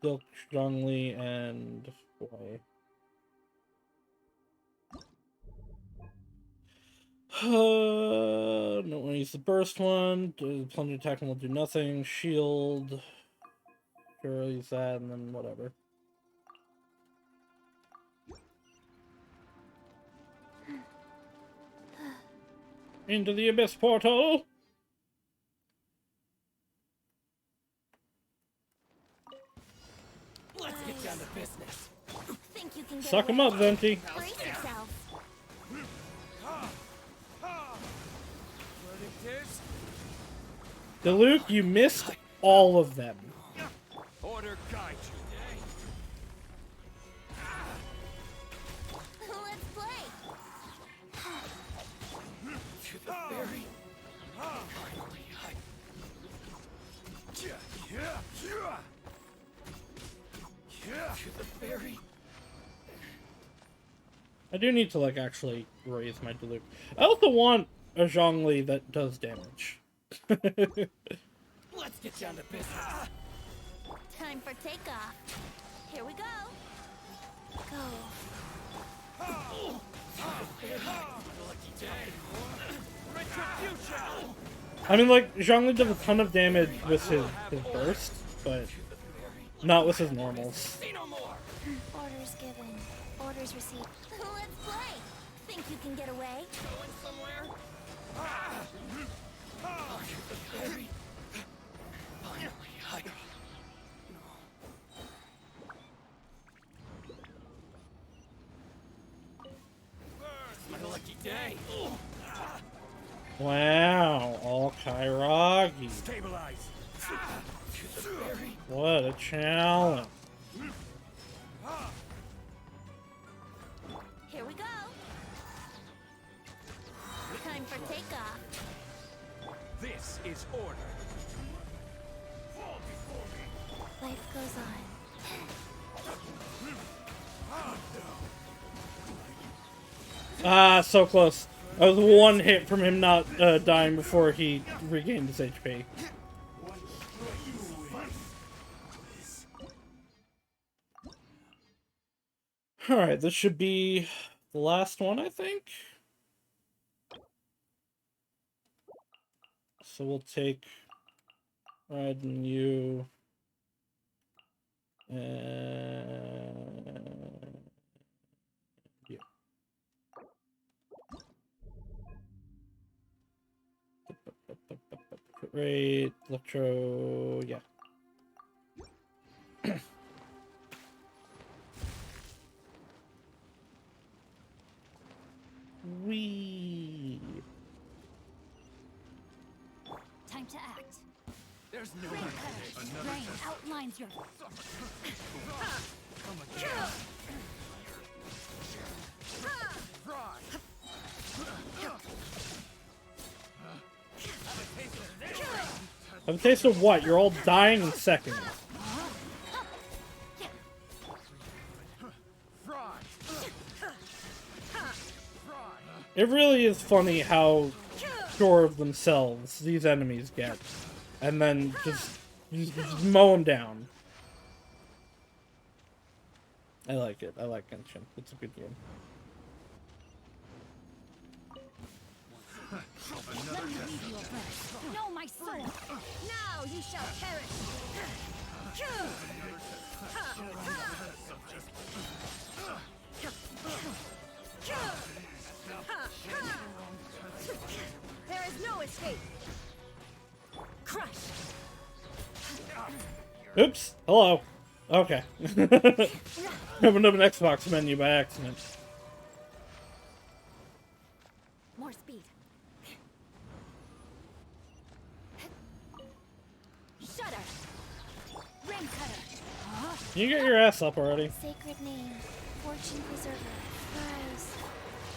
Speaker 2: Dilk, Zhongli, and boy. Don't want to use the burst one. Plunger attack will do nothing. Shield. Sure, I'll use that, and then whatever. Into the Abyss Portal!
Speaker 5: Let's get down to business.
Speaker 4: Think you can get
Speaker 2: Suck him
Speaker 4: away?
Speaker 2: up, Venti.
Speaker 4: Brace yourself.
Speaker 2: Diluc, you missed all of them.
Speaker 13: Order guide you.
Speaker 3: Let's play.
Speaker 10: To the ferry. Finally, to the ferry.
Speaker 2: I do need to, like, actually raise my Diluc. I also want a Zhongli that does damage.
Speaker 5: Let's get down to business.
Speaker 3: Time for takeoff. Here we go. Go.
Speaker 5: Lucky day. Retribution.
Speaker 2: I mean, like, Zhongli does a ton of damage with his burst, but not with his normals.
Speaker 5: See no more.
Speaker 4: Orders given. Orders received.
Speaker 3: Let's play.
Speaker 4: Think you can get away?
Speaker 5: Going somewhere?
Speaker 10: To the ferry. Finally,
Speaker 5: It's my lucky day.
Speaker 2: Wow, all Kairagi.
Speaker 5: Stabilize.
Speaker 10: to the ferry.
Speaker 2: What a challenge.
Speaker 3: Here we go. Time for takeoff.
Speaker 5: This is order.
Speaker 4: Life goes on.
Speaker 2: Ah, so close. I was one hit from him not dying before he regained his HP. Alright, this should be the last one, I think. So we'll take Raiden, you, and you. Great, Electro, yeah. Wee.
Speaker 4: Time to act.
Speaker 5: There's no
Speaker 4: Rain cutter. Rain outlines your...
Speaker 2: Have a taste of what? You're all dying in seconds. It really is funny how sure of themselves these enemies get. And then just mow them down. I like it. I like Genshin. It's a good game.
Speaker 9: Let me leave you a birth. Know my soul. Now you shall perish. There is no escape. Crush.
Speaker 2: Oops. Hello. Okay. Opened up an Xbox menu by accident.
Speaker 1: More speed. Shudder. Rim cutter.
Speaker 2: You get your ass up already.
Speaker 3: Sacred name, fortune preserver, rise.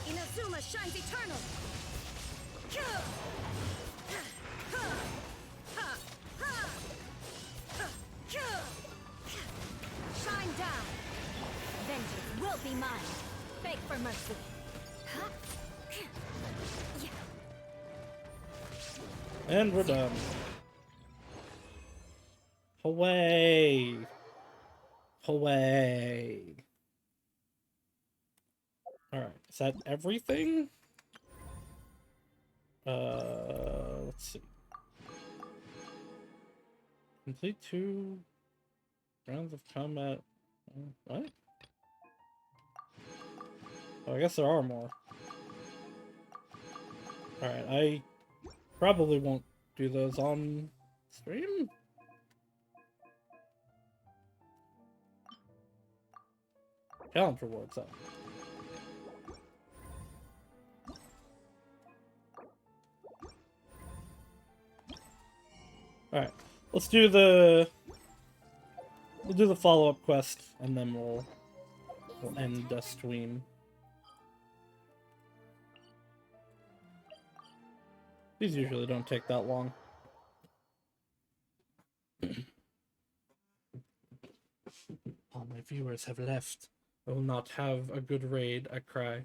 Speaker 9: Inazuma shines eternal. Shine down.
Speaker 1: Vengeance will be mine. Beg for mercy.
Speaker 2: And we're done. Away. Away. Alright, is that everything? Let's see. Complete 2 rounds of combat. What? Oh, I guess there are more. Alright, I probably won't do those on stream. Challenge rewards, though. Alright, let's do the... We'll do the follow-up quest, and then we'll end the stream. These usually don't take that long. All my viewers have left. I will not have a good raid, I cry.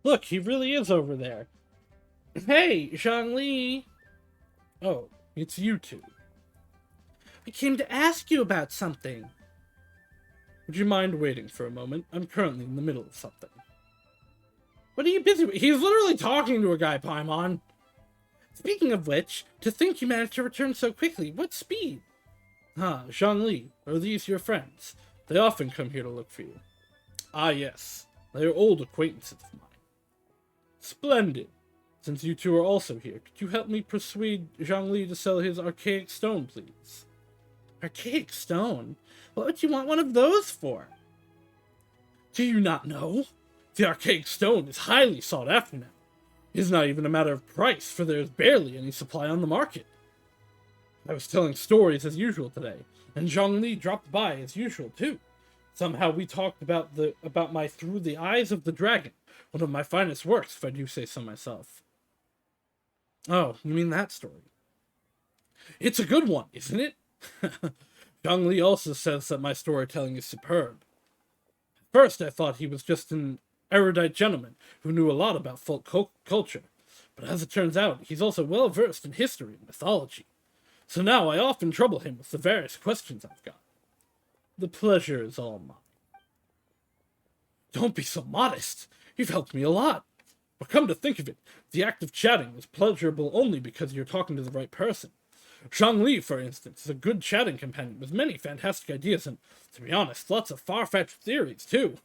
Speaker 2: Look, he really is over there. Hey, Zhongli! Oh, it's you two. I came to ask you about something. Would you mind waiting for a moment? I'm currently in the middle of something. What are you busy with? He's literally talking to a guy, Paimon. Speaking of which, to think you managed to return so quickly, what speed? Ah, Zhongli, are these your friends? They often come here to look for you. Ah, yes. They are old acquaintances of mine. Splendid. Since you two are also here, could you help me persuade Zhongli to sell his archaic stone, please? Archaic stone? What would you want one of those for? Do you not know? The archaic stone is highly sought after now. It is not even a matter of price, for there is barely any supply on the market. I was telling stories as usual today, and Zhongli dropped by as usual too. Somehow we talked about my Through the Eyes of the Dragon, one of my finest works, if I do say so myself. Oh, you mean that story? It's a good one, isn't it? Zhongli also says that my storytelling is superb. At first I thought he was just an erudite gentleman who knew a lot about folk culture, but as it turns out, he's also well versed in history and mythology. So now I often trouble him with the various questions I've got. The pleasure is all mine. Don't be so modest. You've helped me a lot. But come to think of it, the act of chatting is pleasurable only because you're talking to the right person. Zhongli, for instance, is a good chatting companion with many fantastic ideas and, to be honest, lots of far-fetched theories, too.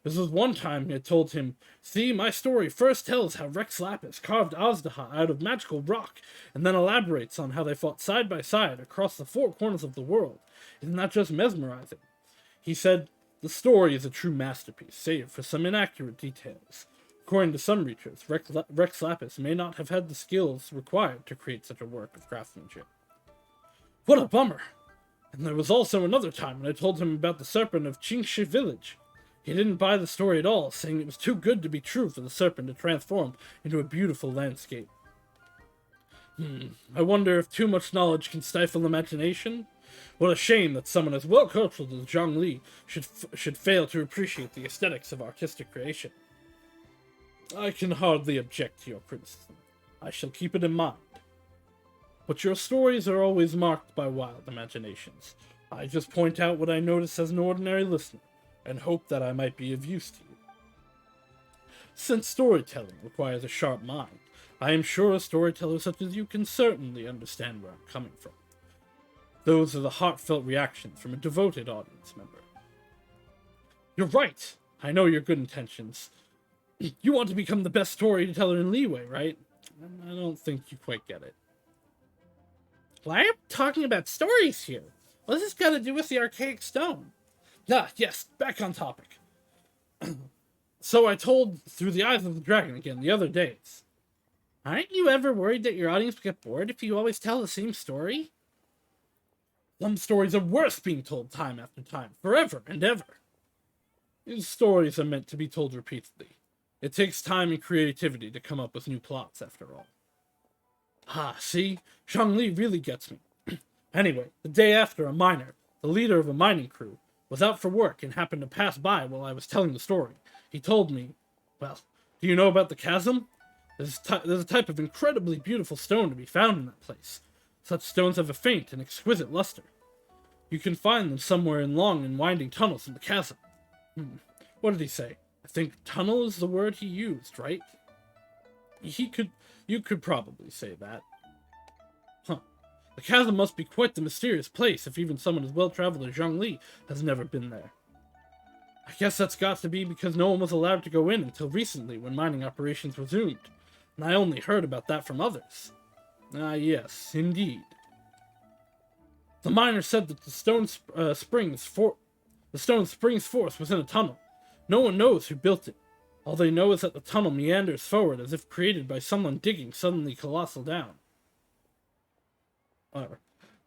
Speaker 2: This was one time I told him, see, my story first tells how Rex Lapis carved Azdaha out of magical rock, and then elaborates on how they fought side by side across the 4 corners of the world. Isn't that just mesmerizing? He said, the story is a true masterpiece, save for some inaccurate details. According to some readers, Rex Lapis may not have had the skills required to create such a work of craftsmanship. What a bummer! And there was also another time when I told him about the serpent of Qingshi village. He didn't buy the story at all, saying it was too good to be true for the serpent to transform into a beautiful landscape. I wonder if too much knowledge can stifle imagination? What a shame that someone as well-cultured as Zhongli should fail to appreciate the aesthetics of artistic creation. I can hardly object to your criticism. I shall keep it in mind. But your stories are always marked by wild imaginations. I just point out what I notice as an ordinary listener, and hope that I might be of use to you. Since storytelling requires a sharp mind, I am sure a storyteller such as you can certainly understand where I'm coming from. Those are the heartfelt reactions from a devoted audience member. You're right! I know your good intentions. You want to become the best storyteller in Leeway, right? I don't think you quite get it. Why are we talking about stories here? What's this got to do with the archaic stone? Ah, yes, back on topic. So I told Through the Eyes of the Dragon again the other days. Aren't you ever worried that your audience will get bored if you always tell the same story? Some stories are worth being told time after time, forever and ever. These stories are meant to be told repeatedly. It takes time and creativity to come up with new plots, after all. Ah, see? Zhongli really gets me. Anyway, the day after, a miner, the leader of a mining crew, was out for work and happened to pass by while I was telling the story. He told me, well, do you know about the Chasm? There's a type of incredibly beautiful stone to be found in that place. Such stones have a faint and exquisite luster. You can find them somewhere in long and winding tunnels in the chasm. What did he say? I think tunnel is the word he used, right? You could probably say that. Huh. The chasm must be quite the mysterious place if even someone as well-traveled as Zhongli has never been there. I guess that's got to be because no one was allowed to go in until recently when mining operations resumed, and I only heard about that from others. Ah, yes, indeed. The miner said that the Stone Springs Force was in a tunnel. No one knows who built it. All they know is that the tunnel meanders forward as if created by someone digging suddenly colossal down.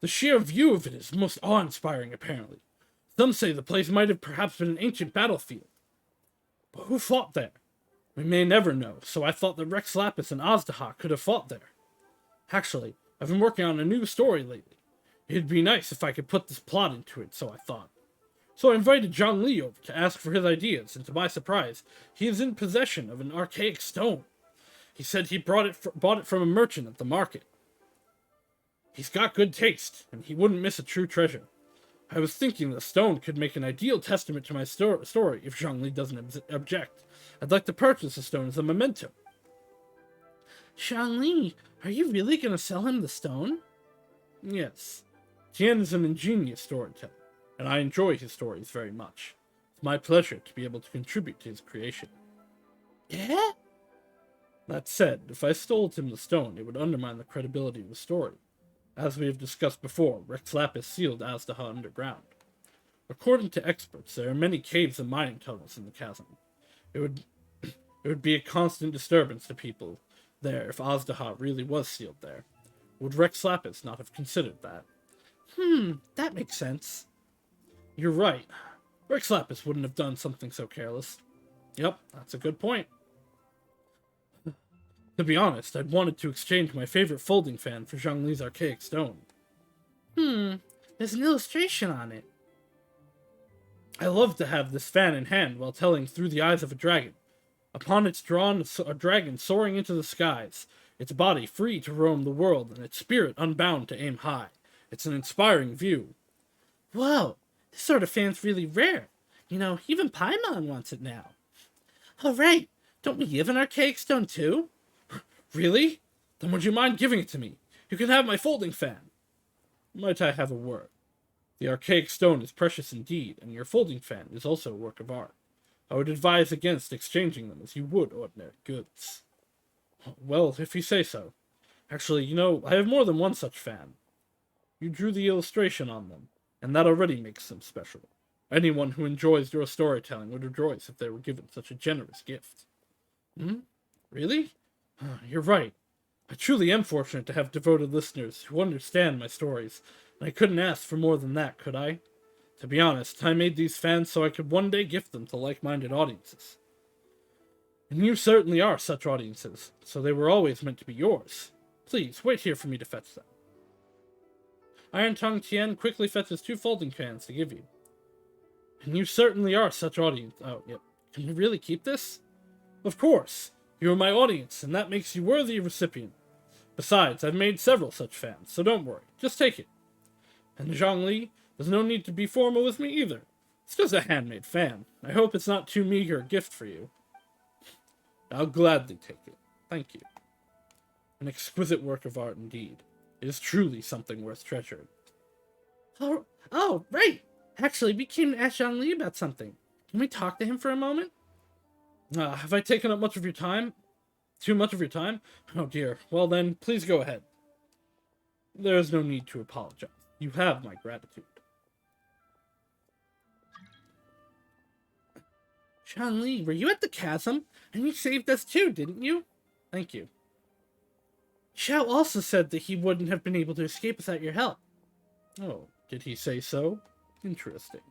Speaker 2: The sheer view of it is most awe-inspiring, apparently. Some say the place might have perhaps been an ancient battlefield. But who fought there? We may never know, so I thought that Rex Lapis and Azdaha could have fought there. Actually, I've been working on a new story lately. It'd be nice if I could put this plot into it, so I thought. So I invited Zhongli over to ask for his ideas, and to my surprise, he is in possession of an archaic stone. He said he bought it from a merchant at the market. He's got good taste, and he wouldn't miss a true treasure. I was thinking the stone could make an ideal testament to my story if Zhongli doesn't object. I'd like to purchase the stone as a memento. Zhongli, are you really going to sell him the stone? Yes. Tian is an ingenious storyteller, and I enjoy his stories very much. It's my pleasure to be able to contribute to his creation. Yeah? That said, if I stole him the stone, it would undermine the credibility of the story. As we have discussed before, Rex Lapis sealed Azdaha underground. According to experts, there are many caves and mining tunnels in the chasm. It would be a constant disturbance to people there if Azdaha really was sealed there. Would Rex Lapis not have considered that? That makes sense. You're right. Rex Lapis wouldn't have done something so careless. Yep, that's a good point. To be honest, I'd wanted to exchange my favorite folding fan for Zhongli's archaic stone. There's an illustration on it. I love to have this fan in hand while telling Through the Eyes of a Dragon. Upon its drawn a dragon soaring into the skies, its body free to roam the world and its spirit unbound to aim high. It's an inspiring view. Whoa, this sort of fan's really rare. You know, even Paimon wants it now. Oh right, don't we give an archaic stone too? Really? Then would you mind giving it to me? You can have my folding fan. Might I have a word? The archaic stone is precious indeed, and your folding fan is also a work of art. I would advise against exchanging them as you would ordinary goods. Well, if you say so. Actually, you know, I have more than one such fan. You drew the illustration on them, and that already makes them special. Anyone who enjoys your storytelling would rejoice if they were given such a generous gift. Really? You're right. I truly am fortunate to have devoted listeners who understand my stories, and I couldn't ask for more than that, could I? To be honest, I made these fans so I could one day gift them to like-minded audiences. And you certainly are such audiences, so they were always meant to be yours. Please, wait here for me to fetch them. Iron Tongue Tien quickly fetches 2 folding fans to give you. And you certainly are such audience. Oh, yep. Can you really keep this? Of course. You are my audience, and that makes you worthy recipient. Besides, I've made several such fans, so don't worry. Just take it. And Zhongli, There's no need to be formal with me either. It's just a handmade fan. I hope it's not too meager a gift for you. I'll gladly take it. Thank you. An exquisite work of art indeed. It is truly something worth treasuring. Oh, right! Actually, we came to ask Zhang Li about something. Can we talk to him for a moment? Have I taken up much of your time? Too much of your time? Oh dear. Well then, please go ahead. There is no need to apologize. You have my gratitude. Zhang Li, were you at the chasm? And you saved us too, didn't you? Thank you. Xiao also said that he wouldn't have been able to escape without your help. Oh, did he say so? Interesting.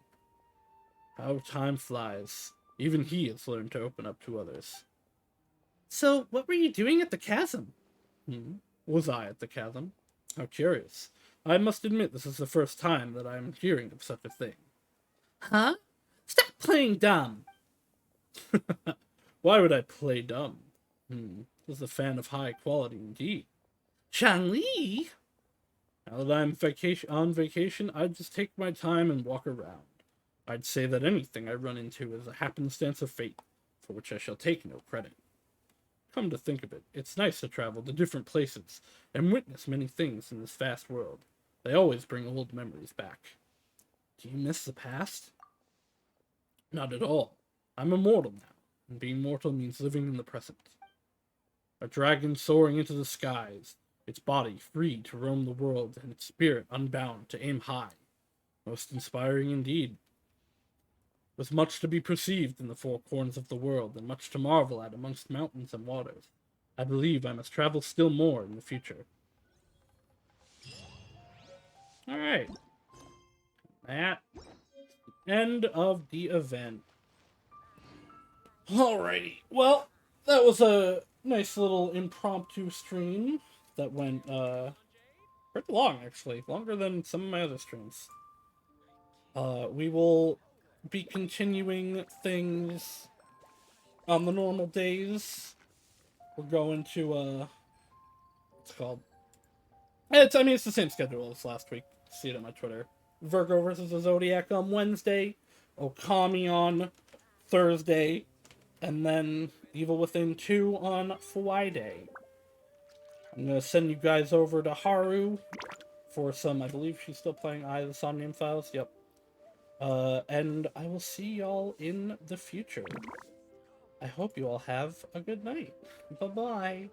Speaker 2: How time flies. Even he has learned to open up to others. So, what were you doing at the chasm? Was I at the chasm? How curious. I must admit this is the first time that I am hearing of such a thing. Huh? Stop playing dumb! Why would I play dumb? Was a fan of high quality indeed. Zhang Li! Now that I'm on vacation, I'd just take my time and walk around. I'd say that anything I run into is a happenstance of fate, for which I shall take no credit. Come to think of it, it's nice to travel to different places and witness many things in this vast world. They always bring old memories back. Do you miss the past? Not at all. I'm immortal now, and being mortal means living in the present. A dragon soaring into the skies, its body free to roam the world, and its spirit unbound to aim high. Most inspiring indeed. With much to be perceived in the four corners of the world, and much to marvel at amongst mountains and waters, I believe I must travel still more in the future. Alright. That. End of the event. Alrighty. Well, that was a nice little impromptu stream that went, pretty long, actually. Longer than some of my other streams. We will be continuing things on the normal days. We're going to, what's it called? It's the same schedule as last week. See it on my Twitter. Virgo versus the Zodiac on Wednesday. Okami on Thursday. And then Evil Within 2 on Friday. I'm going to send you guys over to Haru for some, I believe she's still playing Eye of the Somnium Files. Yep. And I will see y'all in the future. I hope you all have a good night. Bye-bye.